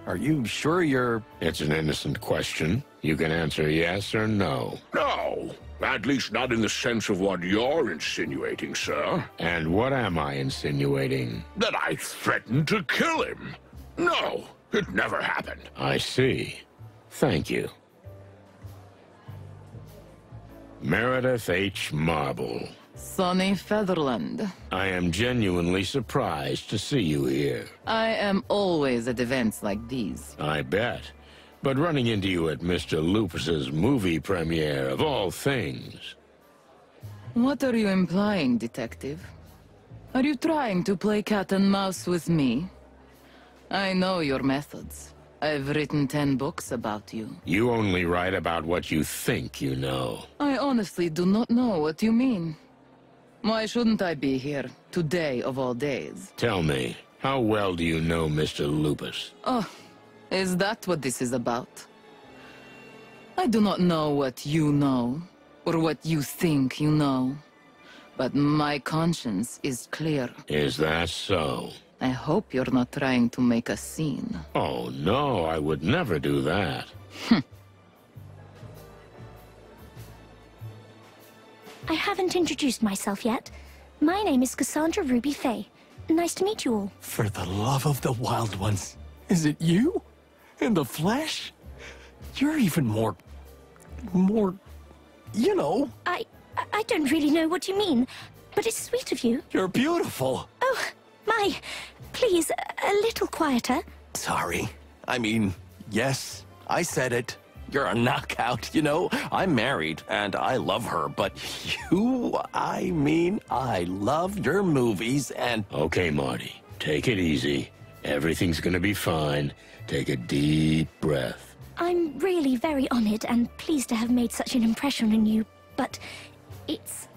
are you sure you're... It's an innocent question. You can answer yes or no. No. At least not in the sense of what you're insinuating, sir. And what am I insinuating? That I threatened to kill him. No, it never happened. I see. Thank you. Meredith H. Marble. Sonny Featherland. I am genuinely surprised to see you here. I am always at events like these. I bet. But running into you at Mr. Lupus's movie premiere, of all things. What are you implying, Detective? Are you trying to play cat and mouse with me? I know your methods. I've written 10 books about you. You only write about what you think you know. I honestly do not know what you mean. Why shouldn't I be here, today of all days? Tell me, how well do you know Mr. Lupus? Oh, is that what this is about? I do not know what you know, or what you think you know. But my conscience is clear. Is that so? I hope you're not trying to make a scene. Oh, no, I would never do that. I haven't introduced myself yet. My name is Cassandra Ruby Faye. Nice to meet you all. For the love of the wild ones, is it you? In the flesh? You're even more, you know. I don't really know what you mean, but it's sweet of you. You're beautiful. Oh, my. Please, a little quieter. Sorry. I mean, yes, I said it. You're a knockout, you know? I'm married, and I love her, but you, I mean, I love your movies, and... Okay, Marty, take it easy. Everything's gonna be fine. Take a deep breath. I'm really very honored and pleased to have made such an impression on you, but it's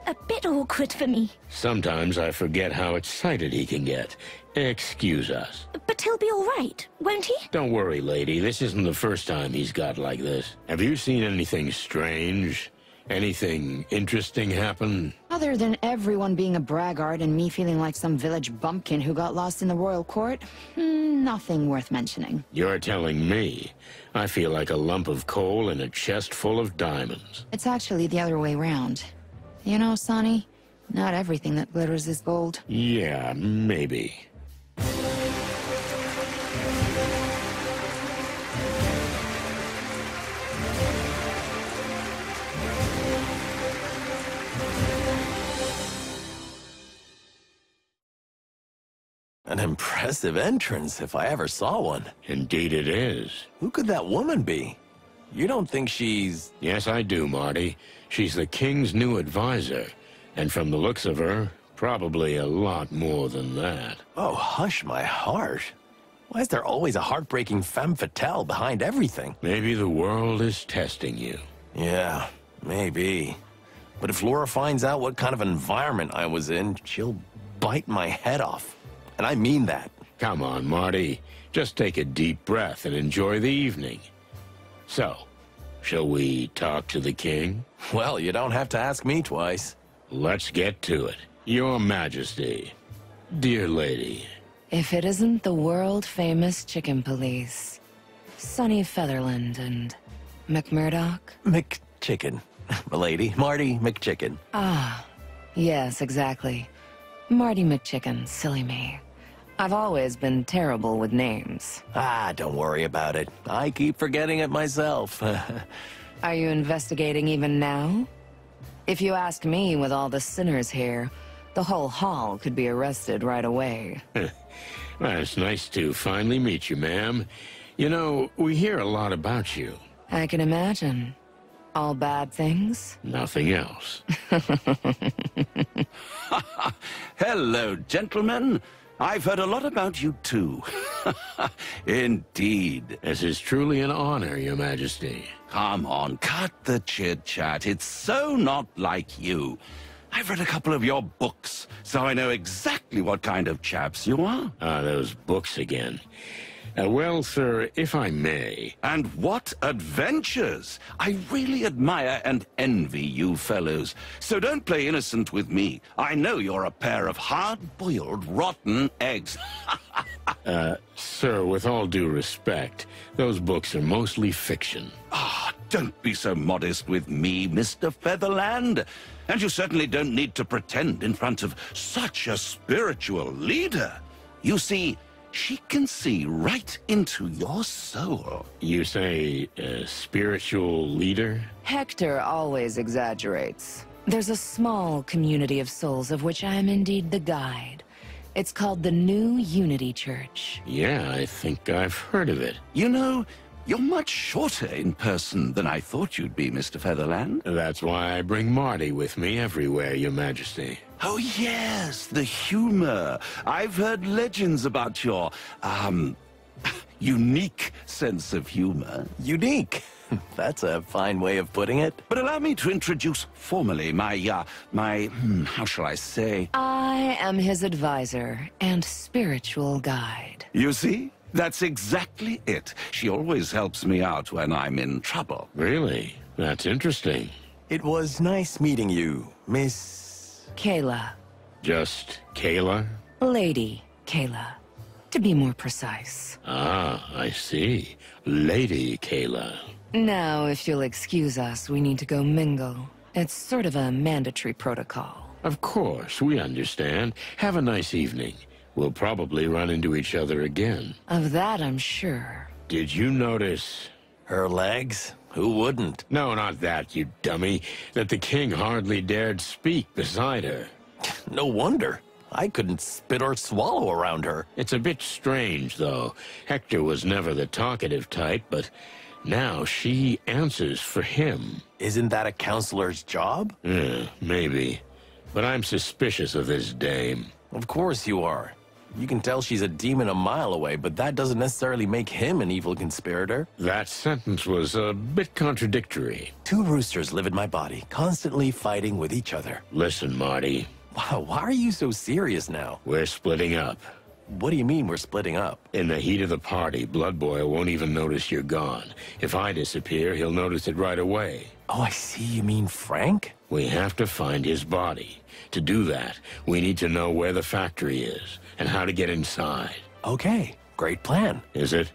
a bit awkward for me. Sometimes I forget how excited he can get. Excuse us. But he'll be all right, won't he? Don't worry, lady. This isn't the first time he's got like this. Have you seen anything strange? Anything interesting happen? Other than everyone being a braggart and me feeling like some village bumpkin who got lost in the royal court, nothing worth mentioning. You're telling me. I feel like a lump of coal in a chest full of diamonds. It's actually the other way round. You know, Sonny, not everything that glitters is gold. Yeah, maybe. An impressive entrance, if I ever saw one. Indeed it is. Who could that woman be? You don't think she's... Yes, I do, Marty. She's the king's new advisor. And from the looks of her, probably a lot more than that. Oh, hush my heart. Why is there always a heartbreaking femme fatale behind everything? Maybe the world is testing you. Yeah, maybe. But if Laura finds out what kind of environment I was in, she'll bite my head off. And I mean that. Come on, Marty. Just take a deep breath and enjoy the evening. So, shall we talk to the king? Well, you don't have to ask me twice. Let's get to it. Your Majesty, dear lady, If it isn't the world-famous chicken police, Sonny Featherland and McMurdoch? McChicken. Milady, Marty McChicken. Ah, yes, exactly. Marty McChicken, silly me. I've always been terrible with names. Ah, don't worry about it. I keep forgetting it myself. Are you investigating even now? If you ask me, with all the sinners here, the whole hall could be arrested right away. Well, it's nice to finally meet you, ma'am. You know, we hear a lot about you. I can imagine. All bad things? Nothing else. Hello, gentlemen. I've heard a lot about you, too. Indeed. This is truly an honor, Your Majesty. Come on, cut the chit-chat. It's so not like you. I've read a couple of your books, so I know exactly what kind of chaps you are. Ah, those books again. Well, sir, if I may... And what adventures! I really admire and envy you fellows. So don't play innocent with me. I know you're a pair of hard-boiled, rotten eggs. Sir, with all due respect, those books are mostly fiction. Ah, don't be so modest with me, Mr. Featherland. And you certainly don't need to pretend in front of such a spiritual leader. You see... she can see right into your soul. You say, spiritual leader? Hector always exaggerates. There's a small community of souls of which I am indeed the guide. It's called the New Unity Church. Yeah, I think I've heard of it. You know, you're much shorter in person than I thought you'd be, Mr. Featherland. That's why I bring Marty with me everywhere, Your Majesty. Oh, yes, the humor. I've heard legends about your, unique sense of humor. Unique? That's a fine way of putting it. But allow me to introduce formally how shall I say? I am his advisor and spiritual guide. You see? That's exactly it. She always helps me out when I'm in trouble. Really? That's interesting. It was nice meeting you, Miss... Kayla. Just Kayla? Lady Kayla, to be more precise. Ah, I see. Lady Kayla. Now, if you'll excuse us, we need to go mingle. It's sort of a mandatory protocol. Of course, we understand. Have a nice evening. We'll probably run into each other again. Of that, I'm sure. Did you notice... her legs? Who wouldn't? No, not that, you dummy. That the king hardly dared speak beside her. No wonder. I couldn't spit or swallow around her. It's a bit strange, though. Hector was never the talkative type, but now she answers for him. Isn't that a counselor's job? Maybe. But I'm suspicious of this dame. Of course you are. You can tell she's a demon a mile away, but that doesn't necessarily make him an evil conspirator. That sentence was a bit contradictory. Two roosters live in my body, constantly fighting with each other. Listen, Marty. Wow, why are you so serious now? We're splitting up. What do you mean we're splitting up? In the heat of the party, Blood Boy won't even notice you're gone. If I disappear, he'll notice it right away. Oh, I see. You mean Frank? We have to find his body. To do that, we need to know where the factory is and how to get inside. Okay, great plan. Is it?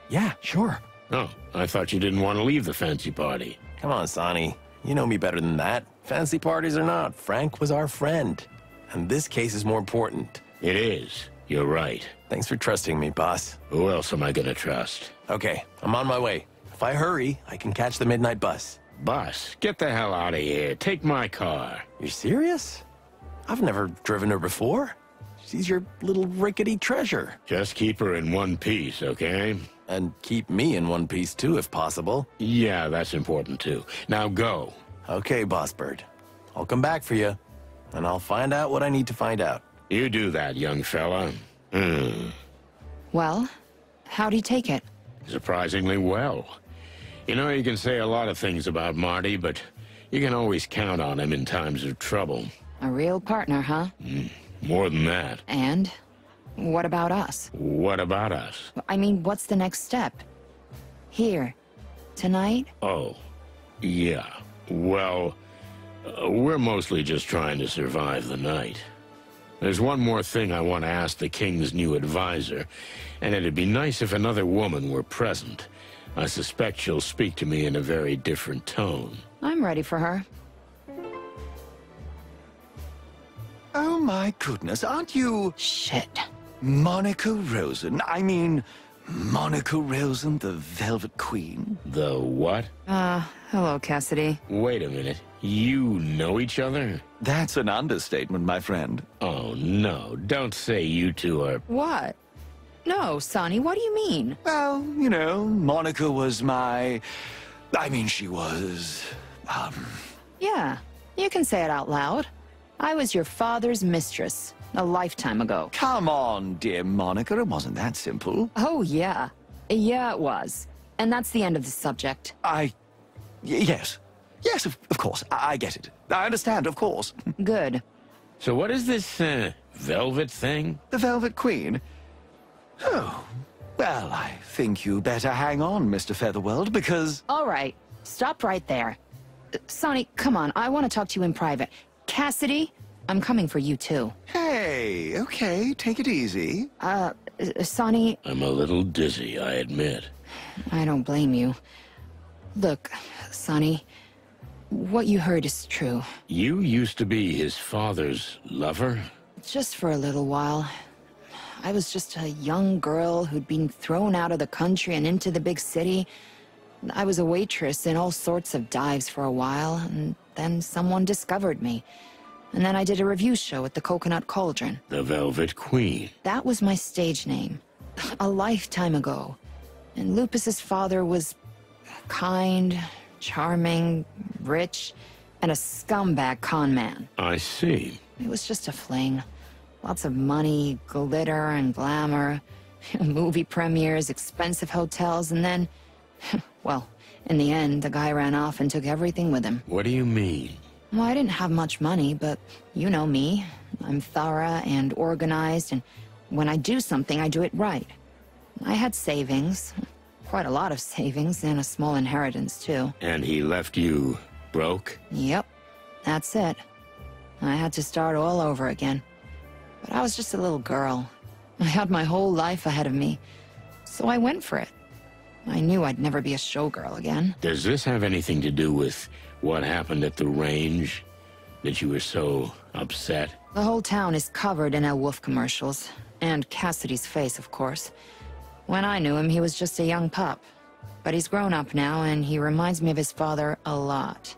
Yeah, sure. Oh, I thought you didn't want to leave the fancy party. Come on, Sonny. You know me better than that. Fancy parties or not, Frank was our friend. And this case is more important. It is. You're right. Thanks for trusting me, boss. Who else am I gonna trust? Okay, I'm on my way. If I hurry, I can catch the midnight bus. Bus? Get the hell out of here. Take my car. You're serious? I've never driven her before. She's your little rickety treasure. Just keep her in one piece, okay? And keep me in one piece, too, if possible. Yeah, that's important, too. Now go. Okay, Boss Bird. I'll come back for you, and I'll find out what I need to find out. You do that, young fella. Well, how'd he take it? Surprisingly well. You know, you can say a lot of things about Marty, but you can always count on him in times of trouble. A real partner, huh? More than that. And? What about us? What about us? I mean, what's the next step? Here. Tonight? Oh, yeah. Well, we're mostly just trying to survive the night. There's one more thing I want to ask the King's new advisor, and it'd be nice if another woman were present. I suspect she'll speak to me in a very different tone. I'm ready for her. Oh my goodness, aren't you... Shit. Monica Rosen? I mean, Monica Rosen, the Velvet Queen? The what? Hello, Cassidy. Wait a minute. You know each other? That's an understatement, my friend. Oh, no. Don't say you two are... What? No, Sonny, what do you mean? Well, you know, Monica was my... I mean, she was... Yeah, you can say it out loud. I was your father's mistress, a lifetime ago. Come on, dear Monica, it wasn't that simple. Oh, yeah. Yeah, it was. And that's the end of the subject. Yes. Yes, of course. I get it. I understand, of course. Good. So what is this, velvet thing? The Velvet Queen? Oh, well, I think you better hang on, Mr. Featherworld, because... All right. Stop right there. Sonny, come on. I want to talk to you in private. Cassidy, I'm coming for you, too. Hey, okay. Take it easy. Sonny... I'm a little dizzy, I admit. I don't blame you. Look, Sonny, what you heard is true. You used to be his father's lover? Just for a little while. I was just a young girl who'd been thrown out of the country and into the big city. I was a waitress in all sorts of dives for a while, and then someone discovered me. And then I did a review show at the Coconut Cauldron. The Velvet Queen. That was my stage name. A lifetime ago. And Lupus's father was kind, charming, rich, and a scumbag con man. I see. It was just a fling. Lots of money, glitter, and glamour. Movie premieres, expensive hotels, and then... well, in the end, the guy ran off and took everything with him. What do you mean? Well, I didn't have much money, but you know me. I'm thorough and organized, and when I do something, I do it right. I had savings. Quite a lot of savings, and a small inheritance, too. And he left you broke? Yep. That's it. I had to start all over again. But I was just a little girl. I had my whole life ahead of me. So I went for it. I knew I'd never be a showgirl again. Does this have anything to do with what happened at the range? That you were so upset? The whole town is covered in El Wolf commercials. And Cassidy's face, of course. When I knew him, he was just a young pup. But he's grown up now, and he reminds me of his father a lot.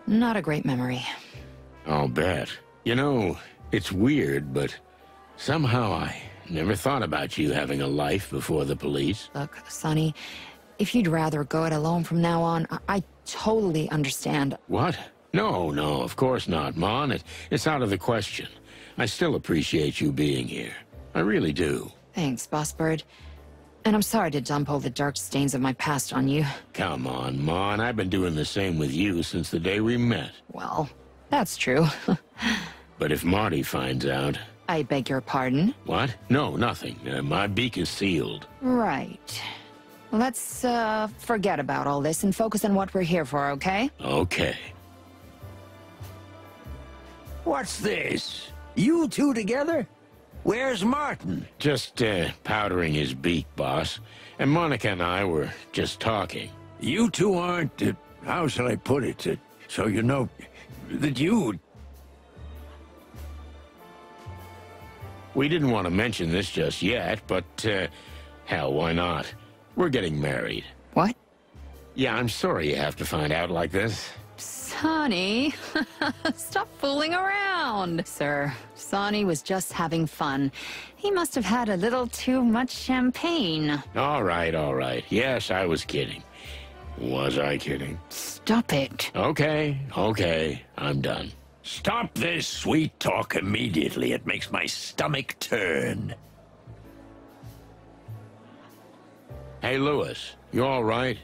Not a great memory. I'll bet. You know, it's weird, but somehow I never thought about you having a life before the police. Look, Sonny, if you'd rather go it alone from now on, I totally understand. What? No, of course not, Mon. It's out of the question. I still appreciate you being here. I really do. Thanks, Boss Bird. And I'm sorry to dump all the dark stains of my past on you. Come on, Mon. I've been doing the same with you since the day we met. Well, that's true. But if Marty finds out... I beg your pardon? What? No, nothing. My beak is sealed. Right. Let's, forget about all this and focus on what we're here for, okay? Okay. What's this? You two together? Where's Martin? Just, powdering his beak, boss. And Monica and I were just talking. You two aren't, how shall I put it? So you know that you... We didn't want to mention this just yet, but, hell, why not? We're getting married. What? Yeah, I'm sorry you have to find out like this. Sonny, stop fooling around. Sir, Sonny was just having fun. He must have had a little too much champagne. All right. Yes, I was kidding. Was I kidding? Stop it. Okay, I'm done. Stop this sweet talk immediately. It makes my stomach turn. Hey, Lewis, you all right?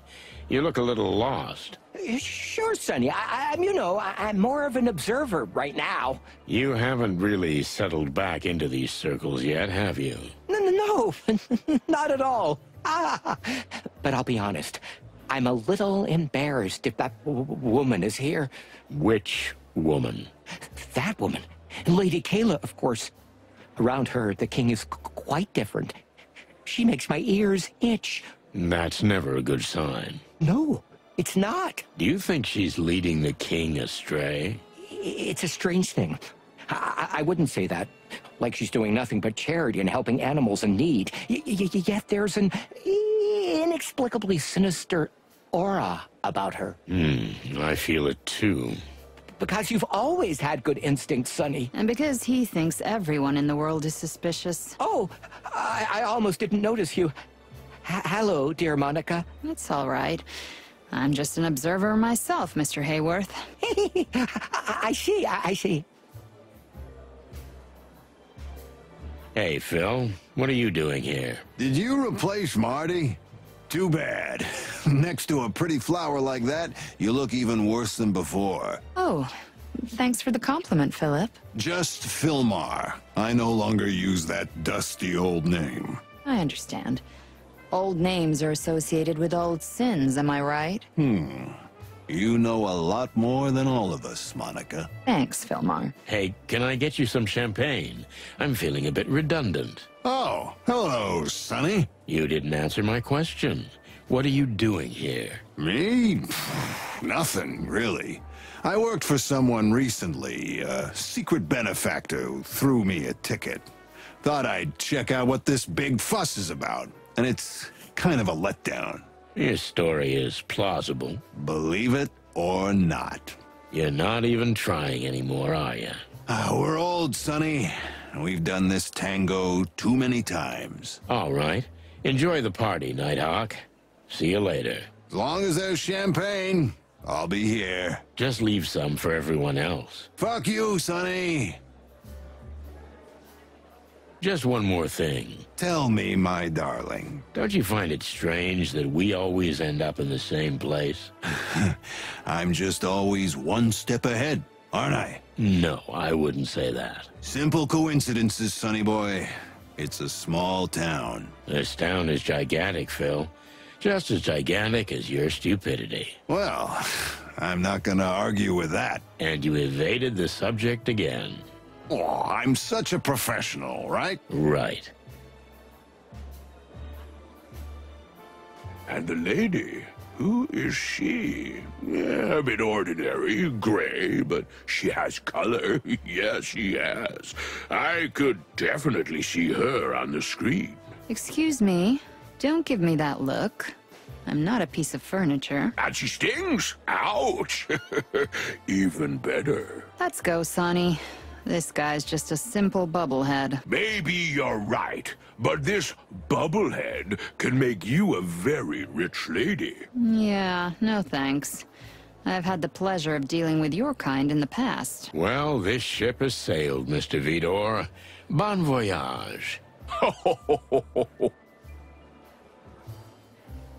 You look a little lost. Sure, Sonny. I'm more of an observer right now. You haven't really settled back into these circles yet, have you? No, not at all. But I'll be honest. I'm a little embarrassed if that woman is here. Which woman? That woman. Lady Kayla, of course. Around her, the king is quite different. She makes my ears itch. That's never a good sign. No, it's not. Do you think she's leading the king astray? It's a strange thing. I wouldn't say that. Like she's doing nothing but charity and helping animals in need. Yet there's an inexplicably sinister aura about her. I feel it too. Because you've always had good instincts, Sonny. And because he thinks everyone in the world is suspicious. Oh, I almost didn't notice you. Hello, dear Monica. It's all right. I'm just an observer myself, Mr. Hayworth. I see. Hey, Phil, what are you doing here? Did you replace Marty? Too bad. Next to a pretty flower like that, you look even worse than before. Oh, thanks for the compliment, Philip. Just film-noir. I no longer use that dusty old name. I understand. Old names are associated with old sins, am I right? You know a lot more than all of us, Monica. Thanks, Filmar. Hey, can I get you some champagne? I'm feeling a bit redundant. Oh, hello, Sonny. You didn't answer my question. What are you doing here? Me? Nothing, really. I worked for someone recently, a secret benefactor who threw me a ticket. Thought I'd check out what this big fuss is about, and it's kind of a letdown. Your story is plausible. Believe it or not. You're not even trying anymore, are you? We're old, Sonny. We've done this tango too many times. All right. Enjoy the party, Nighthawk. See you later. As long as there's champagne, I'll be here. Just leave some for everyone else. Fuck you, Sonny. Just one more thing. Tell me, my darling. Don't you find it strange that we always end up in the same place? I'm just always one step ahead, aren't I? No, I wouldn't say that. Simple coincidences, Sonny boy. It's a small town. This town is gigantic, Phil. Just as gigantic as your stupidity. Well, I'm not gonna argue with that. And you evaded the subject again. Oh, I'm such a professional, right? Right. And the lady, who is she? Yeah, a bit ordinary, gray, but she has color. Yes, she has. I could definitely see her on the screen. Excuse me. Don't give me that look. I'm not a piece of furniture. And she stings. Ouch. Even better. Let's go, Sonny. This guy's just a simple bubblehead. Maybe you're right, but this bubblehead can make you a very rich lady. Yeah, no thanks. I've had the pleasure of dealing with your kind in the past. Well, this ship has sailed, Mr. Vidor. Bon voyage.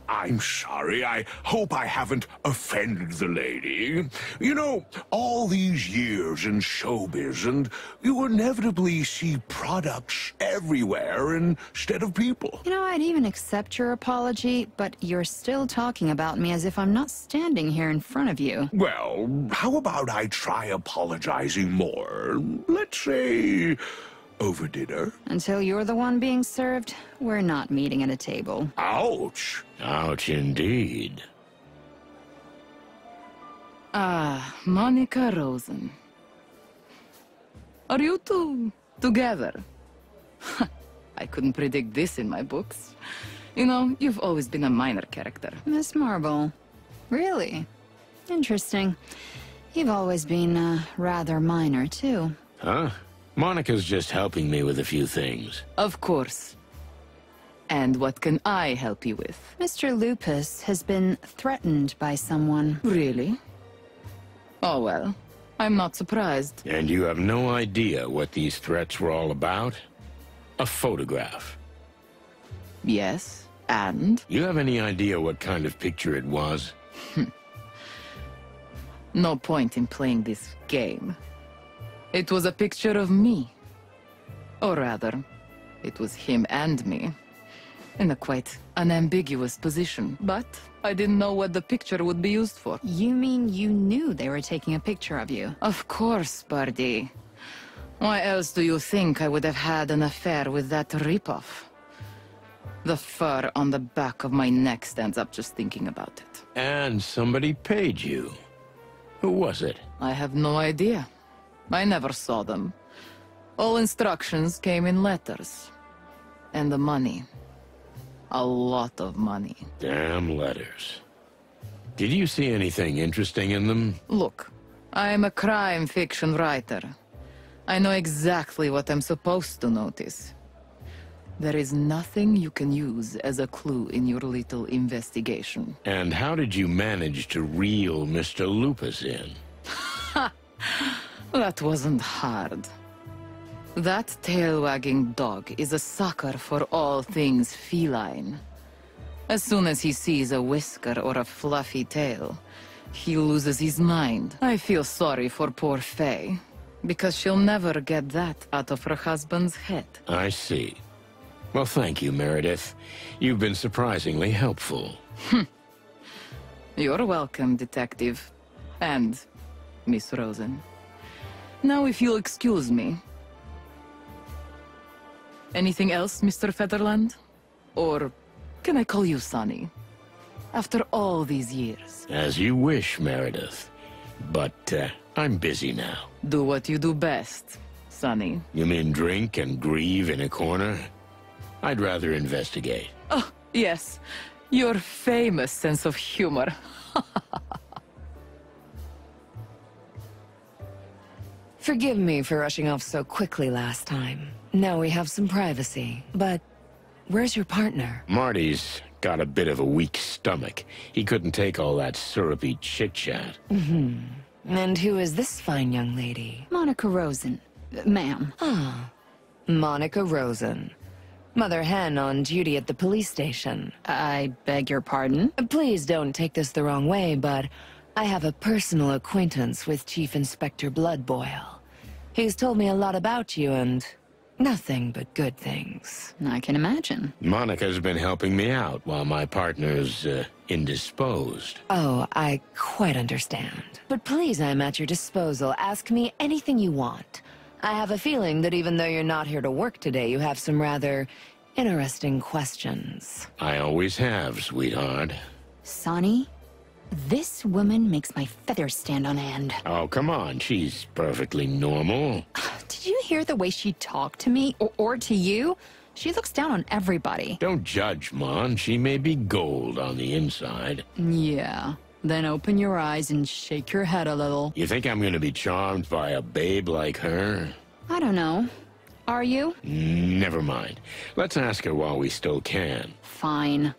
I'm sorry. I hope I haven't offended the lady. You know, all these years in showbiz, and you inevitably see products everywhere instead of people. You know, I'd even accept your apology, but you're still talking about me as if I'm not standing here in front of you. Well, how about I try apologizing more? Let's say over dinner. Until you're the one being served, we're not meeting at a table. Ouch. Ouch indeed. Monica Rosen. Are you two together? I couldn't predict this in my books. You know, you've always been a minor character. Miss Marble. Really? Interesting. You've always been, rather minor, too. Huh? Monica's just helping me with a few things. Of course. And what can I help you with? Mr. Lupus has been threatened by someone. Really? Oh, well, I'm not surprised. And you have no idea what these threats were all about? A photograph. Yes, and? You have any idea what kind of picture it was? No point in playing this game. It was a picture of me. Or rather, it was him and me. In a quite unambiguous position. But I didn't know what the picture would be used for. You mean you knew they were taking a picture of you? Of course, Birdie. Why else do you think I would have had an affair with that ripoff? The fur on the back of my neck stands up just thinking about it. And somebody paid you. Who was it? I have no idea. I never saw them. All instructions came in letters. And the money. A lot of money. Damn letters. Did you see anything interesting in them? Look, I'm a crime fiction writer. I know exactly what I'm supposed to notice. There is nothing you can use as a clue in your little investigation. And how did you manage to reel Mr. Lupus in? That wasn't hard. That tail-wagging dog is a sucker for all things feline. As soon as he sees a whisker or a fluffy tail, he loses his mind. I feel sorry for poor Faye, because she'll never get that out of her husband's head. I see. Well, thank you, Meredith. You've been surprisingly helpful. You're welcome, Detective. And Miss Rosen. Now, if you'll excuse me. Anything else, Mr. Featherland? Or can I call you Sonny? After all these years. As you wish, Meredith. But, I'm busy now. Do what you do best, Sonny. You mean drink and grieve in a corner? I'd rather investigate. Oh, yes. Your famous sense of humor. Forgive me for rushing off so quickly last time. Now we have some privacy. But where's your partner? Marty's got a bit of a weak stomach. He couldn't take all that syrupy chit-chat. And who is this fine young lady? Monica Rosen, ma'am. Ah, Monica Rosen. Mother Hen on duty at the police station. I beg your pardon? Please don't take this the wrong way, but I have a personal acquaintance with Chief Inspector Bloodboil. He's told me a lot about you and nothing but good things. I can imagine. Monica's been helping me out while my partner's, indisposed. Oh, I quite understand. But please, I'm at your disposal. Ask me anything you want. I have a feeling that even though you're not here to work today, you have some rather interesting questions. I always have, sweetheart. Sonny, this woman makes my feathers stand on end. Oh, come on. She's perfectly normal. Did you hear the way she talked to me, or to you? She looks down on everybody. Don't judge, Mon. She may be gold on the inside. Yeah. Then open your eyes and shake your head a little. You think I'm gonna be charmed by a babe like her? I don't know. Are you? Never mind. Let's ask her while we still can. Fine.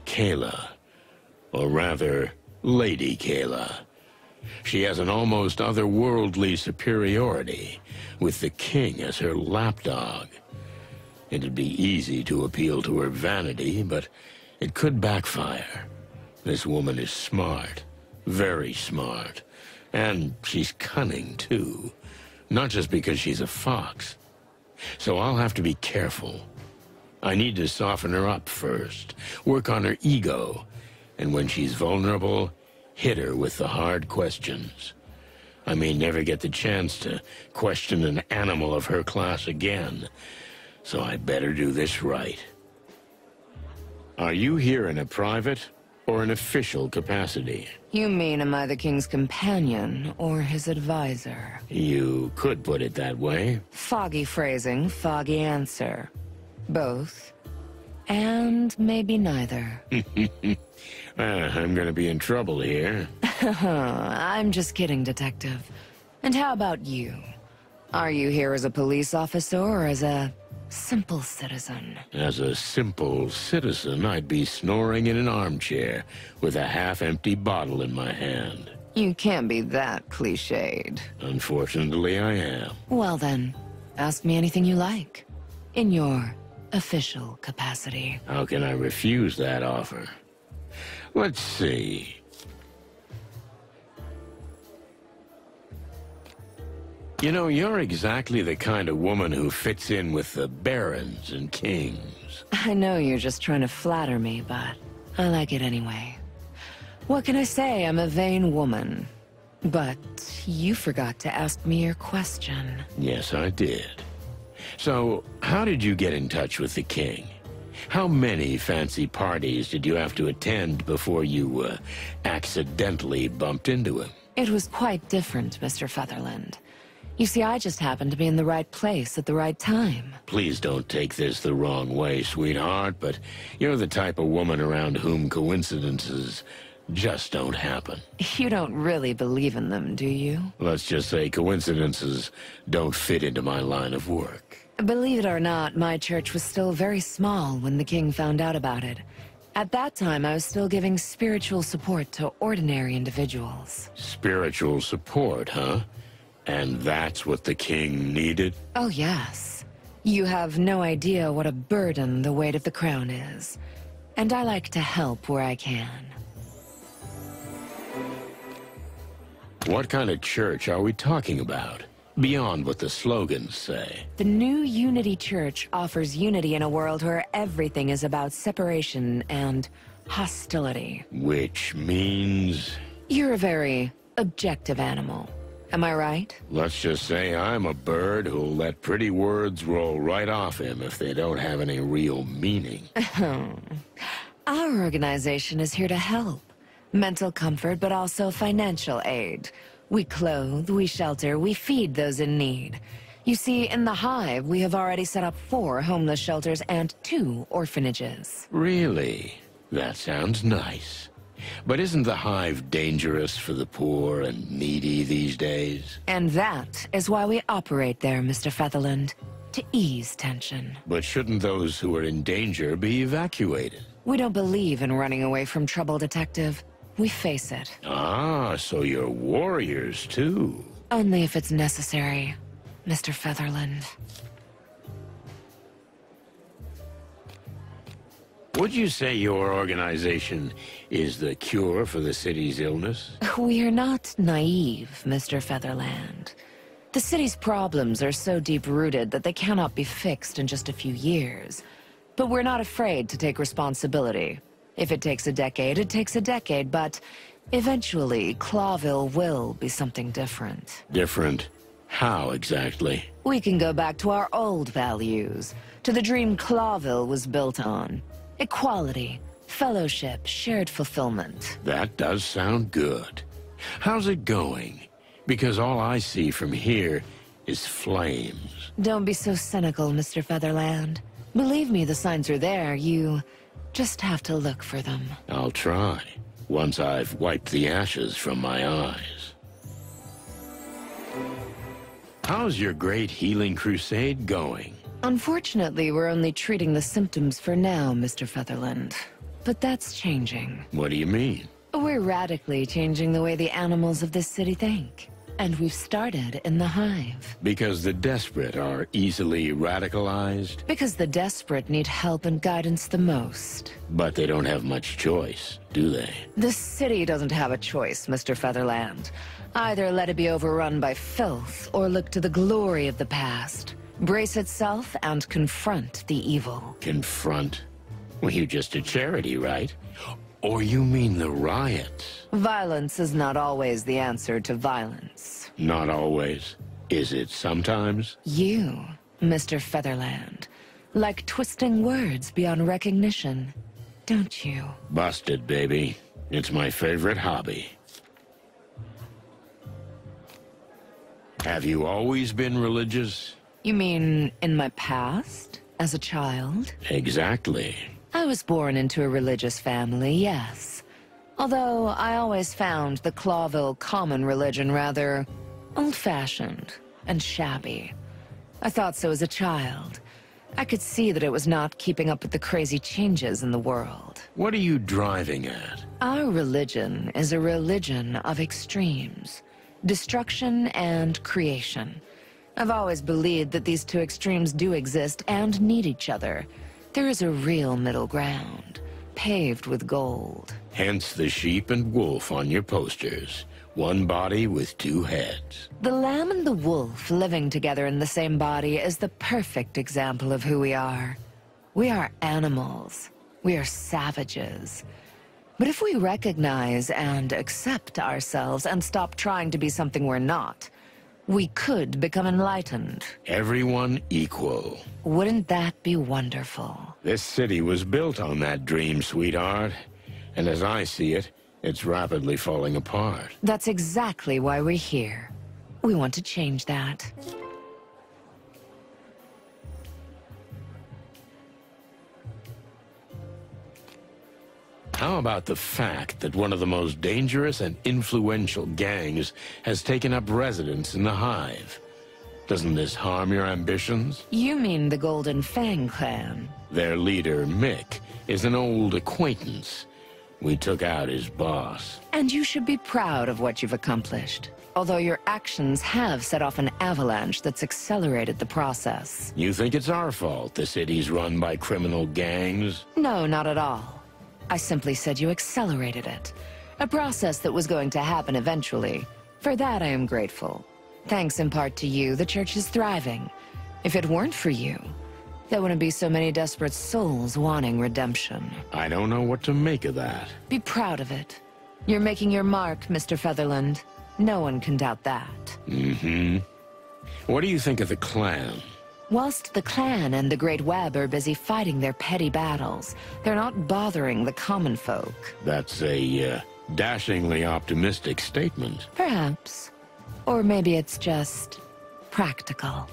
Kayla. Or rather, Lady Kayla. She has an almost otherworldly superiority, with the king as her lapdog. It'd be easy to appeal to her vanity, but it could backfire. This woman is smart, very smart. And she's cunning, too. Not just because she's a fox. So I'll have to be careful. I need to soften her up first, work on her ego, and when she's vulnerable, hit her with the hard questions. I may never get the chance to question an animal of her class again, so I better do this right. Are you here in a private or an official capacity? You mean, am I the king's companion or his advisor? You could put it that way. Foggy phrasing, foggy answer. Both. And maybe neither. I'm gonna be in trouble here. I'm just kidding, Detective. And how about you? Are you here as a police officer or as a simple citizen? As a simple citizen, I'd be snoring in an armchair with a half-empty bottle in my hand. You can't be that cliched. Unfortunately, I am. Well then, ask me anything you like. In your official capacity. How can I refuse that offer? Let's see. You know, you're exactly the kind of woman who fits in with the barons and kings. I know you're just trying to flatter me, but I like it anyway. What can I say? I'm a vain woman. But you forgot to ask me your question. Yes, I did. So, how did you get in touch with the king? How many fancy parties did you have to attend before you, accidentally bumped into him? It was quite different, Mr. Featherland. You see, I just happened to be in the right place at the right time. Please don't take this the wrong way, sweetheart, but you're the type of woman around whom coincidences just don't happen. You don't really believe in them, do you? Let's just say coincidences don't fit into my line of work. Believe it or not, my church was still very small when the king found out about it. At that time, I was still giving spiritual support to ordinary individuals. Spiritual support, huh? And that's what the king needed? Oh, yes. You have no idea what a burden the weight of the crown is. And I like to help where I can. What kind of church are we talking about? Beyond what the slogans say. The new Unity Church offers unity in a world where everything is about separation and hostility. Which means... You're a very objective animal. Am I right? Let's just say I'm a bird who'll let pretty words roll right off him if they don't have any real meaning. Our organization is here to help. Mental comfort, but also financial aid. We clothe, we shelter, we feed those in need. You see, in the Hive, we have already set up 4 homeless shelters and 2 orphanages. Really? That sounds nice. But isn't the Hive dangerous for the poor and needy these days? And that is why we operate there, Mr. Featherland, to ease tension. But shouldn't those who are in danger be evacuated? We don't believe in running away from trouble, Detective. We face it. Ah, so you're warriors, too. Only if it's necessary, Mr. Featherland. Would you say your organization is the cure for the city's illness? We are not naive, Mr. Featherland. The city's problems are so deep-rooted that they cannot be fixed in just a few years. But we're not afraid to take responsibility. If it takes a decade, it takes a decade, but eventually, Clawville will be something different. Different? How exactly? We can go back to our old values, to the dream Clawville was built on. Equality, fellowship, shared fulfillment. That does sound good. How's it going? Because all I see from here is flames. Don't be so cynical, Mr. Featherland. Believe me, the signs are there. You just have to look for them. I'll try, once I've wiped the ashes from my eyes. How's your great healing crusade going? Unfortunately, we're only treating the symptoms for now, Mr. Featherland. But that's changing. What do you mean? We're radically changing the way the animals of this city think. And we've started in the Hive. Because the desperate are easily radicalized? Because the desperate need help and guidance the most. But they don't have much choice, do they? The city doesn't have a choice, Mr. Featherland. Either let it be overrun by filth, or look to the glory of the past. Brace itself and confront the evil. Confront? Well, you're just a charity, right? Or you mean the riots? Violence is not always the answer to violence. Not always. Is it sometimes? You, Mr. Featherland, like twisting words beyond recognition, don't you? Busted, baby. It's my favorite hobby. Have you always been religious? You mean in my past, as a child? Exactly. I was born into a religious family, yes. Although I always found the Clawville common religion rather old-fashioned and shabby. I thought so as a child. I could see that it was not keeping up with the crazy changes in the world. What are you driving at? Our religion is a religion of extremes. Destruction and creation. I've always believed that these two extremes do exist and need each other. There is a real middle ground, paved with gold. Hence the sheep and wolf on your posters. One body with 2 heads. The lamb and the wolf living together in the same body is the perfect example of who we are. We are animals. We are savages. But if we recognize and accept ourselves and stop trying to be something we're not, we could become enlightened. Everyone equal. Wouldn't that be wonderful? This city was built on that dream, sweetheart. And as I see it, it's rapidly falling apart. That's exactly why we're here. We want to change that. How about the fact that one of the most dangerous and influential gangs has taken up residence in the Hive? Doesn't this harm your ambitions? You mean the Golden Fang clan? Their leader, Mick, is an old acquaintance. We took out his boss. And you should be proud of what you've accomplished. Although your actions have set off an avalanche that's accelerated the process. You think it's our fault the city's run by criminal gangs? No, not at all. I simply said you accelerated it. A process that was going to happen eventually. For that I am grateful. Thanks in part to you, the church is thriving. If it weren't for you, there wouldn't be so many desperate souls wanting redemption. I don't know what to make of that. Be proud of it. You're making your mark, Mr. Featherland. No one can doubt that. Mm-hmm. What do you think of the clan? Whilst the clan and the Great Web are busy fighting their petty battles, they're not bothering the common folk. That's a dashingly optimistic statement. Perhaps. Or maybe it's just practical.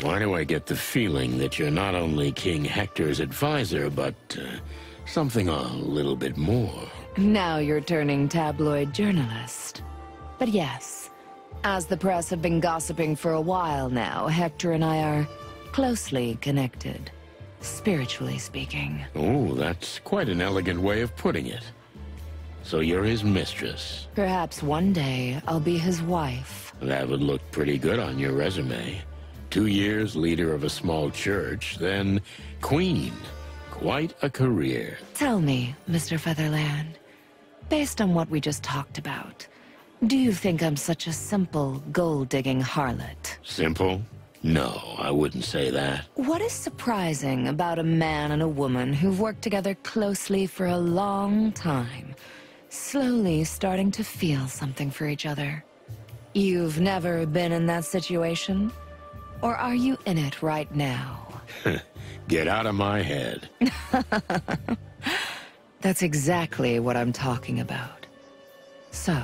Why do I get the feeling that you're not only King Hector's advisor, but something a little bit more? Now you're turning tabloid journalist. But yes, as the press have been gossiping for a while now, Hector and I are closely connected, spiritually speaking. Oh, that's quite an elegant way of putting it. So you're his mistress. Perhaps one day I'll be his wife. That would look pretty good on your resume. 2 years leader of a small church, then queen. Quite a career. Tell me, Mr. Featherland, based on what we just talked about, do you think I'm such a simple, gold-digging harlot? Simple? No, I wouldn't say that. What is surprising about a man and a woman who've worked together closely for a long time, slowly starting to feel something for each other? You've never been in that situation? Or are you in it right now? Get out of my head. That's exactly what I'm talking about. So,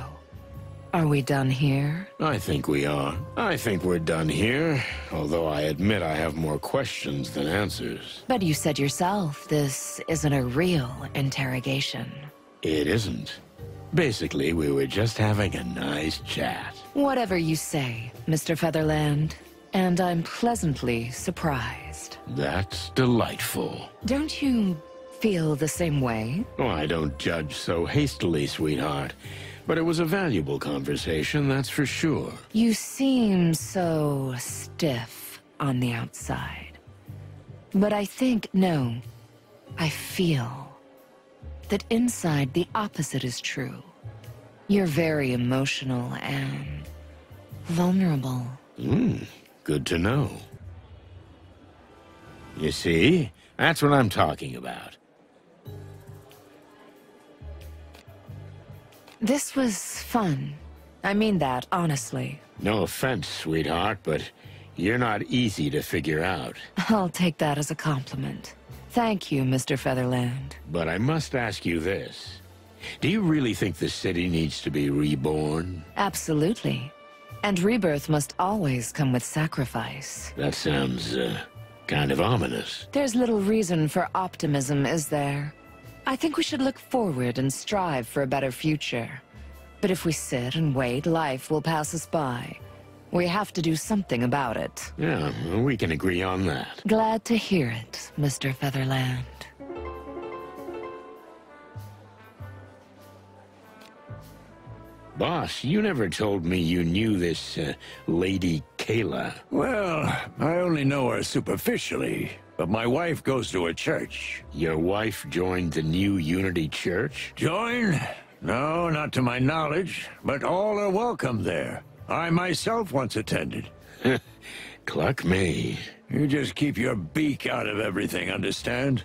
are we done here? I think we are. I think we're done here, although I admit I have more questions than answers. But you said yourself, this isn't a real interrogation. It isn't. Basically, we were just having a nice chat. Whatever you say, Mr. Featherland. And I'm pleasantly surprised. That's delightful. Don't you feel the same way? Oh, I don't judge so hastily, sweetheart. But it was a valuable conversation, that's for sure. You seem so stiff on the outside. But I think, no, I feel that inside the opposite is true. You're very emotional and vulnerable. Good to know. You see, that's what I'm talking about. This was fun. I mean that, honestly. No offense, sweetheart, but you're not easy to figure out. I'll take that as a compliment. Thank you, Mr. Featherland. But I must ask you this. Do you really think the city needs to be reborn? Absolutely. And rebirth must always come with sacrifice. That sounds, kind of ominous. There's little reason for optimism, is there? I think we should look forward and strive for a better future. But if we sit and wait, life will pass us by. We have to do something about it. Yeah, we can agree on that. Glad to hear it, Mr. Featherland. Boss, you never told me you knew this, Lady Kayla. Well, I only know her superficially, but my wife goes to a church. Your wife joined the new Unity Church? Join? No, not to my knowledge, but all are welcome there. I myself once attended. Cluck me. You just keep your beak out of everything, understand?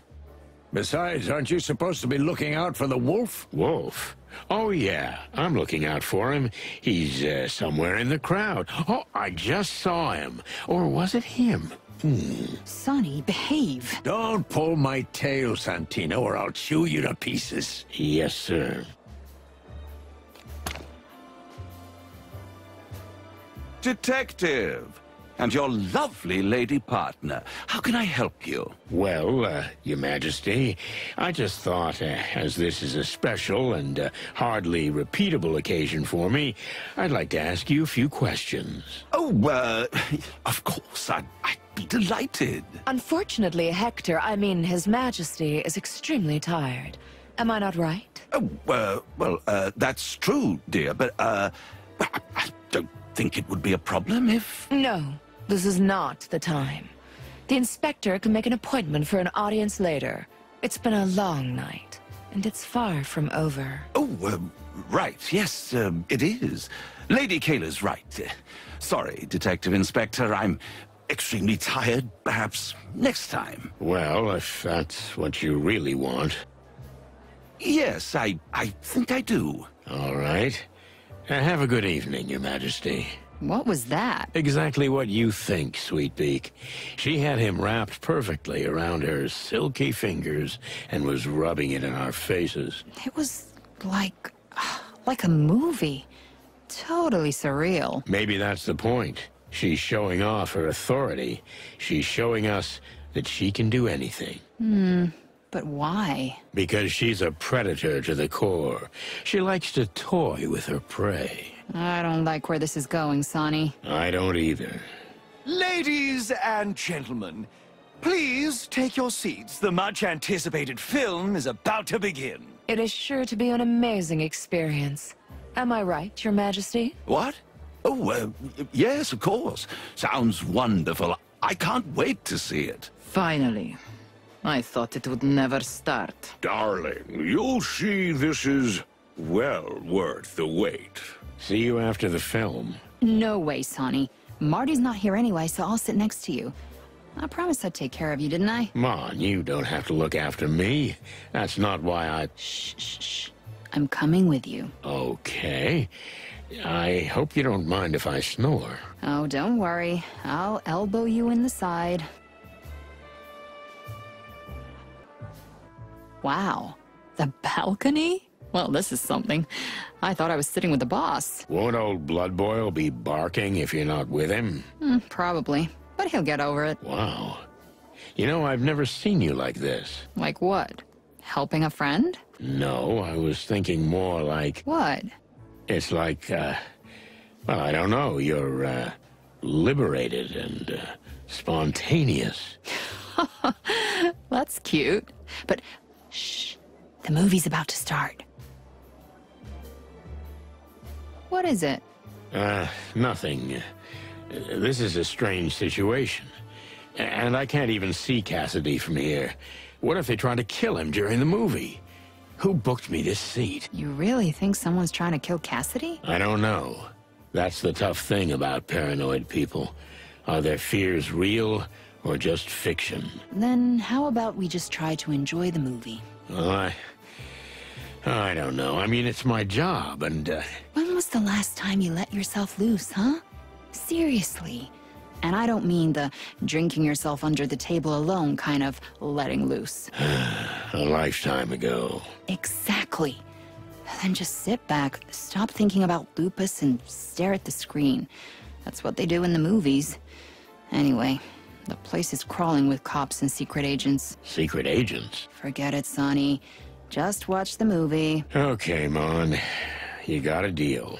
Besides, aren't you supposed to be looking out for the wolf? Wolf? Oh, yeah. I'm looking out for him. He's somewhere in the crowd. Oh, I just saw him. Or was it him? Sonny, behave. Don't pull my tail, Santino, or I'll chew you to pieces. Yes, sir. Detective! And your lovely lady partner. How can I help you? Well, Your Majesty, I just thought, as this is a special and hardly repeatable occasion for me, I'd like to ask you a few questions. Oh, of course, I'd be delighted. Unfortunately, Hector, I mean His Majesty, is extremely tired. Am I not right? Oh, that's true, dear, but, I don't think it would be a problem if... No, this is not the time. The inspector can make an appointment for an audience later. It's been a long night, and it's far from over. Oh, right, yes, it is. Lady Kayla's right. Sorry, Detective Inspector, I'm extremely tired. Perhaps next time. Well, if that's what you really want. Yes, I think I do. All right. Have a good evening, Your Majesty. What was that? Exactly what you think, Sweetbeak. She had him wrapped perfectly around her silky fingers and was rubbing it in our faces. It was like a movie. Totally surreal. Maybe that's the point. She's showing off her authority. She's showing us that she can do anything. But why? Because she's a predator to the core. She likes to toy with her prey. I don't like where this is going, Sonny. I don't either. Ladies and gentlemen, please take your seats. The much-anticipated film is about to begin. It is sure to be an amazing experience. Am I right, Your Majesty? What? Oh, yes, of course. Sounds wonderful. I can't wait to see it. Finally. I thought it would never start. Darling, you'll see this is well worth the wait. See you after the film. No way, Sonny. Marty's not here anyway, so I'll sit next to you. I promised I'd take care of you, didn't I? Come on, you don't have to look after me. That's not why I... Shh. I'm coming with you. Okay. I hope you don't mind if I snore. Oh, don't worry. I'll elbow you in the side. Wow. The balcony? Well, this is something. I thought I was sitting with the boss. Won't old Bloodboil be barking if you're not with him? Probably. But he'll get over it. Wow. You know, I've never seen you like this. Like what? Helping a friend? No, I was thinking more like... What? It's like, well, I don't know. You're, liberated and, spontaneous. That's cute. But, shh. The movie's about to start. What is it? Nothing. This is a strange situation. And I can't even see Cassidy from here. What if they try to kill him during the movie? Who booked me this seat? You really think someone's trying to kill Cassidy? I don't know. That's the tough thing about paranoid people. Are their fears real or just fiction? Then how about we just try to enjoy the movie? Well, I don't know. I mean, it's my job, and, When was the last time you let yourself loose, huh? Seriously. And I don't mean the drinking yourself under the table alone kind of letting loose. a lifetime ago. Exactly. Then just sit back, stop thinking about lupus, and stare at the screen. That's what they do in the movies. Anyway, the place is crawling with cops and secret agents. Secret agents? Forget it, Sonny. Just watch the movie. Okay, Mon. You got a deal.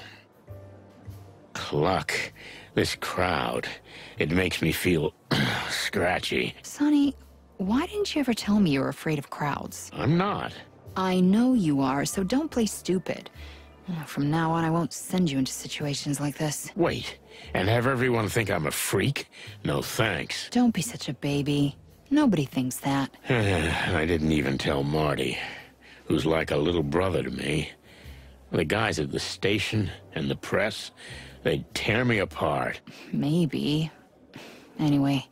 Cluck. This crowd. It makes me feel scratchy. Sonny, why didn't you ever tell me you were afraid of crowds? I'm not. I know you are, so don't play stupid. From now on, I won't send you into situations like this. Wait, and have everyone think I'm a freak? No thanks. Don't be such a baby. Nobody thinks that. I didn't even tell Marty, who's like a little brother to me. The guys at the station and the press, they'd tear me apart. Maybe. Anyway,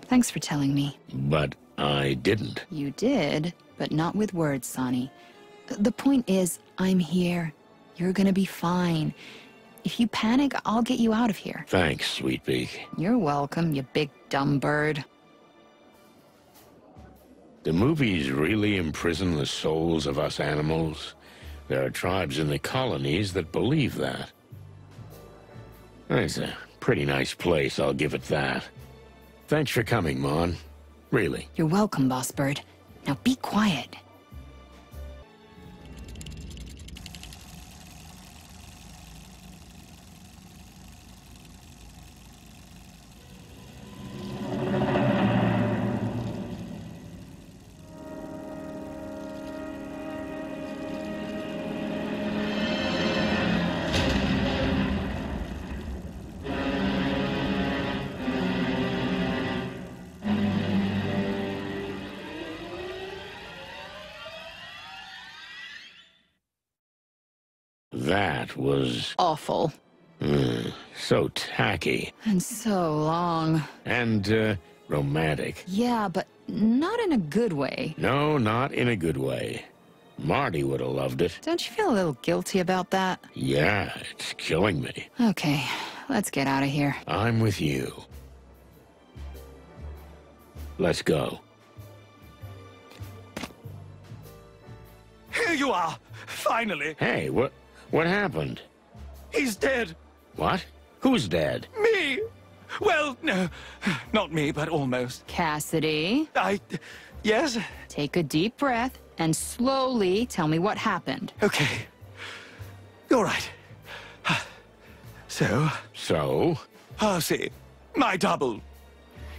thanks for telling me. But I didn't. You did, but not with words, Sonny. The point is, I'm here. You're gonna be fine. If you panic, I'll get you out of here. Thanks, Sweetbeak. You're welcome, you big dumb bird. Do movies really imprison the souls of us animals? There are tribes in the colonies that believe that. It's a pretty nice place, I'll give it that. Thanks for coming, Mon. Really. You're welcome, Boss Bird. Now be quiet. That was... awful. So tacky. And so long. And, romantic. Yeah, but not in a good way. No, not in a good way. Marty would have loved it. Don't you feel a little guilty about that? Yeah, it's killing me. Okay, let's get out of here. I'm with you. Let's go. Here you are! Finally! Hey, what happened? He's dead! What? Who's dead? Me! Well, no, not me, but almost. Cassidy? Yes? Take a deep breath and slowly tell me what happened. Okay. All right. So? Percy, my double.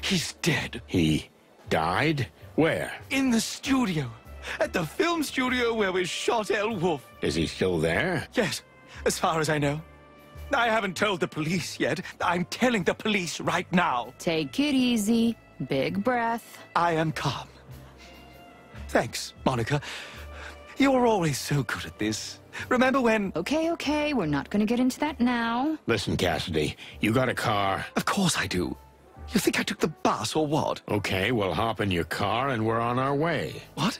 He's dead. He died? Where? In the studio. At the film studio where we shot El Wolf. Is he still there? Yes, as far as I know. I haven't told the police yet. I'm telling the police right now. Take it easy. Big breath. I am calm. Thanks, Monica. You're always so good at this. Remember when... Okay, we're not gonna get into that now. Listen, Cassidy, you got a car? Of course I do. You think I took the bus or what? Okay, we'll hop in your car and we're on our way. What?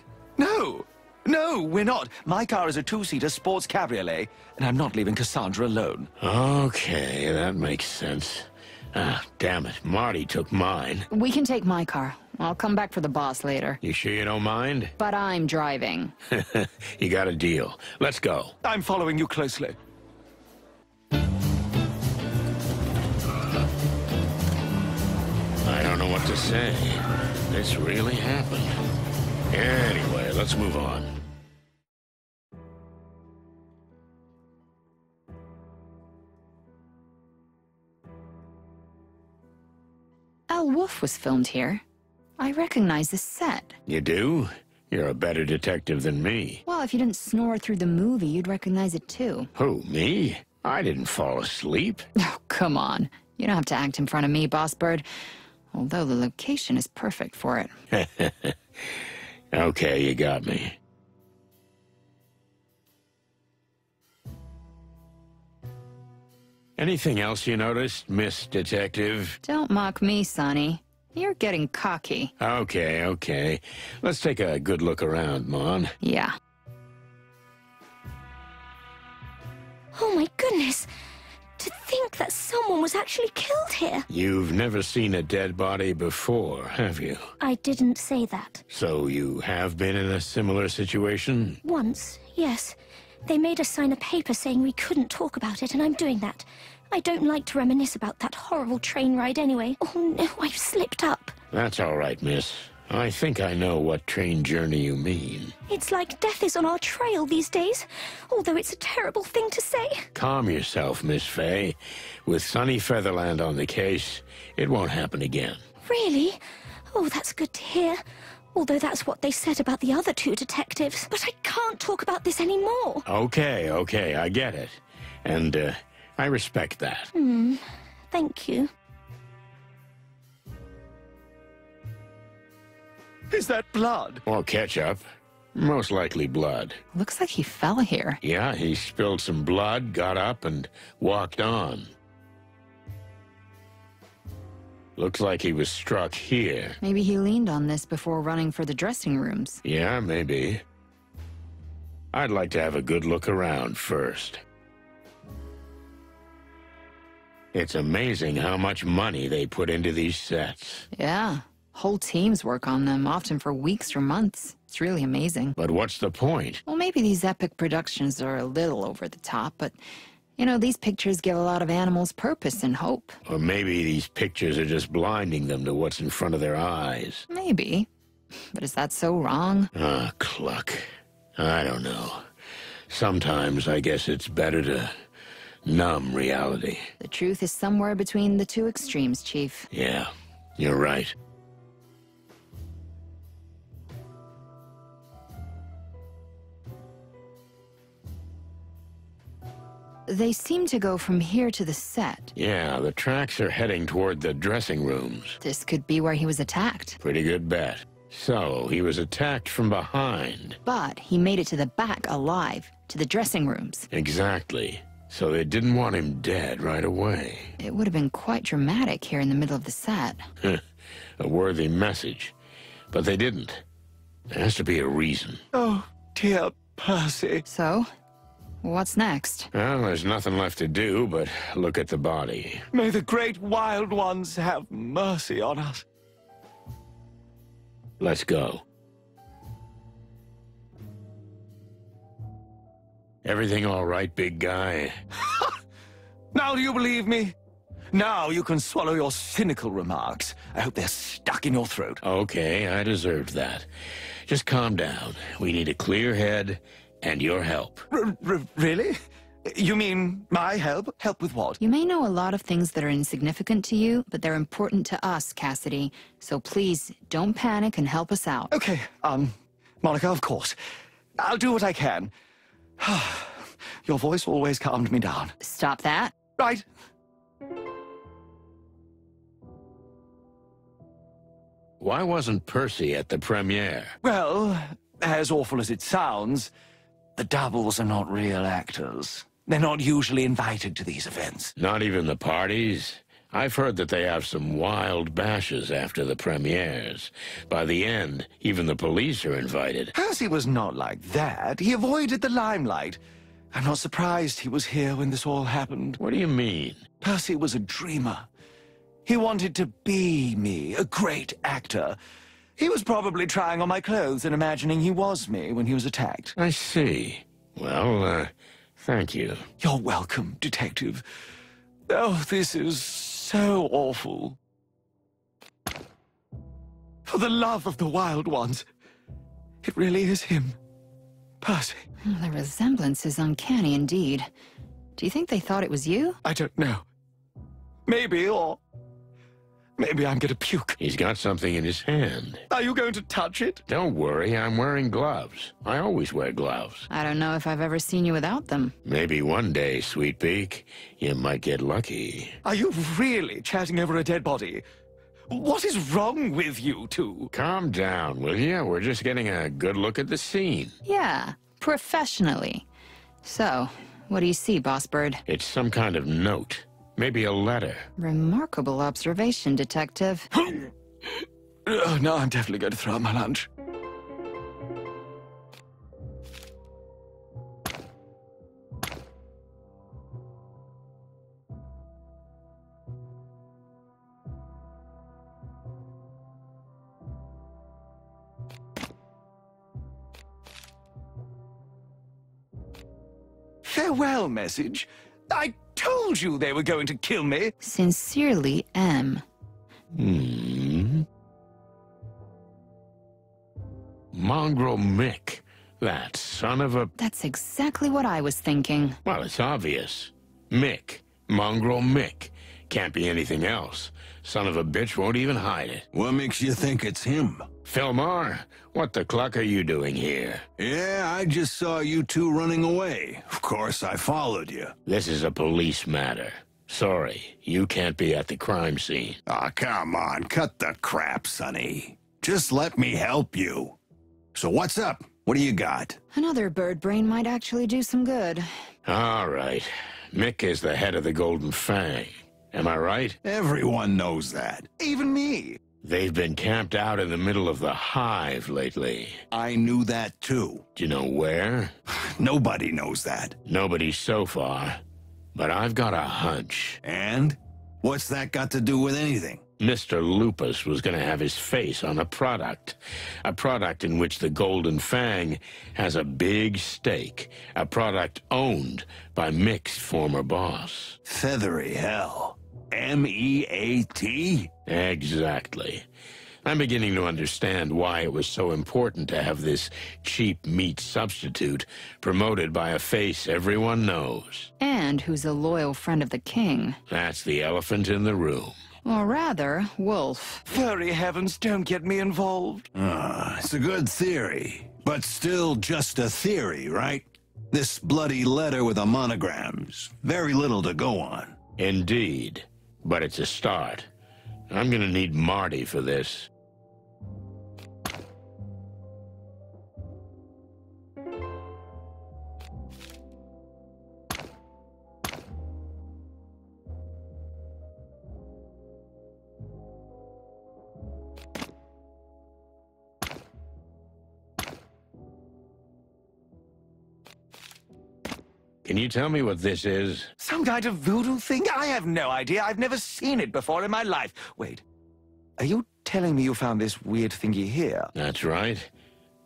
No, we're not. My car is a two-seater sports cabriolet, and I'm not leaving Cassandra alone. Okay, that makes sense. Ah, damn it. Marty took mine. We can take my car. I'll come back for the boss later. You sure you don't mind? But I'm driving. You got a deal. Let's go. I'm following you closely. I don't know what to say. This really happened. Anyway, let's move on. El Wolf was filmed here. I recognize this set. You do? You're a better detective than me. Well, if you didn't snore through the movie, you'd recognize it too. Who, me? I didn't fall asleep. Oh, come on. You don't have to act in front of me, Boss Bird. Although the location is perfect for it. Okay, you got me. Anything else you noticed, Miss Detective? Don't mock me, Sonny. You're getting cocky. Okay. Let's take a good look around, Mon. Yeah. Oh my goodness! To think that someone was actually killed here. You've never seen a dead body before, have you? I didn't say that. So you have been in a similar situation? Once, yes. They made us sign a paper saying we couldn't talk about it, and I'm doing that. I don't like to reminisce about that horrible train ride anyway. Oh no, I've slipped up. That's all right, miss. I think I know what train journey you mean. It's like death is on our trail these days, although it's a terrible thing to say. Calm yourself, Miss Fay. With Sunny Featherland on the case, it won't happen again. Really? Oh, that's good to hear. Although that's what they said about the other two detectives. But I can't talk about this anymore. Okay, I get it. And, I respect that. Thank you. Is that blood? Or ketchup. Most likely blood. Looks like he fell here. Yeah, he spilled some blood, got up, and walked on. Looks like he was struck here. Maybe he leaned on this before running for the dressing rooms. Yeah, maybe. I'd like to have a good look around first. It's amazing how much money they put into these sets. Yeah. Whole teams work on them, often for weeks or months. It's really amazing. But what's the point? Well, maybe these epic productions are a little over the top, but, you know, these pictures give a lot of animals purpose and hope. Or maybe these pictures are just blinding them to what's in front of their eyes. Maybe. But is that so wrong? Ah, Cluck. I don't know. Sometimes I guess it's better to numb reality. The truth is somewhere between the two extremes, Chief. Yeah, you're right. They seem to go from here to the set. Yeah, the tracks are heading toward the dressing rooms. This could be where he was attacked. Pretty good bet. So, he was attacked from behind. But he made it to the back alive, to the dressing rooms. Exactly. So they didn't want him dead right away. It would have been quite dramatic here in the middle of the set. A worthy message. But they didn't. There has to be a reason. Oh, dear Percy. So, what's next? Well, there's nothing left to do but look at the body. May the great wild ones have mercy on us. Let's go. Everything all right, big guy? Now do you believe me? Now you can swallow your cynical remarks. I hope they're stuck in your throat. Okay, I deserved that. Just calm down. We need a clear head and your help. Really? You mean my help? Help with what? You may know a lot of things that are insignificant to you, but they're important to us, Cassidy. So please, don't panic and help us out. Okay, Monica, of course. I'll do what I can. Your voice always calmed me down. Stop that. Right. Why wasn't Percy at the premiere? Well, as awful as it sounds, the doubles are not real actors. They're not usually invited to these events. Not even the parties? I've heard that they have some wild bashes after the premieres. By the end, even the police are invited. Percy was not like that. He avoided the limelight. I'm not surprised he was here when this all happened. What do you mean? Percy was a dreamer. He wanted to be me, a great actor. He was probably trying on my clothes and imagining he was me when he was attacked. I see. Well, thank you. You're welcome, Detective. Oh, this is so awful. For the love of the wild ones, it really is him, Percy. The resemblance is uncanny indeed. Do you think they thought it was you? I don't know. Maybe, or maybe I'm gonna puke. He's got something in his hand. Are you going to touch it? Don't worry, I'm wearing gloves. I always wear gloves. I don't know if I've ever seen you without them. Maybe one day, Sweet Beak, you might get lucky. Are you really chatting over a dead body? What is wrong with you two? Calm down, will you? We're just getting a good look at the scene. Yeah, professionally. So, what do you see, Boss Bird? It's some kind of note. Maybe a letter. Remarkable observation, Detective. No, I'm definitely going to throw out my lunch. Farewell message. I told you they were going to kill me. Sincerely, M. Mongrel Mick. That son of a... That's exactly what I was thinking. Well, it's obvious. Mick. Mongrel Mick. Can't be anything else. Son of a bitch won't even hide it. What makes you think it's him? Film-noir, what the cluck are you doing here? Yeah, I just saw you two running away. Of course, I followed you. This is a police matter. Sorry, you can't be at the crime scene. Aw, come on, cut the crap, Sonny. Just let me help you. So what's up? What do you got? Another bird brain might actually do some good. All right. Mick is the head of the Golden Fang. Am I right? Everyone knows that. Even me. They've been camped out in the middle of the Hive lately. I knew that too. Do you know where? Nobody knows that. Nobody so far. But I've got a hunch. And? What's that got to do with anything? Mr. Lupus was going to have his face on a product in which the Golden Fang has a big stake, a product owned by Mick's former boss. Feathery hell. M-E-A-T? Exactly. I'm beginning to understand why it was so important to have this cheap meat substitute promoted by a face everyone knows. And who's a loyal friend of the king. That's the elephant in the room. Or rather, Wolf. Furry heavens, don't get me involved. It's a good theory, but still just a theory, right? This bloody letter with the monograms. Very little to go on. Indeed, but it's a start. I'm gonna need Marty for this. Can you tell me what this is? Some kind of voodoo thing? I have no idea. I've never seen it before in my life. Wait, are you telling me you found this weird thingy here? That's right.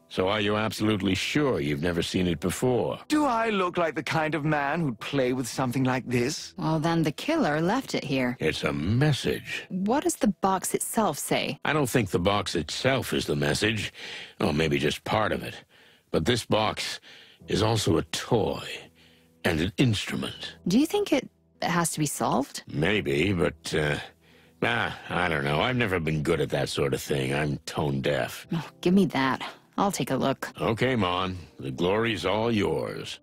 So are you absolutely sure you've never seen it before? Do I look like the kind of man who'd play with something like this? Well, then the killer left it here. It's a message. What does the box itself say? I don't think the box itself is the message. Or maybe just part of it. But this box is also a toy. And an instrument. Do you think it has to be solved? Maybe, but, I don't know. I've never been good at that sort of thing. I'm tone deaf. Oh, give me that. I'll take a look. Okay, Mon. The glory's all yours.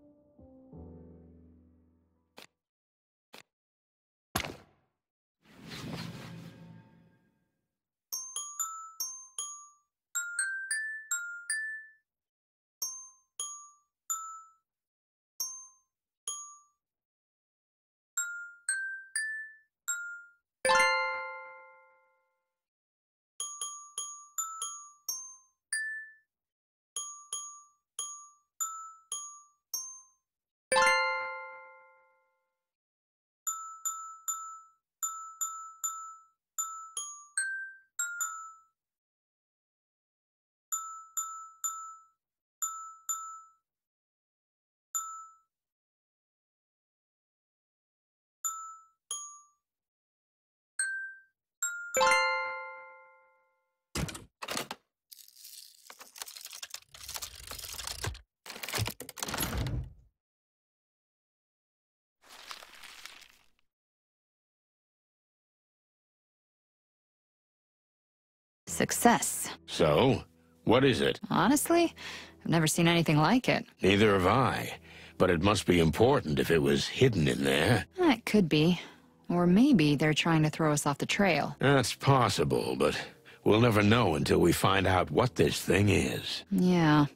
Success. So, what is it? Honestly, I've never seen anything like it. Neither have I. But it must be important if it was hidden in there. It could be. Or maybe they're trying to throw us off the trail. That's possible, but we'll never know until we find out what this thing is. Yeah.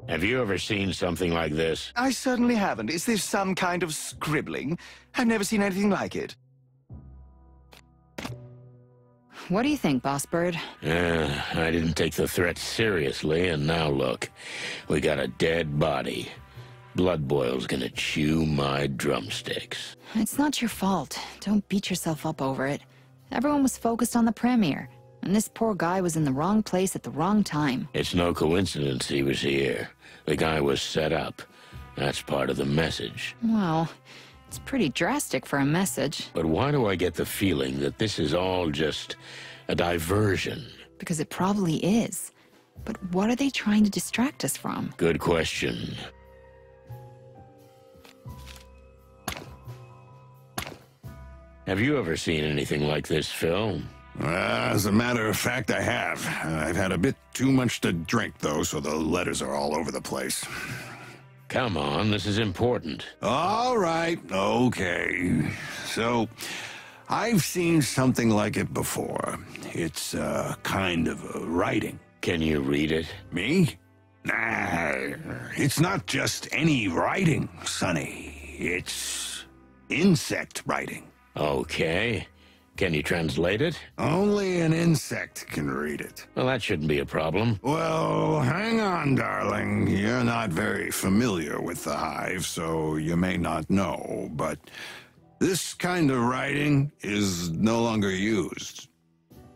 Have you ever seen something like this? I certainly haven't. Is this some kind of scribbling? I've never seen anything like it. What do you think, Boss Bird? I didn't take the threat seriously, and now look. We got a dead body. Blood Boil's gonna chew my drumsticks. It's not your fault. Don't beat yourself up over it. Everyone was focused on the premiere. And this poor guy was in the wrong place at the wrong time. It's no coincidence he was here. The guy was set up. That's part of the message. Well, it's pretty drastic for a message. But why do I get the feeling that this is all just a diversion? Because it probably is. But what are they trying to distract us from? Good question. Have you ever seen anything like this, Phil? As a matter of fact, I have. I've had a bit too much to drink, though, so the letters are all over the place. Come on, this is important. All right, okay. So, I've seen something like it before. It's kind of writing. Can you read it? Me? Nah, it's not just any writing, Sonny. It's insect writing. Okay. Can you translate it? Only an insect can read it. Well, that shouldn't be a problem. Well, hang on, darling. You're not very familiar with the Hive, so you may not know, but this kind of writing is no longer used.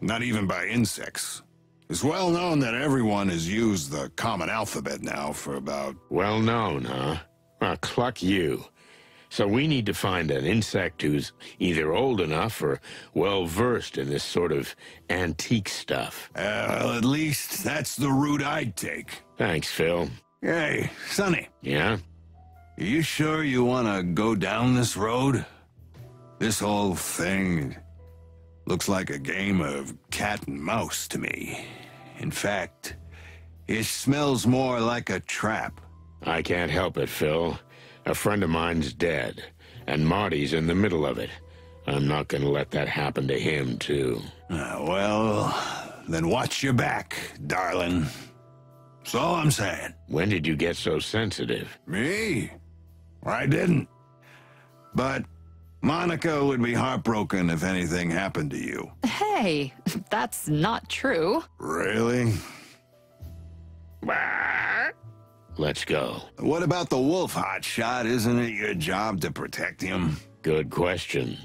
Not even by insects. It's well known that everyone has used the common alphabet now for about... Well known, huh? Well, cluck you. So we need to find an insect who's either old enough or well-versed in this sort of antique stuff. Well, at least that's the route I'd take. Thanks, Phil. Hey, Sonny. Yeah? Are you sure you want to go down this road? This whole thing looks like a game of cat and mouse to me. In fact, it smells more like a trap. I can't help it, Phil. A friend of mine's dead, and Marty's in the middle of it. I'm not gonna let that happen to him, too. Well, then watch your back, darling. That's all I'm saying. When did you get so sensitive? Me? I didn't. But Monica would be heartbroken if anything happened to you. Hey, that's not true. Really? Let's go. What about the wolf, hotshot? Isn't it your job to protect him? Good question.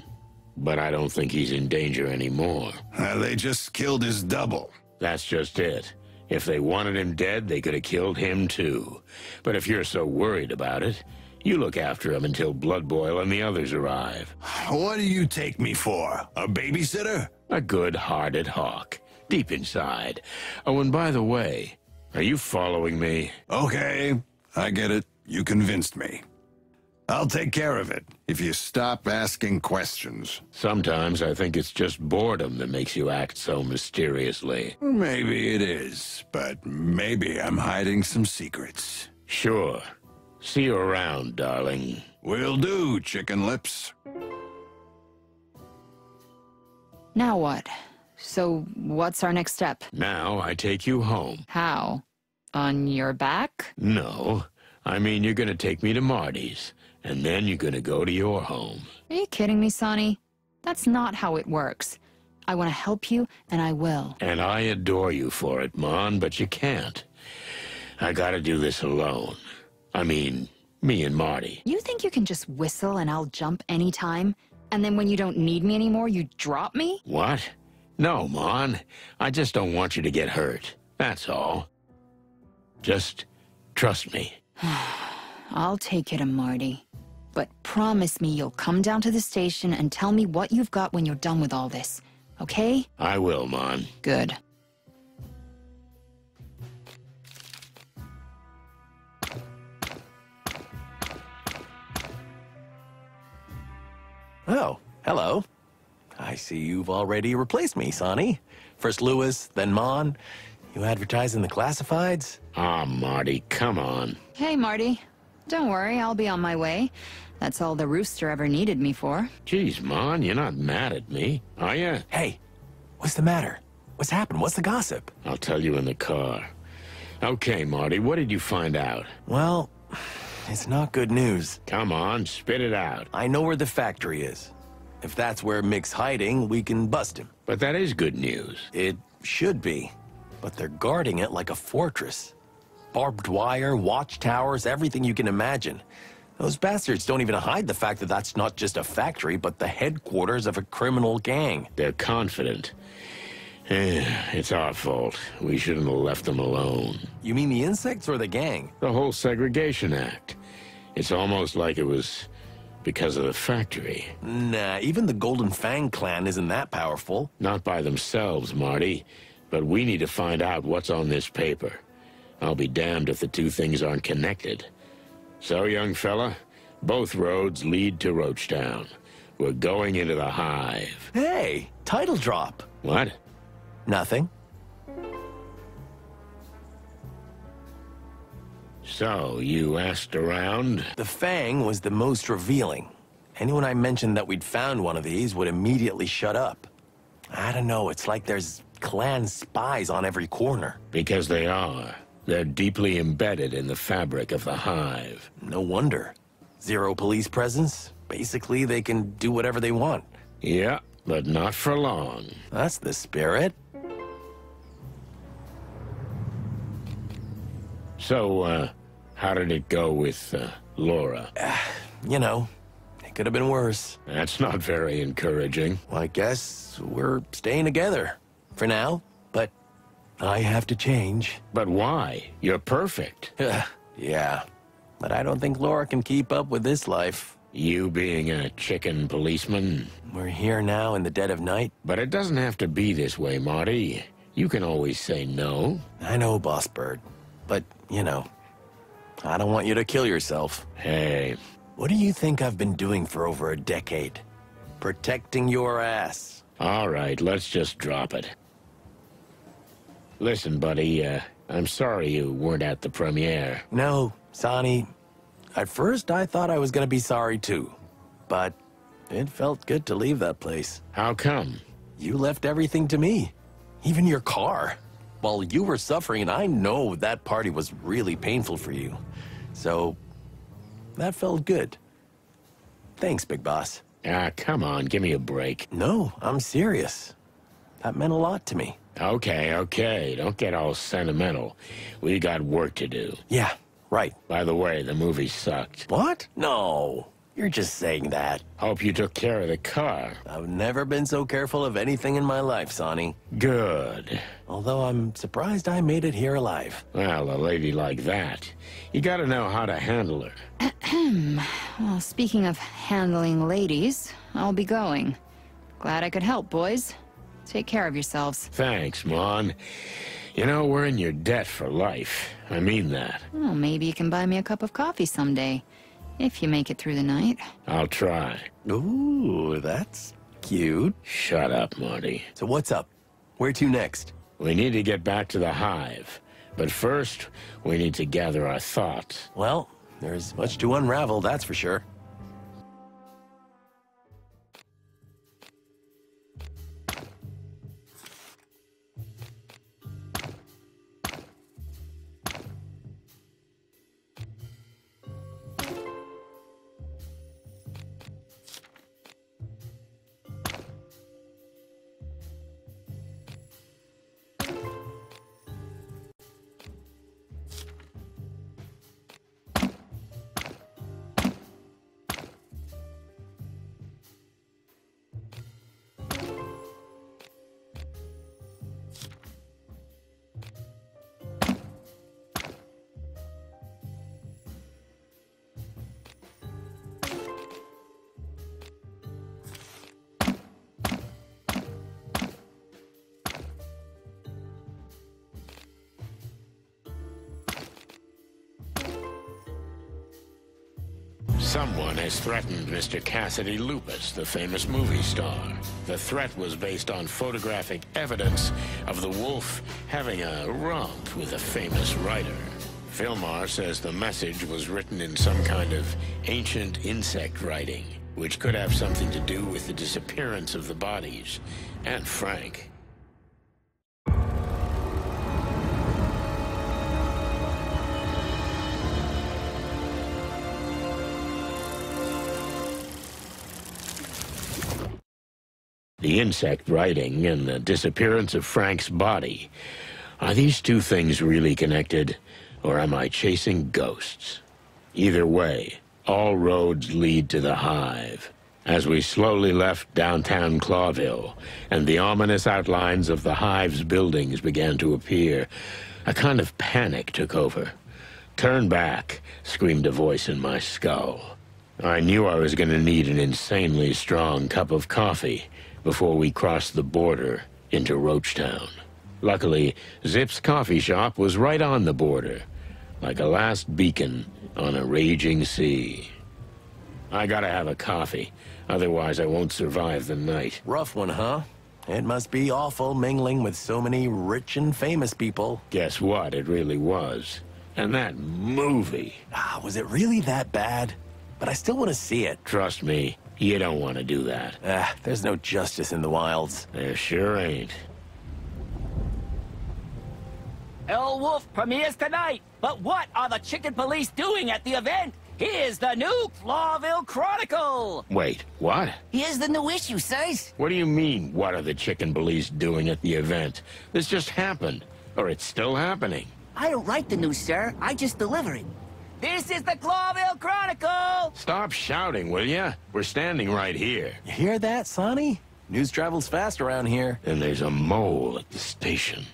But I don't think he's in danger anymore. They just killed his double. That's just it. If they wanted him dead, they could have killed him too. But if you're so worried about it, you look after him until Blood Boil and the others arrive. What do you take me for? A babysitter? A good-hearted hawk. Deep inside. Oh, and by the way, are you following me? Okay, I get it. You convinced me. I'll take care of it if you stop asking questions. Sometimes I think it's just boredom that makes you act so mysteriously. Maybe it is, but maybe I'm hiding some secrets. Sure. See you around, darling. Will do, chicken lips. Now what? So, what's our next step? Now I take you home. How? On your back? No. I mean, you're gonna take me to Marty's, and then you're gonna go to your home. Are you kidding me, Sonny? That's not how it works. I want to help you, and I will. And I adore you for it, Mon, but you can't. I gotta do this alone. I mean, me and Marty. You think you can just whistle and I'll jump anytime? And then when you don't need me anymore, you drop me? What? No, Mon. I just don't want you to get hurt. That's all. Just trust me. I'll take you to Marty. But promise me you'll come down to the station and tell me what you've got when you're done with all this. Okay? I will, Mon. Good. Oh, hello. I see you've already replaced me, Sonny. First Lewis, then Mon. You advertise in the classifieds? Ah, Marty, come on. Hey, Marty. Don't worry, I'll be on my way. That's all the rooster ever needed me for. Geez, Mon, you're not mad at me, are you? Hey, what's the matter? What's happened? What's the gossip? I'll tell you in the car. Okay, Marty, what did you find out? Well, it's not good news. Come on, spit it out. I know where the factory is. If that's where Mick's hiding, we can bust him. But that is good news. It should be. But they're guarding it like a fortress. Barbed wire, watchtowers, everything you can imagine. Those bastards don't even hide the fact that that's not just a factory, but the headquarters of a criminal gang. They're confident. It's our fault. We shouldn't have left them alone. You mean the insects or the gang? The whole segregation act. It's almost like it was because of the factory. Nah, even the Golden Fang clan isn't that powerful. Not by themselves, Marty. But we need to find out what's on this paper. I'll be damned if the two things aren't connected. So, young fella, both roads lead to Roachtown. We're going into the Hive. Hey, title drop. What? Nothing. So, you asked around? The Fang was the most revealing. Anyone I mentioned that we'd found one of these would immediately shut up. I don't know, it's like there's clan spies on every corner. Because they are. They're deeply embedded in the fabric of the Hive. No wonder. Zero police presence. Basically, they can do whatever they want. Yeah, but not for long. That's the spirit. So, how did it go with, Laura? You know, it could have been worse. That's not very encouraging. Well, I guess we're staying together. For now. But I have to change. But why? You're perfect. Yeah. But I don't think Laura can keep up with this life. You being a chicken policeman? We're here now in the dead of night. But it doesn't have to be this way, Marty. You can always say no. I know, Boss Bird. But, you know, I don't want you to kill yourself. Hey. What do you think I've been doing for over a decade? Protecting your ass. All right, let's just drop it. Listen, buddy, I'm sorry you weren't at the premiere. No, Sonny. At first, I thought I was gonna be sorry too. But it felt good to leave that place. How come? You left everything to me. Even your car. While you were suffering, and I know that party was really painful for you. So, that felt good. Thanks, Big Boss. Ah, come on, give me a break. No, I'm serious. That meant a lot to me. Okay, don't get all sentimental. We got work to do. Yeah, right. By the way, the movie sucked. What? No, you're just saying that. Hope you took care of the car. I've never been so careful of anything in my life, Sonny. Good. Although I'm surprised I made it here alive. Well, a lady like that, you gotta know how to handle her. Well, speaking of handling ladies, I'll be going. Glad I could help, boys. Take care of yourselves. Thanks, Mon. You know, we're in your debt for life. I mean that. Well, maybe you can buy me a cup of coffee someday. If you make it through the night. I'll try. Ooh, that's cute. Shut up, Marty. So what's up? Where to next? We need to get back to the Hive. But first, we need to gather our thoughts. Well, there's much to unravel, that's for sure. Someone has threatened Mr. Cassidy Lupus, the famous movie star. The threat was based on photographic evidence of the wolf having a romp with a famous writer. Film-noir says the message was written in some kind of ancient insect writing, which could have something to do with the disappearance of the bodies, and Frank. The insect writing and the disappearance of Frank's body. Are these two things really connected, or am I chasing ghosts? Either way, all roads lead to the Hive. As we slowly left downtown Clawville, and the ominous outlines of the Hive's buildings began to appear, a kind of panic took over. "Turn back," screamed a voice in my skull. I knew I was going to need an insanely strong cup of coffee before we crossed the border into Roachtown. Luckily, Zip's coffee shop was right on the border, like a last beacon on a raging sea. I gotta have a coffee, otherwise I won't survive the night. Rough one, huh? It must be awful mingling with so many rich and famous people. Guess what? It really was. And that movie. Ah, was it really that bad? But I still want to see it. Trust me, you don't want to do that. There's no justice in the wilds. There sure ain't. El Wolf premieres tonight. But what are the chicken police doing at the event? Here's the new Clawville Chronicle. Wait, what? Here's the new issue, sirs. What do you mean, what are the chicken police doing at the event? This just happened. Or it's still happening. I don't write the news, sir. I just deliver it. This is the Clawville Chronicle! Stop shouting, will ya? We're standing right here. You hear that, Sonny? News travels fast around here. And there's a mole at the station.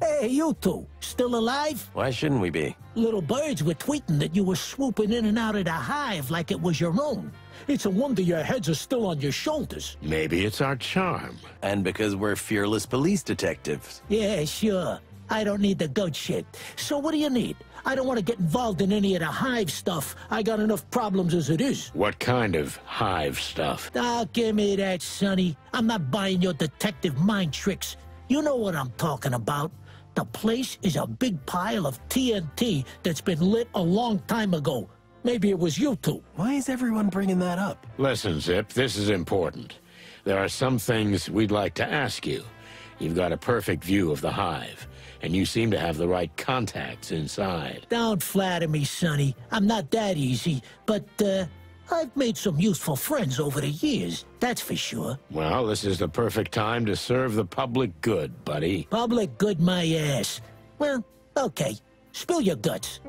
Hey, you two, still alive? Why shouldn't we be? Little birds were tweeting that you were swooping in and out of the hive like it was your own. It's a wonder your heads are still on your shoulders. Maybe it's our charm. And because we're fearless police detectives. Yeah, sure. I don't need the goat shit. So what do you need? I don't want to get involved in any of the hive stuff. I got enough problems as it is. What kind of hive stuff? Oh, give me that, Sonny. I'm not buying your detective mind tricks. You know what I'm talking about. The place is a big pile of TNT that's been lit a long time ago. Maybe it was you two. Why is everyone bringing that up? Listen, Zip, this is important. There are some things we'd like to ask you. You've got a perfect view of the hive, and you seem to have the right contacts inside. Don't flatter me, Sonny. I'm not that easy, but, I've made some useful friends over the years, that's for sure. Well, this is the perfect time to serve the public good, buddy. Public good my ass. Well, okay. Spill your guts.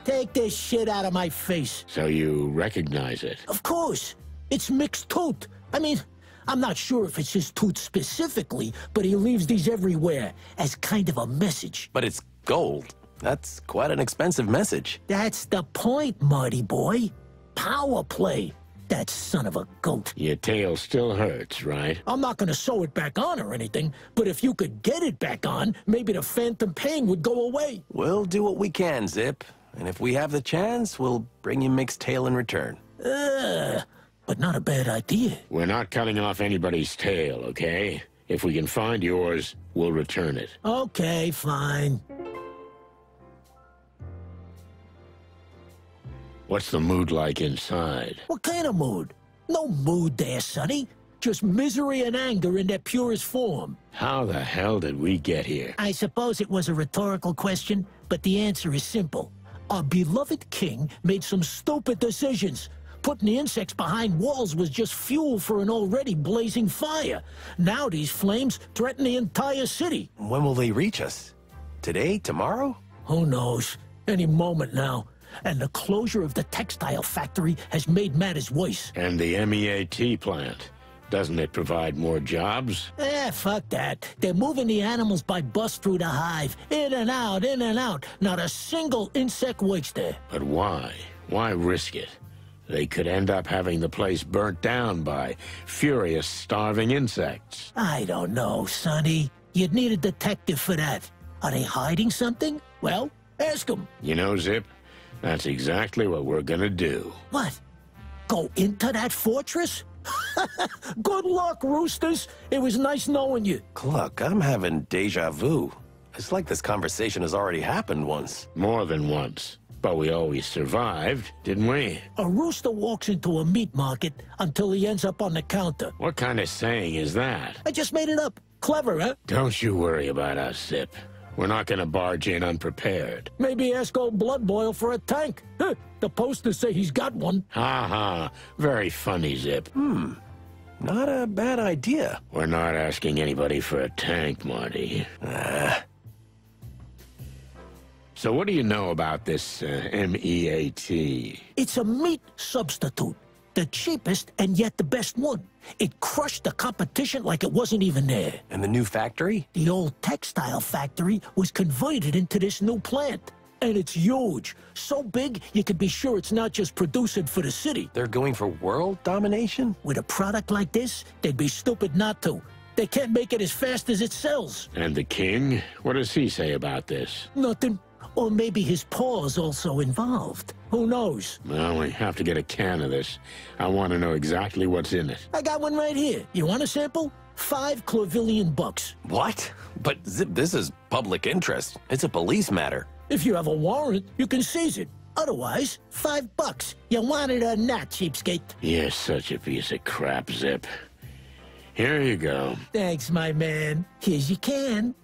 Take this shit out of my face. So you recognize it? Of course. It's mixed tooth. I mean, I'm not sure if it's his tooth specifically, but he leaves these everywhere as kind of a message. But it's gold. That's quite an expensive message. That's the point, Marty boy. Power play. That son of a goat. Your tail still hurts, right? I'm not gonna sew it back on or anything, but if you could get it back on, maybe the phantom pain would go away. We'll do what we can, Zip. And if we have the chance, we'll bring you Mick's tail in return. But not a bad idea. We're not cutting off anybody's tail, okay? If we can find yours, we'll return it. Okay, fine. What's the mood like inside? What kind of mood? No mood there, Sonny. Just misery and anger in their purest form. How the hell did we get here? I suppose it was a rhetorical question, but the answer is simple. Our beloved king made some stupid decisions. Putting the insects behind walls was just fuel for an already blazing fire. Now these flames threaten the entire city. When will they reach us? Today? Tomorrow? Who knows? Any moment now. And the closure of the textile factory has made matters worse. And the MEAT plant. Doesn't it provide more jobs? Fuck that. They're moving the animals by bus through the hive. In and out, in and out. Not a single insect works there. But why? Why risk it? They could end up having the place burnt down by furious, starving insects. I don't know, Sonny. You'd need a detective for that. Are they hiding something? Well, ask them. You know, Zip, that's exactly what we're gonna do. What? Go into that fortress? Good luck, Roosters. It was nice knowing you. Look, I'm having deja vu. It's like this conversation has already happened once. More than once. But we always survived, didn't we? A rooster walks into a meat market until he ends up on the counter. What kind of saying is that? I just made it up. Clever, huh? Don't you worry about us, Zip. We're not gonna barge in unprepared. Maybe ask old Blood Boil for a tank. The posters say he's got one. Ha ha. Very funny, Zip. Not a bad idea. We're not asking anybody for a tank, Marty. So what do you know about this MEAT? It's a meat substitute. The cheapest and yet the best one. It crushed the competition like it wasn't even there. And the new factory? The old textile factory was converted into this new plant. And it's huge. So big, you can be sure it's not just producing for the city. They're going for world domination? With a product like this, they'd be stupid not to. They can't make it as fast as it sells. And the king? What does he say about this? Nothing. Or maybe his paw's also involved. Who knows? Well, we have to get a can of this. I want to know exactly what's in it. I got one right here. You want a sample? 5 Clawvillian bucks. What? But Zip, this is public interest. It's a police matter. If you have a warrant, you can seize it. Otherwise, $5. You want it or not, cheapskate? You're such a piece of crap, Zip. Here you go. Thanks, my man. Here's your can.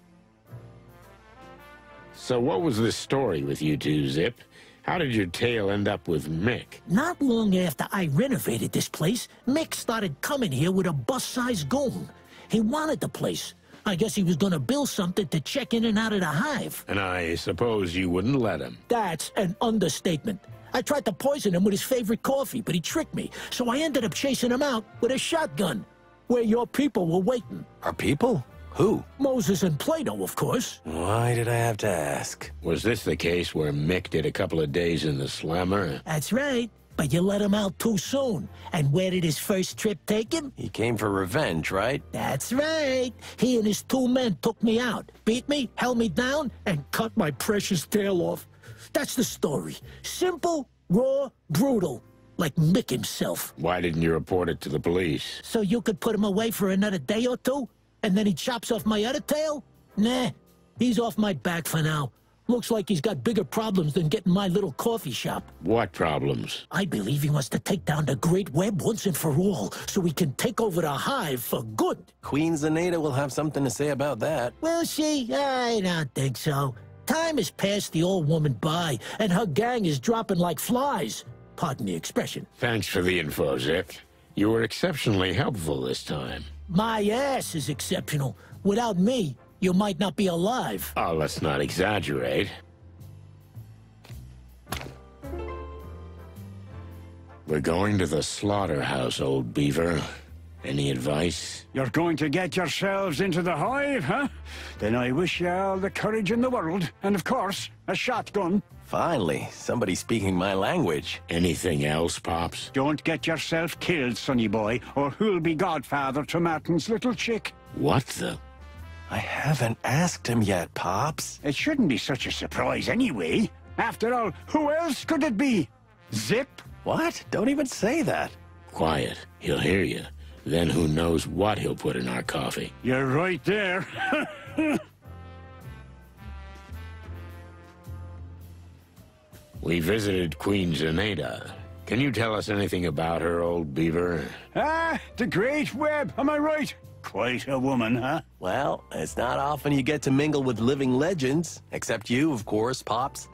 So what was the story with you two, Zip? How did your tale end up with Mick? Not long after I renovated this place, Mick started coming here with a bus-sized goon. He wanted the place. I guess he was gonna build something to check in and out of the hive. And I suppose you wouldn't let him. That's an understatement. I tried to poison him with his favorite coffee, but he tricked me. So I ended up chasing him out with a shotgun, where your people were waiting. Our people? Who? Moses and Plato, of course. Why did I have to ask? Was this the case where Mick did a couple of days in the slammer? That's right. But you let him out too soon. And where did his first trip take him? He came for revenge, right? That's right. He and his 2 men took me out, beat me, held me down, and cut my precious tail off. That's the story. Simple, raw, brutal. Like Mick himself. Why didn't you report it to the police? So you could put him away for another day or two? And then he chops off my other tail? Nah, he's off my back for now. Looks like he's got bigger problems than getting my little coffee shop. What problems? I believe he wants to take down the Great Web once and for all, so he can take over the hive for good. Queen Zenaida will have something to say about that. Will she? I don't think so. Time has passed the old woman by, and her gang is dropping like flies. Pardon the expression. Thanks for the info, Zip. You were exceptionally helpful this time. My ass is exceptional. Without me, you might not be alive. Oh, let's not exaggerate. We're going to the slaughterhouse, old beaver. Any advice? You're going to get yourselves into the hive, huh? Then I wish you all the courage in the world, and of course, a shotgun. Finally, somebody speaking my language. Anything else, Pops? Don't get yourself killed, sonny boy, or who'll be godfather to Martin's little chick? What the? I haven't asked him yet, Pops. It shouldn't be such a surprise anyway. After all, who else could it be? Zip? What? Don't even say that. Quiet. He'll hear you. Then who knows what he'll put in our coffee. You're right there. We visited Queen Zenaida. Can you tell us anything about her, old beaver? Ah, the Great Web, am I right? Quite a woman, huh? Well, it's not often you get to mingle with living legends. Except you, of course, Pops.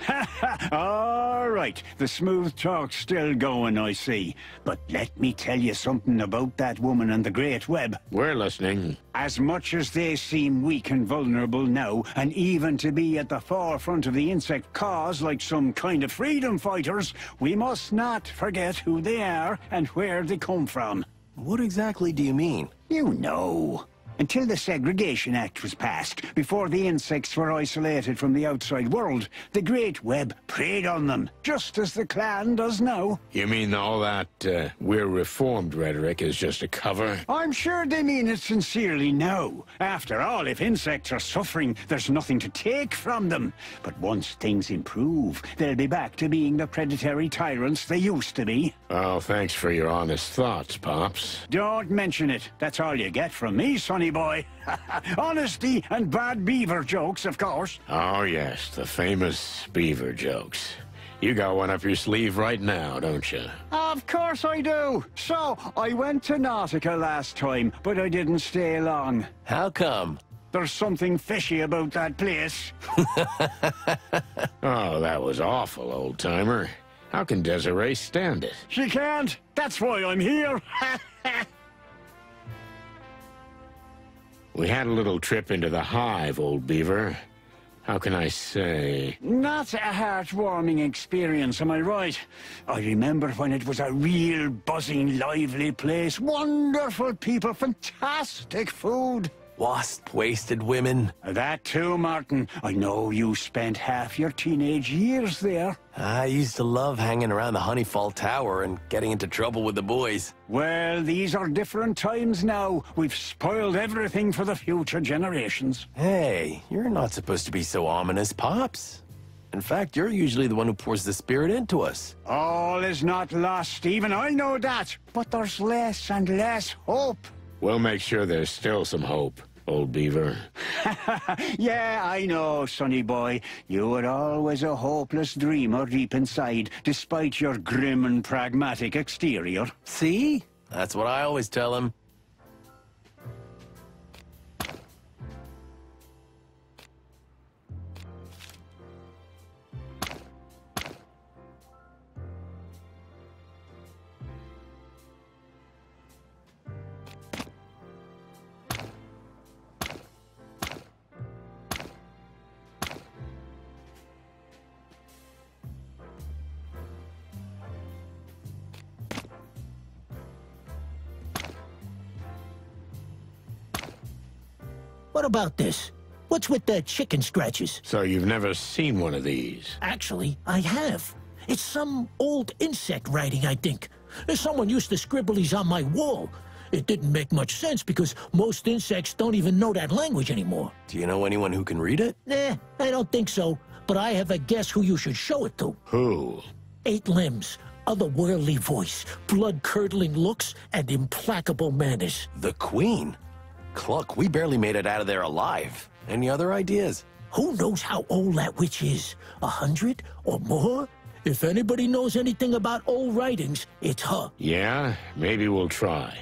All right, the smooth talk's still going, I see. But let me tell you something about that woman and the Great Web. We're listening. As much as they seem weak and vulnerable now, and even to be at the forefront of the insect cause like some kind of freedom fighters, we must not forget who they are and where they come from. What exactly do you mean? You know. Until the Segregation Act was passed, before the insects were isolated from the outside world, the Great Web preyed on them, just as the clan does now. You mean all that we're reformed rhetoric is just a cover? I'm sure they mean it sincerely now. After all, if insects are suffering, there's nothing to take from them. But once things improve, they'll be back to being the predatory tyrants they used to be. Oh, thanks for your honest thoughts, Pops. Don't mention it. That's all you get from me, sonny boy. Honesty and bad beaver jokes, of course. Oh, yes, the famous beaver jokes. You got one up your sleeve right now, don't you? Of course I do. So, I went to Nautica last time, but I didn't stay long. How come? There's something fishy about that place. Oh, that was awful, old-timer. How can Desiree stand it? She can't. That's why I'm here. We had a little trip into the hive, old beaver. how can I say? Not a heartwarming experience, am I right? I remember when it was a real buzzing, lively place. Wonderful people, fantastic food. Wasp-wasted women. That too, Martin. I know you spent half your teenage years there. I used to love hanging around the Honeyfall Tower and getting into trouble with the boys. Well, these are different times now. We've spoiled everything for the future generations. Hey, you're not supposed to be so ominous, Pops. In fact, you're usually the one who pours the spirit into us. All is not lost, even I know that. But there's less and less hope. We'll make sure there's still some hope, old beaver. Yeah, I know, sonny boy. You were always a hopeless dreamer deep inside, despite your grim and pragmatic exterior. See? That's what I always tell him. What about this? What's with the chicken scratches? So you've never seen one of these? Actually, I have. It's some old insect writing, I think. Someone used to scribble these on my wall. It didn't make much sense because most insects don't even know that language anymore. Do you know anyone who can read it? Nah, I don't think so. But I have a guess who you should show it to. Who? 8 limbs, otherworldly voice, blood-curdling looks, and implacable manners. The Queen? Cluck, we barely made it out of there alive. Any other ideas? Who knows how old that witch is? 100 or more? If anybody knows anything about old writings, it's her. Yeah, maybe we'll try.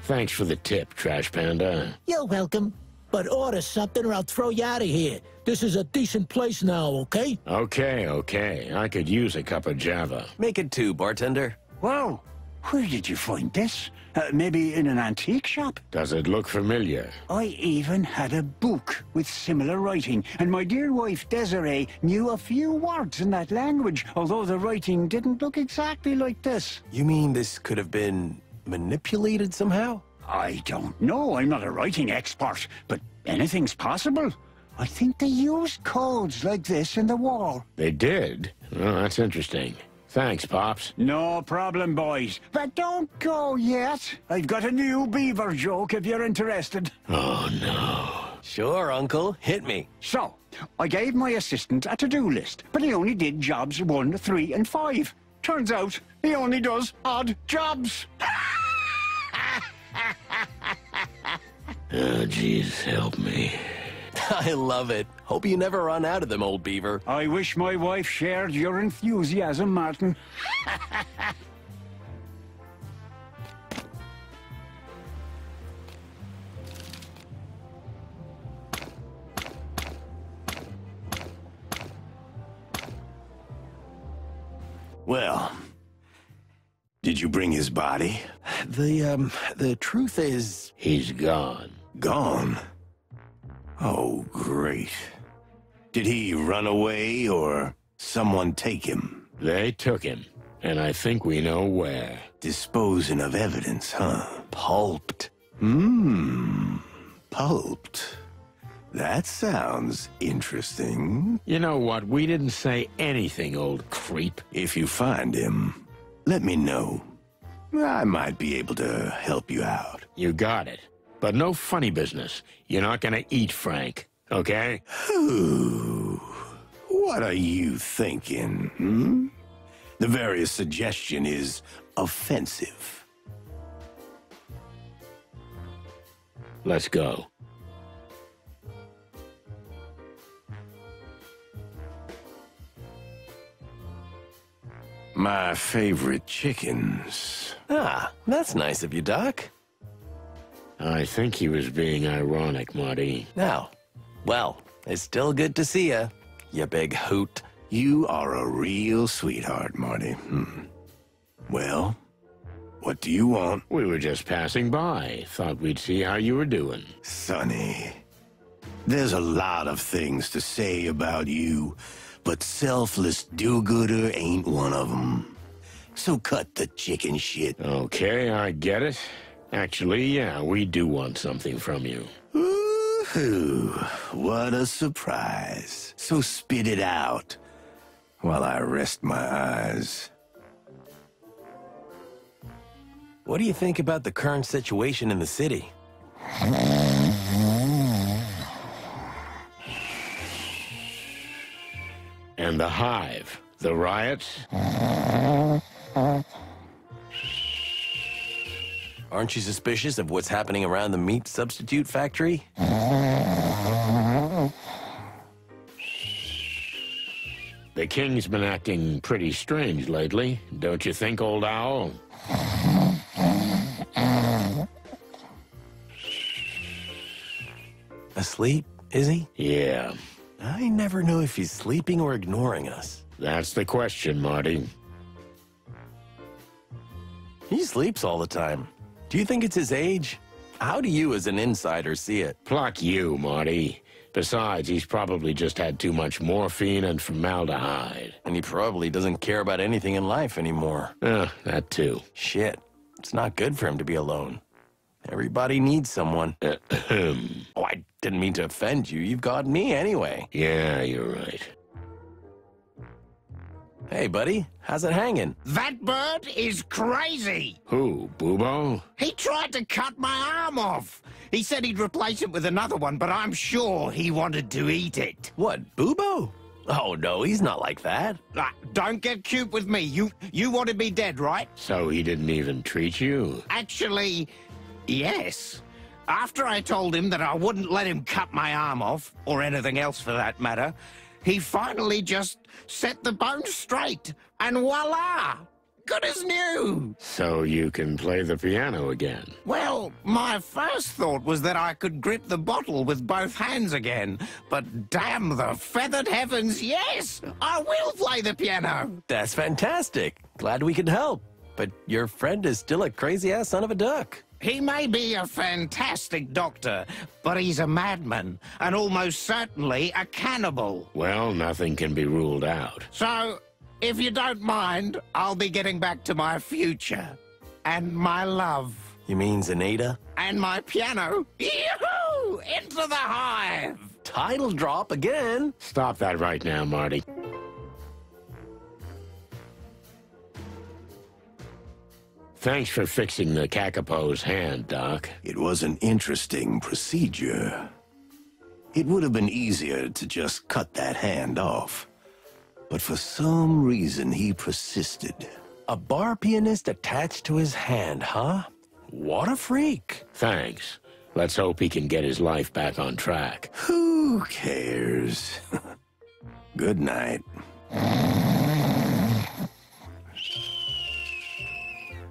Thanks for the tip, Trash Panda. You're welcome. But order something or I'll throw you out of here. This is a decent place now, okay? Okay. I could use a cup of Java. Make it 2, bartender. Wow, where did you find this? Maybe in an antique shop? Does it look familiar? I even had a book with similar writing, and my dear wife Desiree knew a few words in that language, although the writing didn't look exactly like this. You mean this could have been manipulated somehow? I don't know. I'm not a writing expert, but anything's possible. I think they used codes like this in the war. They did? Well, that's interesting. Thanks, Pops. No problem, boys. But don't go yet. I've got a new beaver joke if you're interested. Oh, no. Sure, Uncle. Hit me. So, I gave my assistant a to-do list, but he only did jobs 1, 3, and 5. Turns out, he only does odd jobs. Oh, jeez, help me. I love it. Hope you never run out of them, old beaver. I wish my wife shared your enthusiasm, Martin. Well, did you bring his body? The truth is... He's gone. Gone? Oh, great. Did he run away or someone take him? They took him, and I think we know where. Disposing of evidence, huh? Pulped. Pulped. That sounds interesting. You know what? We didn't say anything, old creep. If you find him, let me know. I might be able to help you out. You got it. But no funny business. You're not gonna eat Frank, okay? Ooh, what are you thinking, The very suggestion is offensive. Let's go. My favorite chickens. Ah, that's nice of you, Doc. I think he was being ironic, Marty. Now, well, it's still good to see ya, you big hoot. You are a real sweetheart, Marty. Well, what do you want? We were just passing by. Thought we'd see how you were doing. Sonny, There's a lot of things to say about you, but selfless do-gooder ain't one of them. So cut the chicken shit. Okay, I get it. Actually, yeah, we do want something from you. Ooh, what a surprise. So spit it out while I rest my eyes. What do you think about the current situation in the city? And the Hive, the riots? Aren't you suspicious of what's happening around the meat substitute factory? The king's been acting pretty strange lately, don't you think, old owl? Asleep, is he? Yeah. I never know if he's sleeping or ignoring us. That's the question, Marty. He sleeps all the time. Do you think it's his age? How do you, as an insider, see it? Pluck you, Marty. Besides, he's probably just had too much morphine and formaldehyde. And he probably doesn't care about anything in life anymore. That too. Shit. It's not good for him to be alone. Everybody needs someone. Oh, I didn't mean to offend you. You've got me anyway. Yeah, you're right. Hey, buddy. How's it hanging? That bird is crazy. Who, Bubo? He tried to cut my arm off. He said he'd replace it with another one, but I'm sure he wanted to eat it. What, Bubo? Oh, no, he's not like that. Don't get cute with me. You wanted me dead, right? So he didn't even treat you? Actually, yes. After I told him that I wouldn't let him cut my arm off, or anything else for that matter, he finally just set the bone straight, and voila! Good as new! So you can play the piano again? Well, my first thought was that I could grip the bottle with both hands again, but damn the feathered heavens, yes! I will play the piano! That's fantastic. Glad we could help. But your friend is still a crazy-ass son of a duck. He may be a fantastic doctor, but he's a madman, and almost certainly a cannibal. Well, nothing can be ruled out. So, if you don't mind, I'll be getting back to my future. And my love. You mean Zenaida? And my piano. Yoo-hoo! Into the hive! Title drop again. Stop that right now, Marty. Thanks for fixing the Kakapo's hand, Doc. It was an interesting procedure. It would have been easier to just cut that hand off. But for some reason, he persisted. A bar pianist attached to his hand, huh? What a freak. Thanks. Let's hope he can get his life back on track. Who cares? Good night.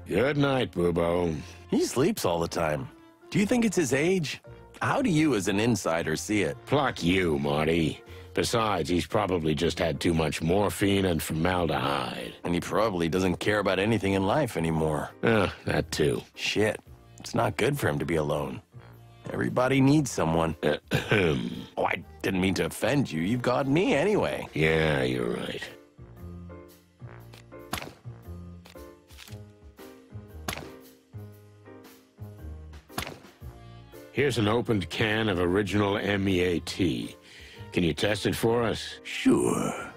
Good night, Bubo. He sleeps all the time. Do you think it's his age? How do you, as an insider, see it? Pluck you, Marty. Besides, he's probably just had too much morphine and formaldehyde. And he probably doesn't care about anything in life anymore. That too. Shit. It's not good for him to be alone. Everybody needs someone. Oh, I didn't mean to offend you. You've got me anyway. Yeah, you're right. Here's an opened can of original MEAT. Can you test it for us? Sure.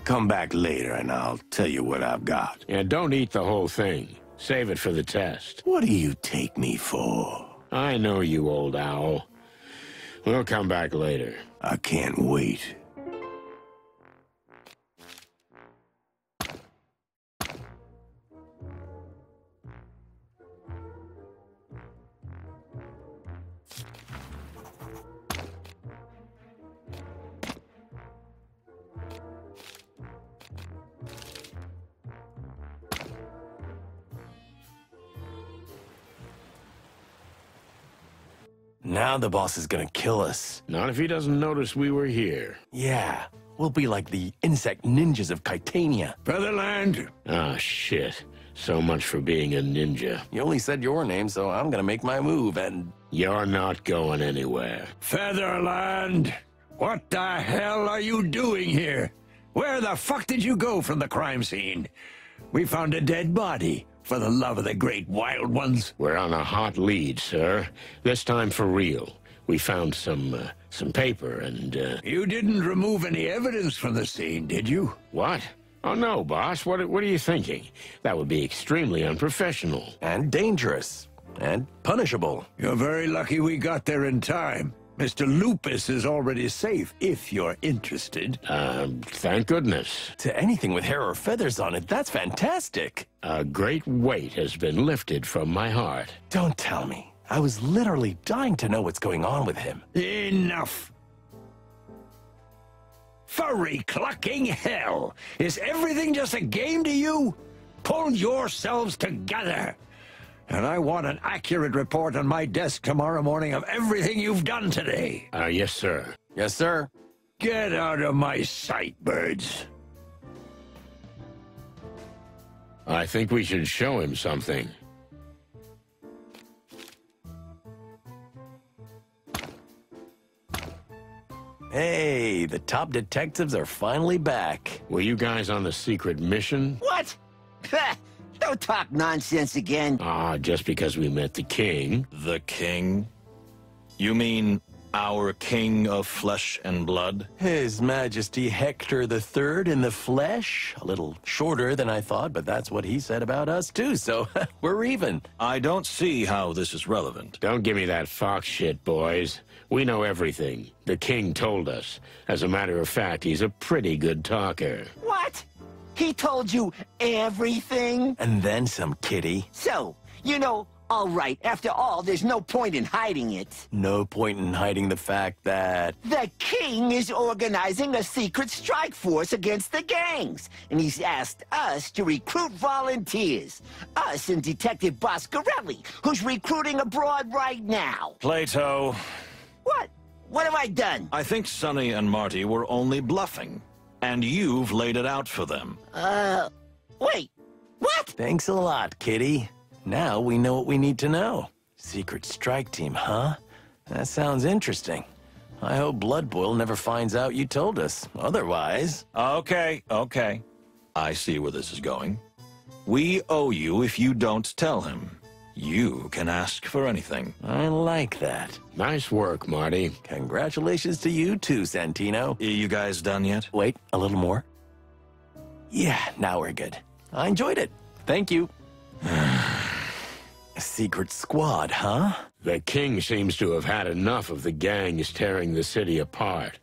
Come back later and I'll tell you what I've got. Yeah, don't eat the whole thing. Save it for the test. What do you take me for? I know you, old owl. We'll come back later. I can't wait. Now the boss is gonna kill us. Not if he doesn't notice we were here. Yeah, we'll be like the insect ninjas of Titania. Featherland! Ah, shit. So much for being a ninja. You only said your name, so I'm gonna make my move, and... You're not going anywhere. Featherland! What the hell are you doing here? Where the fuck did you go from the crime scene? We found a dead body, for the love of the great wild ones. We're on a hot lead, sir. This time for real. We found some paper and, You didn't remove any evidence from the scene, did you? What? Oh, no, boss. What are you thinking? That would be extremely unprofessional. And dangerous. And punishable. You're very lucky we got there in time. Mr. Lupus is already safe, if you're interested. Thank goodness. To anything with hair or feathers on it, that's fantastic. A great weight has been lifted from my heart. Don't tell me. I was literally dying to know what's going on with him. Enough! Furry clucking hell! Is everything just a game to you? Pull yourselves together! And I want an accurate report on my desk tomorrow morning of everything you've done today. Yes, sir. Yes, sir. Get out of my sight, birds. I think we should show him something. Hey, the top detectives are finally back. Were you guys on the secret mission? What? Don't talk nonsense again. Just because we met the king. The king? You mean our king of flesh and blood? His Majesty Hector III in the flesh? A little shorter than I thought, but that's what he said about us too, so we're even. I don't see how this is relevant. Don't give me that fox shit, boys. We know everything. The king told us. As a matter of fact, he's a pretty good talker. What? He told you everything? And then some, kitty. So, all right, after all, there's no point in hiding it. No point in hiding the fact that... The king is organizing a secret strike force against the gangs, and he's asked us to recruit volunteers. Us and Detective Boscarelli, who's recruiting abroad right now. Plato. What? What have I done? I think Sonny and Marty were only bluffing, and you've laid it out for them. Wait, what? Thanks a lot, kitty. Now we know what we need to know. Secret strike team, huh? That sounds interesting. I hope Blood Boil never finds out you told us. Otherwise... Okay. I see where this is going. We owe you if you don't tell him. You can ask for anything. I like that. Nice work, Marty. Congratulations to you too, Santino. You guys done yet? Wait, a little more. Yeah, now we're good. I enjoyed it. Thank you. A secret squad, huh? The king seems to have had enough of the gangs tearing the city apart.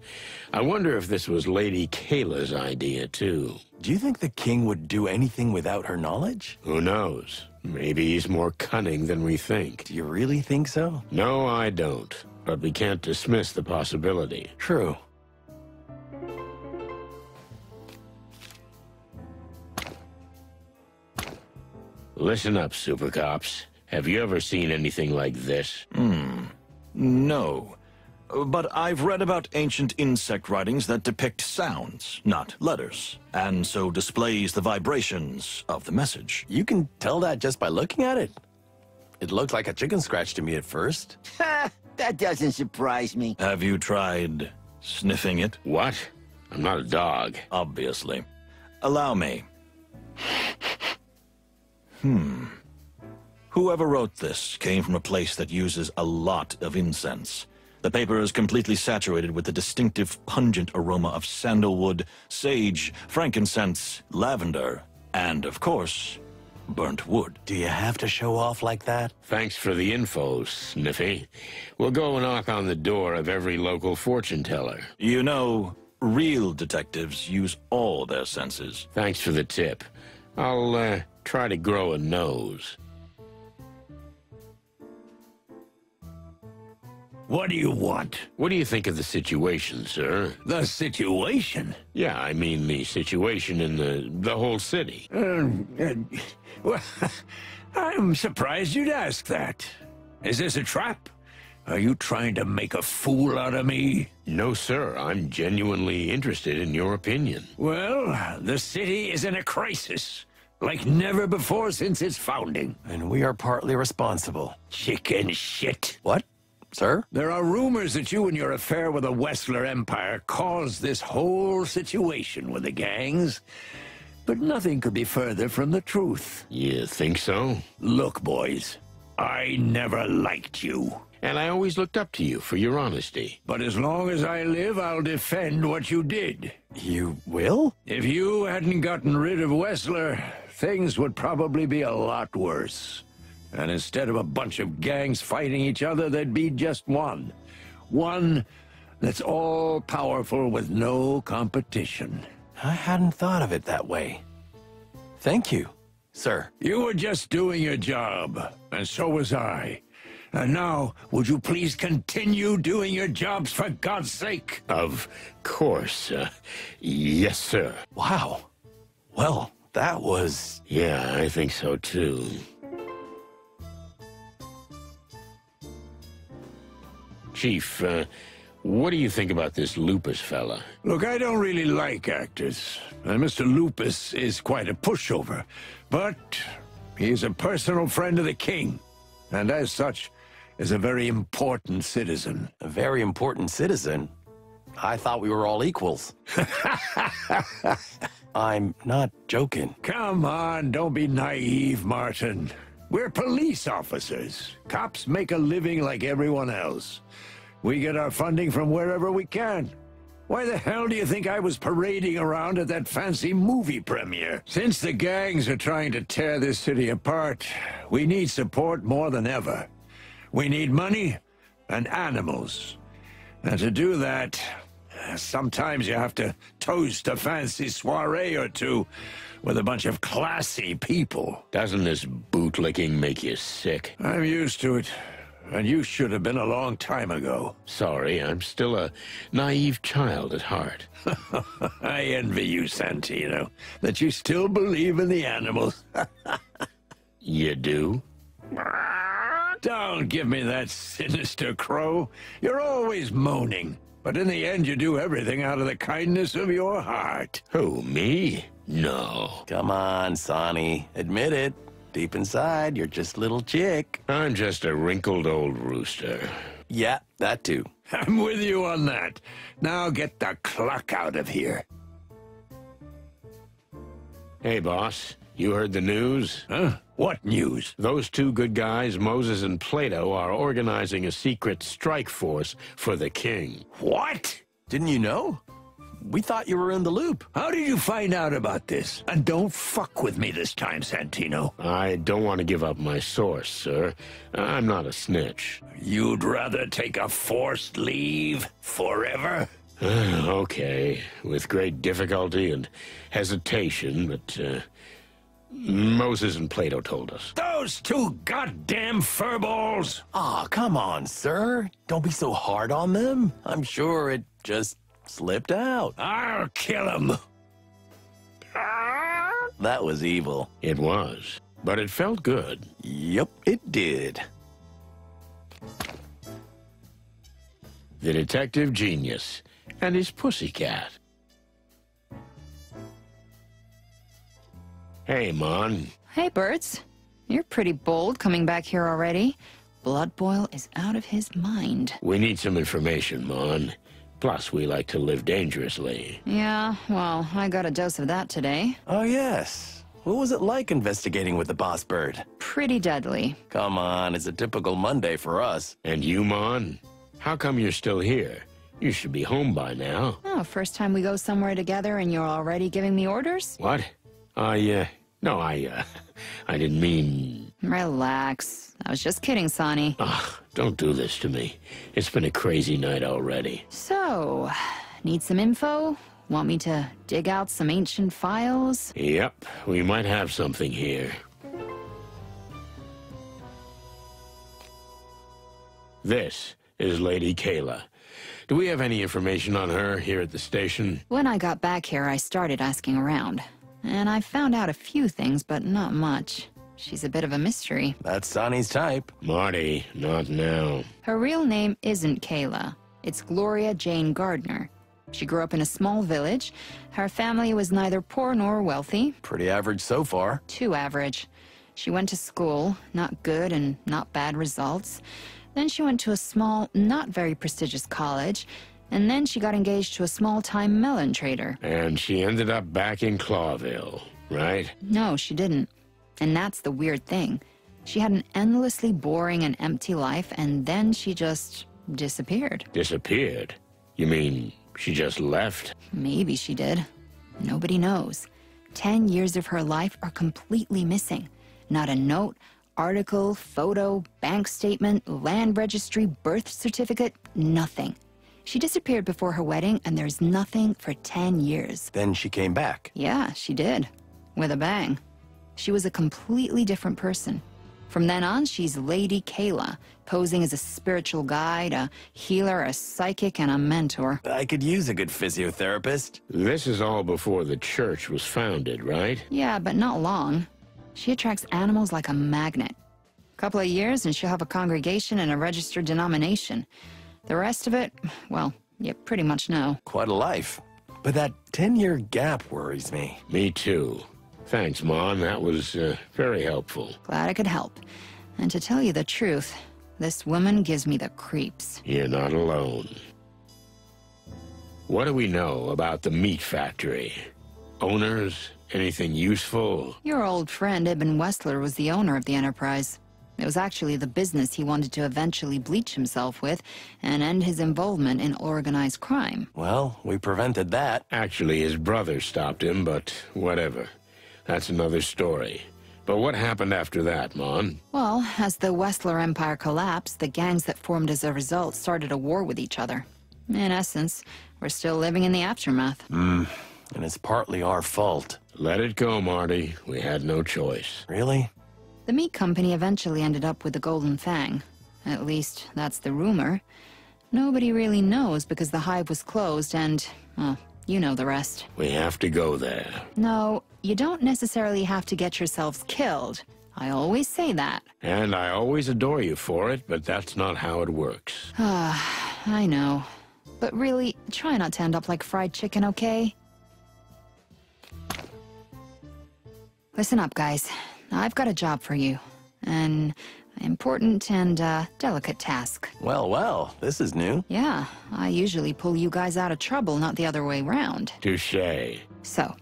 I wonder if this was Lady Kayla's idea, too. Do you think the king would do anything without her knowledge? Who knows? Maybe he's more cunning than we think. Do you really think so? No, I don't. But we can't dismiss the possibility. True. Listen up, Super Cops. Have you ever seen anything like this? No. But I've read about ancient insect writings that depict sounds, not letters, and so displays the vibrations of the message. You can tell that just by looking at it. It looked like a chicken scratch to me at first. That doesn't surprise me. Have you tried sniffing it? What? I'm not a dog. Obviously. Allow me. Whoever wrote this came from a place that uses a lot of incense. The paper is completely saturated with the distinctive pungent aroma of sandalwood, sage, frankincense, lavender, and, of course, burnt wood. Do you have to show off like that? Thanks for the info, Sniffy. We'll go knock on the door of every local fortune teller. You know, real detectives use all their senses. Thanks for the tip. I'll, try to grow a nose. What do you want? What do you think of the situation, sir? The situation? Yeah, I mean the situation in the whole city. Well, I'm surprised you'd ask that. Is this a trap? Are you trying to make a fool out of me? No, sir. I'm genuinely interested in your opinion. Well, the city is in a crisis. Like never before since its founding. And we are partly responsible. Chicken shit. What? Sir? There are rumors that you and your affair with the Wessler Empire caused this whole situation with the gangs. But nothing could be further from the truth. You think so? Look, boys, I never liked you. And I always looked up to you for your honesty. But as long as I live, I'll defend what you did. You will? If you hadn't gotten rid of Wessler, things would probably be a lot worse. And instead of a bunch of gangs fighting each other, there'd be just one. One that's all-powerful with no competition. I hadn't thought of it that way. Thank you, sir. You were just doing your job, and so was I. And now, would you please continue doing your jobs for God's sake? Of course. Yes, sir. Wow. Well, that was... Yeah, I think so, too. Chief, what do you think about this Lupus fella? Look, I don't really like actors, and Mr. Lupus is quite a pushover. But he's a personal friend of the king, and as such, is a very important citizen. A very important citizen? I thought we were all equals. I'm not joking. Come on, don't be naive, Martin. We're police officers. Cops make a living like everyone else. We get our funding from wherever we can. Why the hell do you think I was parading around at that fancy movie premiere? Since the gangs are trying to tear this city apart, we need support more than ever. We need money and animals. And to do that, sometimes you have to toast a fancy soiree or two with a bunch of classy people. Doesn't this bootlicking make you sick? I'm used to it. And you should have been a long time ago. Sorry, I'm still a naive child at heart. I envy you, Santino, that you still believe in the animals. You do? Don't give me that sinister crow. You're always moaning. But in the end, you do everything out of the kindness of your heart. Who, me? No. Come on, Sonny. Admit it. Deep inside, you're just a little chick. I'm just a wrinkled old rooster. Yeah, that too. I'm with you on that. Now get the clock out of here. Hey, boss. You heard the news? Huh? What news? Those two good guys, Moses and Plato, are organizing a secret strike force for the king. What? Didn't you know? We thought you were in the loop. How did you find out about this? And don't fuck with me this time, Santino. I don't want to give up my source, sir. I'm not a snitch. You'd rather take a forced leave forever? Okay, with great difficulty and hesitation, but Moses and Plato told us. Those two goddamn furballs! Aw, come on, sir. Don't be so hard on them. I'm sure it just slipped out. I'll kill him. That was evil. It was, but it felt good. Yep, it did. The detective genius and his pussycat. Hey, Mon. Hey, Birds. You're pretty bold coming back here already. Blood Boil is out of his mind. We need some information, Mon. Plus, we like to live dangerously. Yeah, well, I got a dose of that today. Oh, yes. What was it like investigating with the boss bird? Pretty deadly. Come on, it's a typical Monday for us. And you, Mon? How come you're still here? You should be home by now. Oh, first time we go somewhere together and you're already giving me orders? What? No, I didn't mean... Relax. I was just kidding, Sonny. Don't do this to me. It's been a crazy night already. So, need some info? Want me to dig out some ancient files? Yep, we might have something here. This is Lady Kayla. Do we have any information on her here at the station? When I got back here, I started asking around. And I found out a few things, but not much. She's a bit of a mystery. That's Sonny's type. Marty, not now. Her real name isn't Kayla. It's Gloria Jane Gardner. She grew up in a small village. Her family was neither poor nor wealthy. Pretty average so far. Too average. She went to school, not good and not bad results. Then she went to a small, not very prestigious college, and then she got engaged to a small-time melon trader. And she ended up back in Clawville, right? No, she didn't. And that's the weird thing. She had an endlessly boring and empty life, and then she just disappeared. Disappeared? You mean she just left? Maybe she did. Nobody knows. 10 years of her life are completely missing. Not a note, article, photo, bank statement, land registry, birth certificate, nothing. She disappeared before her wedding, and there's nothing for 10 years. Then she came back. Yeah, she did. With a bang. She was a completely different person. From then on, she's Lady Kayla, posing as a spiritual guide, a healer, a psychic, and a mentor. I could use a good physiotherapist. This is all before the church was founded, right? Yeah, but not long. She attracts animals like a magnet. Couple of years and she'll have a congregation and a registered denomination. The rest of it, well, you pretty much know. Quite a life. But that 10-year gap worries me. Me too. Thanks, Mon. That was very helpful. Glad I could help. And to tell you the truth, this woman gives me the creeps. You're not alone. What do we know about the meat factory? Owners? Anything useful? Your old friend Ibn Wessler was the owner of the enterprise. It was actually the business he wanted to eventually bleach himself with and end his involvement in organized crime. Well, we prevented that. Actually, his brother stopped him, but whatever. That's another story. But what happened after that, Mon? Well, as the Wessler Empire collapsed, the gangs that formed as a result started a war with each other. In essence, we're still living in the aftermath. And it's partly our fault. Let it go, Marty. We had no choice. Really? The meat company eventually ended up with the Golden Fang. At least, that's the rumor. Nobody really knows because the hive was closed and, well, you know the rest. We have to go there. No, you don't necessarily have to get yourselves killed. I always say that. And I always adore you for it, but that's not how it works. I know. But really, try not to end up like fried chicken, okay? Listen up, guys. I've got a job for you. An important and delicate task. Well, well, this is new. Yeah, I usually pull you guys out of trouble, not the other way around. Touché. So,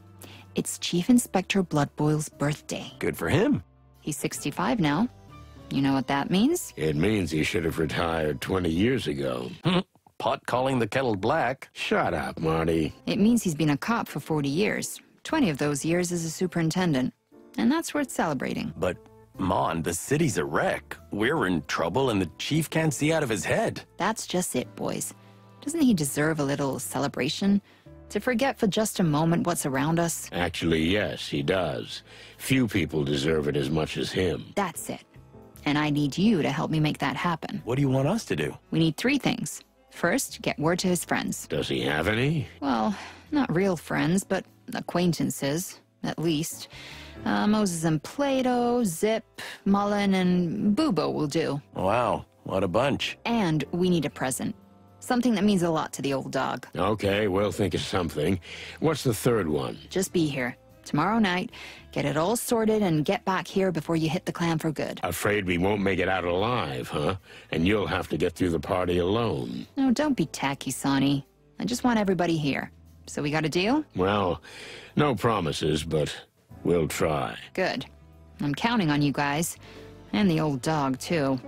it's Chief Inspector Bloodboil's birthday. Good for him. He's 65 now. You know what that means? It means he should have retired 20 years ago. Pot calling the kettle black. Shut up, Marty. It means he's been a cop for 40 years. 20 of those years as a superintendent. And that's worth celebrating. But, Mon, the city's a wreck. We're in trouble and the chief can't see out of his head. That's just it, boys. Doesn't he deserve a little celebration? To forget for just a moment what's around us? Actually, yes, he does. Few people deserve it as much as him. That's it. And I need you to help me make that happen. What do you want us to do? We need 3 things. First, get word to his friends. Does he have any? Well, not real friends, but acquaintances, at least. Moses and Plato, Zip, Mullen, and Bubo will do. Wow, what a bunch. And we need a present. Something that means a lot to the old dog. Okay, we'll think of something. What's the third one? Just be here. Tomorrow night, get it all sorted and get back here before you hit the clam for good. Afraid we won't make it out alive, huh? And you'll have to get through the party alone. No, don't be tacky, Sonny. I just want everybody here. So we got a deal? Well, no promises, but we'll try. Good. I'm counting on you guys. And the old dog, too.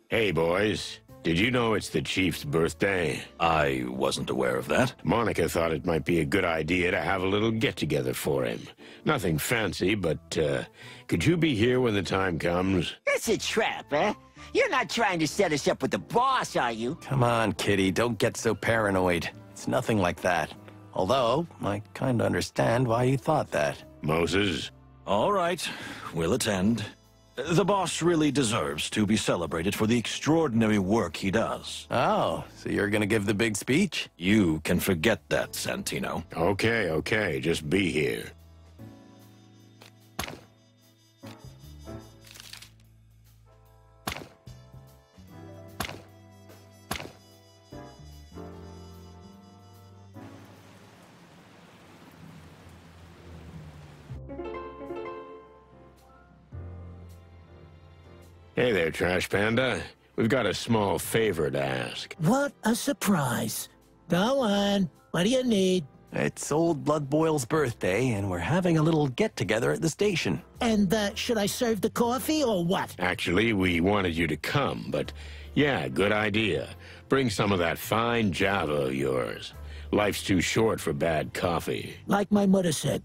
Hey, boys. Did you know it's the chief's birthday? I wasn't aware of that. Monica thought it might be a good idea to have a little get-together for him. Nothing fancy, but could you be here when the time comes? It's a trap, eh? You're not trying to set us up with the boss, are you? Come on, Kitty, don't get so paranoid. It's nothing like that. Although, I kind of understand why you thought that. Moses? All right, we'll attend. The boss really deserves to be celebrated for the extraordinary work he does. Oh, so you're gonna give the big speech? You can forget that, Santino. Okay, just be here. Hey there, Trash Panda. We've got a small favor to ask. What a surprise. Go on. What do you need? It's old Blood Boil's birthday, and we're having a little get-together at the station. And should I serve the coffee or what? Actually, we wanted you to come, but yeah, good idea. Bring some of that fine Java of yours. Life's too short for bad coffee. Like my mother said.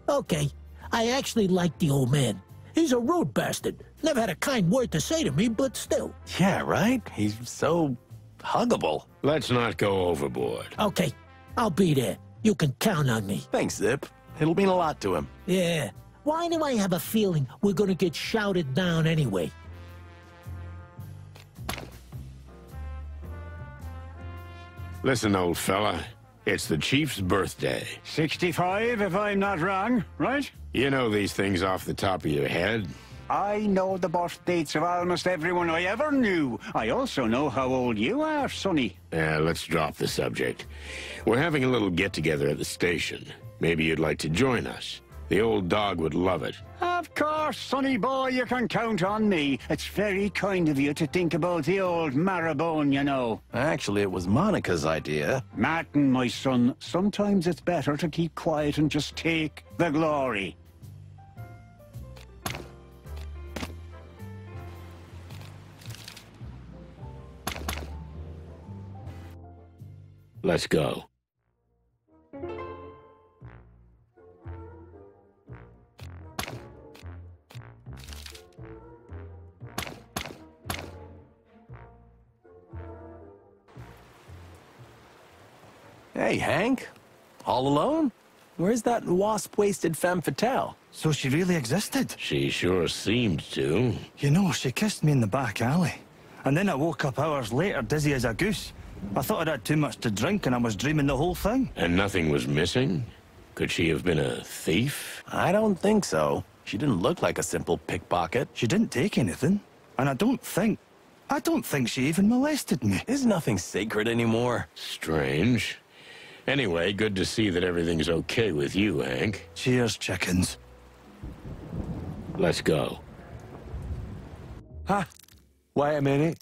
Okay. I actually like the old man. He's a rude bastard. Never had a kind word to say to me, but still. Yeah, right? He's so huggable. Let's not go overboard. Okay. I'll be there. You can count on me. Thanks, Zip. It'll mean a lot to him. Yeah. Why do I have a feeling we're gonna get shouted down anyway? Listen, old fella. It's the Chief's birthday. 65, if I'm not wrong, right? You know these things off the top of your head? I know the birth dates of almost everyone I ever knew. I also know how old you are, Sonny. Yeah, let's drop the subject. We're having a little get-together at the station. Maybe you'd like to join us. The old dog would love it. Of course, Sonny boy, you can count on me. It's very kind of you to think about the old marrowbone, you know. Actually, it was Monica's idea. Martin, my son, sometimes it's better to keep quiet and just take the glory. Let's go. Hey, Hank. All alone? Where's that wasp-waisted femme fatale? So she really existed? She sure seemed to. You know, she kissed me in the back alley. And then I woke up hours later, dizzy as a goose. I thought I'd had too much to drink and I was dreaming the whole thing. And nothing was missing? Could she have been a thief? I don't think so. She didn't look like a simple pickpocket. She didn't take anything. And I don't think she even molested me. There's nothing sacred anymore. Strange. Anyway, good to see that everything's okay with you, Hank. Cheers, chickens. Let's go. Huh? Wait a minute.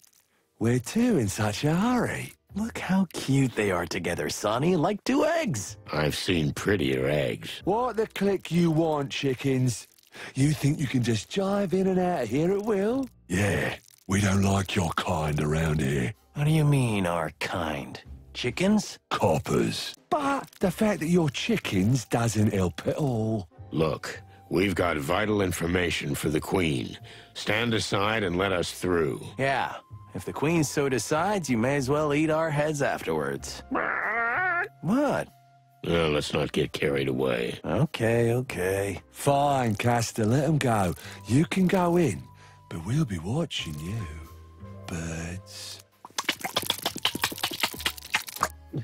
Where to in such a hurry? Look how cute they are together, Sonny, like two eggs. I've seen prettier eggs. What the click you want, chickens? You think you can just jive in and out of here at will? Yeah, we don't like your kind around here. What do you mean, our kind? Chickens? Coppers. But the fact that you're chickens doesn't help at all. Look, we've got vital information for the Queen. Stand aside and let us through. Yeah, if the Queen so decides, you may as well eat our heads afterwards. What? Well, let's not get carried away. Okay. Fine, Castor, let them go. You can go in, but we'll be watching you. Birds.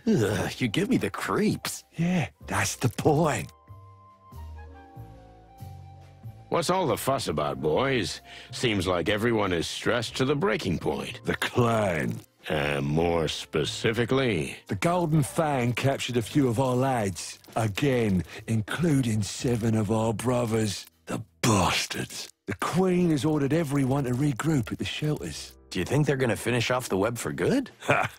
Ugh, you give me the creeps. Yeah, that's the point. What's all the fuss about, boys? Seems like everyone is stressed to the breaking point. The clan. More specifically? The Golden Fang captured a few of our lads. Again, including 7 of our brothers. The bastards. The Queen has ordered everyone to regroup at the shelters. Do you think they're gonna finish off the web for good? Ha!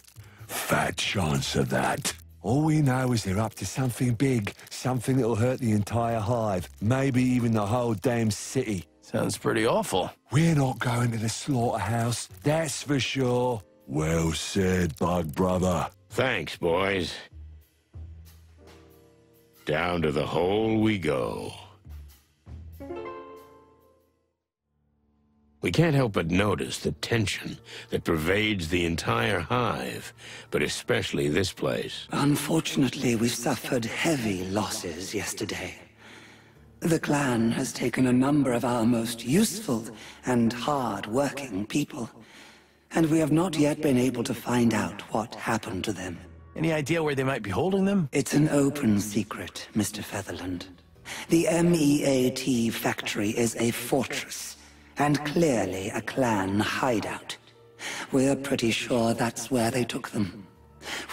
Fat chance of that. All we know is they're up to something big, something that'll hurt the entire hive, maybe even the whole damn city. Sounds pretty awful. We're not going to the slaughterhouse, that's for sure. Well said, Bug Brother. Thanks, boys. Down to the hole we go. We can't help but notice the tension that pervades the entire hive, but especially this place. Unfortunately, we suffered heavy losses yesterday. The clan has taken a number of our most useful and hard-working people, and we have not yet been able to find out what happened to them. Any idea where they might be holding them? It's an open secret, Mr. Featherland. The MEAT factory is a fortress, and clearly a clan hideout. We're pretty sure that's where they took them.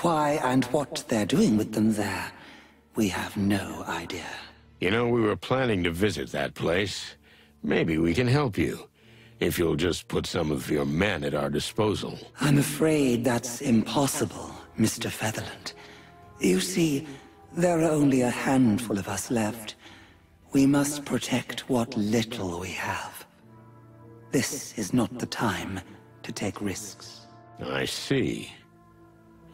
Why and what they're doing with them there, we have no idea. You know, we were planning to visit that place. Maybe we can help you. if you'll just put some of your men at our disposal. I'm afraid that's impossible, Mr. Featherland. You see, there are only a handful of us left. We must protect what little we have. This is not the time to take risks. I see.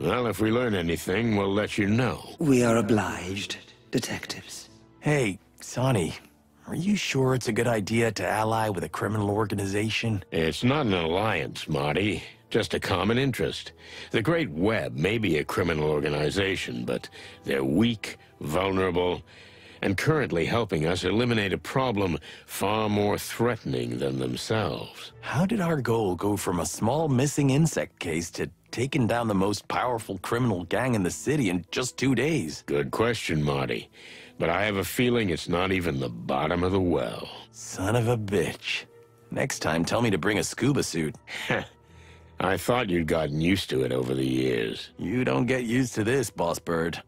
Well, if we learn anything, we'll let you know. We are obliged, detectives. Hey, Sonny, are you sure it's a good idea to ally with a criminal organization? It's not an alliance, Marty. Just a common interest. The Great Web may be a criminal organization, but they're weak, vulnerable, and currently helping us eliminate a problem far more threatening than themselves. How did our goal go from a small missing insect case to taking down the most powerful criminal gang in the city in just 2 days? Good question, Marty. But I have a feeling it's not even the bottom of the well. Son of a bitch. Next time, tell me to bring a scuba suit. I thought you'd gotten used to it over the years. You don't get used to this, Boss Bird.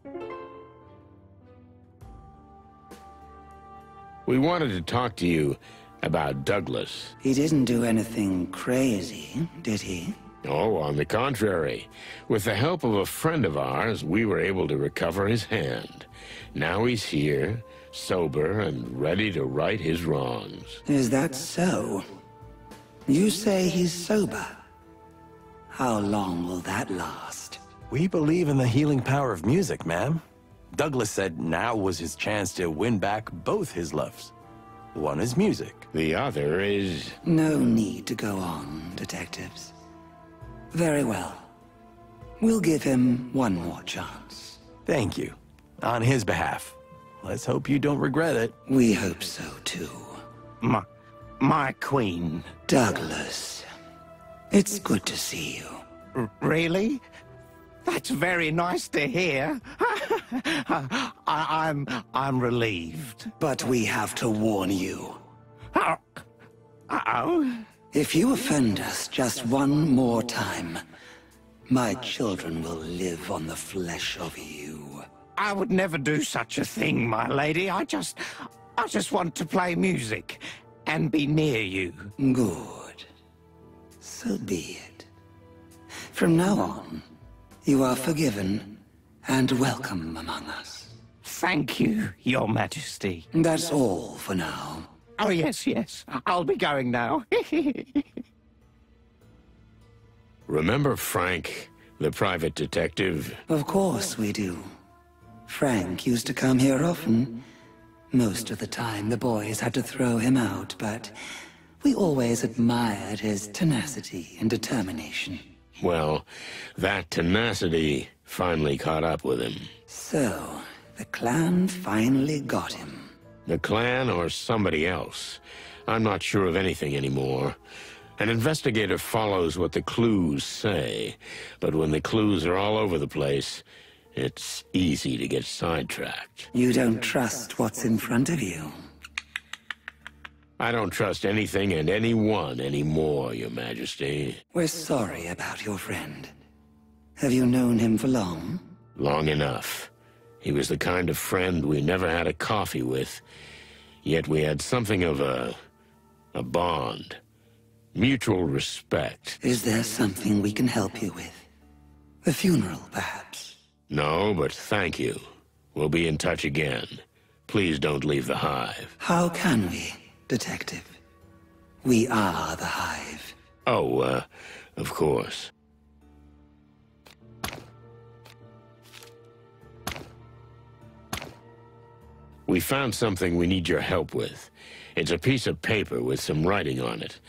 We wanted to talk to you about Douglas. He didn't do anything crazy, did he? Oh, on the contrary. With the help of a friend of ours, we were able to recover his hand. Now he's here, sober and ready to right his wrongs. Is that so? You say he's sober. How long will that last? We believe in the healing power of music, ma'am. Douglas said now was his chance to win back both his loves. One is music. The other is... No need to go on, detectives. Very well. We'll give him one more chance. Thank you. On his behalf. Let's hope you don't regret it. We hope so, too. My queen. Douglas. It's good to see you. Really? That's very nice to hear. I'm relieved. But we have to warn you. Uh-oh. If you offend us just one more time, my children will live on the flesh of you. I would never do such a thing, my lady. I just want to play music and be near you. Good. So be it. From now on, you are forgiven and welcome among us. Thank you, Your Majesty. That's all for now. Oh, yes, yes. I'll be going now. Remember Frank, the private detective? Of course we do. Frank used to come here often. Most of the time, the boys had to throw him out, but we always admired his tenacity and determination. Well, that tenacity finally caught up with him. So, the clan finally got him. The clan or somebody else. I'm not sure of anything anymore. An investigator follows what the clues say, but when the clues are all over the place, it's easy to get sidetracked. You don't trust what's in front of you. I don't trust anything and anyone anymore, Your Majesty. We're sorry about your friend. Have you known him for long? Long enough. He was the kind of friend we never had a coffee with, yet we had something of a bond. Mutual respect. Is there something we can help you with? The funeral, perhaps? No, but thank you. We'll be in touch again. Please don't leave the Hive. How can we, Detective? We are the Hive. Oh, of course. We found something we need your help with. It's a piece of paper with some writing on it,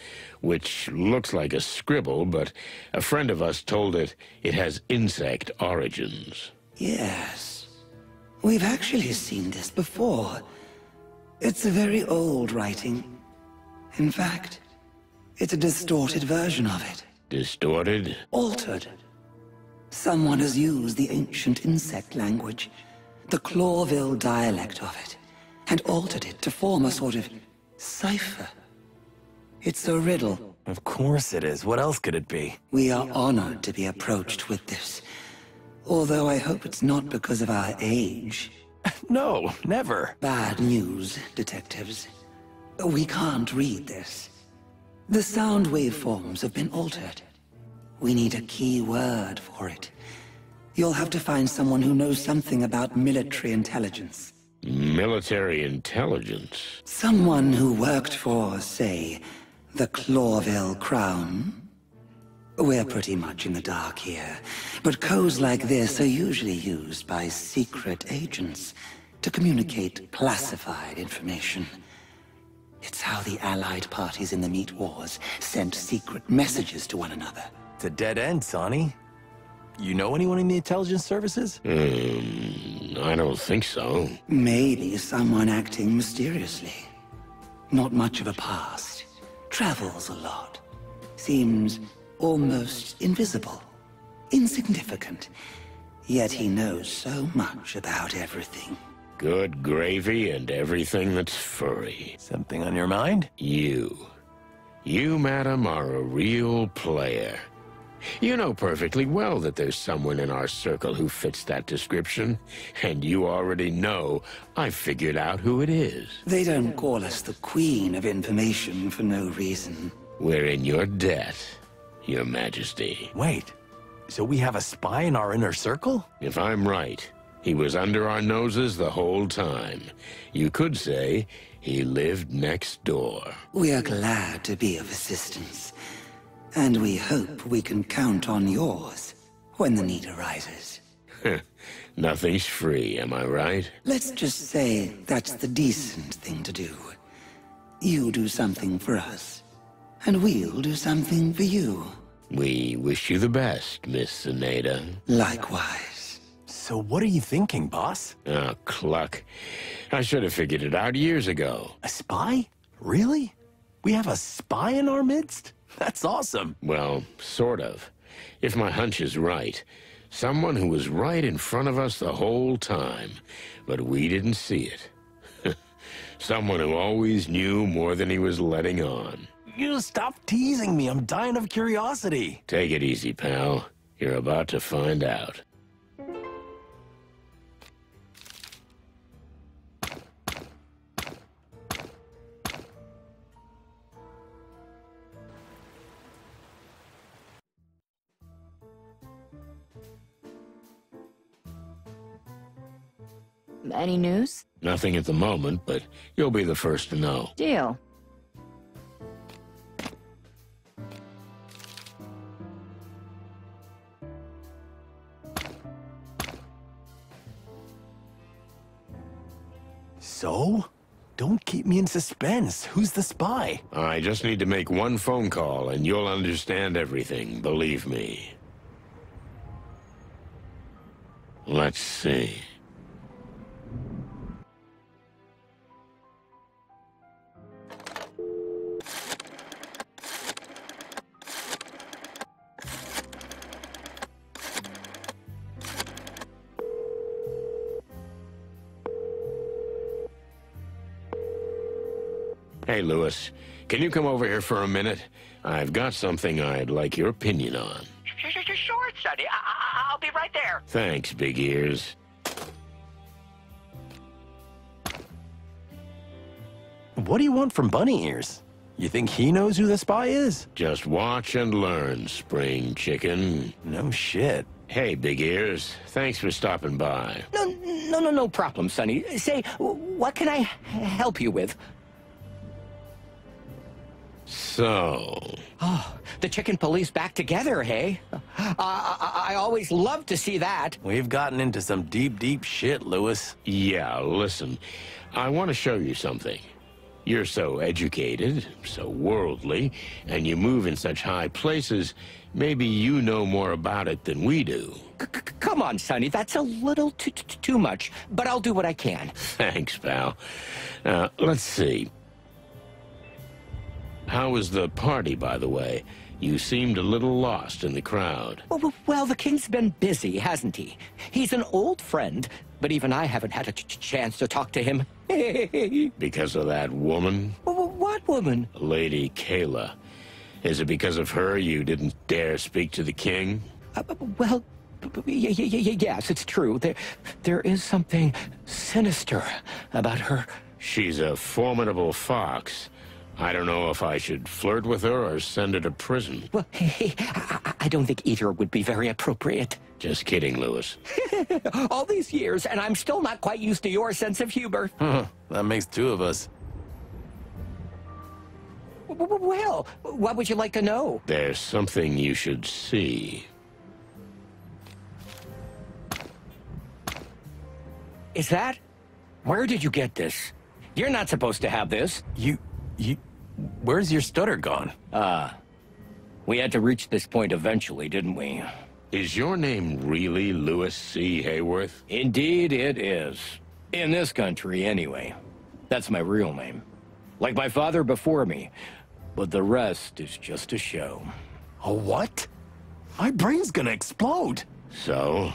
which looks like a scribble, but a friend of us told it has insect origins. Yes. We've actually seen this before. It's a very old writing. In fact, it's a distorted version of it. Distorted? Altered. Someone has used the ancient insect language, the Clawville dialect of it, and altered it to form a sort of cipher. It's a riddle. Of course it is. What else could it be? We are honored to be approached with this. Although I hope it's not because of our age. No, never. Bad news, detectives. We can't read this. The sound waveforms have been altered. We need a key word for it. You'll have to find someone who knows something about military intelligence. Military intelligence? Someone who worked for, say, the Clawville Crown. We're pretty much in the dark here, but codes like this are usually used by secret agents to communicate classified information. It's how the allied parties in the Meat Wars sent secret messages to one another. It's a dead end, Sonny. You know anyone in the intelligence services? I don't think so. Maybe someone acting mysteriously. Not much of a past. Travels a lot. Seems almost invisible. Insignificant. Yet he knows so much about everything. Good gravy and everything that's furry. Something on your mind? You, madam, are a real player. You know perfectly well that there's someone in our circle who fits that description, and you already know I figured out who it is. They don't call us the Queen of Information for no reason. We're in your debt, Your Majesty. Wait, so we have a spy in our inner circle? If I'm right, he was under our noses the whole time. You could say he lived next door. We are glad to be of assistance. And we hope we can count on yours when the need arises. Nothing's free, am I right? Let's just say that's the decent thing to do. You do something for us, and we'll do something for you. We wish you the best, Miss Zenaida. Likewise. So what are you thinking, boss? Oh, cluck. I should have figured it out years ago. A spy? Really? We have a spy in our midst? That's awesome. Well, sort of. If my hunch is right, someone who was right in front of us the whole time, but we didn't see it. Someone who always knew more than he was letting on. You stop teasing me. I'm dying of curiosity. Take it easy, pal. You're about to find out. Any news? Nothing at the moment, but you'll be the first to know. Deal. So? Don't keep me in suspense. Who's the spy? I just need to make one phone call, and you'll understand everything, believe me. Let's see. Hey, Lewis, can you come over here for a minute? I've got something I'd like your opinion on. Sure, Sonny. I'll be right there. Thanks, Big Ears. What do you want from Bunny Ears? You think he knows who the spy is? Just watch and learn, Spring Chicken. No shit. Hey, Big Ears. Thanks for stopping by. No problem, Sonny. Say, what can I help you with? So... Oh, the chicken police back together, hey? I always love to see that. We've gotten into some deep shit, Lewis. Yeah, listen. I want to show you something. You're so educated, so worldly, and you move in such high places, maybe you know more about it than we do. Come on, Sonny, that's a little too much, but I'll do what I can. Thanks, pal. Let's see. How was the party, by the way? You seemed a little lost in the crowd. Well, the king's been busy, hasn't he? He's an old friend, but even I haven't had a chance to talk to him. Because of that woman? What woman? Lady Kayla. Is it because of her you didn't dare speak to the king? Well, yes, it's true. There is something sinister about her. She's a formidable fox, I don't know if I should flirt with her or send her to prison. Well, hey, I don't think either would be very appropriate. Just kidding, Lewis. All these years, and I'm still not quite used to your sense of humor. That makes two of us. Well, what would you like to know? There's something you should see. Is that? Where did you get this? You're not supposed to have this. Where's your stutter gone? We had to reach this point eventually, didn't we? Is your name really Lewis C. Hayworth? Indeed it is. In this country, anyway. That's my real name. Like my father before me. But the rest is just a show. A what? My brain's gonna explode. So,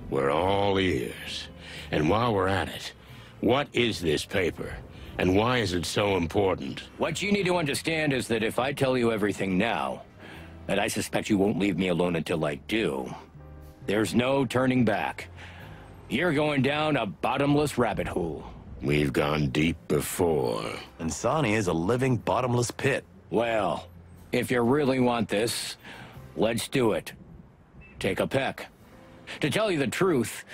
we're all ears. And while we're at it, what is this paper? And why is it so important? What you need to understand is that if I tell you everything now, and I suspect you won't leave me alone until I do, there's no turning back. You're going down a bottomless rabbit hole. We've gone deep before. And Sonny is a living bottomless pit. Well, if you really want this, let's do it. Take a peck. To tell you the truth,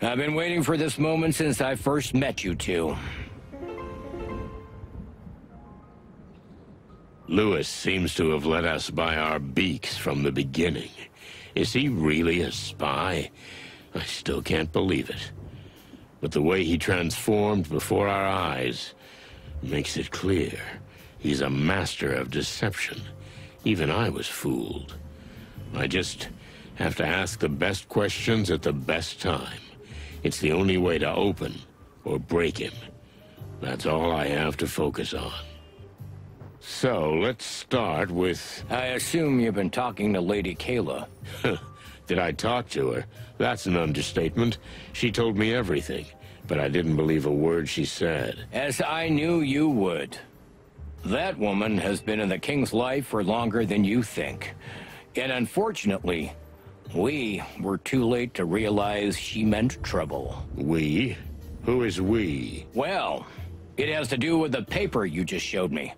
I've been waiting for this moment since I first met you two. Lewis seems to have let us by our beaks from the beginning. Is he really a spy? I still can't believe it. But the way he transformed before our eyes makes it clear. He's a master of deception. Even I was fooled. I just have to ask the best questions at the best time. It's the only way to open or break him. That's all I have to focus on. So, let's start with... I assume you've been talking to Lady Kayla. Did I talk to her? That's an understatement. She told me everything, but I didn't believe a word she said. As I knew you would. That woman has been in the king's life for longer than you think. And unfortunately, we were too late to realize she meant trouble. We? Who is we? Well, it has to do with the paper you just showed me,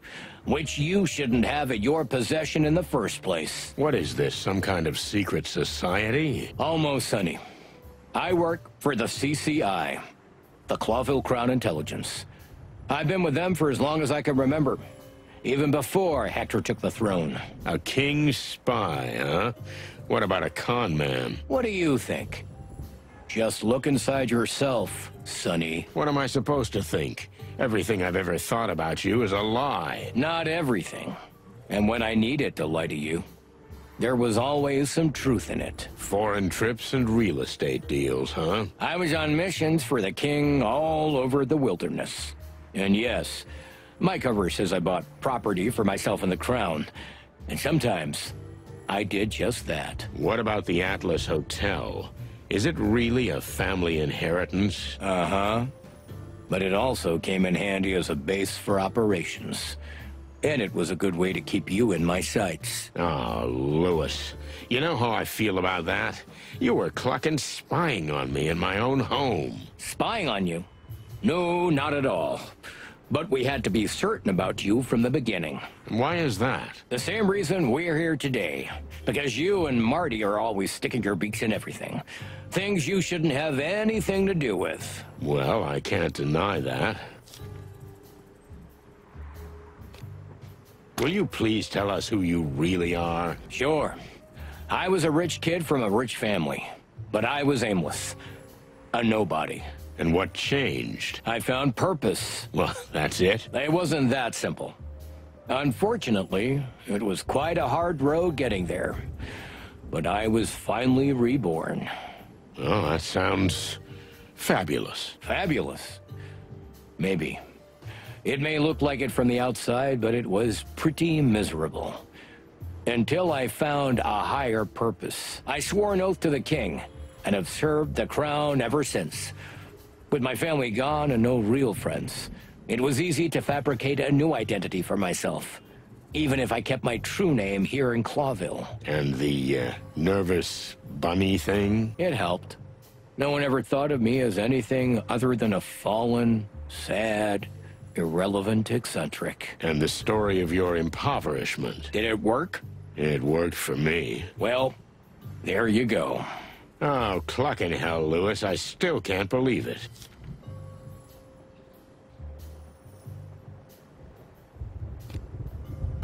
which you shouldn't have at your possession in the first place. What is this, some kind of secret society? Almost, Sonny. I work for the CCI, the Clawville Crown Intelligence. I've been with them for as long as I can remember, even before Hector took the throne. A king's spy, huh? What about a con man? What do you think? Just look inside yourself, Sonny. What am I supposed to think? Everything I've ever thought about you is a lie. Not everything. And when I needed to lie to you, there was always some truth in it. Foreign trips and real estate deals, huh? I was on missions for the king all over the wilderness. And yes, my cover says I bought property for myself and the crown. And sometimes I did just that. What about the Atlas Hotel? Is it really a family inheritance? Uh-huh. But it also came in handy as a base for operations. And it was a good way to keep you in my sights. Oh, Lewis. You know how I feel about that? You were clucking spying on me in my own home. Spying on you? No, not at all. But we had to be certain about you from the beginning. Why is that? The same reason we're here today. Because you and Marty are always sticking your beaks in everything. Things you shouldn't have anything to do with. Well, I can't deny that. Will you please tell us who you really are? Sure. I was a rich kid from a rich family. But I was aimless. A nobody. And what changed? I found purpose. Well, that's it? It wasn't that simple. Unfortunately, it was quite a hard road getting there. But I was finally reborn. Oh, that sounds fabulous. Fabulous? Maybe. It may look like it from the outside, but it was pretty miserable. Until I found a higher purpose. I swore an oath to the king, and have served the crown ever since. With my family gone and no real friends, it was easy to fabricate a new identity for myself. Even if I kept my true name here in Clawville. And the nervous bunny thing? It helped. No one ever thought of me as anything other than a fallen, sad, irrelevant eccentric. And the story of your impoverishment. Did it work? It worked for me. Well, there you go. Oh, clucking hell, Lewis. I still can't believe it.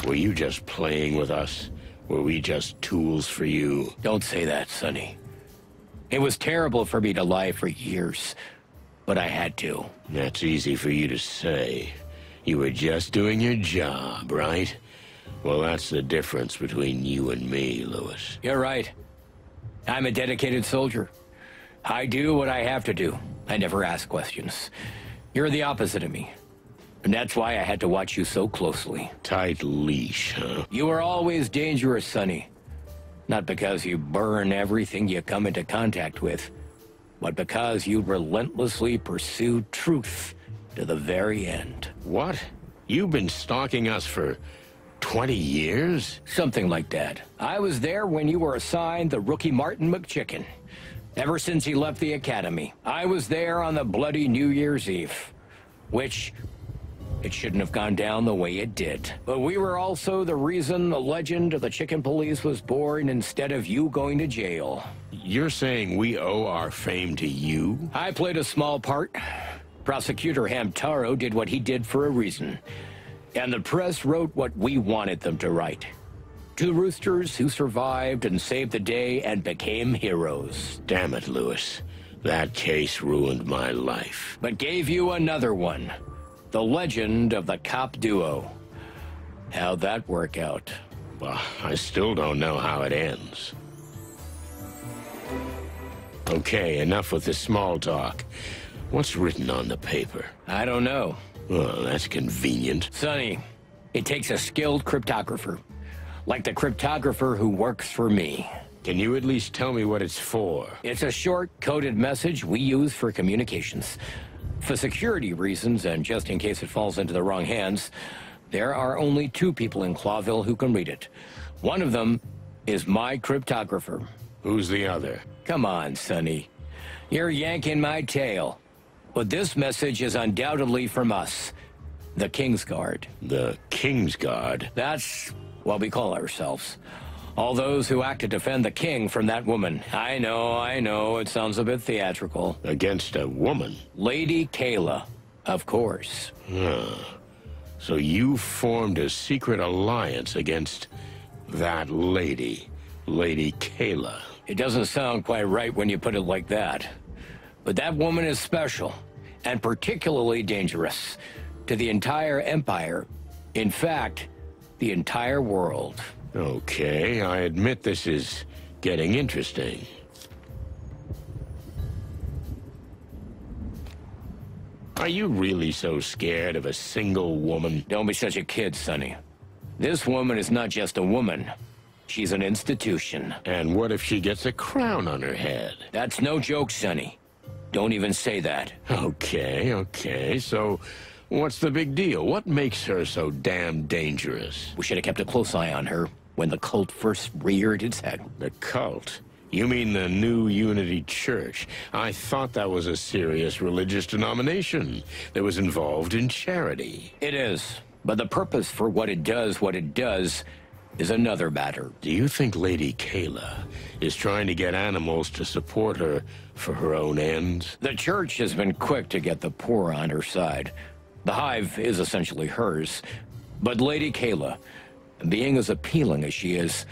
Were you just playing with us? Were we just tools for you? Don't say that, Sonny. It was terrible for me to lie for years, but I had to. That's easy for you to say. You were just doing your job, right? Well, that's the difference between you and me, Lewis. You're right. I'm a dedicated soldier. I do what I have to do. I never ask questions. You're the opposite of me. And that's why I had to watch you so closely. Tight leash, huh? You were always dangerous, Sonny. Not because you burn everything you come into contact with, but because you relentlessly pursue truth to the very end. What? You've been stalking us for 20 years? Something like that. I was there when you were assigned the rookie Martin McChicken. Ever since he left the academy, I was there on the bloody New Year's Eve. Which, it shouldn't have gone down the way it did. But we were also the reason the legend of the Chicken Police was born instead of you going to jail. You're saying we owe our fame to you? I played a small part. Prosecutor Hamtaro did what he did for a reason. And the press wrote what we wanted them to write. Two roosters who survived and saved the day and became heroes. Damn it, Lewis. That case ruined my life. But gave you another one. The legend of the cop duo. How'd that work out? Well, I still don't know how it ends. Okay, enough with the small talk. What's written on the paper? I don't know. Well, that's convenient. Sonny, it takes a skilled cryptographer. Like the cryptographer who works for me. Can you at least tell me what it's for? It's a short, coded message we use for communications. For security reasons, and just in case it falls into the wrong hands, there are only two people in Clawville who can read it. One of them is my cryptographer. Who's the other? Come on, Sonny. You're yanking my tail. But this message is undoubtedly from us. The Kingsguard. The Kingsguard? That's what we call ourselves. All those who act to defend the king from that woman. I know, it sounds a bit theatrical. Against a woman? Lady Kayla, of course. So you formed a secret alliance against that lady, Lady Kayla. It doesn't sound quite right when you put it like that. But that woman is special, and particularly dangerous, to the entire Empire. In fact, the entire world. Okay, I admit this is getting interesting. Are you really so scared of a single woman? Don't be such a kid, Sonny. This woman is not just a woman. She's an institution. And what if she gets a crown on her head? That's no joke, Sonny. Don't even say that. Okay. So, what's the big deal? What makes her so damn dangerous? We should have kept a close eye on her when the cult first reared its head. The cult? You mean the New Unity Church? I thought that was a serious religious denomination that was involved in charity. It is. But the purpose for what it does, is another matter. Do you think Lady Kayla is trying to get animals to support her for her own ends? The church has been quick to get the poor on her side. The Hive is essentially hers. But Lady Kayla, being as appealing as she is,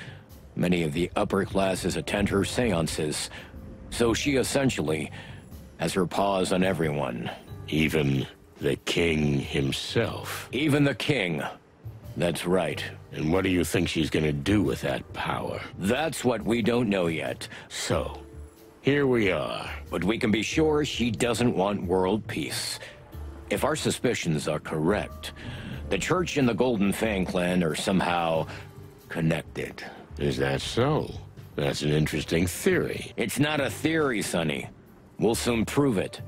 many of the upper classes attend her seances. So she essentially has her paws on everyone. Even the king himself? Even the king. That's right. And what do you think she's gonna do with that power? That's what we don't know yet. So, here we are. But we can be sure she doesn't want world peace. If our suspicions are correct, the Church and the Golden Fang Clan are somehow connected. Is that so? That's an interesting theory. It's not a theory, Sonny. We'll soon prove it.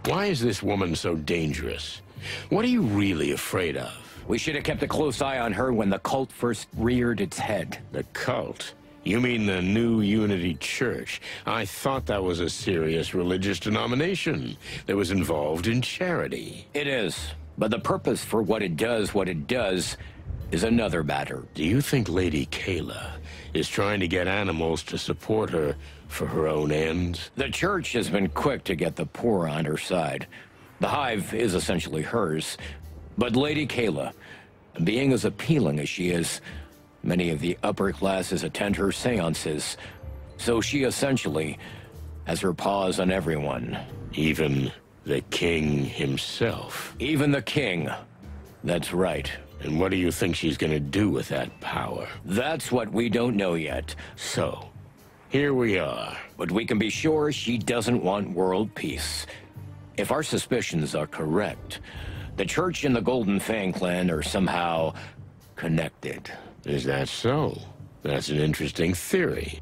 Why is this woman so dangerous? What are you really afraid of? We should have kept a close eye on her when the cult first reared its head. The cult? You mean the New Unity Church? I thought that was a serious religious denomination that was involved in charity. It is, but the purpose for what it does, is another matter. Do you think Lady Kayla is trying to get animals to support her for her own ends? The church has been quick to get the poor on her side. The Hive is essentially hers, but Lady Kayla, being as appealing as she is, many of the upper classes attend her seances, so she essentially has her paws on everyone. Even the king himself? Even the king. That's right. And what do you think she's gonna do with that power? That's what we don't know yet. So, here we are. But we can be sure she doesn't want world peace. If our suspicions are correct, the church and the Golden Fang clan are somehow connected. Is that so? That's an interesting theory.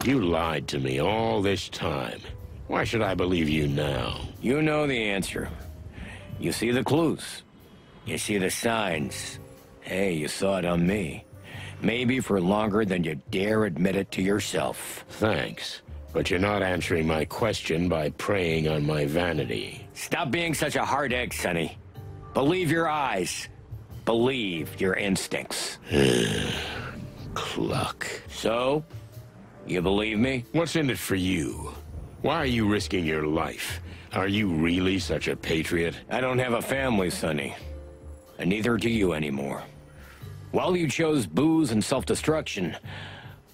You lied to me all this time. Why should I believe you now? You know the answer. You see the clues. You see the signs. Hey, you saw it on me. Maybe for longer than you dare admit it to yourself. Thanks. But you're not answering my question by preying on my vanity. Stop being such a hard egg, Sonny. Believe your eyes. Believe your instincts. Cluck. So? You believe me? What's in it for you? Why are you risking your life? Are you really such a patriot? I don't have a family, Sonny. And neither do you anymore. While you chose booze and self-destruction,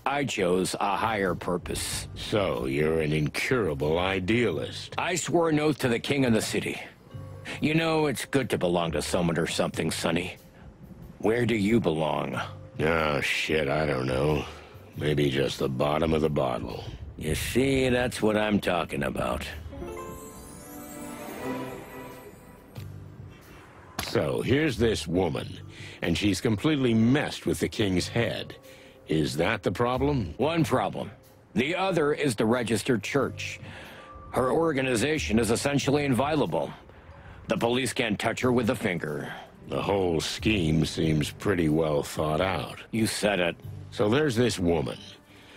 I chose a higher purpose. So, you're an incurable idealist. I swore an oath to the king of the city. You know, it's good to belong to someone or something, Sonny. Where do you belong? Oh, shit, I don't know. Maybe just the bottom of the bottle. You see, that's what I'm talking about. So, here's this woman, and she's completely messed with the king's head. Is that the problem? One problem. The other is the registered church. Her organization is essentially inviolable. The police can't touch her with a finger. The whole scheme seems pretty well thought out. You said it. So there's this woman.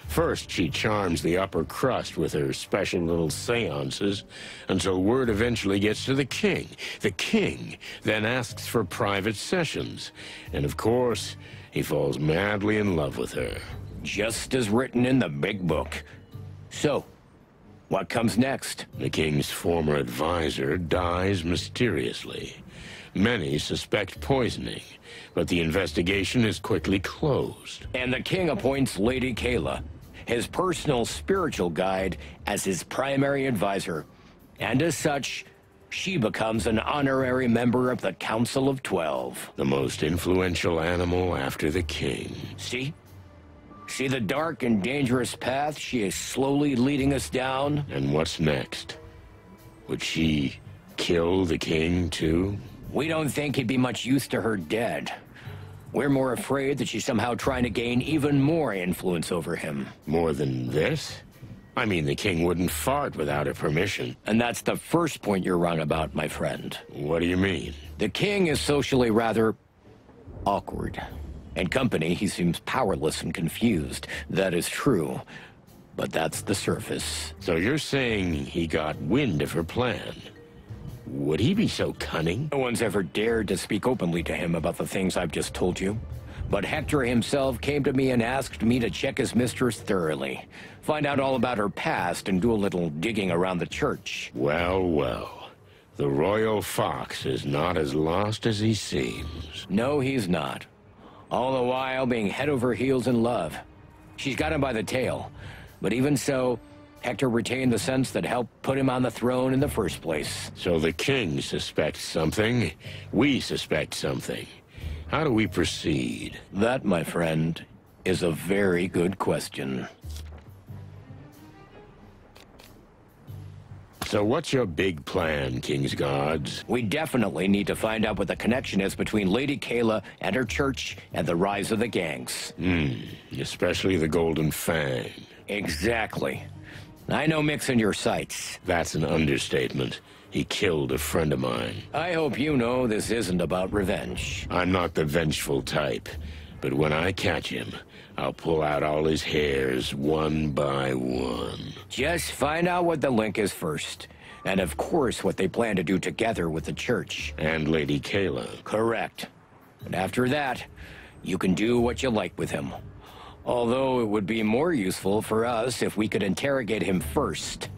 First, she charms the upper crust with her special little seances until word eventually gets to the king. The king then asks for private sessions. And of course, he falls madly in love with her. Just as written in the big book. So, what comes next? The king's former advisor dies mysteriously. Many suspect poisoning, but the investigation is quickly closed. And the king appoints Lady Kayla, his personal spiritual guide, as his primary advisor. And as such, she becomes an honorary member of the Council of 12. The most influential animal after the king. See? See the dark and dangerous path she is slowly leading us down? And what's next? Would she kill the king, too? We don't think he'd be much use to her dead. We're more afraid that she's somehow trying to gain even more influence over him. More than this? I mean, the king wouldn't fart without her permission. And that's the first point you're wrong about, my friend. What do you mean? The king is socially rather awkward. In company, he seems powerless and confused. That is true. But that's the surface. So you're saying he got wind of her plan? Would he be so cunning? No one's ever dared to speak openly to him about the things I've just told you. But Hector himself came to me and asked me to check his mistress thoroughly. Find out all about her past and do a little digging around the church. Well, well. The royal fox is not as lost as he seems. No, he's not. All the while being head over heels in love. She's got him by the tail. But even so, Hector retained the sense that helped put him on the throne in the first place. So the king suspects something. We suspect something. How do we proceed? That, my friend, is a very good question. So what's your big plan, King's Guards? We definitely need to find out what the connection is between Lady Kayla and her church and the rise of the gangs. Especially the Golden Fang. Exactly. I know Mick's in your sights. That's an understatement. He killed a friend of mine. I hope you know this isn't about revenge. I'm not the vengeful type, but when I catch him, I'll pull out all his hairs one by one. Just find out what the link is first. And of course, what they plan to do together with the church. And Lady Kayla. Correct. And after that, you can do what you like with him. Although it would be more useful for us if we could interrogate him first.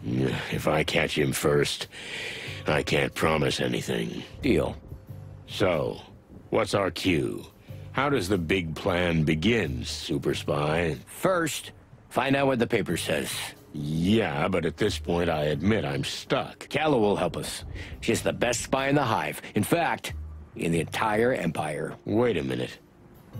If I catch him first, I can't promise anything. Deal. So, what's our cue? How does the big plan begin, Super Spy? First, find out what the paper says. Yeah, but at this point, I admit I'm stuck. Calla will help us. She's the best spy in the Hive. In fact, in the entire Empire. Wait a minute.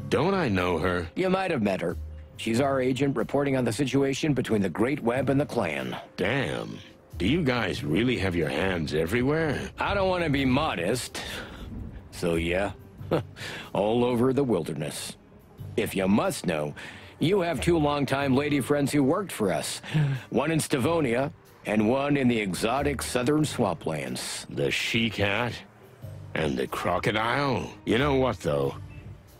Don't I know her? You might have met her. She's our agent reporting on the situation between the Great Web and the Clan. Damn. Do you guys really have your hands everywhere? I don't want to be modest. So yeah, all over the wilderness. If you must know, you have two longtime lady friends who worked for us. One in Stavonia, and one in the exotic southern swamplands. The she-cat and the crocodile? You know what, though?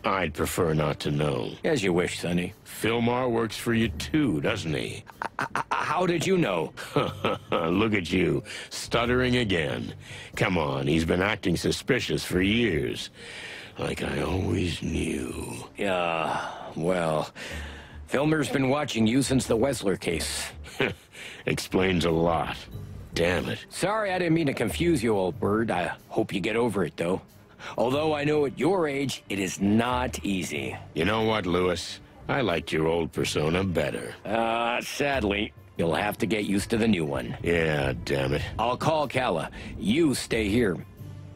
I'd prefer not to know. As you wish, Sonny. Film-noir works for you too, doesn't he? How did you know? Look at you, stuttering again. Come on, he's been acting suspicious for years. Like I always knew. Yeah, well, Filmer's been watching you since the Wessler case. Explains a lot. Damn it. Sorry, I didn't mean to confuse you, old bird. I hope you get over it, though. Although I know at your age, it is not easy. You know what, Lewis? I liked your old persona better. Sadly, you'll have to get used to the new one. Yeah, damn it. I'll call Calla. You stay here.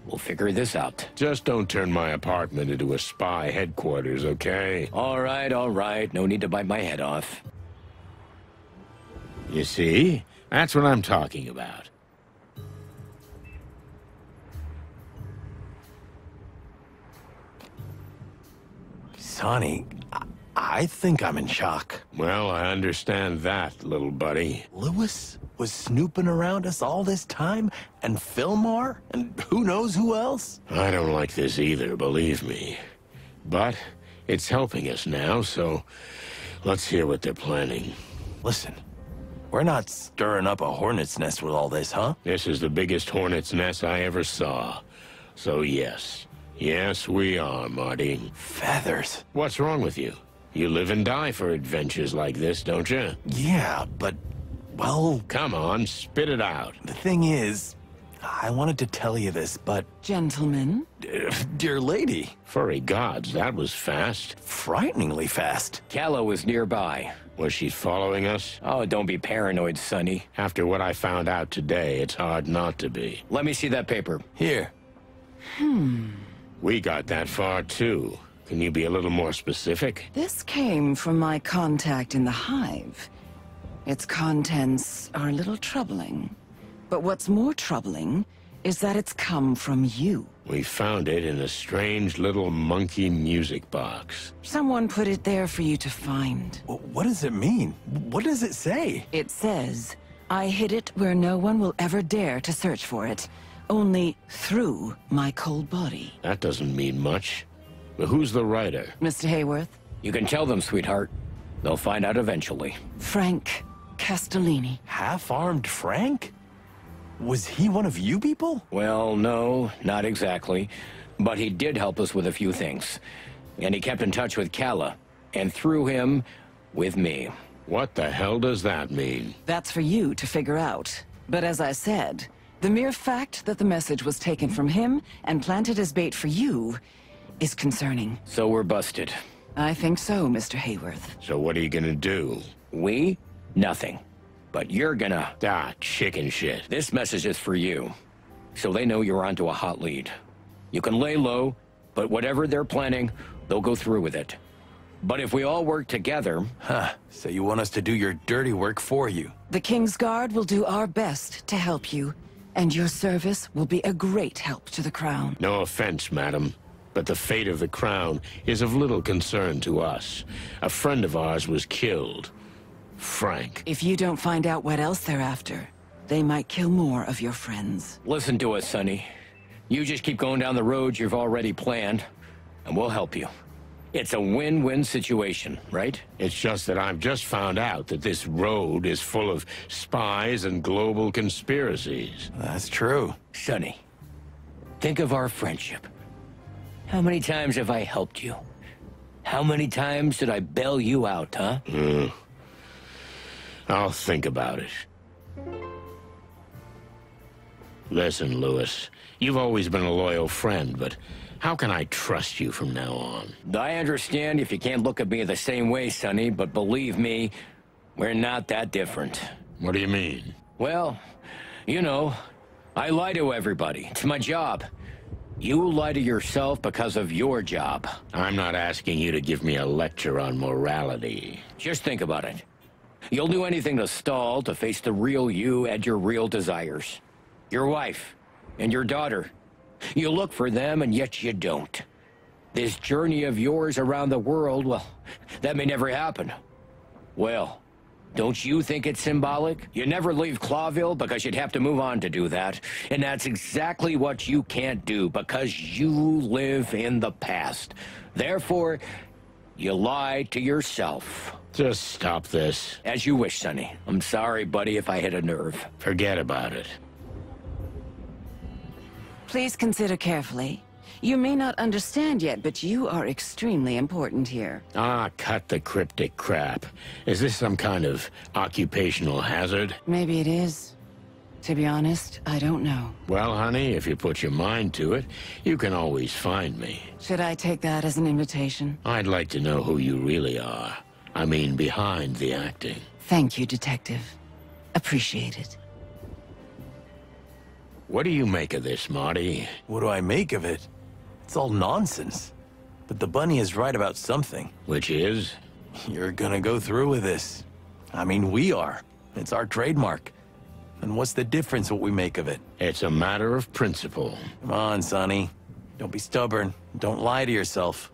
We'll figure this out. Just don't turn my apartment into a spy headquarters, okay? All right, all right. No need to bite my head off. You see? That's what I'm talking about. Sonny, I think I'm in shock. Well, I understand that, little buddy. Lewis was snooping around us all this time, and Fillmore, and who knows who else? I don't like this either, believe me. But it's helping us now, so let's hear what they're planning. Listen, we're not stirring up a hornet's nest with all this, huh? This is the biggest hornet's nest I ever saw. So yes. Yes, we are, Marty. Feathers. What's wrong with you? You live and die for adventures like this, don't you? Yeah, but, well... Come on, spit it out. The thing is, I wanted to tell you this, but... Gentlemen? Dear lady. Furry gods, that was fast. Frighteningly fast. Calla was nearby. Was she following us? Oh, don't be paranoid, Sonny. After what I found out today, it's hard not to be. Let me see that paper. Here. We got that far, too. Can you be a little more specific? This came from my contact in the Hive. Its contents are a little troubling. But what's more troubling is that it's come from you. We found it in a strange little monkey music box. Someone put it there for you to find. What does it mean? What does it say? It says, I hid it where no one will ever dare to search for it. Only through my cold body. That doesn't mean much. But who's the writer? Mr. Hayworth? You can tell them, sweetheart. They'll find out eventually. Frank Castellini. Half-armed Frank? Was he one of you people? Well, no, not exactly. But he did help us with a few things. And he kept in touch with Calla. And through him, with me. What the hell does that mean? That's for you to figure out. But as I said, the mere fact that the message was taken from him and planted as bait for you is concerning. So we're busted. I think so, Mr. Hayworth. So what are you gonna do? We? Nothing. But you're gonna... chicken shit. This message is for you. So they know you're onto a hot lead. You can lay low, but whatever they're planning, they'll go through with it. But if we all work together... So you want us to do your dirty work for you? The King's Guard will do our best to help you. And your service will be a great help to the Crown. No offense, madam, but the fate of the Crown is of little concern to us. A friend of ours was killed. Frank. If you don't find out what else they're after, they might kill more of your friends. Listen to us, Sonny. You just keep going down the road you've already planned, and we'll help you. It's a win-win situation, right? It's just that I've just found out that this road is full of spies and global conspiracies. That's true. Sonny, think of our friendship. How many times have I helped you? How many times did I bail you out, huh? I'll think about it. Listen, Lewis, you've always been a loyal friend, but how can I trust you from now on? I understand if you can't look at me the same way, Sonny, but believe me, we're not that different. What do you mean? Well, you know, I lie to everybody. It's my job. You lie to yourself because of your job. I'm not asking you to give me a lecture on morality. Just think about it. You'll do anything to stall, to face the real you and your real desires. Your wife and your daughter. You look for them, and yet you don't. This journey of yours around the world, well, that may never happen. Well, don't you think it's symbolic? You never leave Clawville because you'd have to move on to do that. And that's exactly what you can't do, because you live in the past. Therefore, you lie to yourself. Just stop this. As you wish, Sonny. I'm sorry, buddy, if I hit a nerve. Forget about it. Please consider carefully. You may not understand yet, but you are extremely important here. Ah, cut the cryptic crap. Is this some kind of occupational hazard? Maybe it is. To be honest, I don't know. Well, honey, if you put your mind to it, you can always find me. Should I take that as an invitation? I'd like to know who you really are. I mean, behind the acting. Thank you, Detective. Appreciate it. What do you make of this, Marty? What do I make of it? It's all nonsense. But the bunny is right about something. Which is? You're gonna go through with this. I mean, we are. It's our trademark. And what's the difference what we make of it? It's a matter of principle. Come on, Sonny. Don't be stubborn. Don't lie to yourself.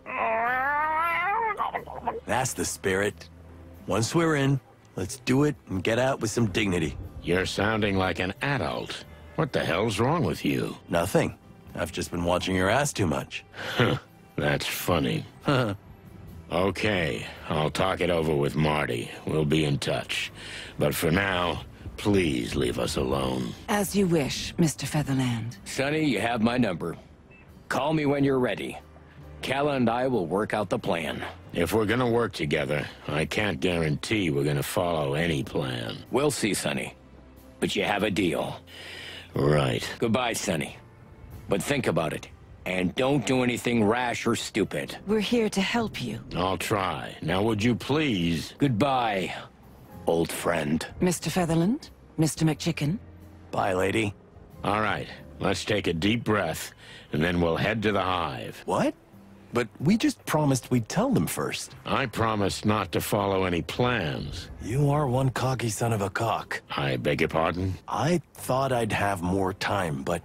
That's the spirit. Once we're in, let's do it and get out with some dignity. You're sounding like an adult. What the hell's wrong with you? Nothing. I've just been watching your ass too much. That's funny. Okay, I'll talk it over with Marty. We'll be in touch. But for now, please leave us alone. As you wish, Mr. Featherland. Sonny, you have my number. Call me when you're ready. Calla and I will work out the plan. If we're gonna work together, I can't guarantee we're gonna follow any plan. We'll see, Sonny. But you have a deal. Right. Goodbye, Sonny. But think about it. And don't do anything rash or stupid. We're here to help you. I'll try. Now, would you please? Goodbye, old friend. Mr. Featherland? Mr. McChicken? Bye, lady. All right. Let's take a deep breath, and then we'll head to the Hive. What? But we just promised we'd tell them first. I promised not to follow any plans. You are one cocky son of a cock. I beg your pardon? I thought I'd have more time, but...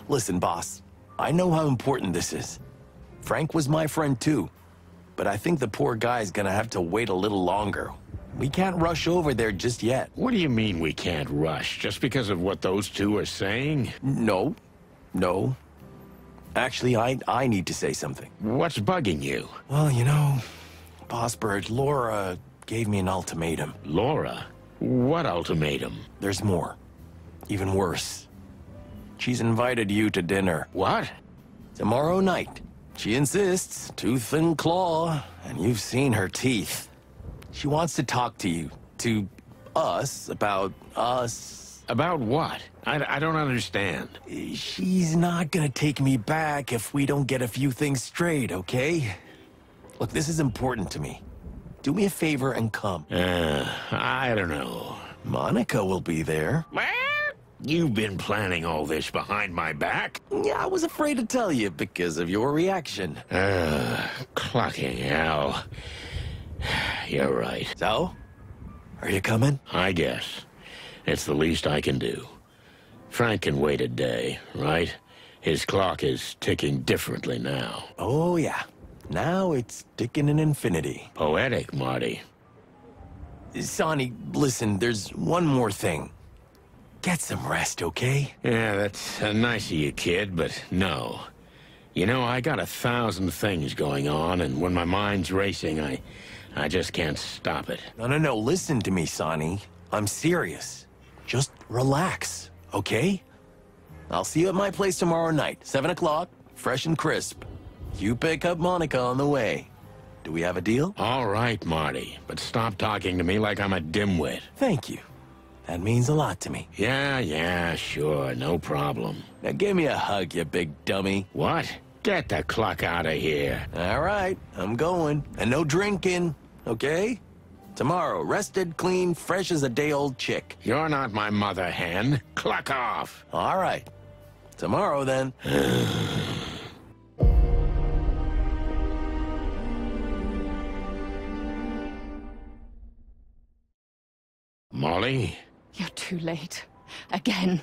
Listen, boss. I know how important this is. Frank was my friend too. But I think the poor guy's gonna have to wait a little longer. We can't rush over there just yet. What do you mean we can't rush? Just because of what those two are saying? No. No. Actually, I need to say something. What's bugging you? Well, you know, Boss Bird, Laura gave me an ultimatum. Laura? What ultimatum? There's more. Even worse. She's invited you to dinner. What? Tomorrow night. She insists, tooth and claw, and you've seen her teeth. She wants to talk to you, to us, about us. About what? I don't understand. She's not gonna take me back if we don't get a few things straight, okay? Look, this is important to me. Do me a favor and come. I don't know. Monica will be there. You've been planning all this behind my back? Yeah, I was afraid to tell you because of your reaction. Clucking hell. You're right. So? Are you coming? I guess. It's the least I can do. Frank can wait a day, right? His clock is ticking differently now. Oh, yeah. Now it's ticking in infinity. Poetic, Marty. Sonny, listen, there's one more thing. Get some rest, okay? Yeah, that's nice of you, kid, but no. You know, I got 1,000 things going on, and when my mind's racing, I just can't stop it. No, listen to me, Sonny. I'm serious. Just relax, okay? I'll see you at my place tomorrow night, 7 o'clock, fresh and crisp. You pick up Monica on the way. Do we have a deal? All right, Marty, but stop talking to me like I'm a dimwit. Thank you. That means a lot to me. Yeah, sure, no problem. Now give me a hug, you big dummy. What? Get the cluck out of here. All right, I'm going. And no drinking, okay? Tomorrow, rested, clean, fresh as a day-old chick. You're not my mother hen. Cluck off. All right. Tomorrow, then. Molly? You're too late. Again.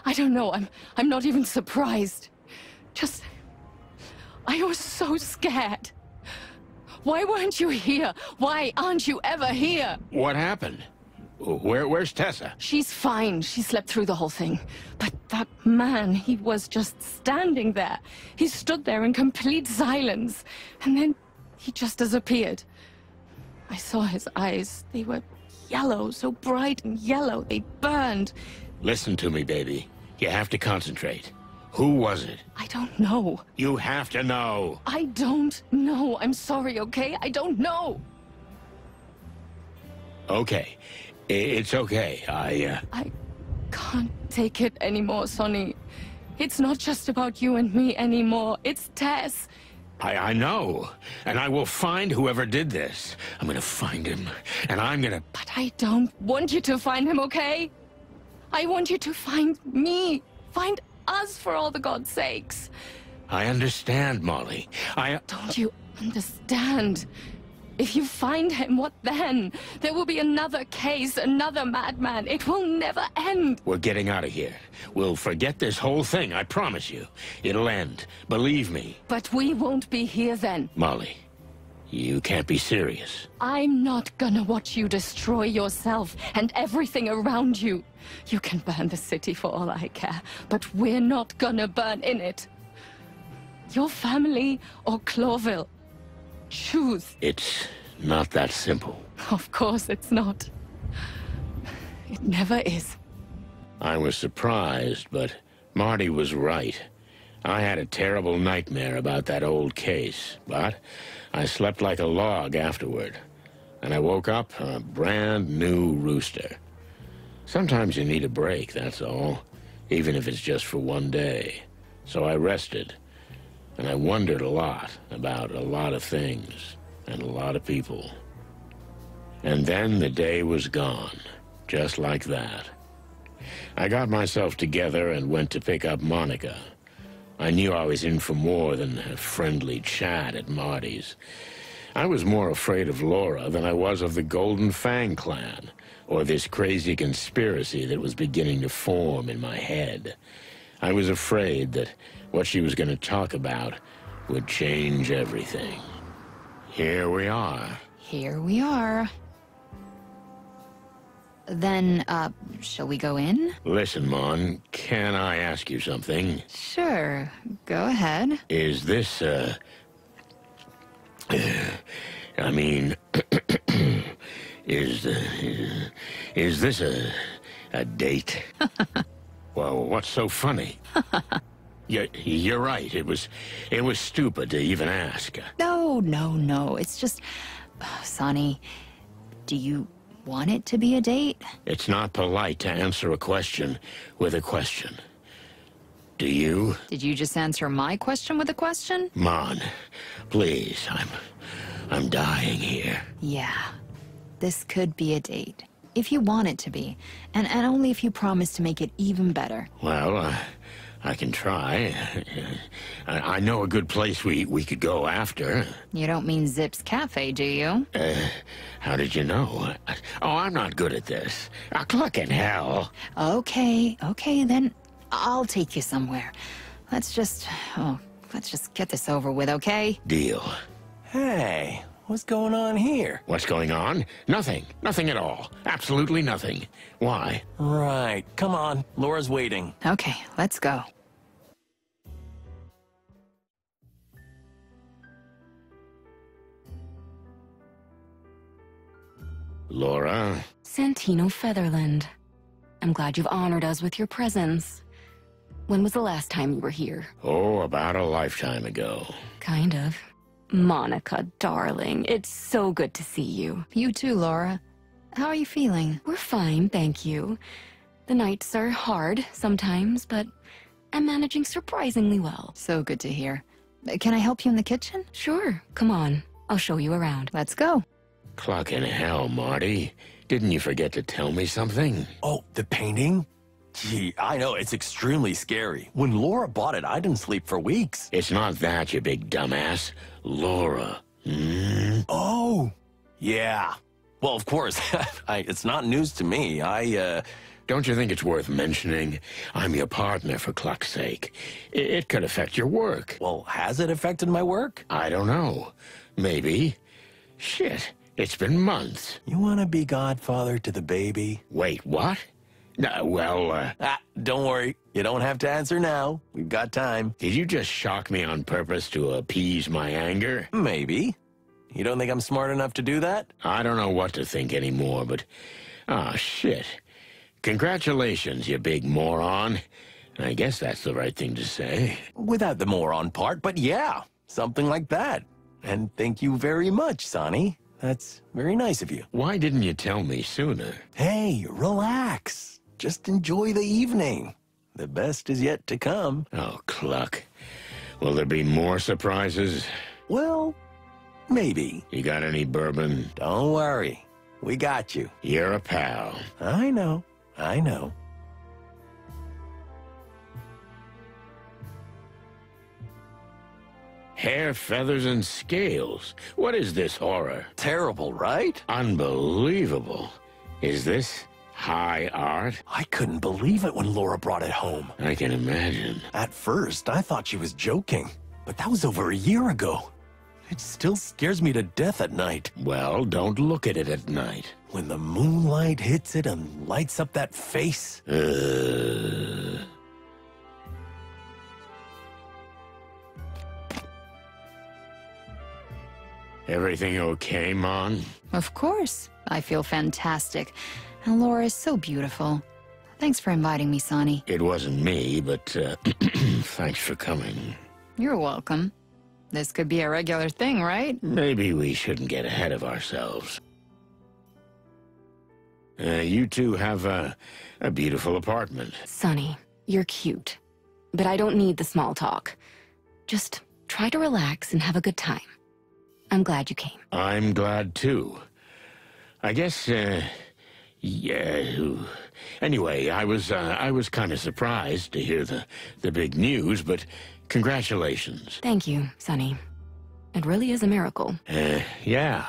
I don't know. I'm not even surprised. Just... I was so scared. Why weren't you here? Why aren't you ever here? What happened? Where's Tessa? She's fine. She slept through the whole thing. But that man, he was just standing there. He stood there in complete silence. And then he just disappeared. I saw his eyes. They were yellow, so bright and yellow. They burned. Listen to me, baby. You have to concentrate. Who was it? I don't know. You have to know. I don't know. I'm sorry, okay? I don't know. Okay. It's okay. I can't take it anymore, Sonny. It's not just about you and me anymore. It's Tess. I know. And I will find whoever did this. I'm gonna find him. And I'm gonna... But I don't want you to find him, okay? I want you to find me. Find us, for all the God's sakes. I understand, Molly. Don't you understand? If you find him, what then? There will be another case, another madman. It will never end. We're getting out of here. We'll forget this whole thing, I promise you. It'll end. Believe me. But we won't be here then. Molly, you can't be serious. I'm not gonna watch you destroy yourself and everything around you. You can burn the city for all I care, but we're not gonna burn in it. Your family or Clawville. Choose. It's not that simple. Of course it's not. It never is. I was surprised, but Marty was right. I had a terrible nightmare about that old case, but I slept like a log afterward. And I woke up a brand new rooster. Sometimes you need a break, that's all. Even if it's just for one day. So I rested. And I wondered a lot about a lot of things and a lot of people. And then the day was gone, just like that. I got myself together and went to pick up Monica. I knew I was in for more than a friendly chat at Marty's. I was more afraid of Laura than I was of the Golden Fang clan, or this crazy conspiracy that was beginning to form in my head. I was afraid that what she was going to talk about would change everything. Here we are. Here we are. Then, shall we go in? Listen, Mon, can I ask you something? Sure. Go ahead. Is this, I mean, is this a date? Well, what's so funny? You're right. It was stupid to even ask. No. It's just... Sonny, do you want it to be a date? It's not polite to answer a question with a question. Do you? Did you just answer my question with a question? Mon, please, I'm dying here. Yeah. This could be a date. If you want it to be. And only if you promise to make it even better. Well, I can try. I know a good place we could go after. You don't mean Zip's Cafe, do you? How did you know? Oh, I'm not good at this. Cluck in hell. Okay, then I'll take you somewhere. Let's just get this over with, okay? Deal. Hey, What's going on here? What's going on? Nothing. Nothing at all. Absolutely nothing. Why? Right. Come on. Laura's waiting. Okay, let's go. Laura? Santino Featherland. I'm glad you've honored us with your presence. When was the last time you were here? Oh, about a lifetime ago. Kind of. Monica, darling, it's so good to see you. You too, Laura. How are you feeling? We're fine, thank you. The nights are hard sometimes, but I'm managing surprisingly well. So good to hear. Can I help you in the kitchen? Sure, come on. I'll show you around. Let's go. Clucking hell, Marty. Didn't you forget to tell me something? Oh, the painting? Gee, I know, it's extremely scary. When Laura bought it, I didn't sleep for weeks. It's not that, you big dumbass. Laura. Oh, yeah. Well, of course. It's not news to me. Don't you think it's worth mentioning? I'm your partner, for Cluck's sake. It could affect your work. Well, has it affected my work? I don't know. Maybe. Shit, it's been months. You want to be godfather to the baby? Wait, what? Don't worry. You don't have to answer now. We've got time. Did you just shock me on purpose to appease my anger? Maybe. You don't think I'm smart enough to do that? I don't know what to think anymore, but... shit. Congratulations, you big moron. I guess that's the right thing to say. Without the moron part, but yeah, something like that. And thank you very much, Sonny. That's very nice of you. Why didn't you tell me sooner? Hey, relax. Just enjoy the evening. The best is yet to come. Oh, Cluck. Will there be more surprises? Well, maybe. You got any bourbon? Don't worry. We got you. You're a pal. I know. I know. Hair, feathers, and scales. What is this horror? Terrible, right? Unbelievable. Is this high art? I couldn't believe it when Laura brought it home. I can imagine. At first, I thought she was joking, but that was over a year ago. It still scares me to death at night. Well, don't look at it at night. When the moonlight hits it and lights up that face. Everything okay, Mon? Of course. I feel fantastic. And Laura is so beautiful. Thanks for inviting me, Sonny. It wasn't me, but thanks for coming. You're welcome. This could be a regular thing, right? Maybe we shouldn't get ahead of ourselves. You two have a beautiful apartment. Sonny, you're cute. But I don't need the small talk. Just try to relax and have a good time. I'm glad you came. I'm glad, too. I guess, yeah... Anyway, I was kind of surprised to hear the big news, but congratulations. Thank you, Sonny. It really is a miracle. Yeah.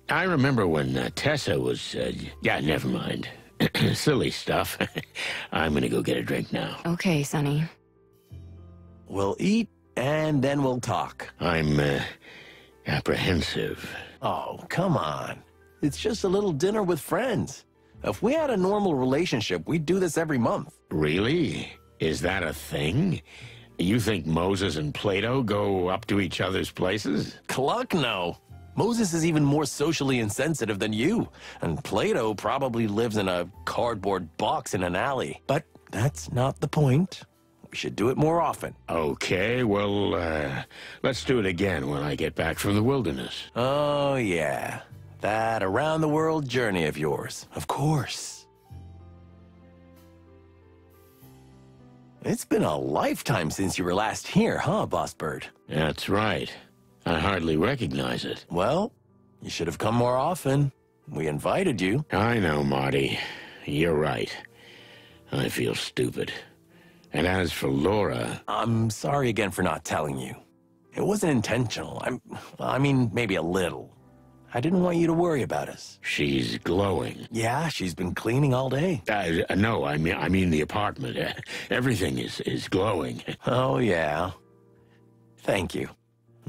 I remember when Tessa was... yeah, never mind. Silly stuff. I'm gonna go get a drink now. Okay, Sonny. We'll eat, and then we'll talk. I'm, apprehensive. Oh, come on. It's just a little dinner with friends. If we had a normal relationship, we'd do this every month. Really? Is that a thing? You think Moses and Plato go up to each other's places? Cluck, no. Moses is even more socially insensitive than you, and Plato probably lives in a cardboard box in an alley. But that's not the point. We should do it more often. Okay, well, let's do it again when I get back from the wilderness. Oh, yeah. That around-the-world journey of yours. Of course. It's been a lifetime since you were last here, huh, Boss Bird? That's right. I hardly recognize it. Well, you should have come more often. We invited you. I know, Marty. You're right. I feel stupid. And as for Laura... I'm sorry again for not telling you. It wasn't intentional. I mean, maybe a little. I didn't want you to worry about us. She's glowing. Yeah, she's been cleaning all day. No, I mean the apartment. Everything is glowing. Oh, yeah. Thank you.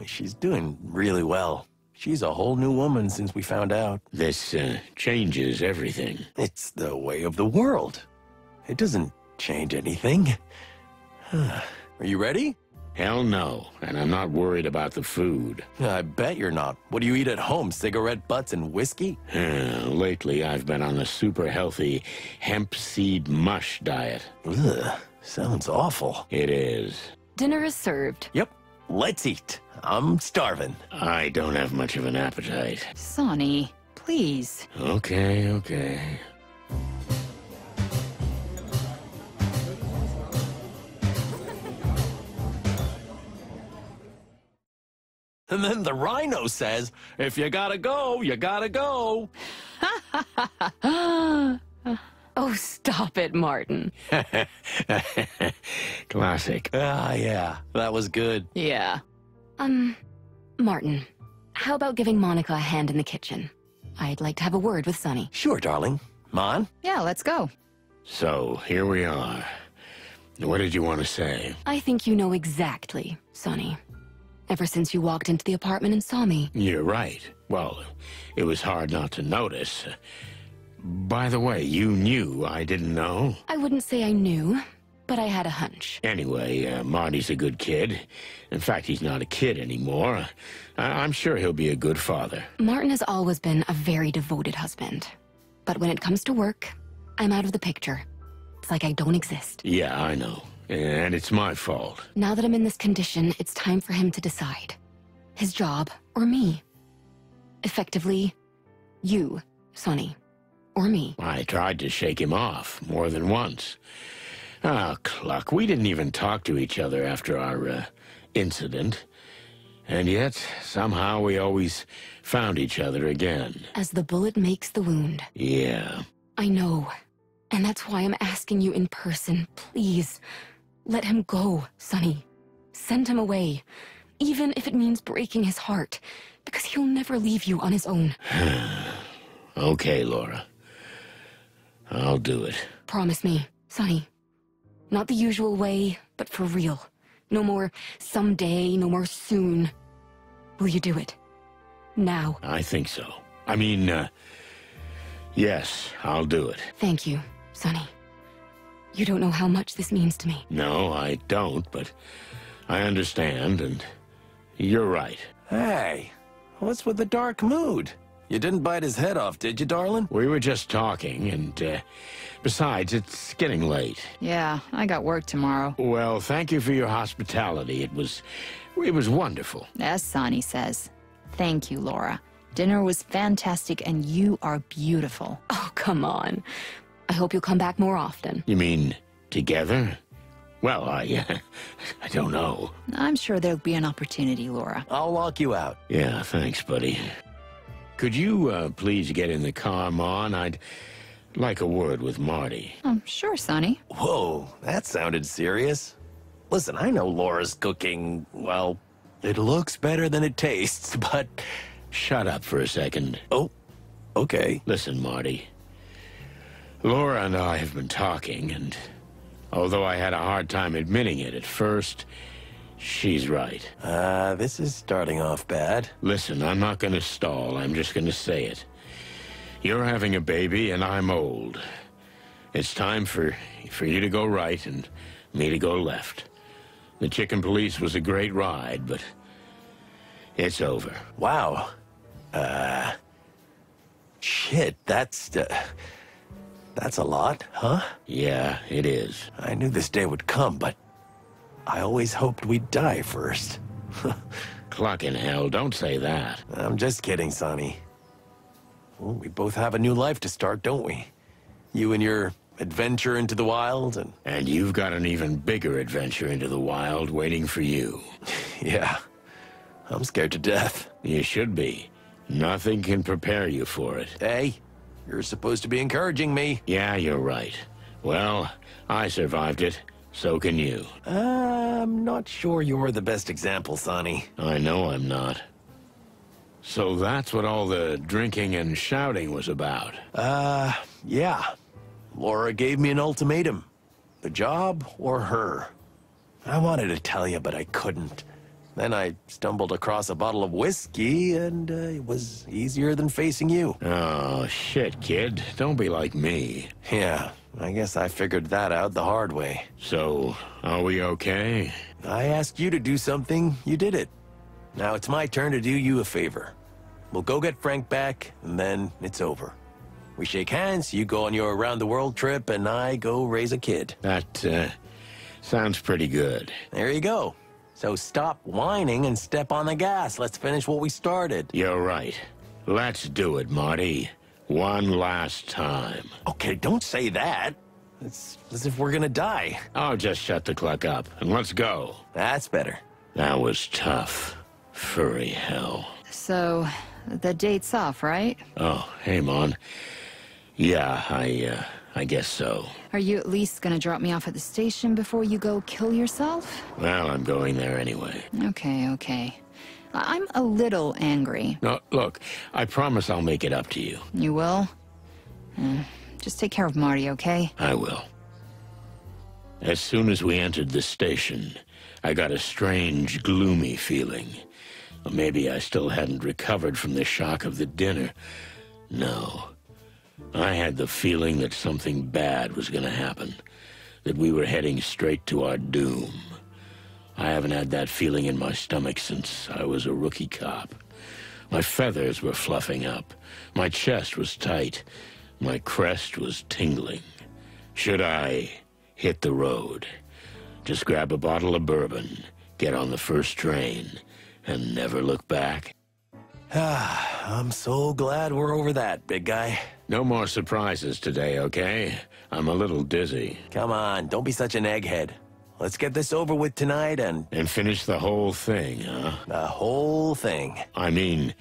She's doing really well. She's a whole new woman since we found out. This changes everything. It's the way of the world. It doesn't change anything. Are you ready? Hell no, and I'm not worried about the food. I bet you're not. What do you eat at home? Cigarette butts and whiskey? Lately, I've been on a super healthy hemp seed mush diet. Ugh, sounds awful. It is. Dinner is served. Yep, let's eat. I'm starving. I don't have much of an appetite. Sonny, please. Okay. And then the rhino says, if you gotta go, you gotta go. Oh, stop it, Martin. Classic. Ah, yeah, that was good. Yeah. Martin, how about giving Monica a hand in the kitchen? I'd like to have a word with Sonny. Sure, darling. Mon? Yeah, let's go. So, here we are. What did you want to say? I think you know exactly, Sonny. Ever since you walked into the apartment and saw me. You're right. Well, it was hard not to notice. By the way, you knew I didn't know? I wouldn't say I knew, but I had a hunch. Anyway, Marty's a good kid. In fact, he's not a kid anymore. I'm sure he'll be a good father. Martin has always been a very devoted husband. But when it comes to work, I'm out of the picture. It's like I don't exist. Yeah, I know. And it's my fault. Now that I'm in this condition, it's time for him to decide. His job or me. Effectively, you, Sonny, or me. I tried to shake him off more than once. Ah, Cluck, we didn't even talk to each other after our incident. And yet, somehow we always found each other again. As the bullet makes the wound. Yeah. I know. And that's why I'm asking you in person, please. Let him go, Sonny. Send him away. Even if it means breaking his heart. Because he'll never leave you on his own. Okay, Laura. I'll do it. Promise me, Sonny. Not the usual way, but for real. No more someday, no more soon. Will you do it? Now. I think so. I mean, yes, I'll do it. Thank you, Sonny. You don't know how much this means to me. No, I don't, but I understand, and you're right. Hey, what's with the dark mood? You didn't bite his head off, did you, darling? We were just talking, and besides, it's getting late. Yeah, I got work tomorrow. Well, thank you for your hospitality. It was wonderful. As Sonny says. Thank you, Laura. Dinner was fantastic, and you are beautiful. Oh, come on. I hope you'll come back more often. You mean together? Well, I don't know. I'm sure there'll be an opportunity, Laura. I'll lock you out. Yeah, thanks, buddy. Could you please get in the car, Mon? I'd like a word with Marty. Sure, Sonny. Whoa, that sounded serious. Listen, I know Laura's cooking, well, it looks better than it tastes, but... Shut up for a second. Oh, okay. Listen, Marty. Laura and I have been talking, and although I had a hard time admitting it at first, she's right. This is starting off bad. Listen, I'm not going to stall. I'm just going to say it. You're having a baby, and I'm old. It's time for you to go right and me to go left. The Chicken Police was a great ride, but it's over. Wow. Shit, that's a lot, huh? Yeah, it is. I knew this day would come, but I always hoped we'd die first. Cluck in hell, don't say that. I'm just kidding, Sonny. Well, we both have a new life to start, don't we? You and your adventure into the wild, and you've got an even bigger adventure into the wild waiting for you. Yeah. I'm scared to death. You should be. Nothing can prepare you for it. Hey, you're supposed to be encouraging me. Yeah, you're right. Well, I survived it. So can you. I'm not sure you're the best example, Sonny. I know I'm not. So that's what all the drinking and shouting was about? Yeah. Laura gave me an ultimatum. The job or her. I wanted to tell you, but I couldn't. Then I stumbled across a bottle of whiskey, and it was easier than facing you. Oh, shit, kid. Don't be like me. Yeah, I guess I figured that out the hard way. So, are we okay? I asked you to do something, you did it. Now it's my turn to do you a favor. We'll go get Frank back, and then it's over. We shake hands, you go on your around-the-world trip, and I go raise a kid. That, sounds pretty good. There you go. So stop whining and step on the gas. Let's finish what we started. You're right. Let's do it, Marty. One last time. Okay, don't say that. It's as if we're gonna die. Oh, just shut the clock up, and let's go. That's better. That was tough. Furry hell. So, the date's off, right? Oh, hey, Mon. Yeah, I guess so. Are you at least gonna drop me off at the station before you go kill yourself? Well, I'm going there anyway. Okay. I'm a little angry. No, look, I promise I'll make it up to you. You will? Just take care of Marty, okay? I will. As soon as we entered the station, I got a strange, gloomy feeling. Or maybe I still hadn't recovered from the shock of the dinner. No. I had the feeling that something bad was going to happen. That we were heading straight to our doom. I haven't had that feeling in my stomach since I was a rookie cop. My feathers were fluffing up. My chest was tight. My crest was tingling. Should I hit the road? Just grab a bottle of bourbon, get on the first train, and never look back? I'm so glad we're over that, big guy. No more surprises today, okay? I'm a little dizzy. Come on, don't be such an egghead. Let's get this over with tonight and finish the whole thing, huh? The whole thing. I mean,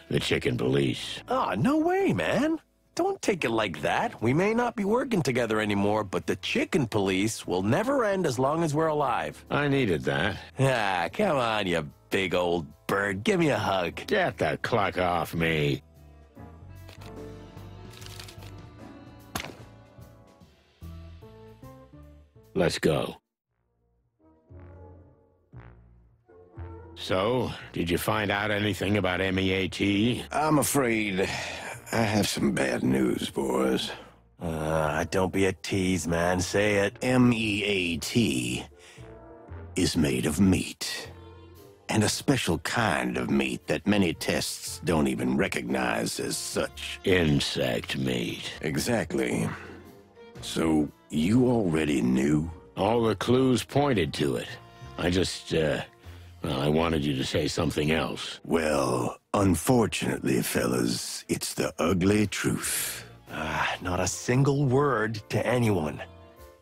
the chicken police. Oh, no way, man. Don't take it like that. We may not be working together anymore, but the chicken police will never end as long as we're alive. I needed that. Ah, come on, you big old bird. Give me a hug. Get the clock off me. Let's go. So, did you find out anything about MEAT? I'm afraid I have some bad news, boys. Don't be a tease, man. Say it. MEAT is made of meat. And a special kind of meat that many tests don't even recognize as such. Insect meat. Exactly. So, you already knew? All the clues pointed to it. I just, well, I wanted you to say something else. Well, unfortunately, fellas, it's the ugly truth. Not a single word to anyone.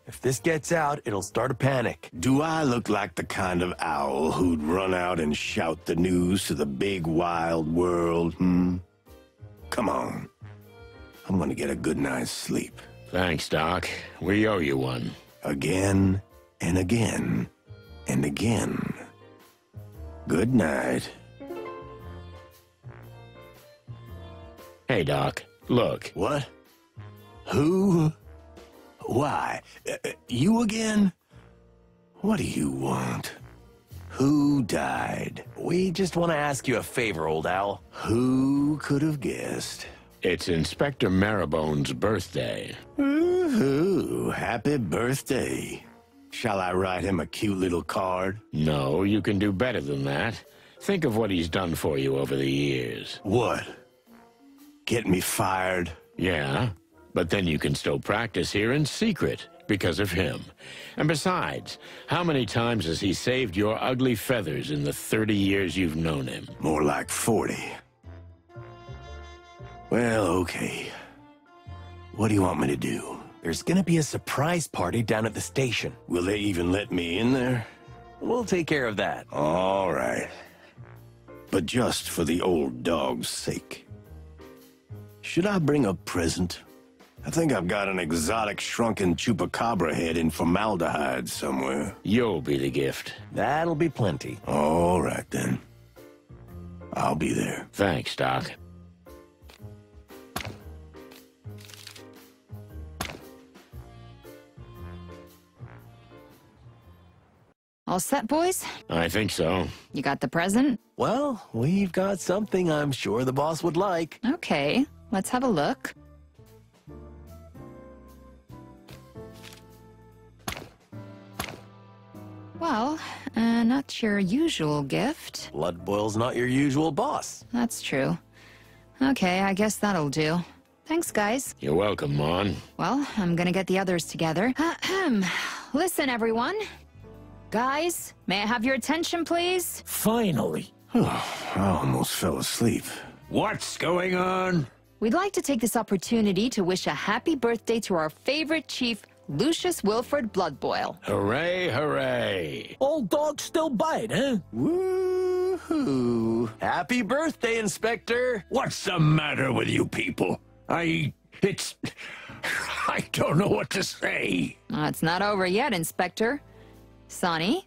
If this gets out, it'll start a panic. Do I look like the kind of owl who'd run out and shout the news to the big wild world, Come on. I'm gonna get a good night's sleep. Thanks, Doc. We owe you one. Again and again and again. Good night. Hey, Doc. Look. What? Who? Why? You again? What do you want? Who died? We just want to ask you a favor, old owl. Who could have guessed? It's Inspector Marrowbone's birthday. Woohoo! Happy birthday. Shall I write him a cute little card? No, you can do better than that. Think of what he's done for you over the years. What? Get me fired? Yeah, but then you can still practice here in secret because of him. And besides, how many times has he saved your ugly feathers in the 30 years you've known him? More like 40. Well, okay. What do you want me to do? There's gonna be a surprise party down at the station. Will they even let me in there? We'll take care of that. All right. But just for the old dog's sake. Should I bring a present? I think I've got an exotic shrunken chupacabra head in formaldehyde somewhere. You'll be the gift. That'll be plenty. All right, then. I'll be there. Thanks, Doc. All set, boys? I think so. You got the present? Well, we've got something I'm sure the boss would like. Okay, let's have a look. Well, not your usual gift. Blood Boil's not your usual boss. That's true. Okay, I guess that'll do. Thanks, guys. You're welcome, Mon. Well, I'm gonna get the others together. Listen, everyone. Guys, may I have your attention, please? Finally. I almost fell asleep. What's going on? We'd like to take this opportunity to wish a happy birthday to our favorite chief, Lucius Wilford Bloodboil. Hooray, hooray. Old dog still bite, huh? Woo-hoo. Happy birthday, Inspector. What's the matter with you people? I don't know what to say. It's not over yet, Inspector. Sonny,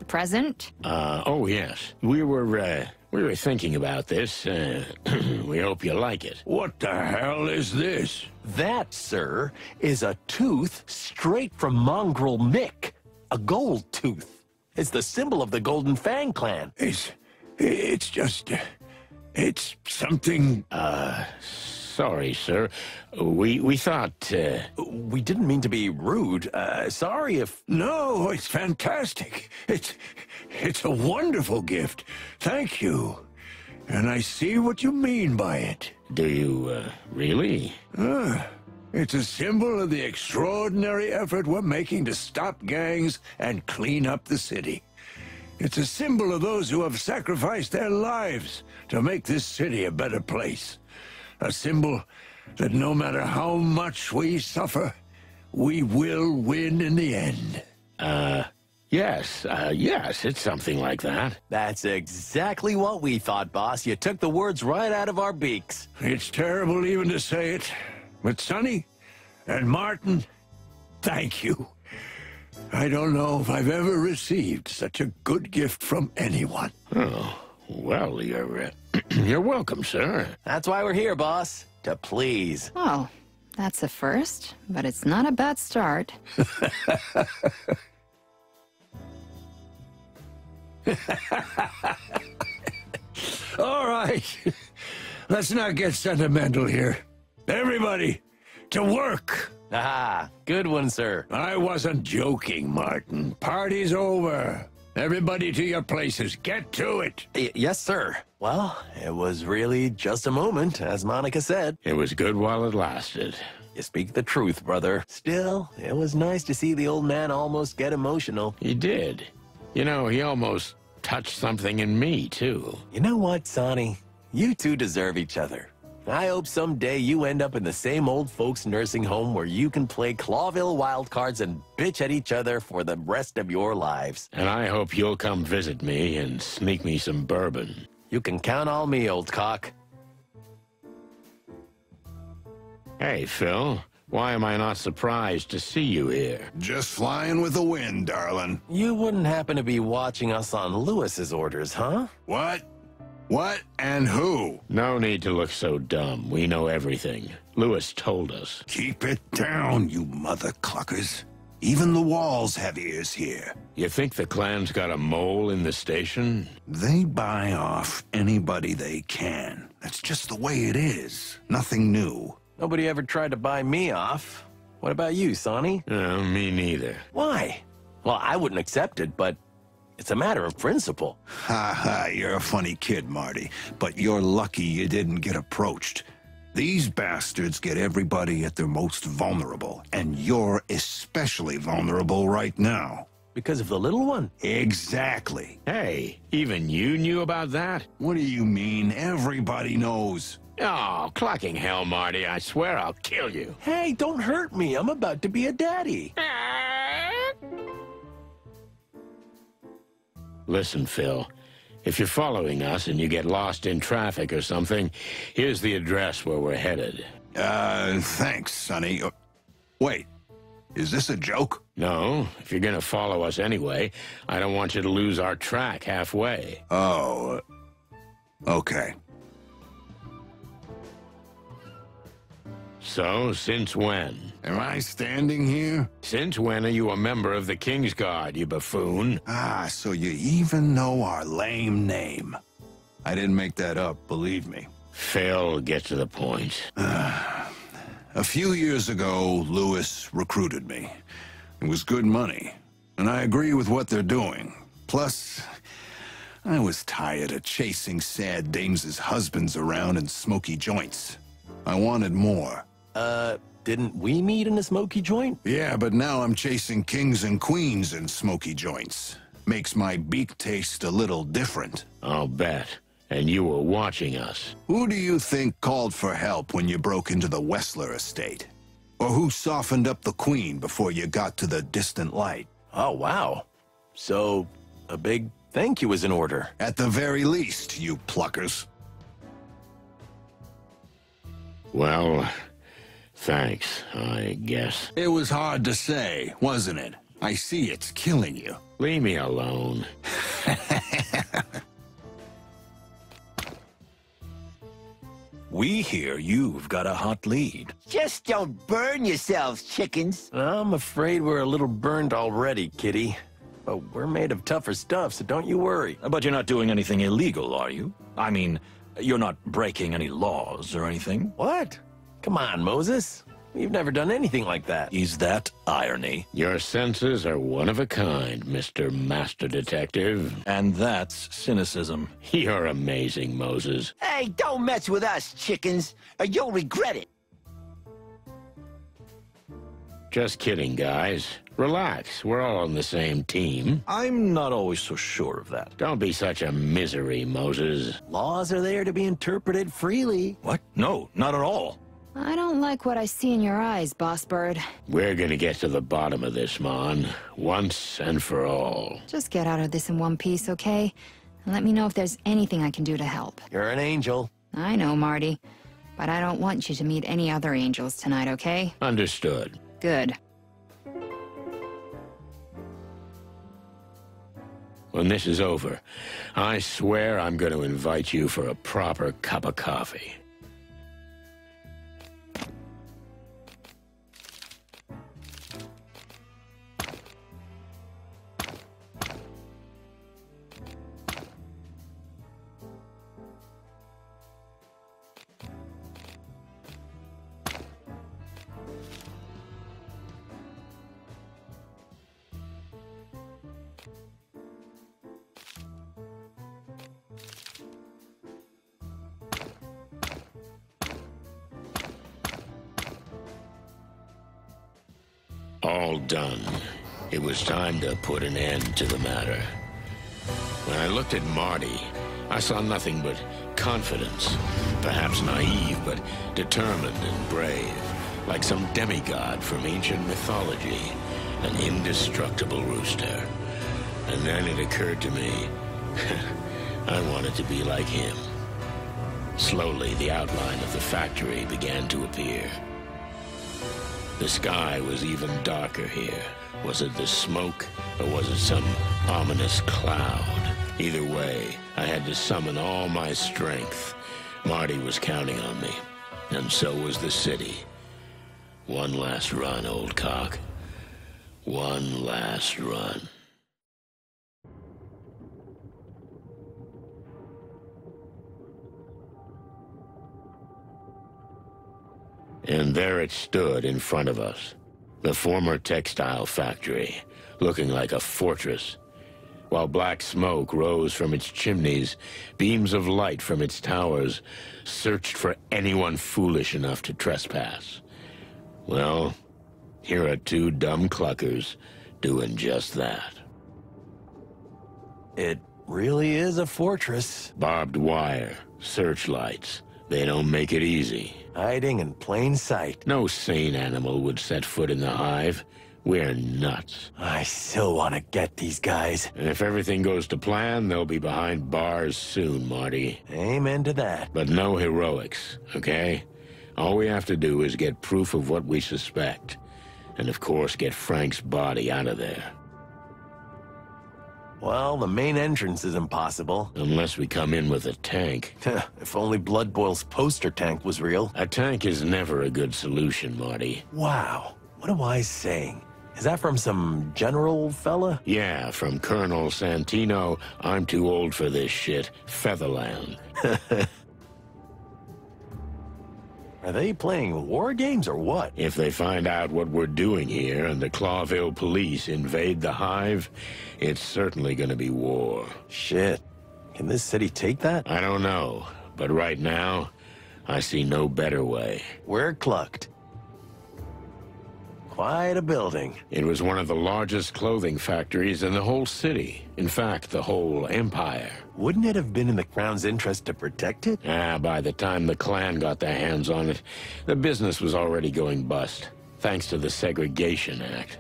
the present? Oh, yes. We were thinking about this. We hope you like it. What the hell is this? That, sir, is a tooth straight from Mongrel Mick. A gold tooth. It's the symbol of the Golden Fang clan. It's something... Sorry, sir. We thought... We didn't mean to be rude. Sorry if... No, it's fantastic. It's a wonderful gift. Thank you. And I see what you mean by it. Do you, really? It's a symbol of the extraordinary effort we're making to stop gangs and clean up the city. It's a symbol of those who have sacrificed their lives to make this city a better place. A symbol that no matter how much we suffer, we will win in the end. Yes, it's something like that. That's exactly what we thought, boss. You took the words right out of our beaks. It's terrible even to say it, but Sonny and Martin, thank you. I don't know if I've ever received such a good gift from anyone. Oh, well, you're welcome, sir. That's why we're here, boss. To please. Oh, that's a first, but it's not a bad start. All right, let's not get sentimental here. Everybody, to work. Ah, good one, sir. I wasn't joking, Martin. Party's over. Everybody to your places. Get to it. Yes, sir. Well, it was really just a moment, as Monica said. It was good while it lasted. You speak the truth, brother. Still, it was nice to see the old man almost get emotional. He did. You know, he almost touched something in me, too. You know what, Sonny? You two deserve each other. I hope someday you end up in the same old folks' nursing home where you can play Clawville wildcards and bitch at each other for the rest of your lives. And I hope you'll come visit me and sneak me some bourbon. You can count on me, old cock. Hey, Phil. Why am I not surprised to see you here? Just flying with the wind, darling. You wouldn't happen to be watching us on Lewis's orders, huh? What? What and who? No need to look so dumb. We know everything. Lewis told us. Keep it down, you mother cluckers. Even the walls have ears here. You think the clan's got a mole in the station? They buy off anybody they can. That's just the way it is. Nothing new. Nobody ever tried to buy me off. What about you, Sonny? No, me neither. Why? Well, I wouldn't accept it, but it's a matter of principle. Ha ha, you're a funny kid, Marty. But you're lucky you didn't get approached. These bastards get everybody at their most vulnerable, and you're especially vulnerable right now. Because of the little one? Exactly. Hey, even you knew about that? What do you mean? Everybody knows. Oh, clucking hell, Marty. I swear I'll kill you. Hey, don't hurt me. I'm about to be a daddy. Listen, Phil. If you're following us and you get lost in traffic or something, here's the address where we're headed. Thanks, Sonny. Wait, is this a joke? No, if you're gonna follow us anyway, I don't want you to lose our track halfway. Oh, okay. So, since when? Am I standing here? Since when are you a member of the King's Guard, you buffoon? Ah, so you even know our lame name. I didn't make that up, believe me. Phil, get to the point. A few years ago, Lewis recruited me. It was good money, and I agree with what they're doing. Plus, I was tired of chasing sad dames' husbands around in smoky joints. I wanted more. Didn't we meet in a smoky joint? Yeah, but now I'm chasing kings and queens in smoky joints. Makes my beak taste a little different. I'll bet. And you were watching us. Who do you think called for help when you broke into the Wessler estate? Or who softened up the queen before you got to the distant light? Oh, wow. So, a big thank you is in order. At the very least, you pluckers. Well, thanks, I guess. It was hard to say, wasn't it? I see it's killing you. Leave me alone. We hear you've got a hot lead. Just don't burn yourselves, chickens. I'm afraid we're a little burned already, kitty. But we're made of tougher stuff, so don't you worry. But you're not doing anything illegal, are you? I mean, you're not breaking any laws or anything? What? Come on, Moses. We've never done anything like that. Is that irony? Your senses are one of a kind, Mr. Master Detective. And that's cynicism. You're amazing, Moses. Hey, don't mess with us, chickens, or you'll regret it. Just kidding, guys. Relax. We're all on the same team. I'm not always so sure of that. Don't be such a misery, Moses. Laws are there to be interpreted freely. What? No, not at all. I don't like what I see in your eyes, Boss Bird. We're gonna get to the bottom of this, Mon. Once and for all. Just get out of this in one piece, okay? And let me know if there's anything I can do to help. You're an angel. I know, Marty. But I don't want you to meet any other angels tonight, okay? Understood. Good. When this is over, I swear I'm going to invite you for a proper cup of coffee. All done. It was time to put an end to the matter. When I looked at Marty, I saw nothing but confidence. Perhaps naive, but determined and brave. Like some demigod from ancient mythology. An indestructible rooster. And then it occurred to me, I wanted to be like him. Slowly, the outline of the factory began to appear. The sky was even darker here. Was it the smoke, or was it some ominous cloud? Either way, I had to summon all my strength. Marty was counting on me, and so was the city. One last run, old cock. One last run. And there it stood in front of us, the former textile factory, looking like a fortress. While black smoke rose from its chimneys, beams of light from its towers searched for anyone foolish enough to trespass. Well, here are two dumb cluckers doing just that. It really is a fortress. Barbed wire, searchlights. They don't make it easy. Hiding in plain sight. No sane animal would set foot in the hive. We're nuts. I still want to get these guys. And if everything goes to plan, they'll be behind bars soon, Marty. Amen to that. But no heroics, okay? All we have to do is get proof of what we suspect. And of course, get Frank's body out of there. Well, the main entrance is impossible. Unless we come in with a tank. If only Blood Boil's poster tank was real. A tank is never a good solution, Marty. Wow. What am I saying? Is that from some general fella? Yeah, from Colonel Santino. I'm too old for this shit. Featherland. Are they playing war games or what? If they find out what we're doing here and the Clawville police invade the Hive, it's certainly gonna be war. Shit. Can this city take that? I don't know, but right now, I see no better way. We're clucked. Quite a building. It was one of the largest clothing factories in the whole city. In fact, the whole empire. Wouldn't it have been in the Crown's interest to protect it? By the time the clan got their hands on it, the business was already going bust, thanks to the Segregation Act.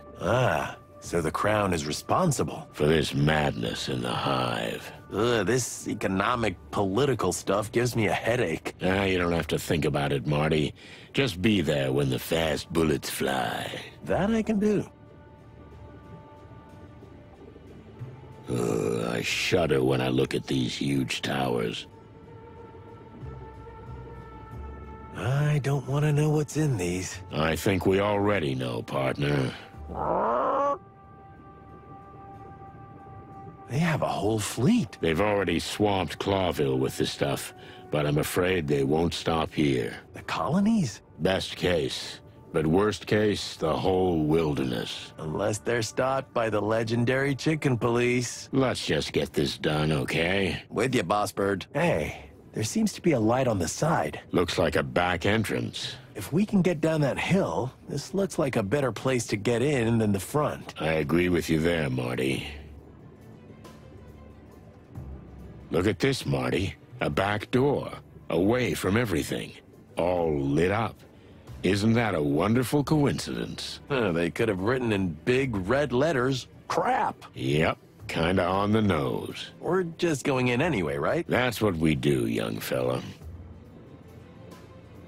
So the Crown is responsible for this madness in the Hive. This economic, political stuff gives me a headache. You don't have to think about it, Marty. Just be there when the fast bullets fly. That I can do. I shudder when I look at these huge towers. I don't want to know what's in these. I think we already know, partner. They have a whole fleet. They've already swamped Clawville with the stuff, but I'm afraid they won't stop here. The colonies? Best case. But worst case, the whole wilderness. Unless they're stopped by the legendary chicken police. Let's just get this done, okay? With you, Boss Bird. Hey, there seems to be a light on the side. Looks like a back entrance. If we can get down that hill, this looks like a better place to get in than the front. I agree with you there, Marty. Look at this, Marty. A back door. Away from everything. All lit up. Isn't that a wonderful coincidence? They could have written in big red letters, crap. Yep, kinda on the nose. We're just going in anyway, right? That's what we do, young fella.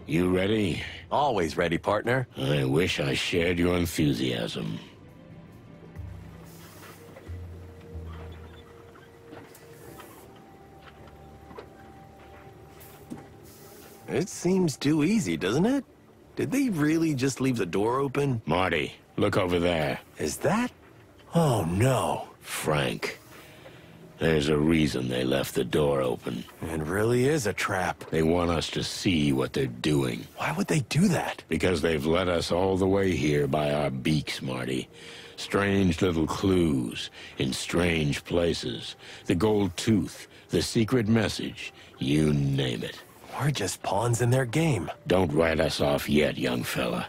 You ready? Always ready, partner. I wish I shared your enthusiasm. It seems too easy, doesn't it? Did they really just leave the door open? Marty, look over there. Is that? Oh, no. Frank. There's a reason they left the door open. It really is a trap. They want us to see what they're doing. Why would they do that? Because they've led us all the way here by our beaks, Marty. Strange little clues in strange places. The gold tooth, the secret message, you name it. We're just pawns in their game. Don't write us off yet, young fella.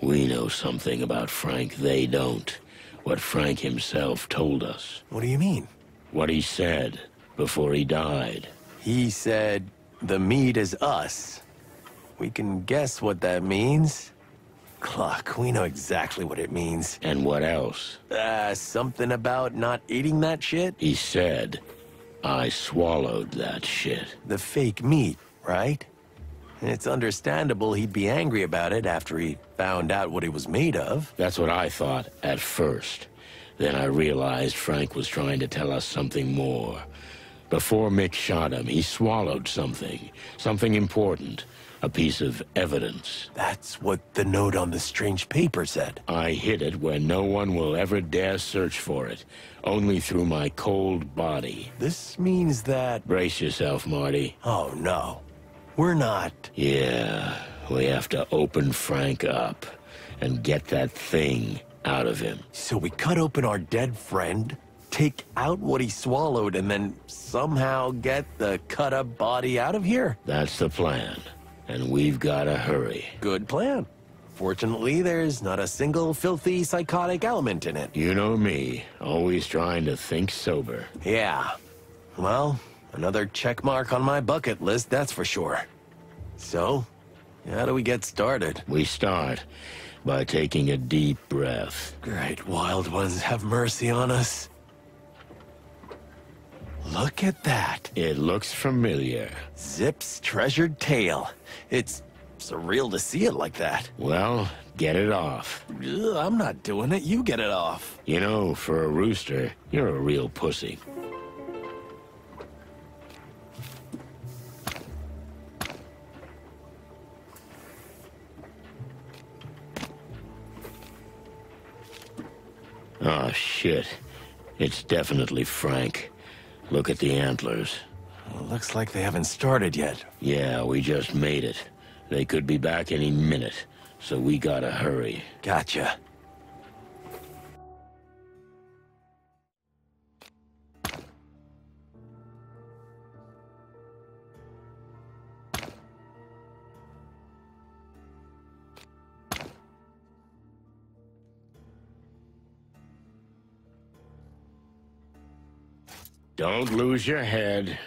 We know something about Frank they don't. What Frank himself told us. What do you mean? What he said before he died. He said, the meat is us. We can guess what that means. Cluck, we know exactly what it means. And what else? Something about not eating that shit? He said, I swallowed that shit. The fake meat, right? It's understandable he'd be angry about it after he found out what it was made of. That's what I thought at first. Then I realized Frank was trying to tell us something more. Before Mick shot him, he swallowed something. Something important. A piece of evidence. That's what the note on the strange paper said. I hid it where no one will ever dare search for it. Only through my cold body. This means that... Brace yourself, Marty. Oh, no. We're not... Yeah, we have to open Frank up and get that thing out of him. So we cut open our dead friend, take out what he swallowed, and then somehow get the cut-up body out of here? That's the plan. And we've got to hurry. Good plan. Fortunately, there's not a single filthy psychotic element in it. You know me, always trying to think sober. Yeah. Well, another check mark on my bucket list, that's for sure. So, how do we get started? We start by taking a deep breath. Great wild ones, have mercy on us. Look at that. It looks familiar. Zip's treasured tail. It's surreal to see it like that. Well, get it off. Ugh, I'm not doing it. You get it off. You know, for a rooster, you're a real pussy. Oh, shit. It's definitely Frank. Look at the antlers. Well, looks like they haven't started yet. Yeah, we just made it. They could be back any minute, so we gotta hurry. Gotcha. Don't lose your head.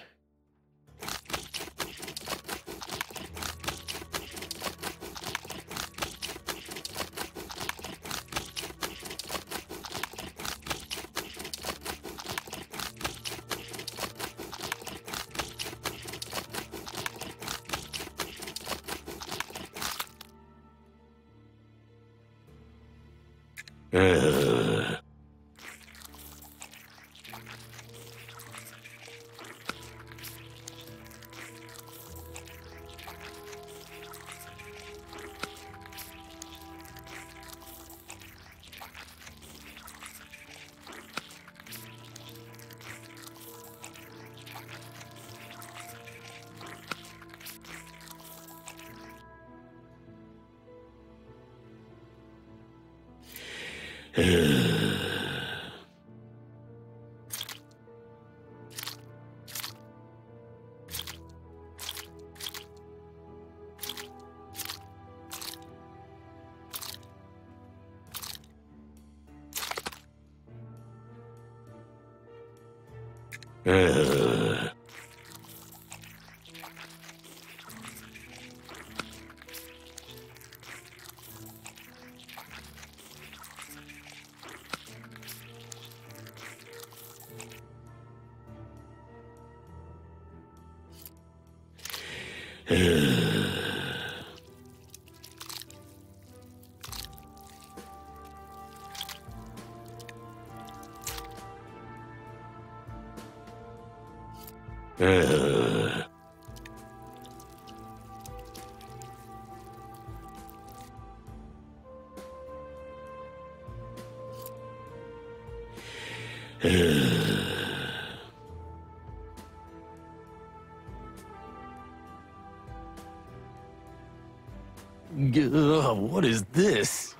Ugh, what is this?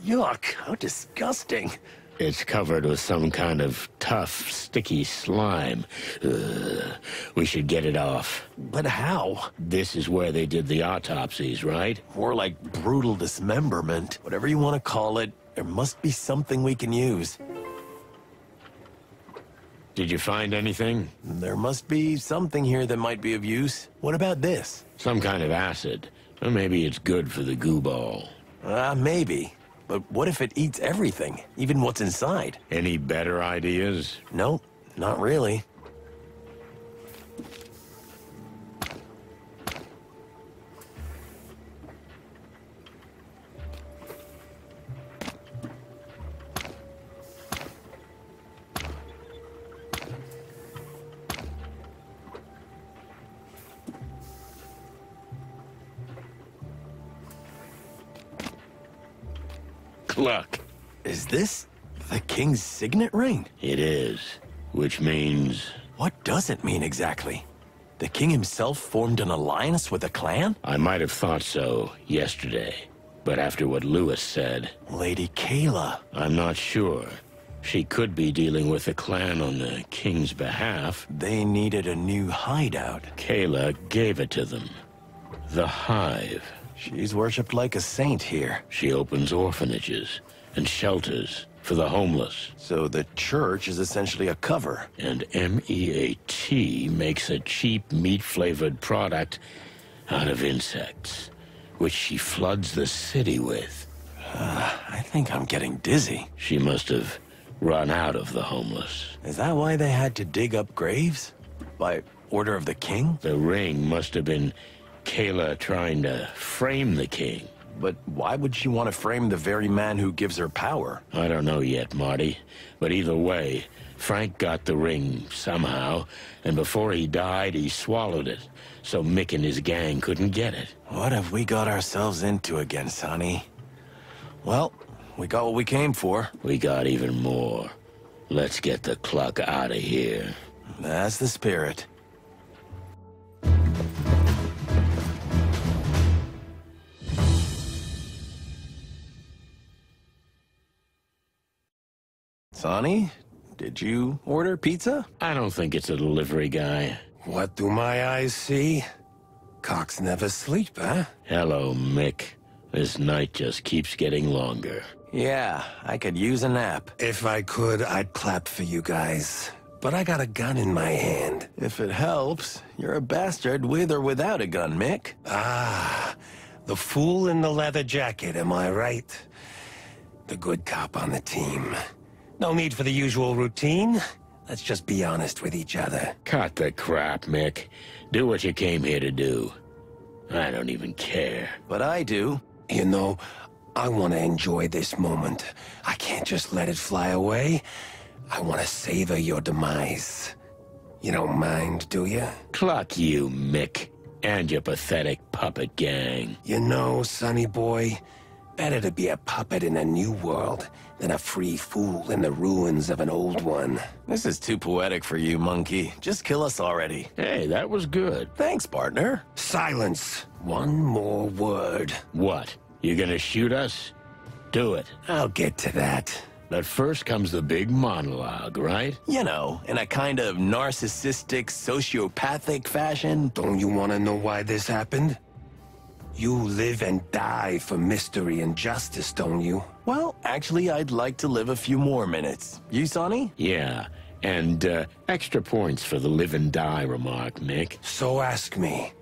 Yuck, how disgusting. It's covered with some kind of tough, sticky slime. We should get it off. But how? This is where they did the autopsies, right? More like brutal dismemberment. Whatever you want to call it, there must be something we can use. Did you find anything? There must be something here that might be of use. What about this? Some kind of acid. Or maybe it's good for the goo ball. Maybe. But what if it eats everything, even what's inside? Any better ideas? Nope, not really. Look. Is this the king's signet ring? It is. Which means... What does it mean exactly? The king himself formed an alliance with a clan? I might have thought so yesterday. But after what Lewis said... Lady Kayla. I'm not sure. She could be dealing with the clan on the king's behalf. They needed a new hideout. Kayla gave it to them. The HIVE. She's worshipped like a saint here. She opens orphanages and shelters for the homeless. So the church is essentially a cover. And MEAT makes a cheap meat-flavored product out of insects, which she floods the city with. I think I'm getting dizzy. She must have run out of the homeless. Is that why they had to dig up graves? By order of the king? The ring must have been Kayla trying to frame the king. But why would she want to frame the very man who gives her power? I don't know yet, Marty. But either way, Frank got the ring somehow, and before he died, he swallowed it, so Mick and his gang couldn't get it. What have we got ourselves into again, Sonny? Well, we got what we came for. We got even more. Let's get the clock out of here. That's the spirit. Sonny, did you order pizza? I don't think it's a delivery guy. What do my eyes see? Cocks never sleep, huh? Hello, Mick. This night just keeps getting longer. Yeah, I could use a nap. If I could, I'd clap for you guys. But I got a gun in my hand. If it helps, you're a bastard with or without a gun, Mick. Ah, the fool in the leather jacket, am I right? The good cop on the team. No need for the usual routine. Let's just be honest with each other. Cut the crap, Mick. Do what you came here to do. I don't even care. But I do. You know, I want to enjoy this moment. I can't just let it fly away. I want to savor your demise. You don't mind, do you? Cluck you, Mick. And your pathetic puppet gang. You know, sonny boy, better to be a puppet in a new world than a free fool in the ruins of an old one. This is too poetic for you, monkey. Just kill us already. Hey, that was good. Thanks, partner. Silence. One more word. What? You gonna shoot us? Do it. I'll get to that. But first comes the big monologue, right? You know, in a kind of narcissistic, sociopathic fashion. Don't you want to know why this happened? You live and die for mystery and justice, don't you? Well, actually, I'd like to live a few more minutes. You, Sonny? Yeah, and extra points for the live and die remark, Mick. So ask me,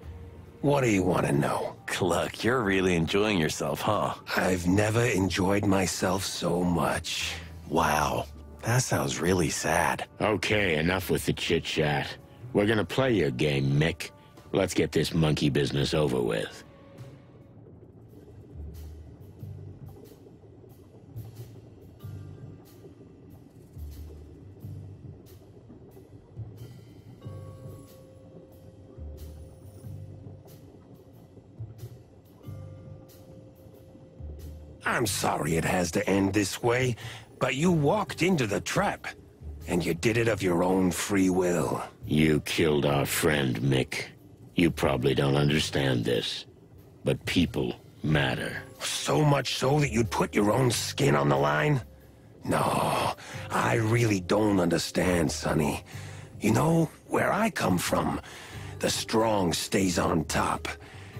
what do you want to know? Cluck, you're really enjoying yourself, huh? I've never enjoyed myself so much. Wow, that sounds really sad. Okay, enough with the chit-chat. We're gonna play your game, Mick. Let's get this monkey business over with. I'm sorry it has to end this way, but you walked into the trap, and you did it of your own free will. You killed our friend, Mick. You probably don't understand this, but people matter. So much so that you'd put your own skin on the line? No, I really don't understand, Sonny. You know, where I come from, the strong stays on top.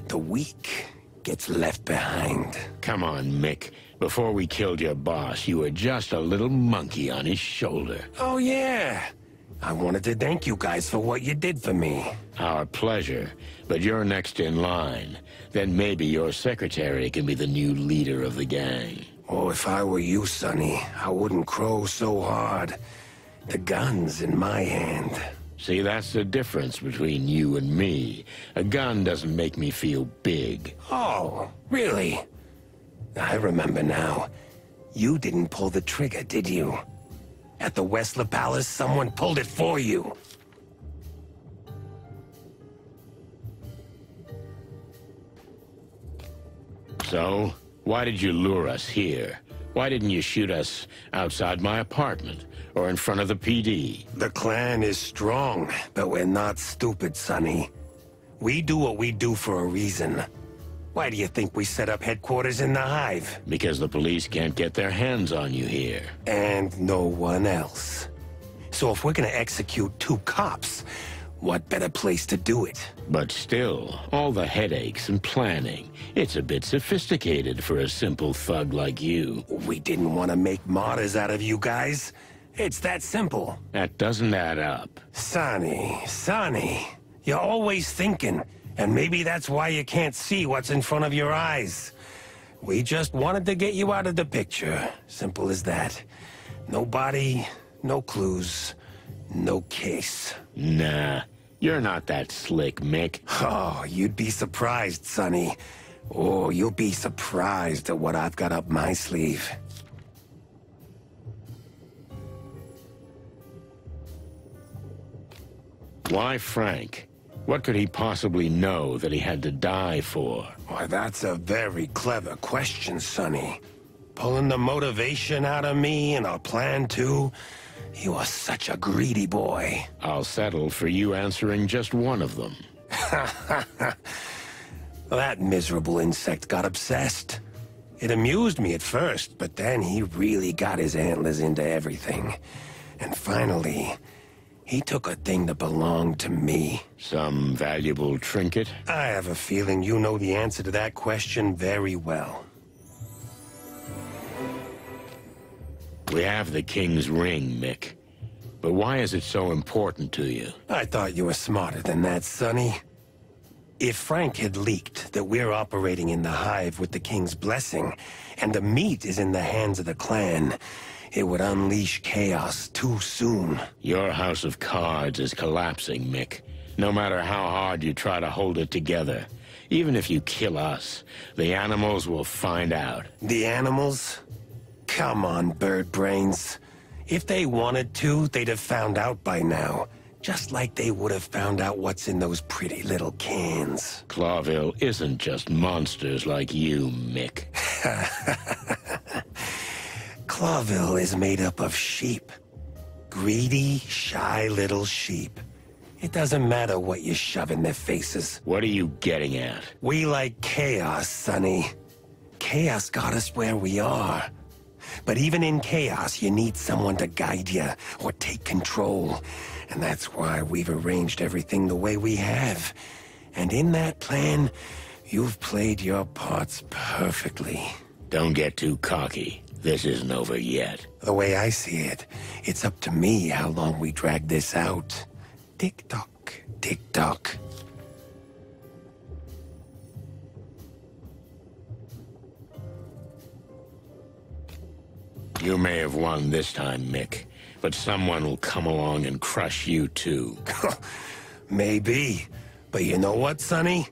The weak gets left behind. Come on, Mick. Before we killed your boss, you were just a little monkey on his shoulder. Oh, yeah. I wanted to thank you guys for what you did for me. Our pleasure. But you're next in line. Then maybe your secretary can be the new leader of the gang. Oh, if I were you, Sonny, I wouldn't crow so hard. The gun's in my hand. See, that's the difference between you and me. A gun doesn't make me feel big. Oh, really? I remember now. You didn't pull the trigger, did you? At the Westler Palace, someone pulled it for you. So, why did you lure us here? Why didn't you shoot us outside my apartment? Or in front of the PD? The clan is strong, but we're not stupid, Sonny. We do what we do for a reason. Why do you think we set up headquarters in the Hive? Because the police can't get their hands on you here. And no one else. So if we're gonna execute 2 cops, what better place to do it? But still, all the headaches and planning. It's a bit sophisticated for a simple thug like you. We didn't want to make martyrs out of you guys. It's that simple. That doesn't add up. Sonny, you're always thinking, and maybe that's why you can't see what's in front of your eyes. We just wanted to get you out of the picture. Simple as that. No body, no clues, no case. Nah, You're not that slick, Mick. Oh, you'd be surprised, Sonny. Oh, you'll be surprised at what I've got up my sleeve. Why Frank? What could he possibly know that he had to die for? Why, that's a very clever question, Sonny. Pulling the motivation out of me and our plan too. You are such a greedy boy. I'll settle for you answering just one of them. That miserable insect got obsessed. It amused me at first, but then he really got his antlers into everything. And finally, he took a thing that belonged to me. Some valuable trinket? I have a feeling you know the answer to that question very well. We have the King's ring, Mick. But why is it so important to you? I thought you were smarter than that, Sonny. If Frank had leaked that we're operating in the Hive with the King's blessing, and the meat is in the hands of the clan, it would unleash chaos too soon. Your house of cards is collapsing, Mick. No matter how hard you try to hold it together. Even if you kill us, the animals will find out. The animals? Come on, bird brains. If they wanted to, they'd have found out by now. Just like they would have found out what's in those pretty little cans. Clawville isn't just monsters like you, Mick. Clawville is made up of sheep. Greedy, shy little sheep. It doesn't matter what you shove in their faces. What are you getting at? We like chaos, Sonny. Chaos got us where we are. But even in chaos, you need someone to guide you or take control. And that's why we've arranged everything the way we have. And in that plan, you've played your parts perfectly. Don't get too cocky. This isn't over yet. The way I see it, it's up to me how long we drag this out. Tick-tock, tick-tock. You may have won this time, Mick, but someone will come along and crush you too. Maybe. But you know what, Sonny?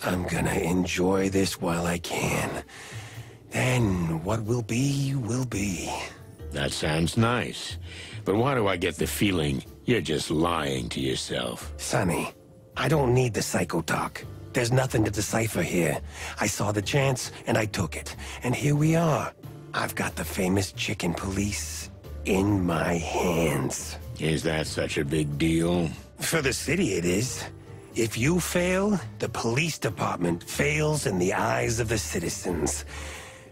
I'm gonna enjoy this while I can. Then what will be, will be. That sounds nice. But why do I get the feeling you're just lying to yourself? Sonny, I don't need the psycho talk. There's nothing to decipher here. I saw the chance, and I took it. And here we are. I've got the famous chicken police in my hands. Is that such a big deal? For the city, it is. If you fail, the police department fails in the eyes of the citizens.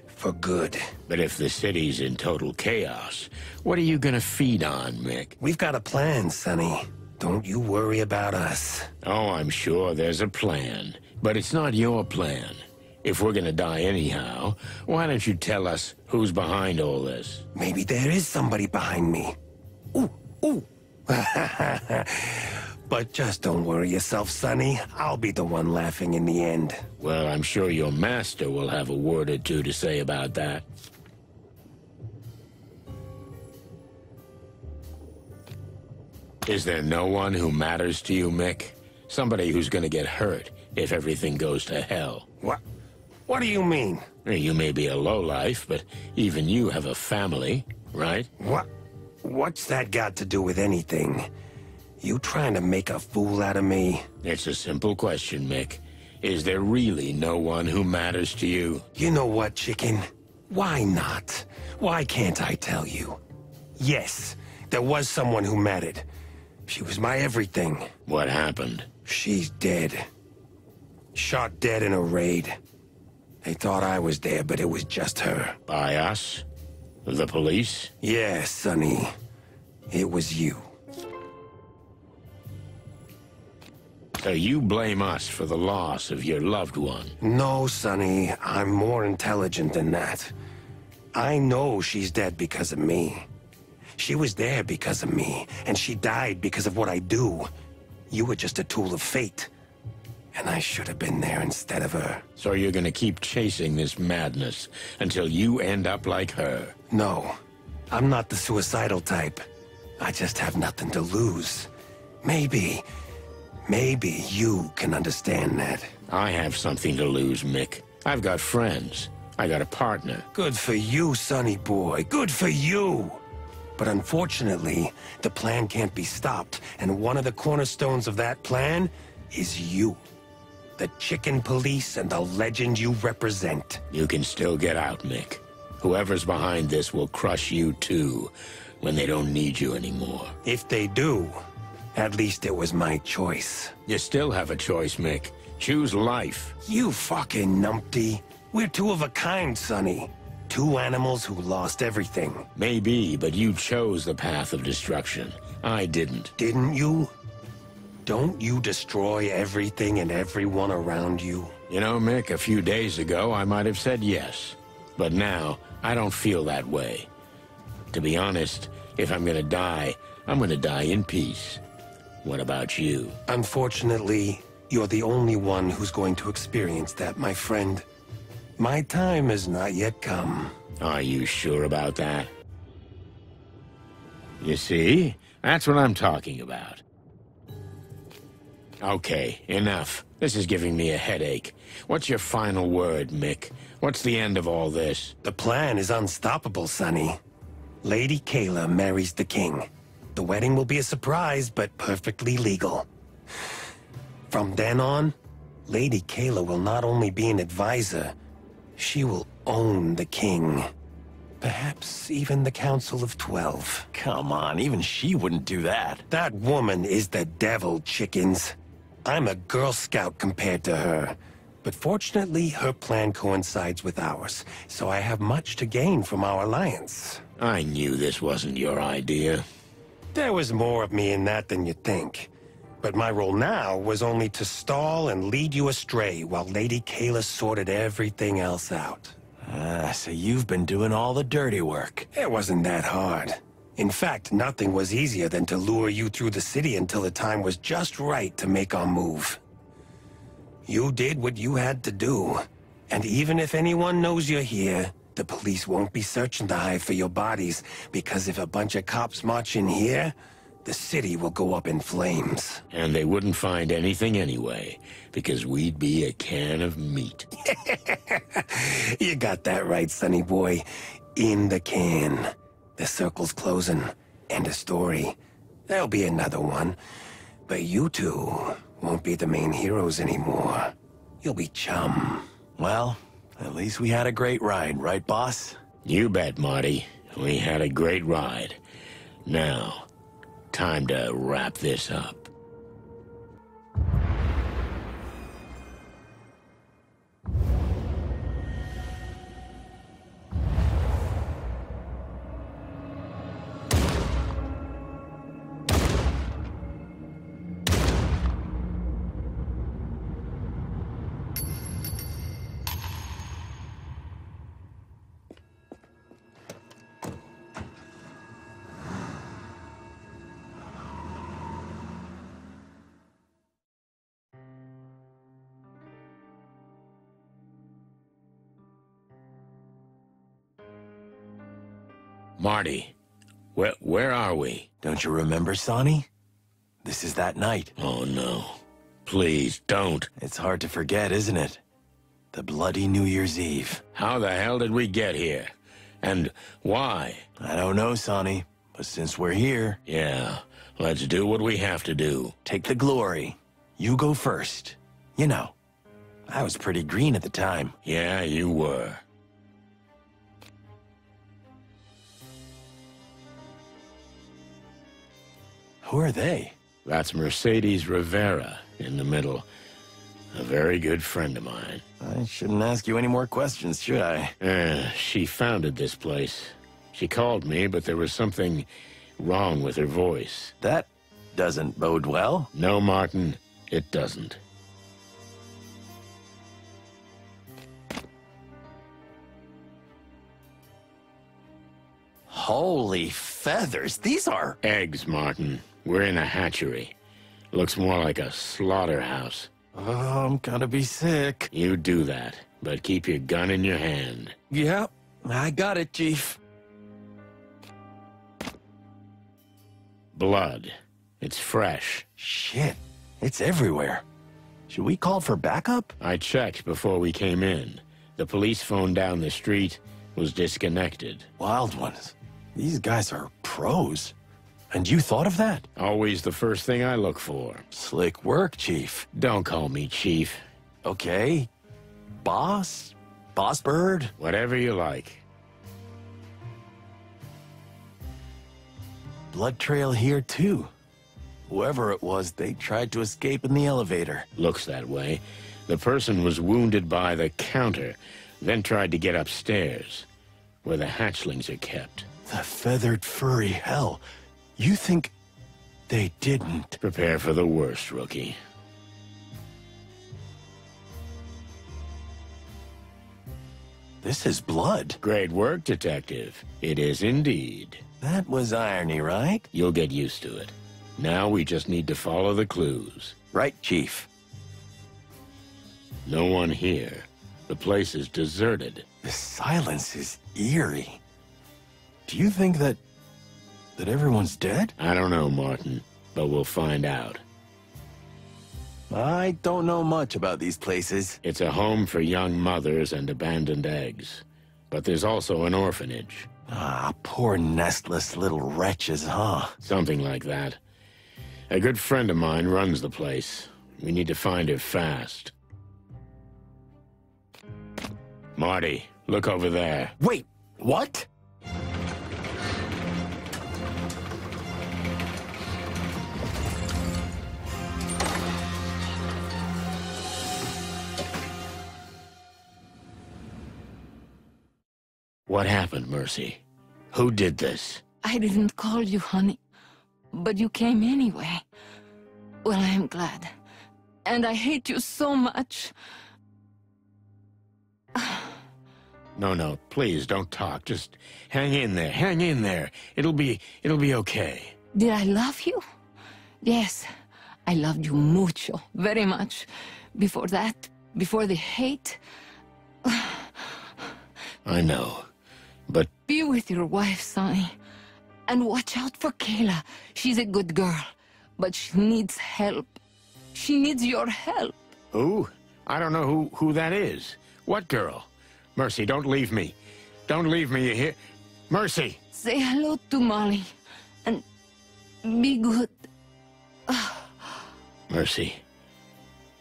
For good. But if the city's in total chaos, what are you gonna feed on, Mick? We've got a plan, Sonny. Don't you worry about us. Oh, I'm sure there's a plan. But it's not your plan. If we're gonna die anyhow, why don't you tell us who's behind all this? Maybe there is somebody behind me. Ooh, ooh. But just don't worry yourself, Sonny. I'll be the one laughing in the end. Well, I'm sure your master will have a word or two to say about that. Is there no one who matters to you, Mick? Somebody who's gonna get hurt if everything goes to hell. What do you mean? You may be a lowlife, but even you have a family, right? What's that got to do with anything? You trying to make a fool out of me? It's a simple question, Mick. Is there really no one who matters to you? You know what, chicken? Why not? Why can't I tell you? Yes, there was someone who mattered. She was my everything. What happened? She's dead. Shot dead in a raid. They thought I was there, but it was just her. By us? The police? Yeah, Sonny. It was you. So you blame us for the loss of your loved one? No, Sonny. I'm more intelligent than that. I know she's dead because of me. She was there because of me, and she died because of what I do. You were just a tool of fate. And I should have been there instead of her. So you're gonna keep chasing this madness until you end up like her? No. I'm not the suicidal type. I just have nothing to lose. Maybe Maybe you can understand that. I have something to lose, Mick. I've got friends. I got a partner. Good for you, Sonny boy. Good for you! But unfortunately, the plan can't be stopped, and one of the cornerstones of that plan is you. The chicken police and the legend you represent. You can still get out, Mick. Whoever's behind this will crush you too, when they don't need you anymore. If they do, at least it was my choice. You still have a choice, Mick. Choose life. You fucking numpty. We're two of a kind, Sonny. Two animals who lost everything. Maybe, but you chose the path of destruction. I didn't. Didn't you? Don't you destroy everything and everyone around you? You know, Mick, a few days ago I might have said yes. But now, I don't feel that way. To be honest, if I'm gonna die, I'm gonna die in peace. What about you? Unfortunately, you're the only one who's going to experience that, my friend. My time has not yet come. Are you sure about that? You see? That's what I'm talking about. Okay, enough. This is giving me a headache. What's your final word, Mick? What's the end of all this? The plan is unstoppable, Sonny. Lady Kayla marries the king. The wedding will be a surprise, but perfectly legal. From then on, Lady Kayla will not only be an advisor, she will own the king. Perhaps even the Council of 12. Come on, even she wouldn't do that. That woman is the devil, chickens. I'm a Girl Scout compared to her. But fortunately, her plan coincides with ours, so I have much to gain from our alliance. I knew this wasn't your idea. There was more of me in that than you think. But my role now was only to stall and lead you astray while Lady Kayla sorted everything else out. So you've been doing all the dirty work. It wasn't that hard. In fact, nothing was easier than to lure you through the city until the time was just right to make our move. You did what you had to do. And even if anyone knows you're here, the police won't be searching the Hive for your bodies, because if a bunch of cops march in here, the city will go up in flames. And they wouldn't find anything anyway, because we'd be a can of meat. You got that right, Sonny boy. In the can. The circle's closing. End of story. There'll be another one. But you two won't be the main heroes anymore. You'll be chum. Well, at least we had a great ride, right, boss? You bet, Marty. We had a great ride. Now, time to wrap this up. Marty, where are we? Don't you remember, Sonny? This is that night. Oh, no. Please, don't. It's hard to forget, isn't it? The bloody New Year's Eve. How the hell did we get here? And why? I don't know, Sonny. But since we're here... Yeah, let's do what we have to do. Take the glory. You go first. You know, I was pretty green at the time. Yeah, you were. Who are they? That's Mercedes Rivera in the middle. A very good friend of mine. I shouldn't ask you any more questions, should I? She founded this place. She called me, but there was something wrong with her voice. That doesn't bode well. No, Martin, it doesn't. Holy feathers, these are... Eggs, Martin. We're in a hatchery. Looks more like a slaughterhouse. Oh, I'm gonna be sick. You do that, but keep your gun in your hand. Yep, I got it, Chief. Blood. It's fresh. Shit. It's everywhere. Should we call for backup? I checked before we came in. The police phone down the street was disconnected. Wild ones. These guys are pros. And you thought of that? Always the first thing I look for. Slick work, Chief. Don't call me Chief. Okay. Boss? Boss Bird? Whatever you like. Blood trail here, too. Whoever it was, they tried to escape in the elevator. Looks that way. The person was wounded by the counter, then tried to get upstairs, where the hatchlings are kept. The feathered furry hell. You think they didn't? Prepare for the worst, rookie. This is blood. Great work, Detective. It is indeed. That was irony, right? You'll get used to it. Now we just need to follow the clues. Right, Chief. No one here. The place is deserted. The silence is eerie. Do you think that everyone's dead? I don't know, Martin, but we'll find out. I don't know much about these places. It's a home for young mothers and abandoned eggs. But there's also an orphanage. Ah, poor nestless little wretches, huh? Something like that. A good friend of mine runs the place. We need to find her fast. Marty, look over there. Wait, what? What happened, Mercy? Who did this? I didn't call you, honey, but you came anyway. Well, I am glad. And I hate you so much. No, please don't talk. Just hang in there. Hang in there. It'll be okay. Did I love you? Yes, I loved you mucho, very much. Before that, before the hate. I know, but... Be with your wife, Sonny. And watch out for Kayla. She's a good girl, but she needs help. She needs your help. Who? I don't know who that is. What girl? Mercy, don't leave me. Don't leave me, you hear? Mercy! Say hello to Molly, and be good. Mercy,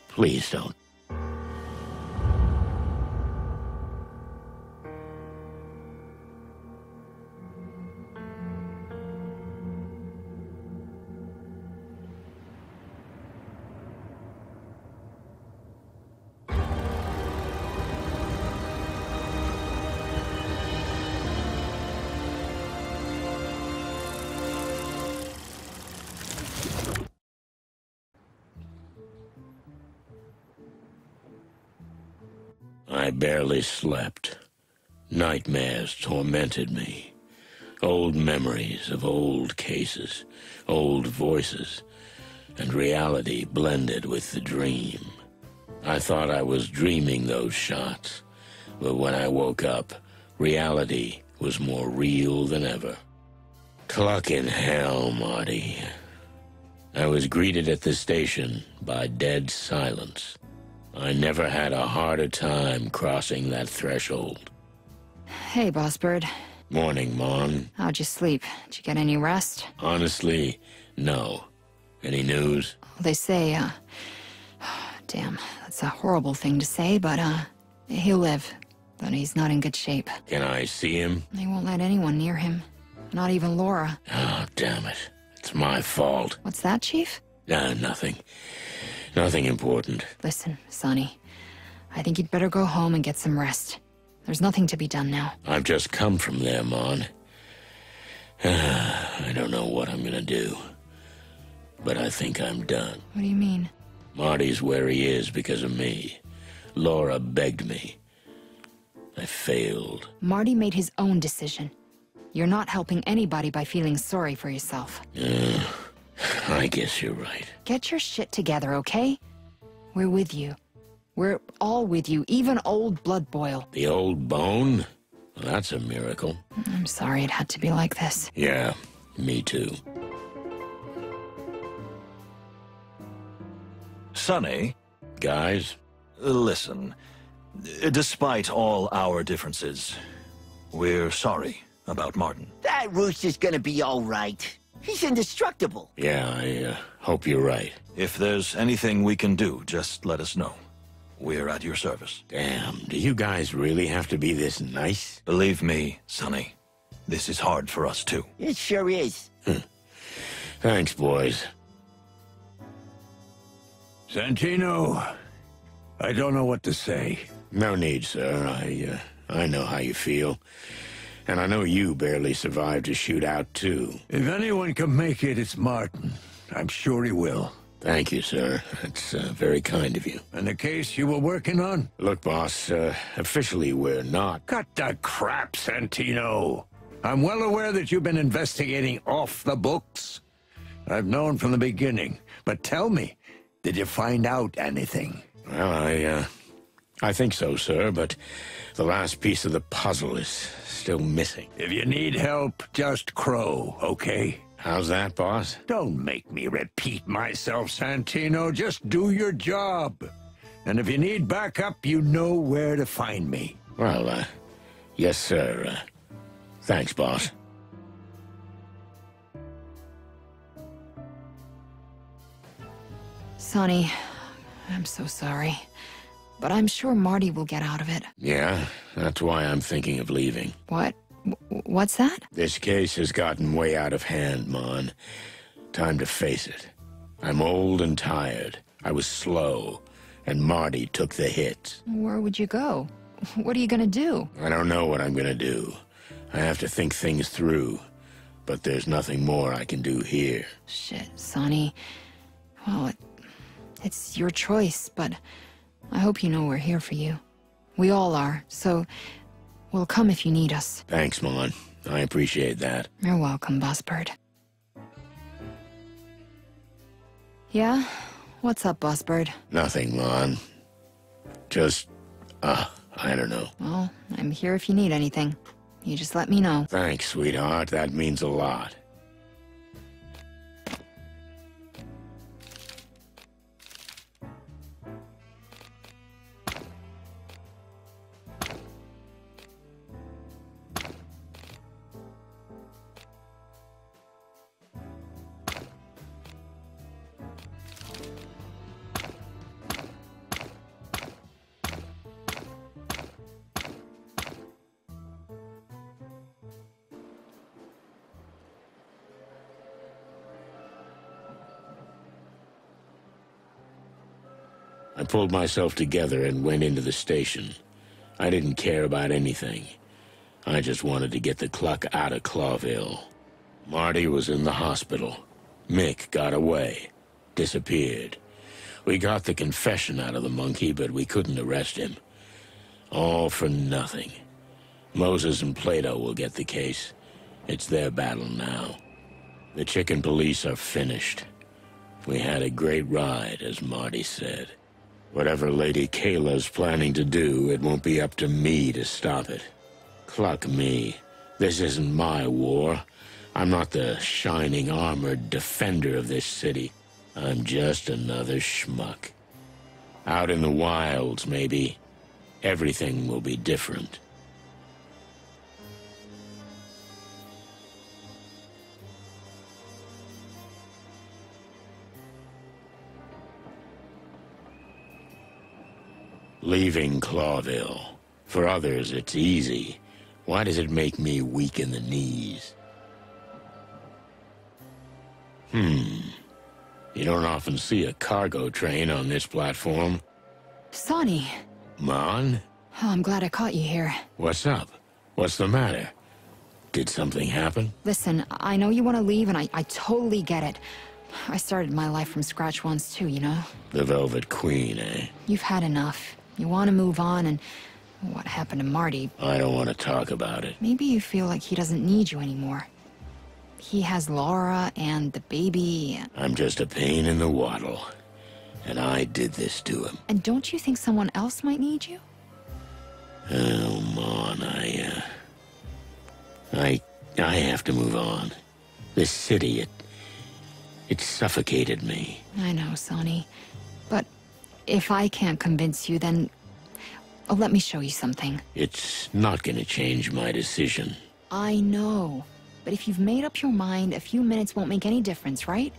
please don't. I barely slept. Nightmares tormented me. Old memories of old cases, old voices, and reality blended with the dream. I thought I was dreaming those shots, but when I woke up, reality was more real than ever. Clucking hell, Marty. I was greeted at the station by dead silence. I never had a harder time crossing that threshold. Hey, Boss Bird. Morning, Mon. How'd you sleep? Did you get any rest? Honestly, no. Any news? They say, damn, that's a horrible thing to say, but, he'll live. But he's not in good shape. Can I see him? They won't let anyone near him. Not even Laura. Oh, damn it. It's my fault. What's that, Chief? No, nothing. Nothing important. Listen, Sonny. I think you'd better go home and get some rest. There's nothing to be done now. I've just come from there, Mon. I don't know what I'm gonna do. But I think I'm done. What do you mean? Marty's where he is because of me. Laura begged me. I failed. Marty made his own decision. You're not helping anybody by feeling sorry for yourself. I guess you're right. Get your shit together, okay? We're with you. We're all with you, even old Blood Boil. The old bone? Well, that's a miracle. I'm sorry it had to be like this. Yeah, me too. Sonny. Guys? Listen, despite all our differences, we're sorry about Martin. That rooster's gonna be all right. He's indestructible. Yeah, I hope you're right. If there's anything we can do, just let us know. We're at your service. Damn, do you guys really have to be this nice? Believe me, Sonny, this is hard for us too. It sure is. Thanks, boys. Santino, I don't know what to say. No need, sir. I know how you feel. And I know you barely survived a shootout, too. If anyone can make it, it's Martin. I'm sure he will. Thank you, sir. That's very kind of you. And the case you were working on? Look, boss, officially we're not. Cut that crap, Santino. I'm well aware that you've been investigating off the books. I've known from the beginning. But tell me, did you find out anything? Well, I think so, sir, but the last piece of the puzzle is still missing. If you need help, just crow, okay? How's that, boss? Don't make me repeat myself, Santino. Just do your job. And if you need backup, you know where to find me. Well, yes, sir. Thanks, boss. Sonny, I'm so sorry. But I'm sure Marty will get out of it. Yeah, that's why I'm thinking of leaving. What? What's that? This case has gotten way out of hand, Mon. Time to face it. I'm old and tired. I was slow, and Marty took the hits. Where would you go? What are you gonna do? I don't know what I'm gonna do. I have to think things through. But there's nothing more I can do here. Shit, Sonny. Well, it's your choice, but I hope you know we're here for you. We all are, so we'll come if you need us. Thanks, Mon. I appreciate that. You're welcome, Bossbird. Yeah? What's up, Bossbird? Nothing, Mon. Just, I don't know. Well, I'm here if you need anything. You just let me know. Thanks, sweetheart. That means a lot. I pulled myself together and went into the station. I didn't care about anything. I just wanted to get the cluck out of Clawville. Marty was in the hospital. Mick got away. Disappeared. We got the confession out of the monkey, but we couldn't arrest him. All for nothing. Moses and Plato will get the case. It's their battle now. The chicken police are finished. We had a great ride, as Marty said. Whatever Lady Kayla's planning to do, it won't be up to me to stop it. Cluck me. This isn't my war. I'm not the shining armored defender of this city. I'm just another schmuck. Out in the wilds, maybe, everything will be different. Leaving Clawville. For others, it's easy. Why does it make me weak in the knees? You don't often see a cargo train on this platform. Sonny! Mon? Oh, I'm glad I caught you here. What's up? What's the matter? Did something happen? Listen, I know you want to leave, and I totally get it. I started my life from scratch once too, you know? The Velvet Queen, eh? You've had enough. You want to move on, and what happened to Marty? I don't want to talk about it. Maybe you feel like he doesn't need you anymore. He has Laura and the baby. I'm just a pain in the waddle. And I did this to him. And don't you think someone else might need you? Oh, Mon, I have to move on. This city, it suffocated me. I know, Sonny. But If I can't convince you, then let me show you something. It's not gonna change my decision. I know. But if you've made up your mind, a few minutes won't make any difference, right?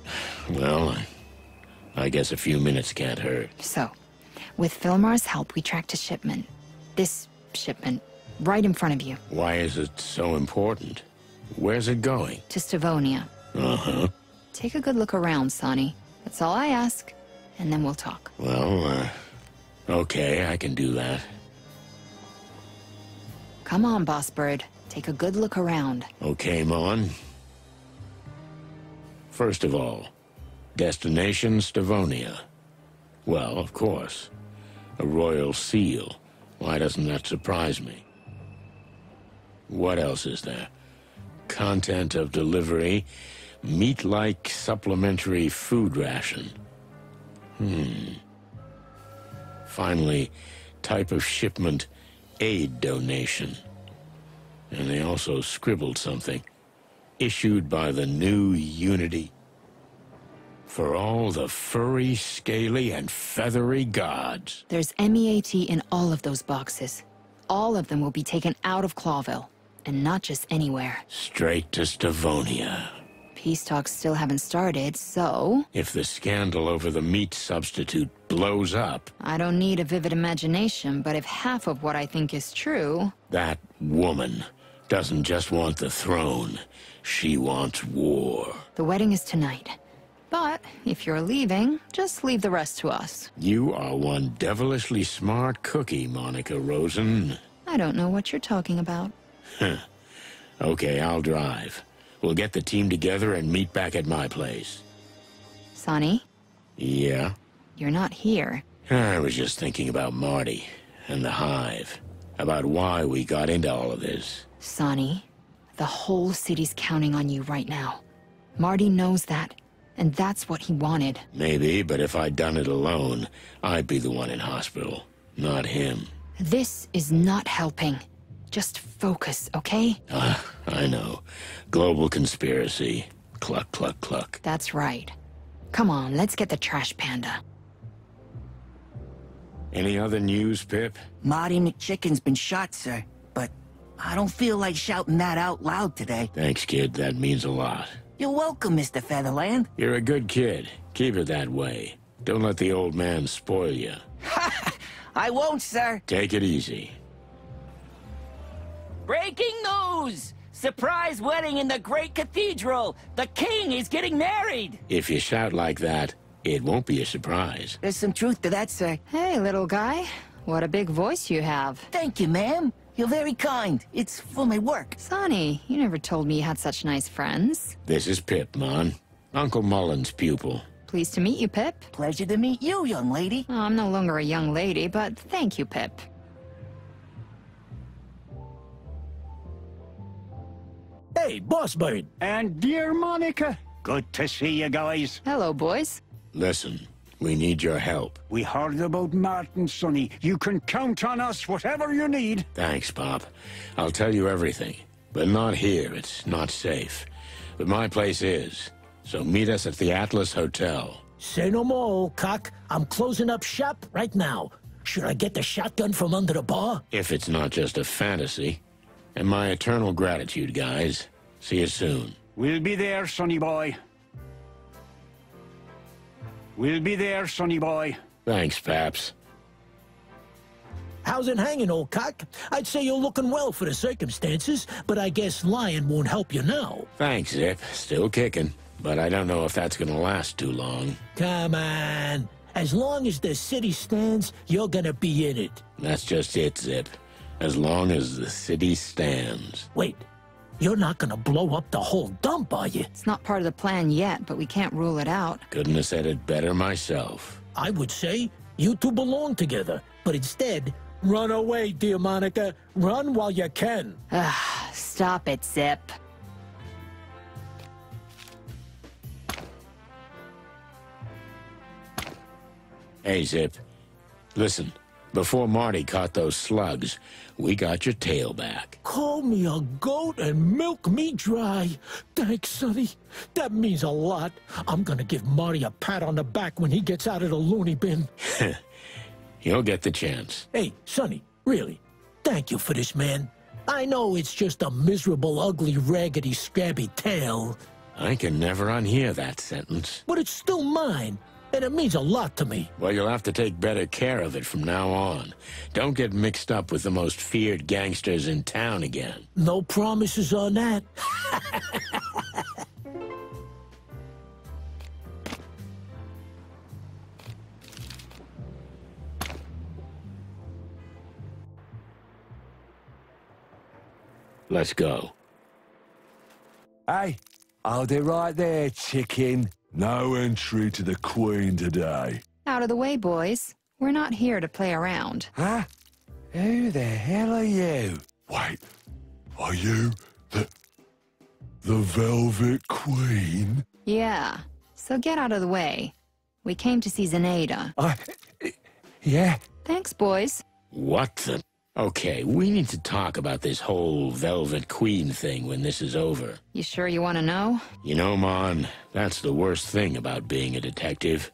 Well, I guess a few minutes can't hurt. So, with Filmar's help, we tracked a shipment. This shipment, right in front of you. Why is it so important? Where's it going? To Stavonia. Uh-huh. Take a good look around, Sonny. That's all I ask, and then we'll talk. Well, okay, I can do that. Come on, Boss Bird. Take a good look around. Okay, Mon. First of all, destination Stavonia. Well, of course. A royal seal. Why doesn't that surprise me? What else is there? Content of delivery. Meat-like supplementary food ration. Finally, type of shipment, aid donation. And they also scribbled something. Issued by the new Unity. For all the furry, scaly, and feathery gods. There's MEAT in all of those boxes. All of them will be taken out of Clawville. And not just anywhere. Straight to Stavonia. Peace talks still haven't started, so... If the scandal over the meat substitute blows up... I don't need a vivid imagination, but if half of what I think is true... That woman doesn't just want the throne. She wants war. The wedding is tonight. But if you're leaving, just leave the rest to us. You are one devilishly smart cookie, Monica Rosen. I don't know what you're talking about. Okay, I'll drive. We'll get the team together and meet back at my place. Sonny? Yeah? You're not here. I was just thinking about Marty and the Hive. About why we got into all of this. Sonny, the whole city's counting on you right now. Marty knows that, and that's what he wanted. Maybe, but if I'd done it alone, I'd be the one in hospital, not him. This is not helping. Just focus, okay? I know. Global conspiracy. Cluck, cluck, cluck. That's right. Come on, let's get the trash panda. Any other news, Pip? Marty McChicken's been shot, sir. But I don't feel like shouting that out loud today. Thanks, kid. That means a lot. You're welcome, Mr. Featherland. You're a good kid. Keep it that way. Don't let the old man spoil you. I won't, sir. Take it easy. Breaking news! Surprise wedding in the Great Cathedral! The king is getting married! If you shout like that, it won't be a surprise. There's some truth to that, sir. Hey, little guy. What a big voice you have. Thank you, ma'am. You're very kind. It's for my work. Sonny, you never told me you had such nice friends. This is Pip, Mon. Uncle Mullen's pupil. Pleased to meet you, Pip. Pleasure to meet you, young lady. Oh, I'm no longer a young lady, but thank you, Pip. Hey, Boss Bird. And dear Monica. Good to see you guys. Hello, boys. Listen, we need your help. We heard about Martin, Sonny. You can count on us, whatever you need. Thanks, Pop. I'll tell you everything. But not here. It's not safe. But my place is. So meet us at the Atlas Hotel. Say no more, old cock. I'm closing up shop right now. Should I get the shotgun from under the bar? If it's not just a fantasy. And my eternal gratitude, guys. See you soon. We'll be there, Sonny boy. We'll be there, Sonny boy. Thanks, Paps. How's it hanging, old cock? I'd say you're looking well for the circumstances, but I guess lying won't help you now. Thanks, Zip. Still kicking. But I don't know if that's gonna last too long. Come on. As long as the city stands, you're gonna be in it. That's just it, Zip. As long as the city stands. Wait, you're not gonna blow up the whole dump, are you? It's not part of the plan yet, but we can't rule it out. Couldn't have said it better myself. I would say you two belong together, but instead, run away, dear Monica. Run while you can. Stop it, Zip. Hey, Zip. Listen, before Marty caught those slugs, we got your tail back. Call me a goat and milk me dry. Thanks, Sonny. That means a lot. I'm gonna give Marty a pat on the back when he gets out of the loony bin. You'll get the chance. Hey, Sonny, really, thank you for this, man. I know it's just a miserable, ugly, raggedy, scabby tale. I can never unhear that sentence. But it's still mine, and it means a lot to me. Well, you'll have to take better care of it from now on. Don't get mixed up with the most feared gangsters in town again. No promises on that. Let's go. Hey, hold it right there, chicken. No entry to the Queen today. Out of the way, boys. We're not here to play around. Huh? Who the hell are you? Wait, are you the Velvet Queen? Yeah, so get out of the way. We came to see Zenaida. Yeah? Thanks, boys. What the... Okay, we need to talk about this whole Velvet Queen thing when this is over. You sure you want to know? You know, Mon, that's the worst thing about being a detective.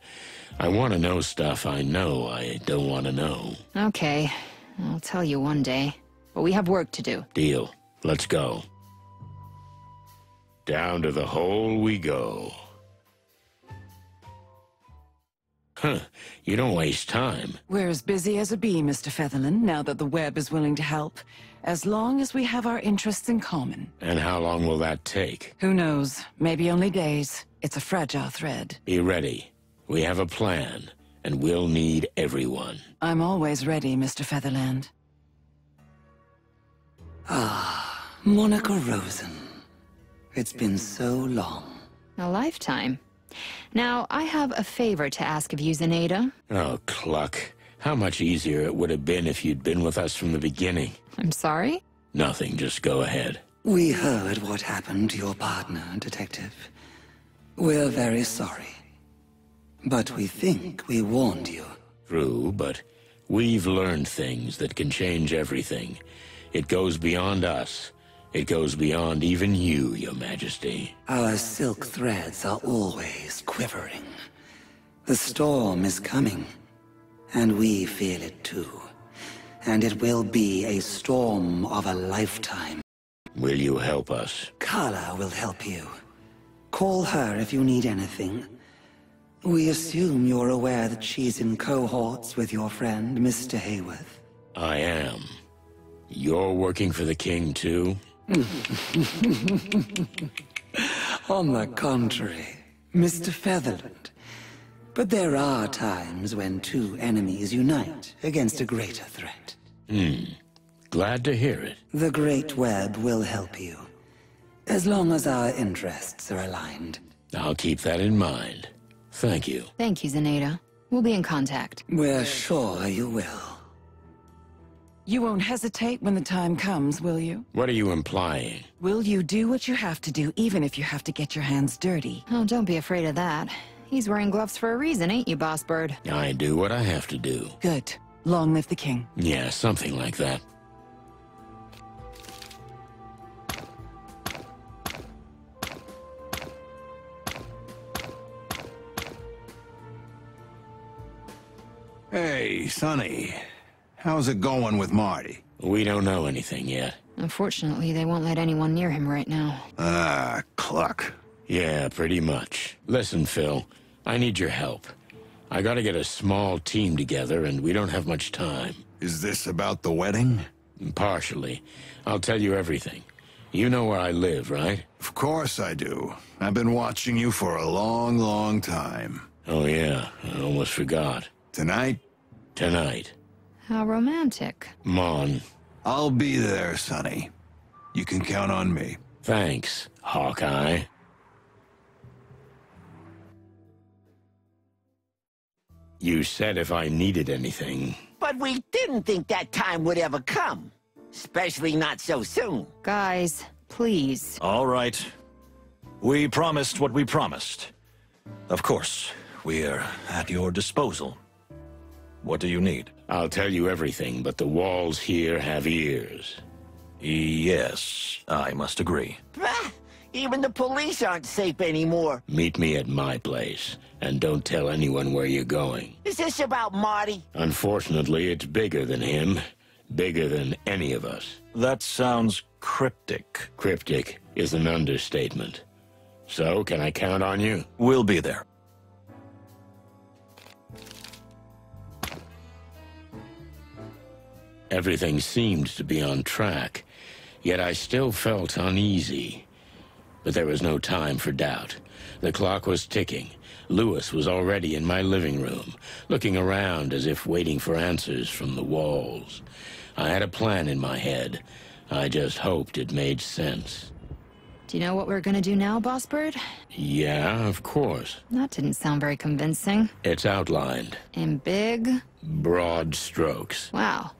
I want to know stuff I know I don't want to know. Okay, I'll tell you one day. But we have work to do. Deal. Let's go. Down to the hole we go. Huh, you don't waste time. We're as busy as a bee, Mr. Featherland, now that the web is willing to help. As long as we have our interests in common. And how long will that take? Who knows? Maybe only days. It's a fragile thread. Be ready. We have a plan, and we'll need everyone. I'm always ready, Mr. Featherland. Ah, Monica Rosen. It's been so long. A lifetime. Now, I have a favor to ask of you, Zenaida. Oh, Cluck. How much easier it would have been if you'd been with us from the beginning. I'm sorry? Nothing, just go ahead. We heard what happened to your partner, Detective. We're very sorry. But we think we warned you. True, but we've learned things that can change everything. It goes beyond us. It goes beyond even you, Your Majesty. Our silk threads are always quivering. The storm is coming, and we feel it too. And it will be a storm of a lifetime. Will you help us? Carla will help you. Call her if you need anything. We assume you're aware that she's in cohorts with your friend, Mr. Hayworth. I am. You're working for the king, too? On the contrary, Mr. Featherland. But there are times when two enemies unite against a greater threat. Glad to hear it. The Great Web will help you, as long as our interests are aligned. I'll keep that in mind. Thank you. Thank you, Zenaida. We'll be in contact. We're sure you will. You won't hesitate when the time comes, will you? What are you implying? Will you do what you have to do, even if you have to get your hands dirty? Oh, don't be afraid of that. He's wearing gloves for a reason, ain't you, Boss Bird? I do what I have to do. Good. Long live the king. Yeah, something like that. Hey, Sonny. How's it going with Marty? We don't know anything yet. Unfortunately, they won't let anyone near him right now. Ah, cluck. Yeah, pretty much. Listen, Phil, I need your help. I gotta get a small team together, and we don't have much time. Is this about the wedding? Partially. I'll tell you everything. You know where I live, right? Of course I do. I've been watching you for a long, long time. Oh, yeah. I almost forgot. Tonight? Tonight. How romantic. Mon. I'll be there, Sonny. You can count on me. Thanks, Hawkeye. You said if I needed anything. But we didn't think that time would ever come. Especially not so soon. Guys, please. All right. We promised what we promised. Of course, we're at your disposal. What do you need? I'll tell you everything, but the walls here have ears. Yes, I must agree. Bah! Even the police aren't safe anymore. Meet me at my place, and don't tell anyone where you're going. Is this about Marty? Unfortunately, it's bigger than him. Bigger than any of us. That sounds cryptic. Cryptic is an understatement. So, can I count on you? We'll be there. Everything seemed to be on track, yet I still felt uneasy. But there was no time for doubt. The clock was ticking. Lewis was already in my living room, looking around as if waiting for answers from the walls. I had a plan in my head. I just hoped it made sense. Do you know what we're gonna do now, Boss Bird? Yeah, of course. That didn't sound very convincing. It's outlined. In big? Broad strokes. Wow.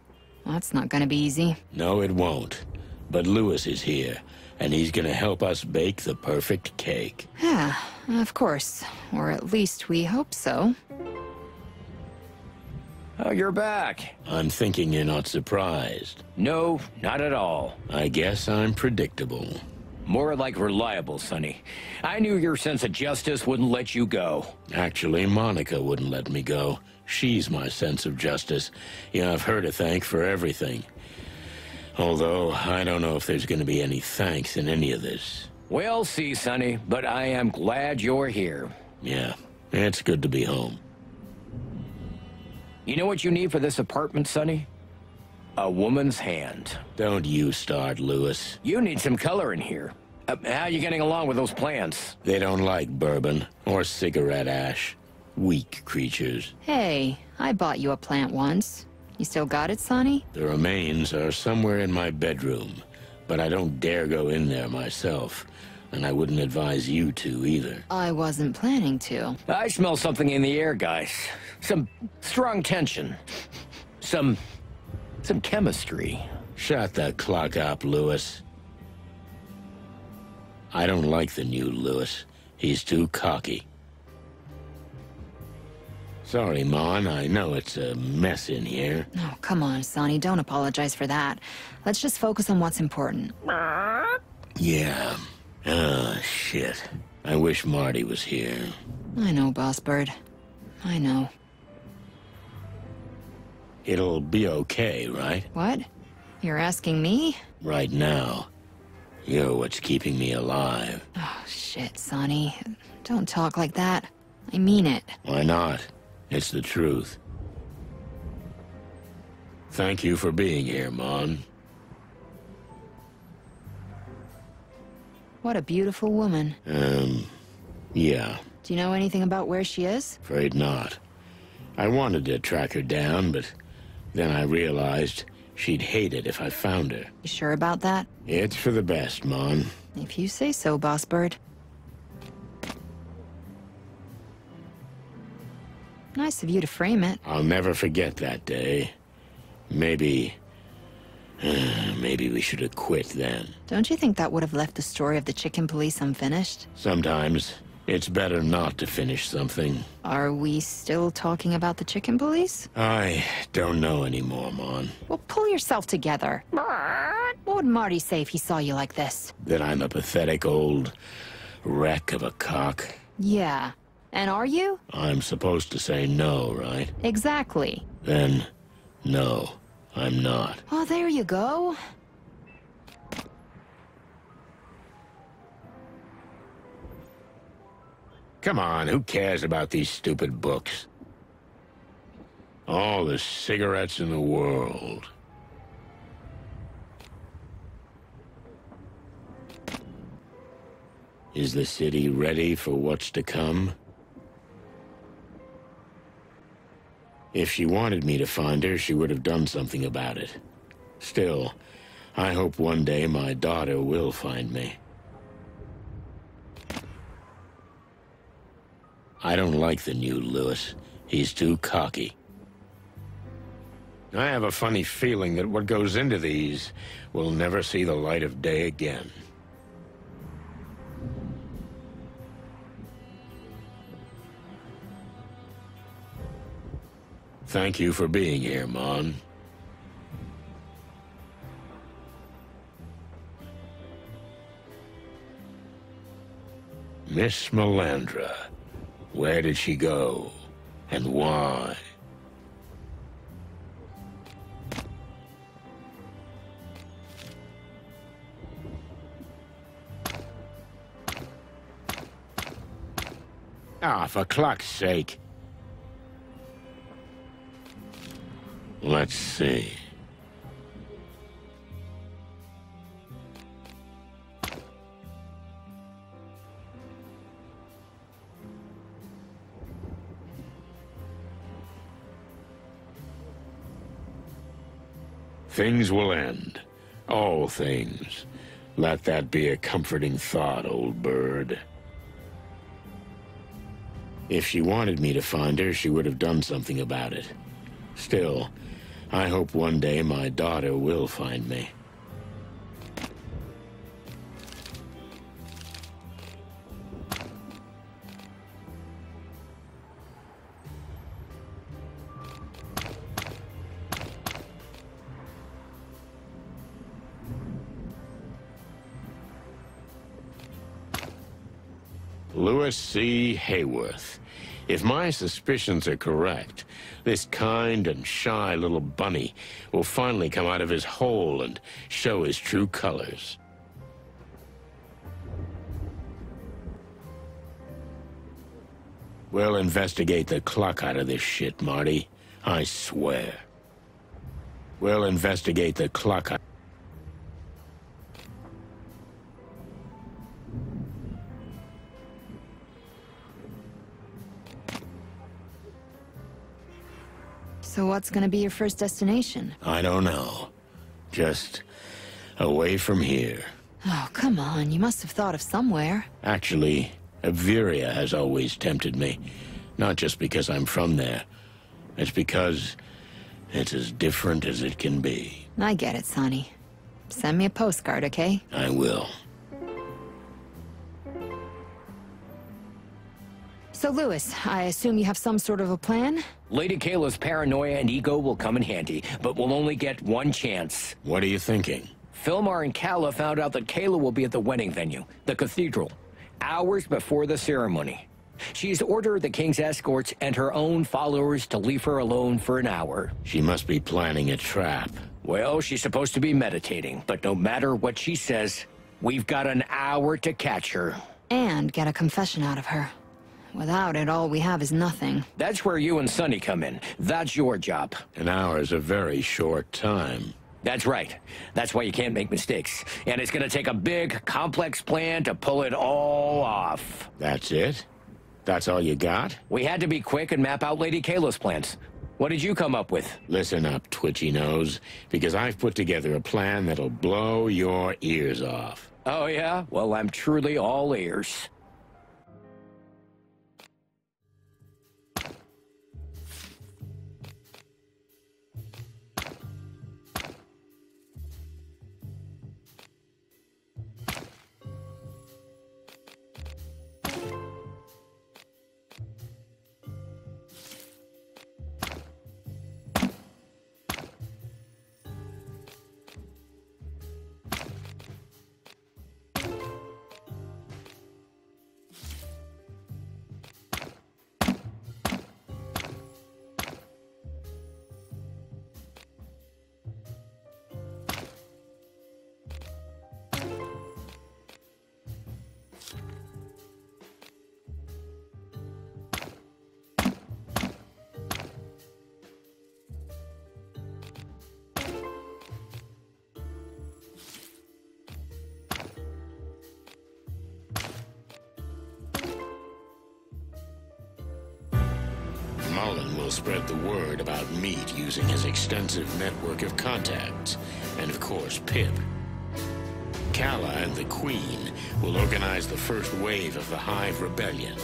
That's not gonna be easy. No, it won't. But Lewis is here, and he's gonna help us bake the perfect cake. Yeah, of course. Or at least we hope so. Oh, you're back. I'm thinking you're not surprised. No, not at all. I guess I'm predictable. More like reliable, Sonny. I knew your sense of justice wouldn't let you go. Actually, Monica wouldn't let me go. She's my sense of justice. You have her to thank for everything. Although, I don't know if there's going to be any thanks in any of this. We'll see, Sonny, but I am glad you're here. Yeah, it's good to be home. You know what you need for this apartment, Sonny? A woman's hand. Don't you start, Lewis. You need some color in here. How you getting along with those plants? They don't like bourbon or cigarette ash. Weak creatures. Hey, I bought you a plant once. You still got it, Sonny? The remains are somewhere in my bedroom, but I don't dare go in there myself, and I wouldn't advise you to either. I wasn't planning to. I smell something in the air, guys. Some strong tension. Some chemistry. Shut the clock up, Lewis. I don't like the new Lewis. He's too cocky. Sorry, Mon, I know it's a mess in here. Oh, come on, Sonny, don't apologize for that. Let's just focus on what's important. Yeah. Ah, shit. I wish Marty was here. I know, Boss Bird. I know. It'll be okay, right? What? You're asking me? Right now. You're what's keeping me alive. Oh, shit, Sonny. Don't talk like that. I mean it. Why not? It's the truth. Thank you for being here, Mon. What a beautiful woman. Yeah. Do you know anything about where she is? Afraid not. I wanted to track her down, but then I realized she'd hate it if I found her. You sure about that? It's for the best, Mon. If you say so, Boss Bird. Nice of you to frame it. I'll never forget that day. Maybe we should have quit then. Don't you think that would have left the story of the chicken police unfinished? Sometimes it's better not to finish something. Are we still talking about the chicken police? I don't know anymore, Mon. Well, pull yourself together. What would Marty say if he saw you like this? That I'm a pathetic old wreck of a cock. Yeah. And are you? I'm supposed to say no, right? Exactly. Then, no, I'm not. Oh, there you go. Come on, who cares about these stupid books? All the cigarettes in the world. Is the city ready for what's to come? If she wanted me to find her, she would have done something about it. Still, I hope one day my daughter will find me. I don't like the new Lewis. He's too cocky. I have a funny feeling that what goes into these will never see the light of day again. Thank you for being here, Mon. Miss Melandra. Where did she go? And why? Ah, for cluck's sake. Let's see. Things will end. All things. Let that be a comforting thought, old bird. If she wanted me to find her, she would have done something about it. Still, I hope one day my daughter will find me. Louis C. Hayworth. If my suspicions are correct, this kind and shy little bunny will finally come out of his hole and show his true colors. We'll investigate the cluck out of this shit, Marty. I swear. We'll investigate the cluck out. So what's gonna be your first destination? I don't know. Just away from here. Oh, come on. You must have thought of somewhere. Actually, Averia has always tempted me. Not just because I'm from there. It's because it's as different as it can be. I get it, Sonny. Send me a postcard, okay? I will. So, Louis, I assume you have some sort of a plan? Lady Kayla's paranoia and ego will come in handy, but we'll only get one chance. What are you thinking? Filmar and Kala found out that Kayla will be at the wedding venue, the cathedral, hours before the ceremony. She's ordered the king's escorts and her own followers to leave her alone for an hour. She must be planning a trap. Well, she's supposed to be meditating, but no matter what she says, we've got an hour to catch her. And get a confession out of her. Without it, all we have is nothing. That's where you and Sonny come in. That's your job. An hour is a very short time. That's right. That's why you can't make mistakes. And it's gonna take a big, complex plan to pull it all off. That's it? That's all you got? We had to be quick and map out Lady Kayla's plans. What did you come up with? Listen up, twitchy nose, because I've put together a plan that'll blow your ears off. Oh, yeah? Well, I'm truly all ears. Mullen will spread the word about Meat using his extensive network of contacts, and of course, Pip. Kala and the Queen will organize the first wave of the Hive rebellion.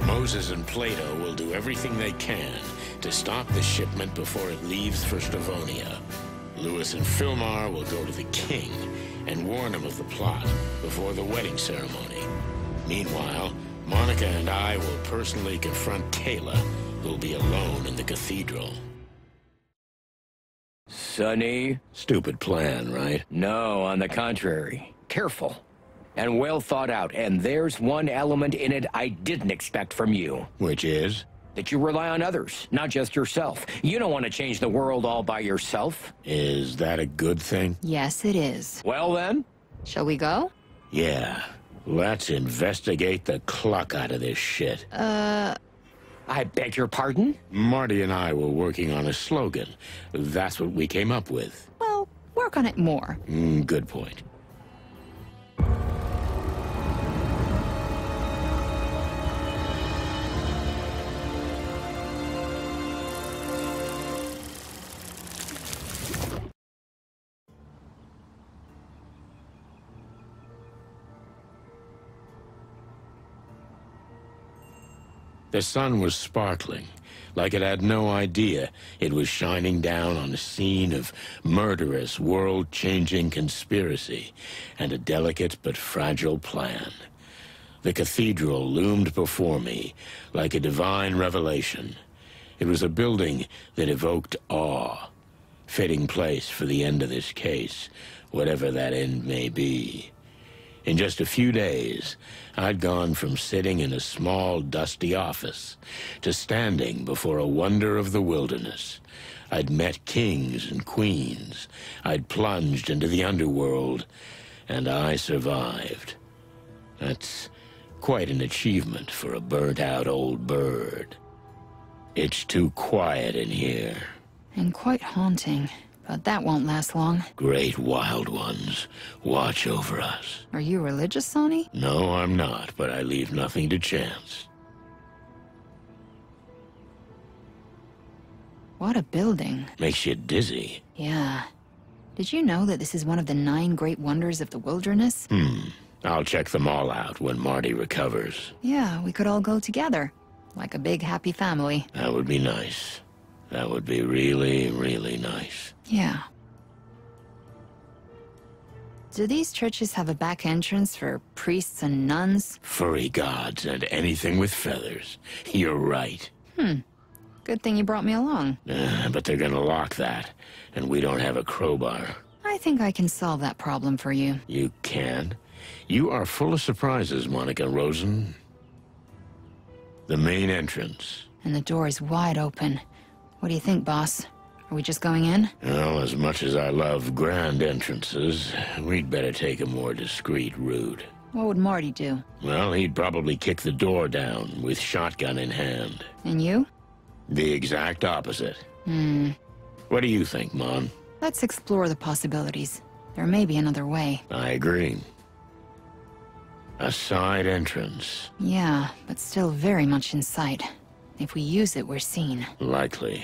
Moses and Plato will do everything they can to stop the shipment before it leaves for Stavonia. Louis and Filmar will go to the king and warn him of the plot before the wedding ceremony. Meanwhile, Monica and I will personally confront Kayla, who'll be alone in the cathedral. Sonny? Stupid plan, right? No, on the contrary. Careful. and well thought out, and there's one element in it I didn't expect from you. Which is? That you rely on others, not just yourself. You don't want to change the world all by yourself. Is that a good thing? Yes, it is. Well then? Shall we go? Yeah. Let's investigate the cluck out of this shit. I beg your pardon? Marty and I were working on a slogan. That's what we came up with. Well, work on it more. Good point. The sun was sparkling, like it had no idea it was shining down on a scene of murderous, world-changing conspiracy and a delicate but fragile plan. The cathedral loomed before me like a divine revelation. It was a building that evoked awe, fitting place for the end of this case, whatever that end may be. In just a few days, I'd gone from sitting in a small, dusty office to standing before a wonder of the wilderness. I'd met kings and queens. I'd plunged into the underworld, and I survived. That's quite an achievement for a burnt-out old bird. It's too quiet in here. And quite haunting. But that won't last long. Great wild ones, watch over us. Are you religious, Sonny? No, I'm not, but I leave nothing to chance. What a building. Makes you dizzy. Yeah. Did you know that this is one of the 9 great wonders of the wilderness? I'll check them all out when Marty recovers. Yeah, we could all go together. Like a big, happy family. That would be nice. That would be really, really nice. Yeah. Do these churches have a back entrance for priests and nuns? Furry gods and anything with feathers. You're right. Good thing you brought me along. But they're gonna lock that, and we don't have a crowbar. I think I can solve that problem for you. You can? You are full of surprises, Monica Rosen. The main entrance. And the door is wide open. What do you think, boss? Are we just going in? Well, as much as I love grand entrances, we'd better take a more discreet route. What would Marty do? Well, he'd probably kick the door down with shotgun in hand. And you? The exact opposite. What do you think, Mon? Let's explore the possibilities. There may be another way. I agree. A side entrance. Yeah, but still very much in sight. If we use it, we're seen. Likely.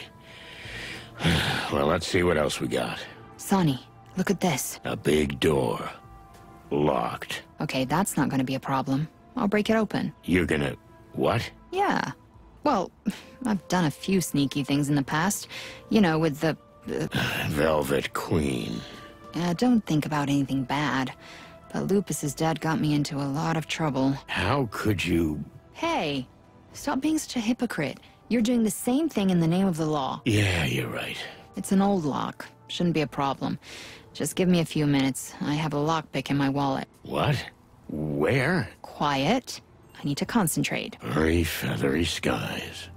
Well, let's see what else we got. Sonny, look at this. A big door. Locked. Okay, that's not gonna be a problem. I'll break it open. You're gonna... what? Yeah. Well, I've done a few sneaky things in the past. You know, with the... Velvet Queen. Don't think about anything bad. But Lupus's dad got me into a lot of trouble. How could you... Hey, stop being such a hypocrite. You're doing the same thing in the name of the law. Yeah, you're right. It's an old lock. Shouldn't be a problem. Just give me a few minutes. I have a lockpick in my wallet. What? Where? Quiet. I need to concentrate. Very feathery skies.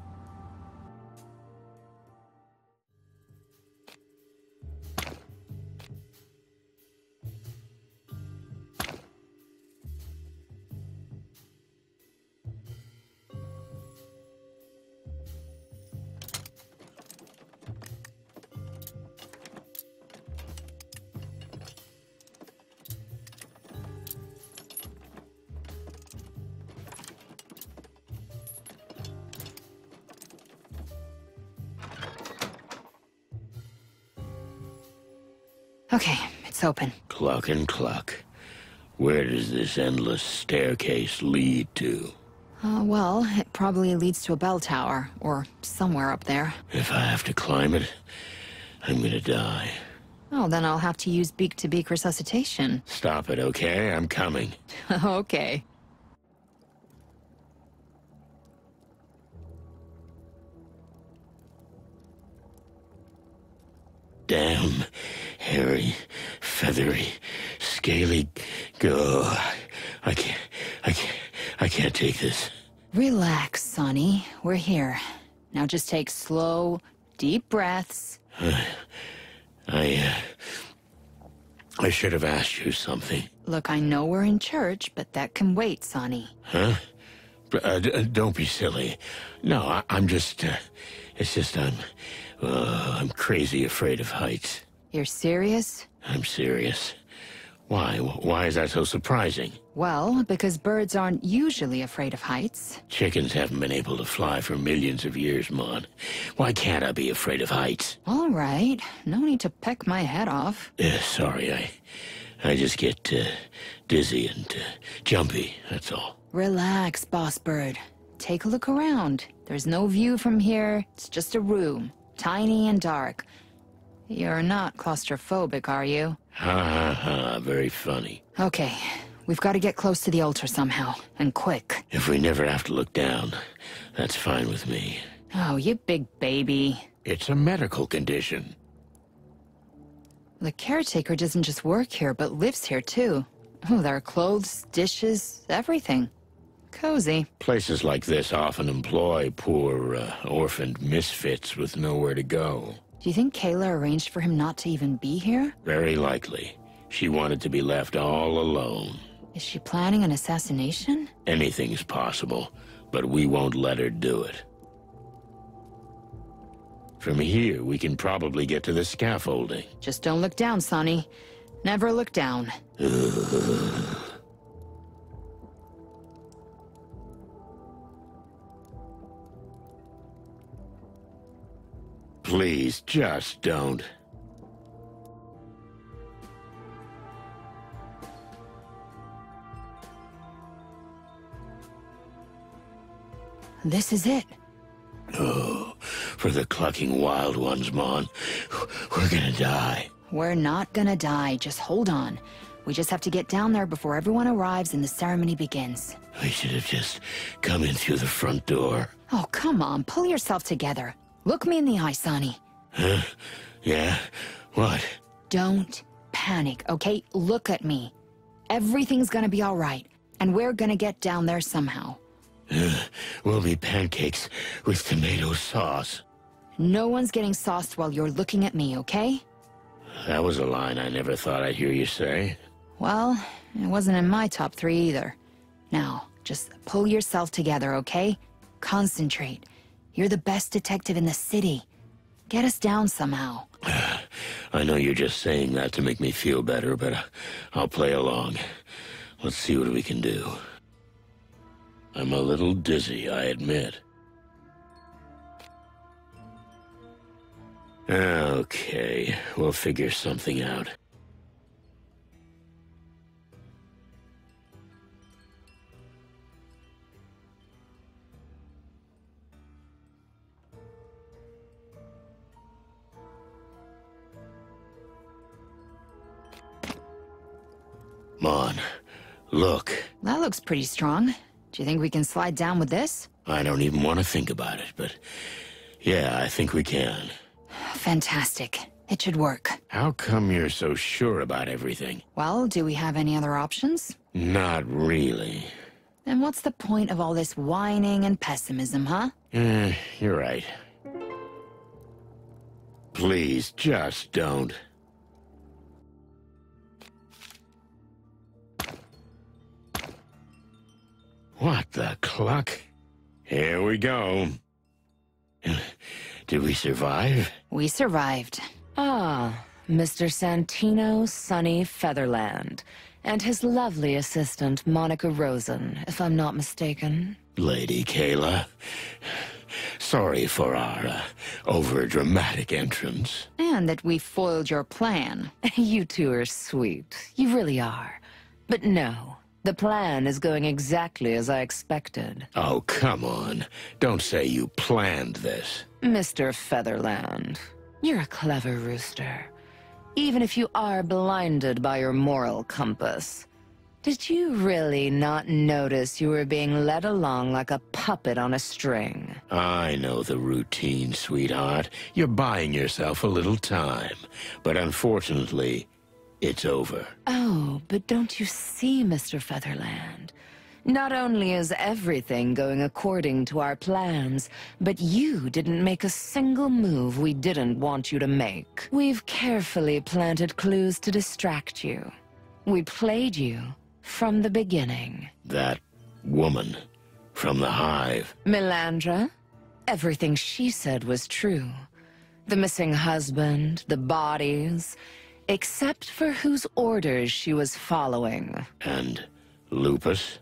Okay, it's open. Cluck and cluck. Where does this endless staircase lead to? Well, it probably leads to a bell tower, or somewhere up there. If I have to climb it, I'm gonna die. Oh, then I'll have to use beak-to-beak resuscitation. Stop it, okay? I'm coming. Okay. Damn, hairy, feathery, scaly... Go. I can't take this. Relax, Sonny. We're here. Now just take slow, deep breaths. I should have asked you something. Look, I know we're in church, but that can wait, Sonny. Huh? Don't be silly. No, I'm just... it's just I'm crazy afraid of heights. You're serious? I'm serious. Why? Why is that so surprising? Well, because birds aren't usually afraid of heights. Chickens haven't been able to fly for millions of years, Mon. Why can't I be afraid of heights? All right. No need to peck my head off. Sorry, I just get dizzy and jumpy, that's all. Relax, boss bird. Take a look around. There's no view from here. It's just a room. Tiny and dark. You're not claustrophobic, are you? Ha ha ha, very funny. Okay, we've got to get close to the altar somehow, and quick. If we never have to look down, that's fine with me. Oh, you big baby. It's a medical condition. The caretaker doesn't just work here, but lives here too. Oh, there are clothes, dishes, everything. Cozy. Places like this often employ poor, orphaned misfits with nowhere to go. Do you think Kayla arranged for him not to even be here? Very likely. She wanted to be left all alone. Is she planning an assassination? Anything's possible, but we won't let her do it. From here, we can probably get to the scaffolding. Just don't look down, Sonny. Never look down. Please, just don't. This is it. Oh, for the clucking wild ones, Mon. We're gonna die. We're not gonna die. Just hold on. We just have to get down there before everyone arrives and the ceremony begins. We should have just come in through the front door. Oh, come on. Pull yourself together. Look me in the eye, Sonny. Huh? Yeah? What? Don't panic, okay? Look at me. Everything's gonna be all right, and we're gonna get down there somehow. We'll be pancakes with tomato sauce. No one's getting sauced while you're looking at me, okay? That was a line I never thought I'd hear you say. Well, it wasn't in my top 3 either. Now, just pull yourself together, okay? Concentrate. You're the best detective in the city. Get us down somehow. I know you're just saying that to make me feel better, but I'll play along. Let's see what we can do. I'm a little dizzy, I admit. Okay, we'll figure something out. Mon, look. That looks pretty strong. Do you think we can slide down with this? I don't even want to think about it, but yeah, I think we can. Fantastic. It should work. How come you're so sure about everything? Well, do we have any other options? Not really. Then what's the point of all this whining and pessimism, huh? You're right. Please, just don't. What the cluck? Here we go. Did we survive? We survived. Ah, Mr. Santino Sonny Featherland, and his lovely assistant, Monica Rosen, if I'm not mistaken. Lady Kayla, sorry for our over-dramatic entrance. And that we foiled your plan. You two are sweet. You really are. But no, the plan is going exactly as I expected. Oh, come on. Don't say you planned this. Mr. Featherland, you're a clever rooster. Even if you are blinded by your moral compass. Did you really not notice you were being led along like a puppet on a string? I know the routine, sweetheart. You're buying yourself a little time. But unfortunately, it's over. Oh, but don't you see, Mr. Featherland? Not only is everything going according to our plans, but you didn't make a single move we didn't want you to make. We've carefully planted clues to distract you. We played you from the beginning. That woman from the Hive. Melandra? Everything she said was true. The missing husband, the bodies, except for whose orders she was following. And Lupus?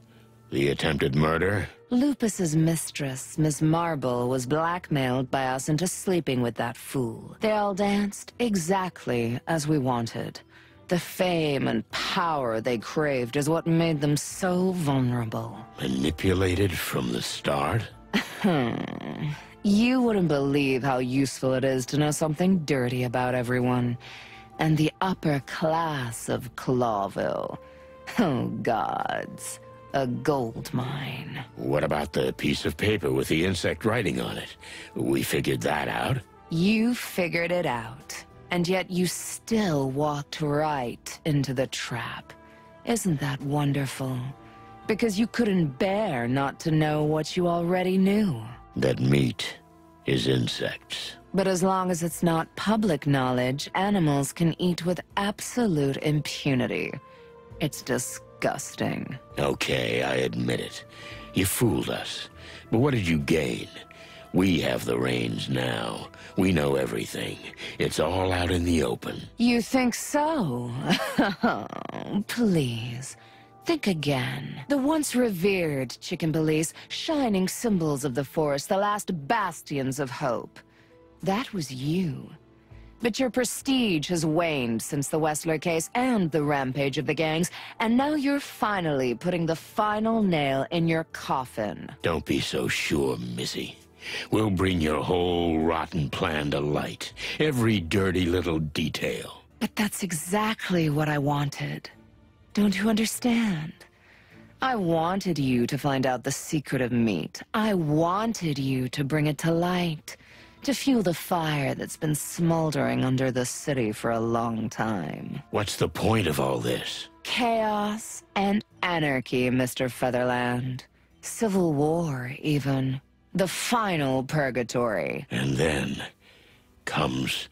The attempted murder? Lupus's mistress, Miss Marble, was blackmailed by us into sleeping with that fool. They all danced exactly as we wanted. The fame and power they craved is what made them so vulnerable. Manipulated from the start? You wouldn't believe how useful it is to know something dirty about everyone. And the upper class of Clawville. Oh, gods. A gold mine. What about the piece of paper with the insect writing on it? We figured that out. You figured it out, and yet you still walked right into the trap. Isn't that wonderful? Because you couldn't bear not to know what you already knew. That meat is insects. But as long as it's not public knowledge, animals can eat with absolute impunity. It's disgusting. Okay, I admit it. You fooled us. But what did you gain? We have the reins now. We know everything. It's all out in the open. You think so? Please. Think again. The once revered chicken police, shining symbols of the forest, the last bastions of hope. That was you. But your prestige has waned since the Wessler case and the rampage of the gangs, and now you're finally putting the final nail in your coffin. Don't be so sure, Missy. We'll bring your whole rotten plan to light. Every dirty little detail. But that's exactly what I wanted. Don't you understand? I wanted you to find out the secret of meat. I wanted you to bring it to light. To fuel the fire that's been smoldering under the city for a long time. What's the point of all this? Chaos and anarchy, Mr. Featherland. Civil war, even. The final purgatory. And then comes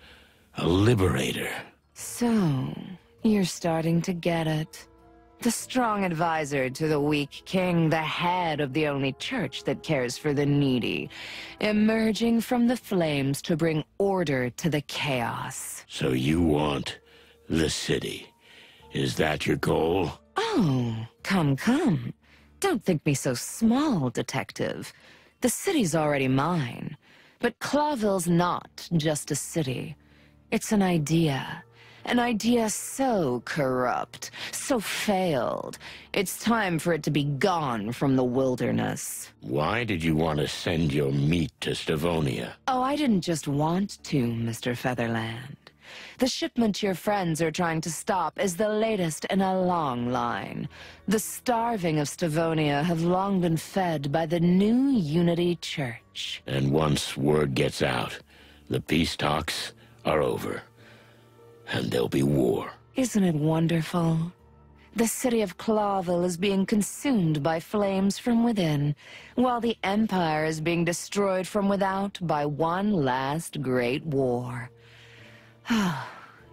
a liberator. So, you're starting to get it. The strong advisor to the weak king, the head of the only church that cares for the needy, emerging from the flames to bring order to the chaos. So you want the city. Is that your goal? Oh, come. Don't think me so small, detective. The city's already mine. But Clawville's not just a city. It's an idea. An idea so corrupt, so failed. It's time for it to be gone from the wilderness. Why did you want to send your meat to Stavonia? Oh, I didn't just want to, Mr. Featherland. The shipment your friends are trying to stop is the latest in a long line. The starving of Stavonia have long been fed by the new Unity Church. And once word gets out, the peace talks are over. And there'll be war. Isn't it wonderful? The city of Clawville is being consumed by flames from within, while the Empire is being destroyed from without by one last great war.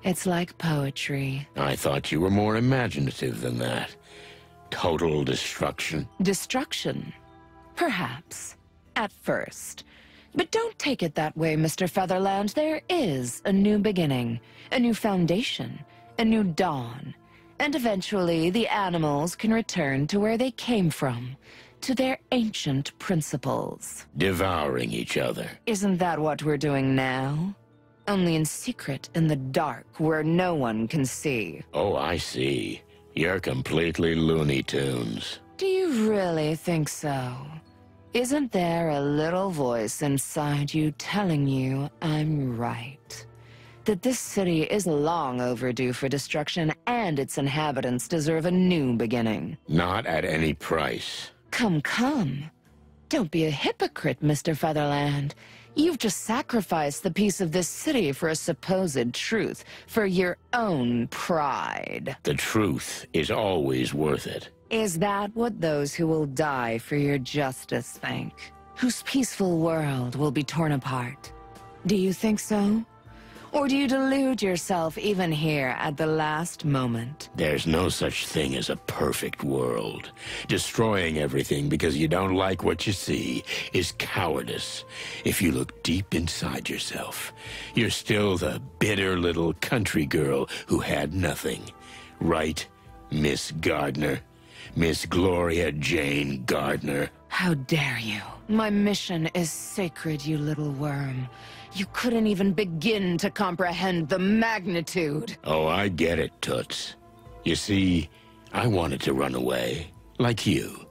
It's like poetry. I thought you were more imaginative than that. Total destruction. Destruction? Perhaps. At first. But don't take it that way, Mr. Featherland. There is a new beginning, a new foundation, a new dawn. And eventually, the animals can return to where they came from, to their ancient principles. Devouring each other. Isn't that what we're doing now? Only in secret, in the dark, where no one can see. Oh, I see. You're completely Looney Tunes. Do you really think so? Isn't there a little voice inside you telling you I'm right? That this city is long overdue for destruction and its inhabitants deserve a new beginning. Not at any price. Come. Don't be a hypocrite, Mr. Featherland. You've just sacrificed the peace of this city for a supposed truth, for your own pride. The truth is always worth it. Is that what those who will die for your justice think? Whose peaceful world will be torn apart? Do you think so? Or do you delude yourself even here at the last moment? There's no such thing as a perfect world. Destroying everything because you don't like what you see is cowardice. If you look deep inside yourself, you're still the bitter little country girl who had nothing. Right, Miss Gardner? Miss Gloria Jane Gardner. How dare you? My mission is sacred, you little worm. You couldn't even begin to comprehend the magnitude. Oh, I get it, Toots. You see, I wanted to run away, like you.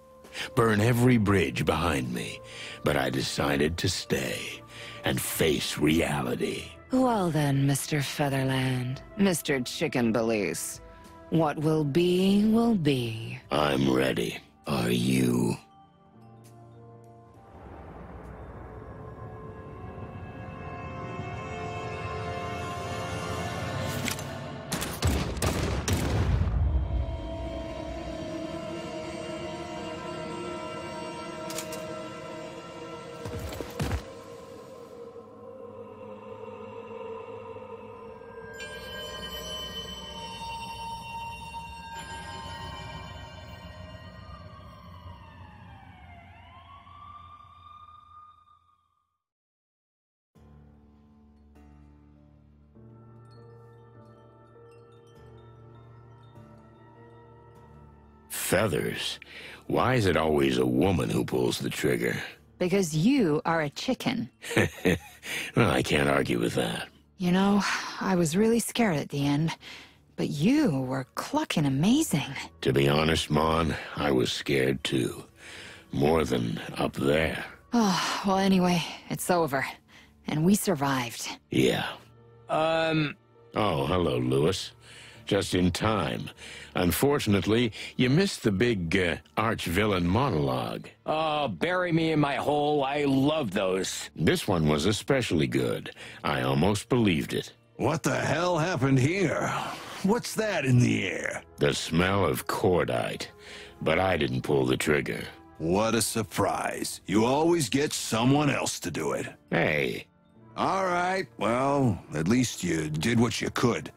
Burn every bridge behind me. But I decided to stay and face reality. Well then, Mr. Featherland, Mr. Chicken Police. What will be, will be. I'm ready. Are you? Feathers? Why is it always a woman who pulls the trigger? Because you are a chicken. Well, I can't argue with that. You know, I was really scared at the end, but you were clucking amazing. To be honest, Mon, I was scared too. More than up there. Oh, well, anyway, it's over. And we survived. Yeah. Oh, hello, Lewis. Just in time. Unfortunately, you missed the big arch-villain monologue. Oh, bury me in my hole. I love those. This one was especially good. I almost believed it. What the hell happened here? What's that in the air? The smell of cordite. But I didn't pull the trigger. What a surprise. You always get someone else to do it. Hey. All right, well, at least you did what you could.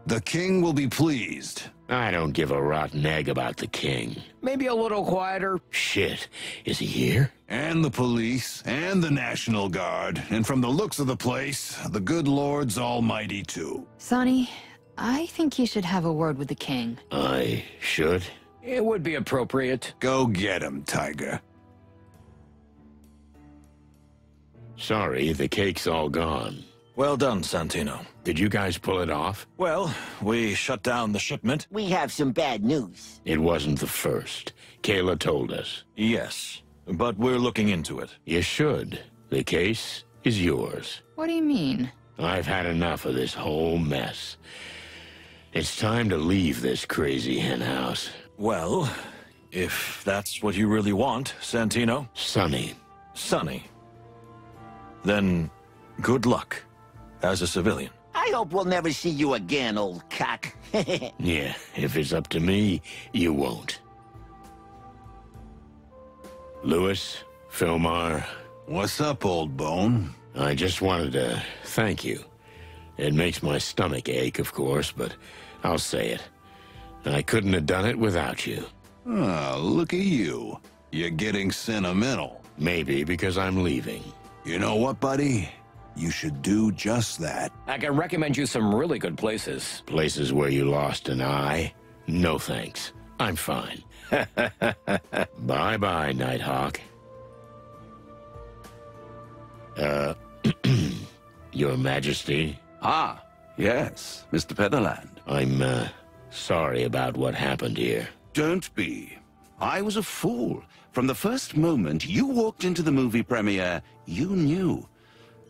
The king will be pleased. I don't give a rotten egg about the king. Maybe a little quieter. Shit. Is he here? And the police, and the National Guard, and from the looks of the place, the good Lord's almighty too. Sonny, I think you should have a word with the king. I should? It would be appropriate. Go get him, Tiger. Sorry, the cake's all gone. Well done, Santino. Did you guys pull it off? Well, we shut down the shipment. We have some bad news. It wasn't the first. Kayla told us. Yes, but we're looking into it. You should. The case is yours. What do you mean? I've had enough of this whole mess. It's time to leave this crazy henhouse. Well, if that's what you really want, Santino. Sonny. Sonny. Then, good luck. As a civilian. I hope we'll never see you again, old cock. Yeah, if it's up to me, you won't. Lewis, Filmar. What's up, old bone? I just wanted to thank you. It makes my stomach ache, of course, but I'll say it. I couldn't have done it without you. Ah, look at you. You're getting sentimental. Maybe because I'm leaving. You know what, buddy? You should do just that. I can recommend you some really good places. Places where you lost an eye? No thanks. I'm fine. Bye-bye, Nighthawk. Your Majesty? Ah, yes, Mr. Featherland. I'm, sorry about what happened here. Don't be. I was a fool. From the first moment you walked into the movie premiere, you knew.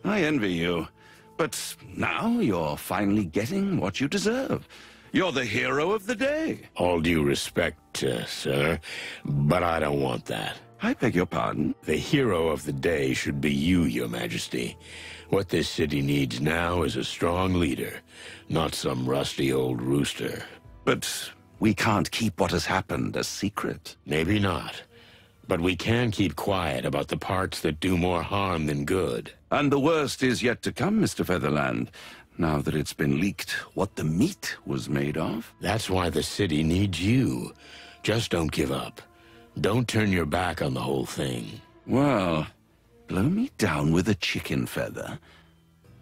I envy you. But now you're finally getting what you deserve. You're the hero of the day. All due respect, sir, but I don't want that. I beg your pardon? The hero of the day should be you, Your Majesty. What this city needs now is a strong leader, not some rusty old rooster. But we can't keep what has happened a secret. Maybe not. But we can keep quiet about the parts that do more harm than good. And the worst is yet to come, Mr. Featherland. Now that it's been leaked what the meat was made of. That's why the city needs you. Just don't give up. Don't turn your back on the whole thing. Well, blow me down with a chicken feather.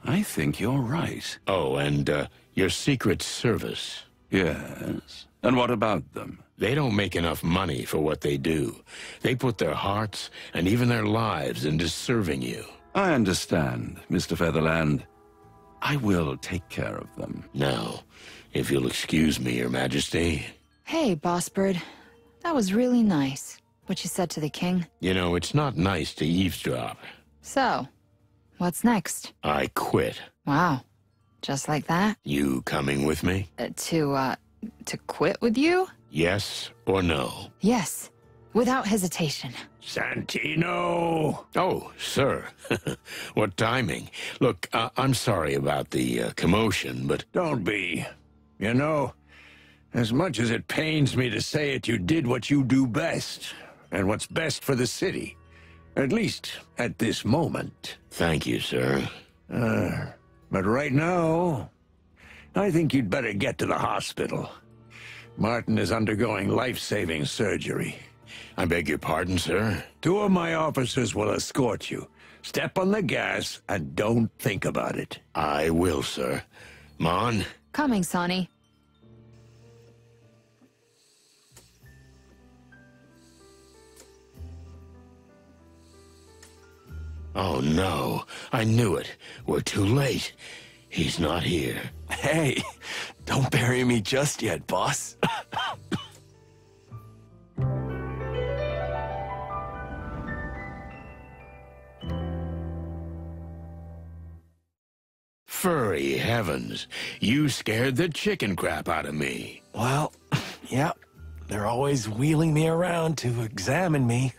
I think you're right. Oh, and your Secret Service. Yes? And what about them? They don't make enough money for what they do. They put their hearts and even their lives into serving you. I understand, Mr. Featherland. I will take care of them. Now, if you'll excuse me, Your Majesty. Hey, Boss Bird. That was really nice, what you said to the king. You know, it's not nice to eavesdrop. So, what's next? I quit. Wow. Just like that? You coming with me? To quit with you? Yes or no? Yes, without hesitation. Santino! Oh, sir. What timing. Look, I'm sorry about the commotion, but... Don't be. You know, as much as it pains me to say it, you did what you do best, and what's best for the city. At least, at this moment. Thank you, sir. But right now, I think you'd better get to the hospital. Martin is undergoing life-saving surgery. I beg your pardon, sir? 2 of my officers will escort you. Step on the gas and don't think about it. I will, sir. Mon? Coming, Sonny. Oh, no. I knew it. We're too late. He's not here. Hey, don't bury me just yet, boss. Furry heavens. You scared the chicken crap out of me. Well, yeah. They're always wheeling me around to examine me.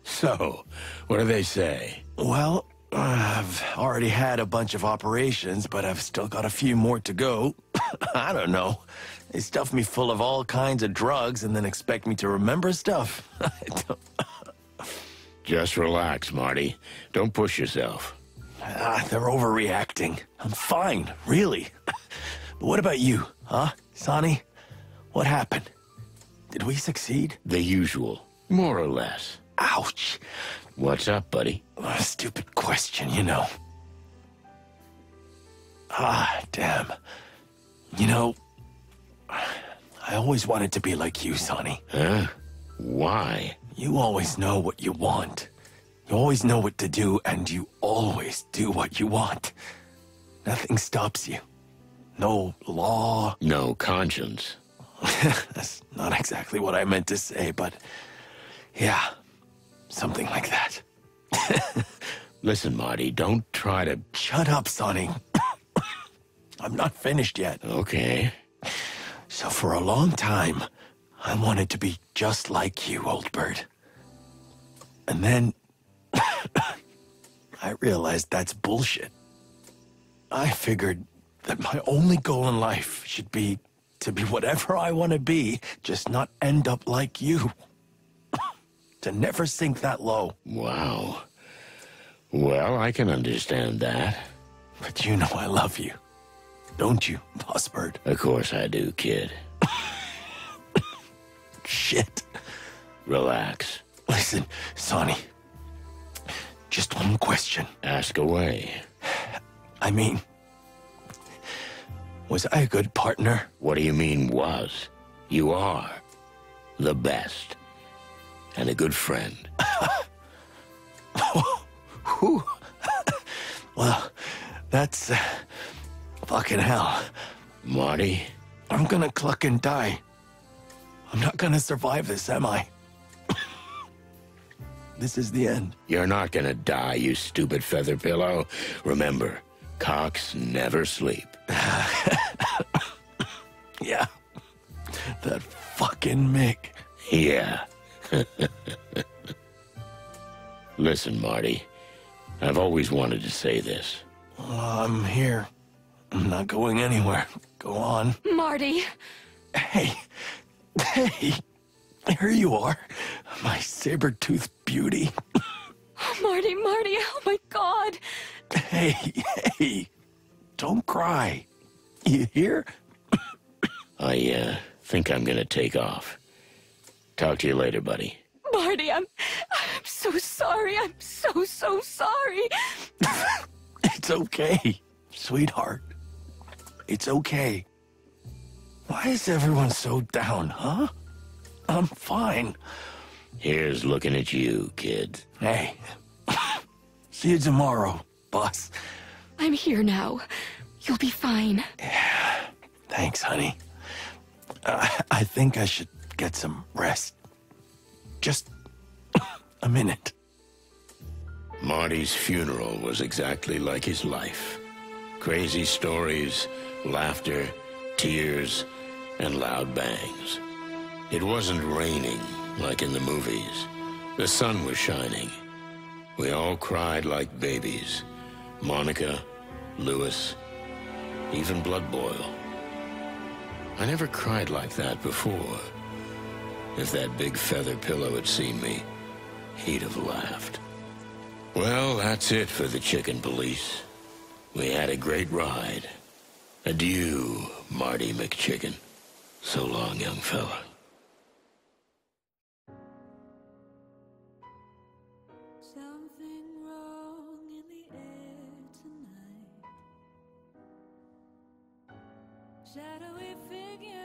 So, what do they say? Well, I've already had a bunch of operations, but I've still got a few more to go. I don't know. They stuff me full of all kinds of drugs and then expect me to remember stuff. Just relax, Marty. Don't push yourself. They're overreacting. I'm fine, really. But what about you, huh, Sonny? What happened? Did we succeed? The usual, more or less. Ouch. What's up, buddy? A stupid question, you know. Damn. You know, I always wanted to be like you, Sonny. Huh? Why? You always know what you want. You always know what to do, and you always do what you want. Nothing stops you. No law. No conscience. That's not exactly what I meant to say, but yeah, something like that. Listen, Marty, don't try to... Shut up, Sonny. I'm not finished yet. Okay. So for a long time, I wanted to be just like you, old bird. And then I realized that's bullshit. I figured that my only goal in life should be to be whatever I want to be, just not end up like you. To never sink that low. Wow. Well, I can understand that. But you know I love you. Don't you, Boss Bird? Of course I do, kid. Shit. Relax. Listen, Sonny. Just one question. Ask away. I mean, was I a good partner? What do you mean, was? You are. The best. And a good friend. Whew. Well, that's fucking hell. Marty? I'm gonna cluck and die. I'm not gonna survive this, am I? This is the end. You're not gonna die, you stupid feather pillow. Remember, cocks never sleep. Yeah. That fucking Mick. Yeah. Listen, Marty. I've always wanted to say this. I'm here. I'm not going anywhere. Go on. Marty! Hey. Hey. There you are. My saber-toothed beauty. Marty, Marty, oh my God! Hey. Don't cry. You hear? I think I'm gonna take off. Talk to you later, buddy. Marty, I'm so sorry. I'm so sorry. It's okay, sweetheart. It's okay. Why is everyone so down, huh? I'm fine. Here's looking at you, kid. Hey. See you tomorrow, boss. I'm here now. You'll be fine. Yeah. Thanks, honey. I think I should get some rest. Just a minute. Marty's funeral was exactly like his life. Crazy stories, laughter, tears, and loud bangs. It wasn't raining like in the movies. The sun was shining. We all cried like babies. Monica, Louis, even Blood Boil. I never cried like that before. If that big feather pillow had seen me, he'd have laughed. Well, that's it for the Chicken Police. We had a great ride. Adieu, Marty McChicken. So long, young fella. Something wrong in the air tonight. Shadowy figures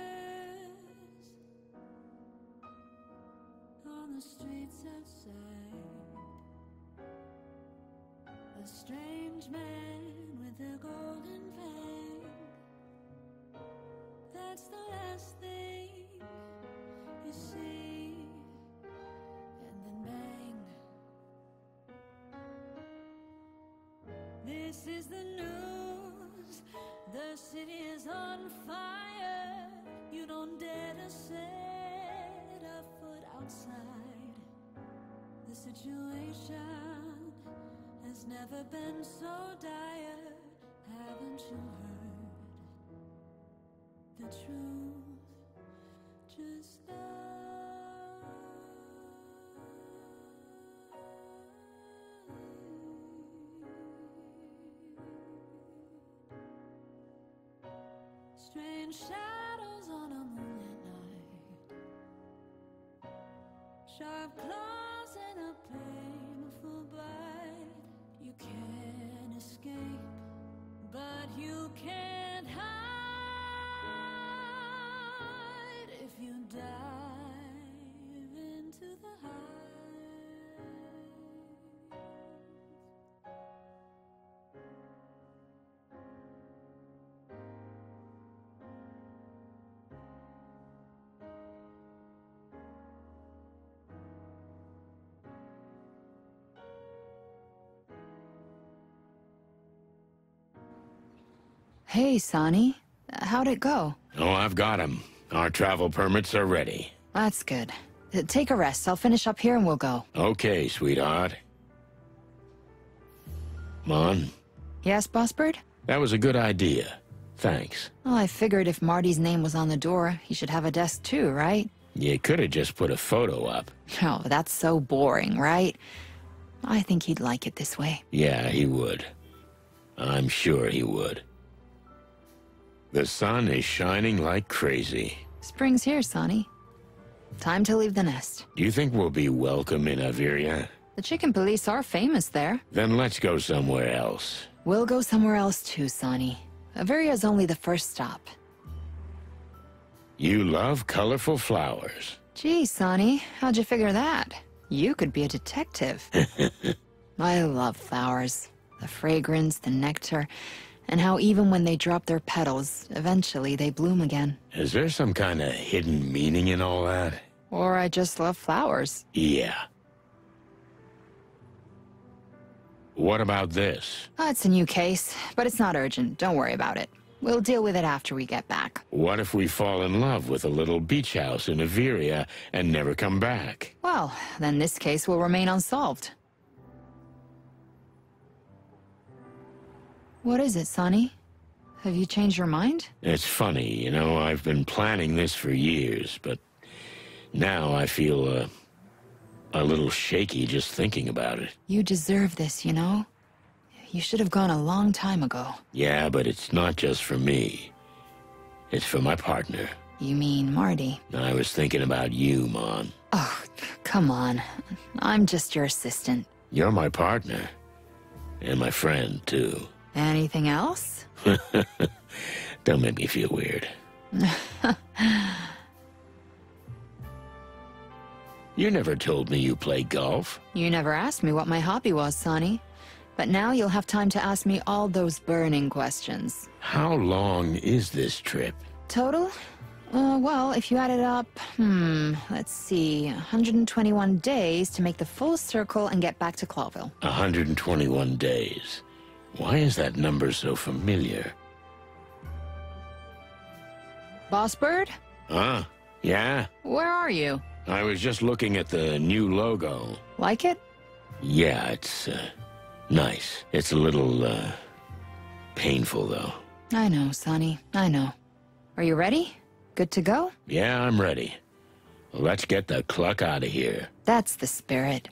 on the streets outside. A strange man with a golden fang. That's the last thing you see. And then bang. This is the news. The city is on fire. You don't dare to set a foot outside. The situation has never been so dire. Haven't you heard the truth just now? Strange shadows on a moonlit night. Sharp claws and a painful bite. You can't escape, but you can't hide if you dive into the heights. Hey, Sonny. How'd it go? Oh, I've got him. Our travel permits are ready. That's good. Take a rest. I'll finish up here and we'll go. Okay, sweetheart. Mon? Yes, Boss Bird? That was a good idea. Thanks. Well, I figured if Marty's name was on the door, he should have a desk too, right? You could have just put a photo up. Oh, that's so boring, right? I think he'd like it this way. Yeah, he would. I'm sure he would. The sun is shining like crazy. Spring's here, Sonny. Time to leave the nest. Do you think we'll be welcome in Averia? The Chicken Police are famous there. Then let's go somewhere else. We'll go somewhere else too, Sonny. Averia's only the first stop. You love colorful flowers. Gee, Sonny, how'd you figure that? You could be a detective. I love flowers. The fragrance, the nectar, and how even when they drop their petals, eventually they bloom again. Is there some kind of hidden meaning in all that? Or I just love flowers. Yeah. What about this? It's a new case, but it's not urgent. Don't worry about it. We'll deal with it after we get back. What if we fall in love with a little beach house in Averia and never come back? Well, then this case will remain unsolved. What is it, Sonny? Have you changed your mind? It's funny, you know, I've been planning this for years, but now I feel a little shaky just thinking about it. You deserve this, you know? You should have gone a long time ago. Yeah, but it's not just for me. It's for my partner. You mean Marty? I was thinking about you, Mon. Oh, come on. I'm just your assistant. You're my partner. And my friend, too. Anything else? Don't make me feel weird. You never told me you play golf. You never asked me what my hobby was, Sonny. But now you'll have time to ask me all those burning questions. How long is this trip? Total? Well, if you add it up, let's see, 121 days to make the full circle and get back to Clawville. 121 days. Why is that number so familiar? Boss Bird? Huh? Yeah? Where are you? I was just looking at the new logo. Like it? Yeah, it's, nice. It's a little, painful, though. I know, Sonny. I know. Are you ready? Good to go? Yeah, I'm ready. Let's get the cluck out of here. That's the spirit.